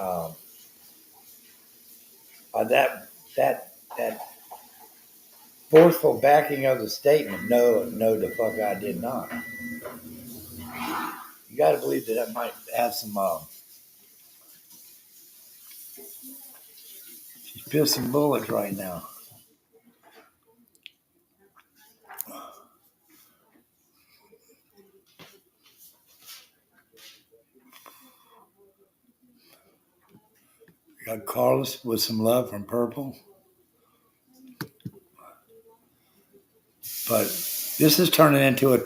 that forceful backing of the statement, no, the fuck I did not. You got to believe that might have some. She's pissing bullets right now. Got Carlos with some love from Purple. But this is turning into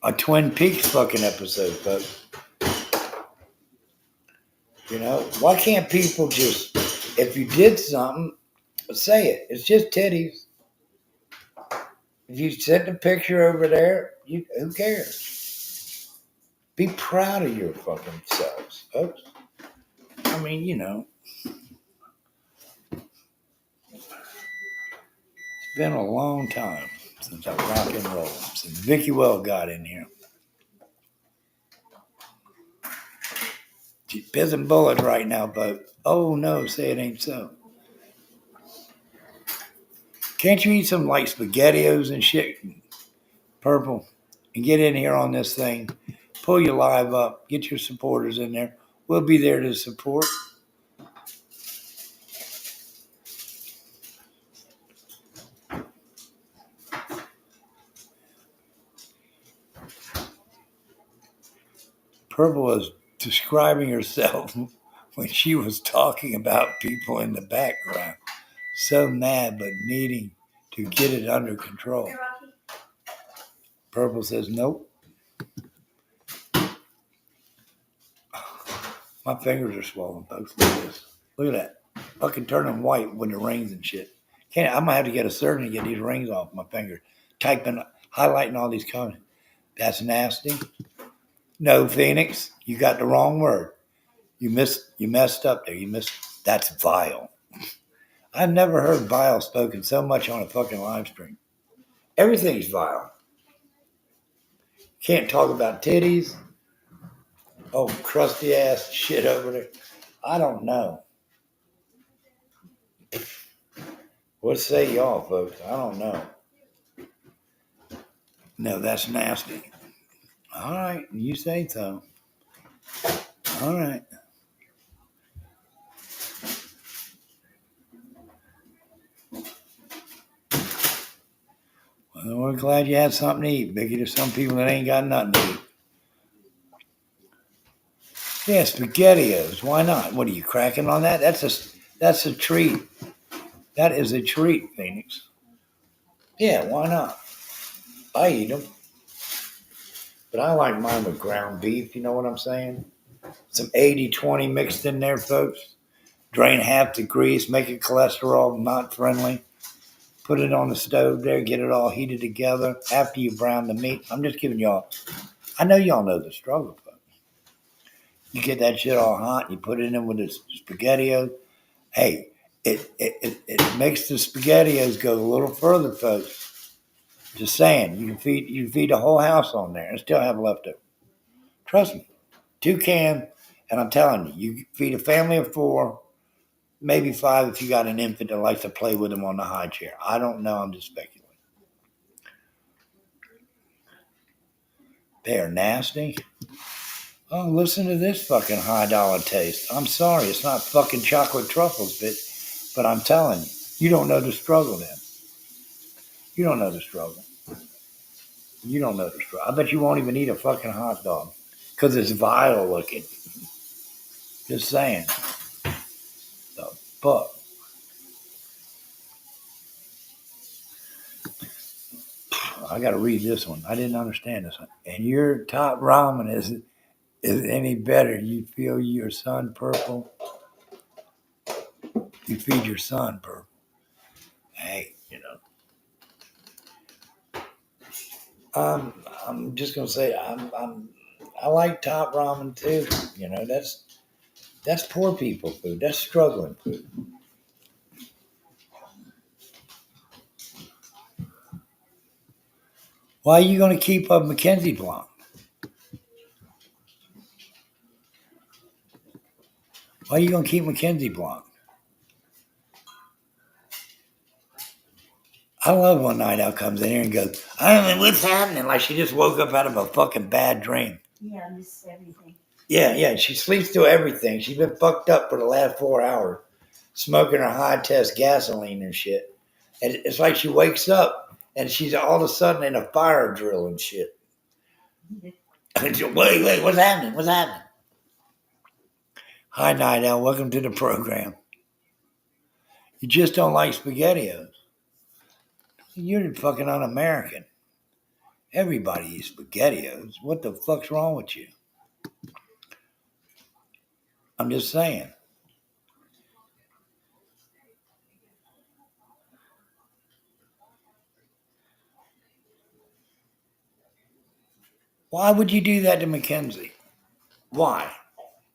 a Twin Peaks fucking episode, folks. You know, why can't people just, if you did something, say it. It's just titties. If you sent a picture over there, who cares? Be proud of your fucking selves, folks. I mean, you know. It's been a long time since I rock and roll. Since Vicky Well got in here. She's pissing bullets right now, but oh no, say it ain't so. Can't you eat some like SpaghettiOs and shit, Purple, and get in here on this thing? Pull your live up, get your supporters in there. We'll be there to support. Purple was describing herself when she was talking about people in the background. So mad, but needing to get it under control. Purple says, nope. My fingers are swollen, folks. Look at this. Look at that. Fucking turning white when it rains and shit. I'm gonna have to get a surgeon to get these rings off my fingers. Highlighting all these comments. That's nasty. No, Phoenix, you got the wrong word. You messed up there. That's vile. I've never heard vile spoken so much on a fucking live stream. Everything's vile. Can't talk about titties. Oh, crusty ass shit over there. I don't know. What say y'all, folks? I don't know. No, that's nasty. All right, you say so. All right. Well, we're glad you had something to eat, Vicky. There's some people that ain't got nothing to eat. Yeah, SpaghettiOs. Why not? What are you cracking on that? That's a treat. That is a treat, Phoenix. Yeah, why not? I eat them. But I like mine with ground beef, you know what I'm saying? Some 80-20 mixed in there, folks. Drain half the grease, make it cholesterol not friendly. Put it on the stove there, get it all heated together after you brown the meat. I'm just giving y'all, I know y'all know the struggle, folks. You get that shit all hot, you put it in with the SpaghettiOs. Hey, it makes the SpaghettiOs go a little further, folks. Just saying, you can feed the whole house on there and still have leftover. Trust me, 2 cans, and I'm telling you, you feed a family of 4. maybe 5 if you got an infant that likes to play with them on the high chair. I don't know. I'm just speculating. They are nasty. Oh, listen to this fucking high dollar taste. I'm sorry, it's not fucking chocolate truffles, bitch. But I'm telling you, you don't know the struggle then. You don't know the struggle. You don't know the struggle. I bet you won't even eat a fucking hot dog because it's vile looking. Just saying. The fuck. I got to read this one. I didn't understand this one. And your top ramen is any better? You feel your son purple? You feed your son purple. Hey, I'm just gonna say I like top ramen too. That's poor people food. That's struggling food. Why are you gonna keep up Mackenzie block? Why are you gonna keep Mackenzie block? I love when Night Owl comes in here and goes, I don't know what's happening. Like she just woke up out of a fucking bad dream. Yeah, I missed everything. Yeah. She sleeps through everything. She's been fucked up for the last 4 hours, smoking her high test gasoline and shit. And it's like she wakes up and she's all of a sudden in a fire drill and shit. Wait, what's happening? What's happening? Hi, Night Owl. Welcome to the program. You just don't like SpaghettiOs. You're fucking un-American. Everybody eats SpaghettiOs. What the fuck's wrong with you? I'm just saying. Why would you do that to Mackenzie? Why?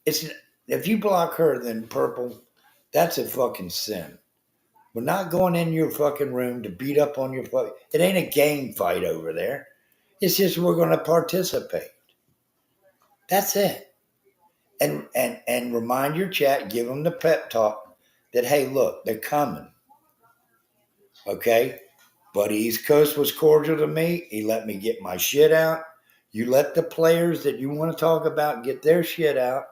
If you block her, then purple, that's a fucking sin. We're not going in your fucking room to beat up on your fucking. It ain't a game fight over there. It's just we're going to participate. That's it. And remind your chat, give them the pep talk that hey, look, they're coming. Okay, but East Coast was cordial to me. He let me get my shit out. You let the players that you want to talk about get their shit out.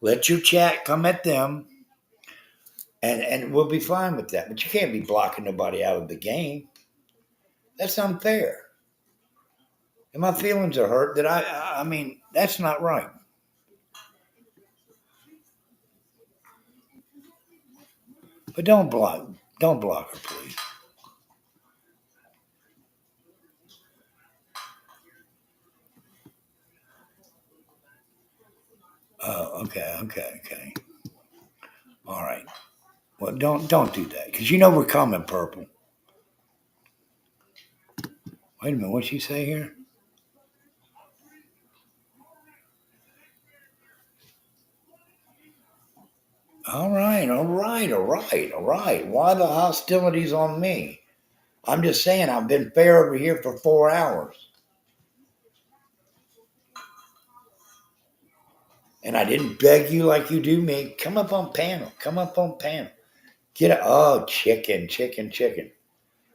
Let your chat come at them, and we'll be fine with that. But you can't be blocking nobody out of the game. That's unfair. And my feelings are hurt that I mean, that's not right. But don't block her, please. Oh, okay. All right. Well, don't do that because you know we're coming, purple. Wait a minute, what'd she say here? All right. Why the hostilities on me? I'm just saying I've been fair over here for 4 hours. And I didn't beg you like you do me. Come up on panel. Get it. Oh, chicken.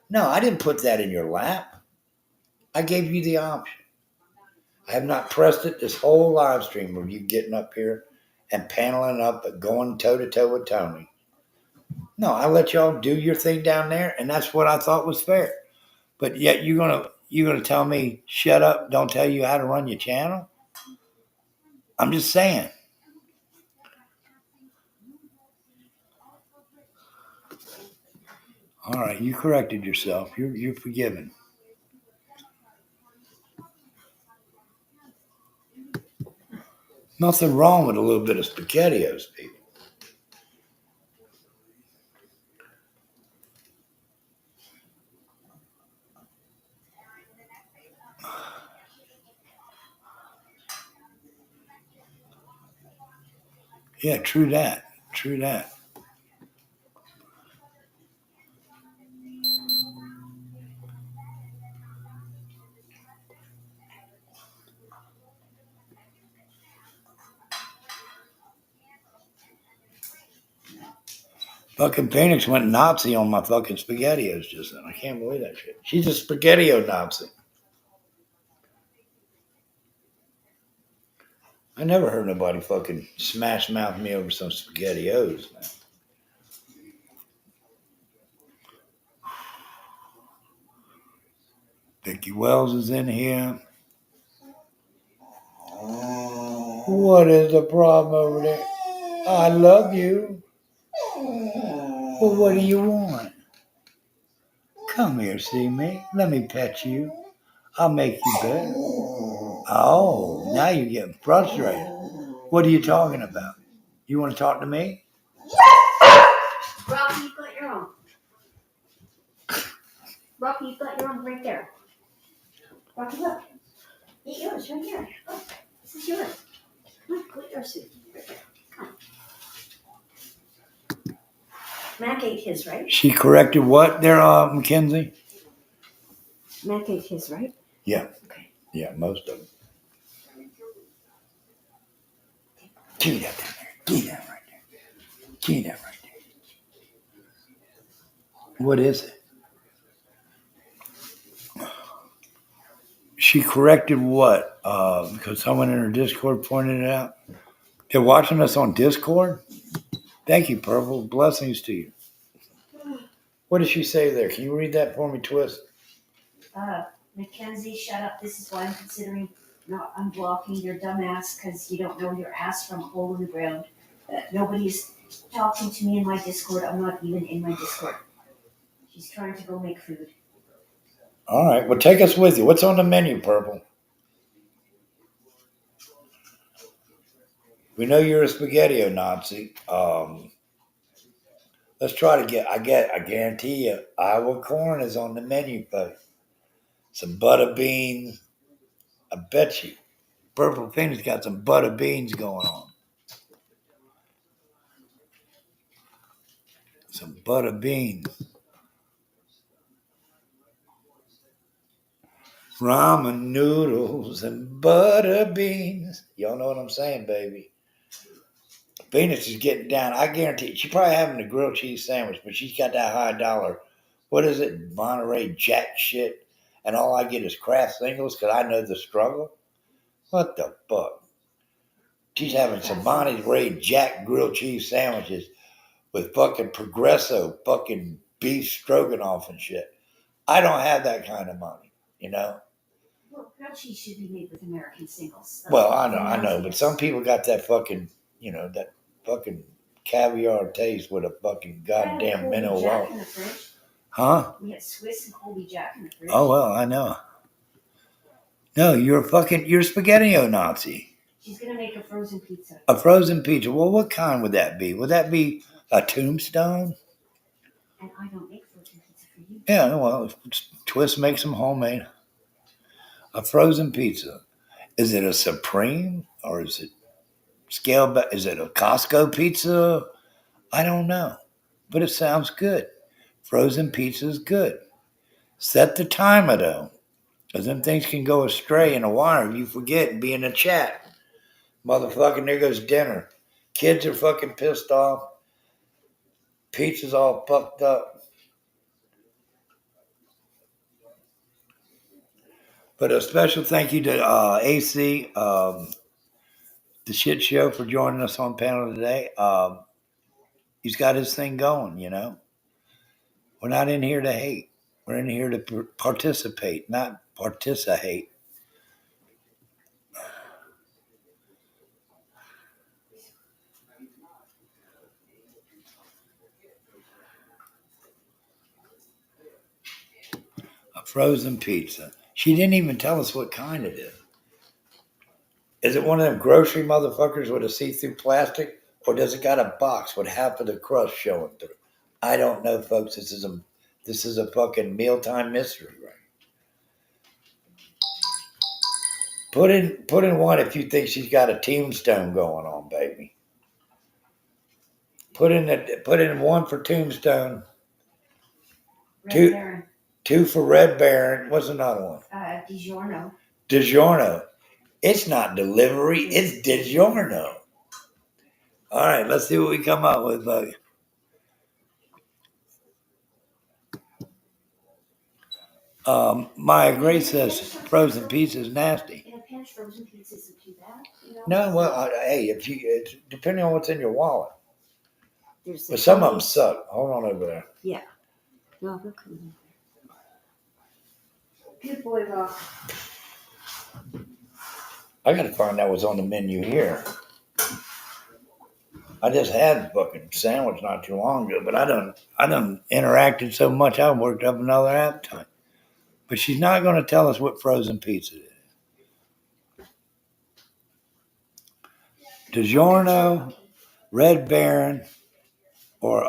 No, I didn't put that in your lap. I gave you the option. I have not pressed it this whole live stream of you getting up here and paneling up and going toe to toe with Tony. No, I let y'all do your thing down there, and that's what I thought was fair. But yet you're gonna tell me shut up, don't tell you how to run your channel? I'm just saying. All right, you corrected yourself. You're forgiven. Nothing wrong with a little bit of SpaghettiOs, people. Yeah, true that. Fucking Phoenix went Nazi on my fucking SpaghettiOs just then. I can't believe that shit. She's a SpaghettiO Nazi. I never heard nobody fucking smash mouth me over some SpaghettiOs, man. Vicky Wells is in here. What is the problem over there? I love you. Well, what do you want? Come here, see me. Let me pet you. I'll make you better. Oh, now you're getting frustrated. What are you talking about? You want to talk to me? Rocky, you've got your own. Rocky, you've got your own right there. Rocky, look. Eat yours right here. Look, this is yours. Look, eat your soup. Right there. Come on. Mac ate his, right? She corrected what there, Mackenzie? Mac ate his, right? Yeah. Okay. Yeah, most of them. Give that down there. Give that right there. Give that right there. What is it? She corrected what? Because someone in her Discord pointed it out. They're watching us on Discord? Thank you, Purple. Blessings to you. What did she say there? Can you read that for me, Twist? Mackenzie, shut up. This is why I'm considering not unblocking your dumb ass because you don't know your ass from a hole in the ground. Nobody's talking to me in my Discord. I'm not even in my Discord. She's trying to go make food. All right. Well, take us with you. What's on the menu, Purple? We know you're a SpaghettiO Nazi. Let's try to I guarantee you, Iowa corn is on the menu, folks. Some butter beans. I bet you. Purple Phoenix got some butter beans going on. Some butter beans. Ramen noodles and butter beans. Y'all know what I'm saying, baby. Phoenix is getting down. I guarantee you, she's probably having a grilled cheese sandwich, but she's got that high dollar. What is it? Monterey Jack shit. And all I get is Kraft singles because I know the struggle. What the fuck? She's having some Monterey Jack grilled cheese sandwiches with fucking Progresso fucking beef stroganoff and shit. I don't have that kind of money, you know? Well, grilled cheese should be made with American singles. Well, I know, but some people got that fucking, that fucking caviar taste with a fucking goddamn minnow Jack wall. in the fridge. Huh? We had Swiss and Colby Jack in the fridge. Oh, well, I know. No, you're a SpaghettiO Nazi. She's gonna make a frozen pizza. A frozen pizza. Well, what kind would that be? Would that be a Tombstone? And I don't make frozen pizza for you. Yeah, well, Twist makes them homemade. A frozen pizza. Is it a Supreme or is it scale back? Is it a Costco pizza? I don't know, but it sounds good. Frozen pizza is good. Set the timer though, because them things can go astray in a wire if you forget and be in a chat. Motherfucking, there goes dinner. Kids are fucking pissed off. Pizza's all fucked up. But a special thank you to AC, the shit show, for joining us on panel today. He's got his thing going, We're not in here to hate. We're in here to participate, not participate. A frozen pizza. She didn't even tell us what kind it is. Is it one of them grocery motherfuckers with a see-through plastic, or does it got a box with half of the crust showing through? I don't know, folks. This is a fucking mealtime mystery, right? Put in one if you think she's got a tombstone going on, baby. Put in one for Tombstone. Red Baron. Two for Red Baron. What's another one? DiGiorno. DiGiorno. It's not delivery. It's DiGiorno. All right, let's see what we come up with, buddy. Maya Gray says frozen pizza is nasty. In a pinch, frozen pizza isn't too bad. You know? No, well, hey, it's depending on what's in your wallet. There's But some of them Tony's- suck. Hold on over there. Yeah. No, we'll come in there. Good boy, Rock. I got to find out what's on the menu here. I just had a fucking sandwich not too long ago, but I done interacted so much I worked up another appetite. But she's not going to tell us what frozen pizza is. DiGiorno, Red Baron, or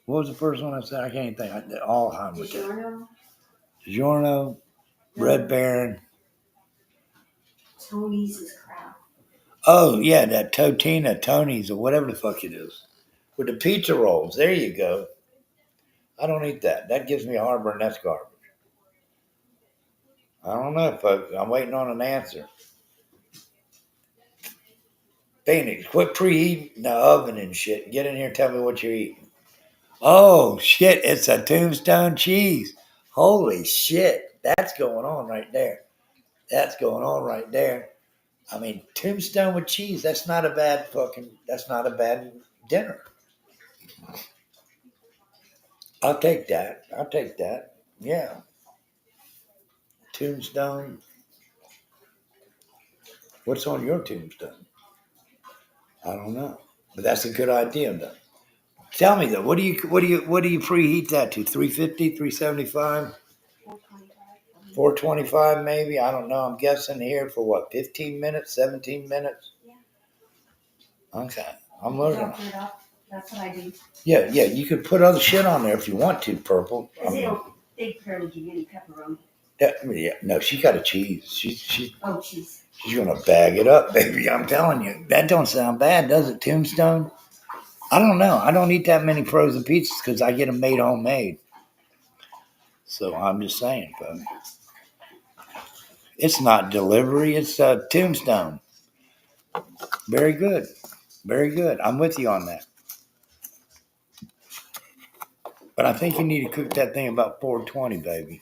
what was the first one I said? I can't think. All time with that. DiGiorno, DiGiorno, Red Baron. Tony's is crap. Oh yeah, that Totina, Tony's, or whatever the fuck it is, with the pizza rolls. There you go. I don't eat that. That gives me heartburn. That's garbage. I don't know, folks. I'm waiting on an answer. Phoenix, quit preheating the oven and shit. Get in here and tell me what you're eating. Oh, shit. It's a Tombstone cheese. Holy shit. That's going on right there. That's going on right there. I mean, Tombstone with cheese. That's not a bad dinner. I'll take that. Yeah. Tombstone. What's on your tombstone? I don't know. But that's a good idea, though. Tell me though, what do you preheat that to? 350, 375, 425 maybe? I don't know. I'm guessing here for what, 15 minutes, 17 minutes? Yeah. Okay. I'm learning. Open it up. That's what I do. Yeah, you could put other shit on there if you want to, Purple. Because they barely give you any pepperoni. Yeah, no, she got a cheese. She's cheese. She's gonna bag it up, baby. I'm telling you. That don't sound bad, does it, Tombstone? I don't know. I don't eat that many frozen pizzas because I get them made homemade. So I'm just saying, folks. It's not delivery. It's a Tombstone. Very good. Very good. I'm with you on that. But I think you need to cook that thing about 420, baby.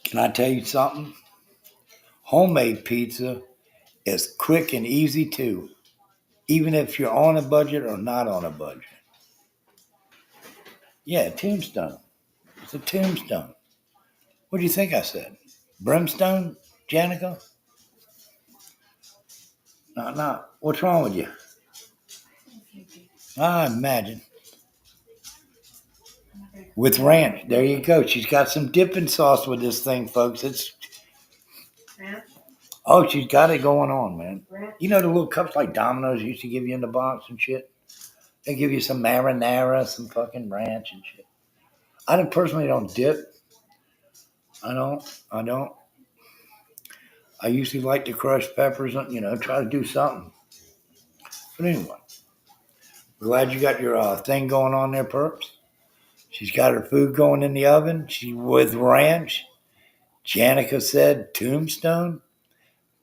Can I tell you something? Homemade pizza is quick and easy too, even if you're on a budget or not on a budget. Yeah, Tombstone. It's a Tombstone. What do you think I said? Brimstone? Janica? No. What's wrong with you? I imagine. With ranch. There you go. She's got some dipping sauce with this thing, folks. Oh, she's got it going on, man. You know the little cups like Domino's used to give you in the box and shit? They give you some marinara, some fucking ranch and shit. I personally don't dip. I don't. I usually like to crush peppers, try to do something. But anyway, glad you got your thing going on there, Perps. She's got her food going in the oven. She with ranch. Janica said Tombstone.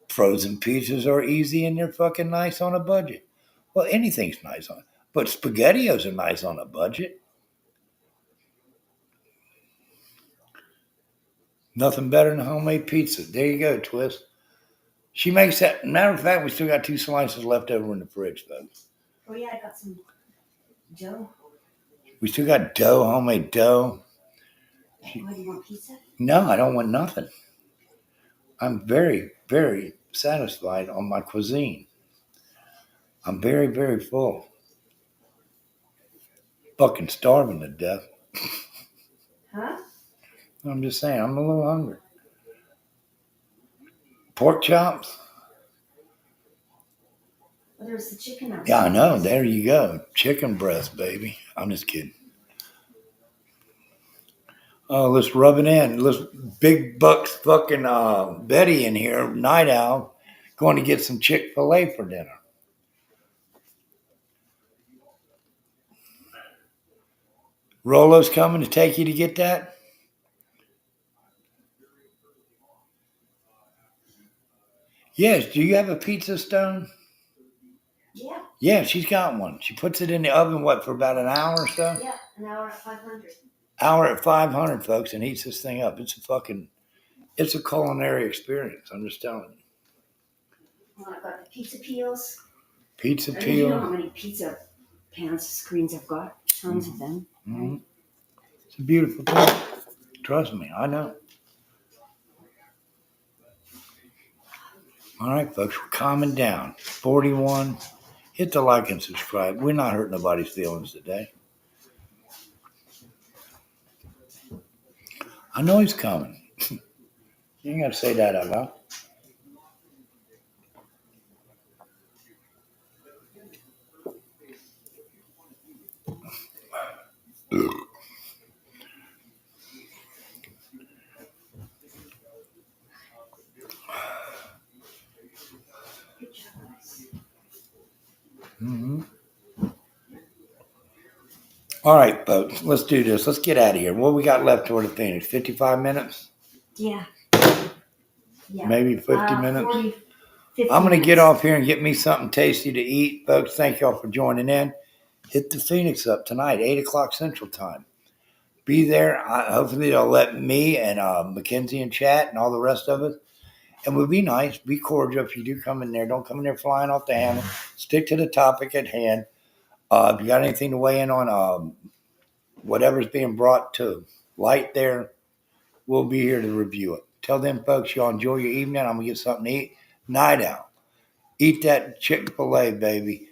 Frozen pizzas are easy and they're fucking nice on a budget. Well, anything's nice on, but SpaghettiOs are nice on a budget. Nothing better than homemade pizza. There you go, Twist. She makes that. Matter of fact, we still got 2 slices left over in the fridge, though. Oh yeah, I got some dough. We still got dough, homemade dough. What, do you want pizza? No, I don't want nothing. I'm very, very satisfied on my cuisine. I'm very, very full. Fucking starving to death. Huh? I'm just saying, I'm a little hungry. Pork chops? Well, there's the chicken outside. Yeah, I know. There you go. Chicken breast, baby. I'm just kidding. Oh, let's rub it in. Let's big bucks fucking Betty in here, Night Owl, going to get some Chick-fil-A for dinner. Rolo's coming to take you to get that? Yes. Do you have a pizza stone? Yeah. Yeah, she's got one. She puts it in the oven, what, for about an hour or so? Yeah, an hour at 500. Hour at 500, folks, and heats this thing up. It's a culinary experience. I'm just telling you. Well, I've got the pizza peels. Pizza I mean, you know how peel. many pizza pans screens I've got? Tons of them. Mhm. It's a beautiful thing. Trust me, I know. All right, folks, we're calming down. 41. Hit the like and subscribe. We're not hurting nobody's feelings today. I know he's coming. You ain't got to say that out loud. Mm-hmm. All right, folks, let's do this. Let's get out of here. What we got left toward the Phoenix? 55 minutes? Yeah. Yeah. Maybe 50 minutes? 40, 50 I'm going to get minutes. off here and get me something tasty to eat. Folks, thank y'all for joining in. Hit the Phoenix up tonight, 8 o'clock Central Time. Be there. Hopefully they'll let me and Mackenzie and chat and all the rest of us. And we'll be nice, be cordial if you do come in there. Don't come in there flying off the handle. Stick to the topic at hand. If you got anything to weigh in on whatever's being brought to light there, we'll be here to review it. Tell them folks y'all enjoy your evening. I'm going to get something to eat. Night out. Eat that Chick-fil-A, baby.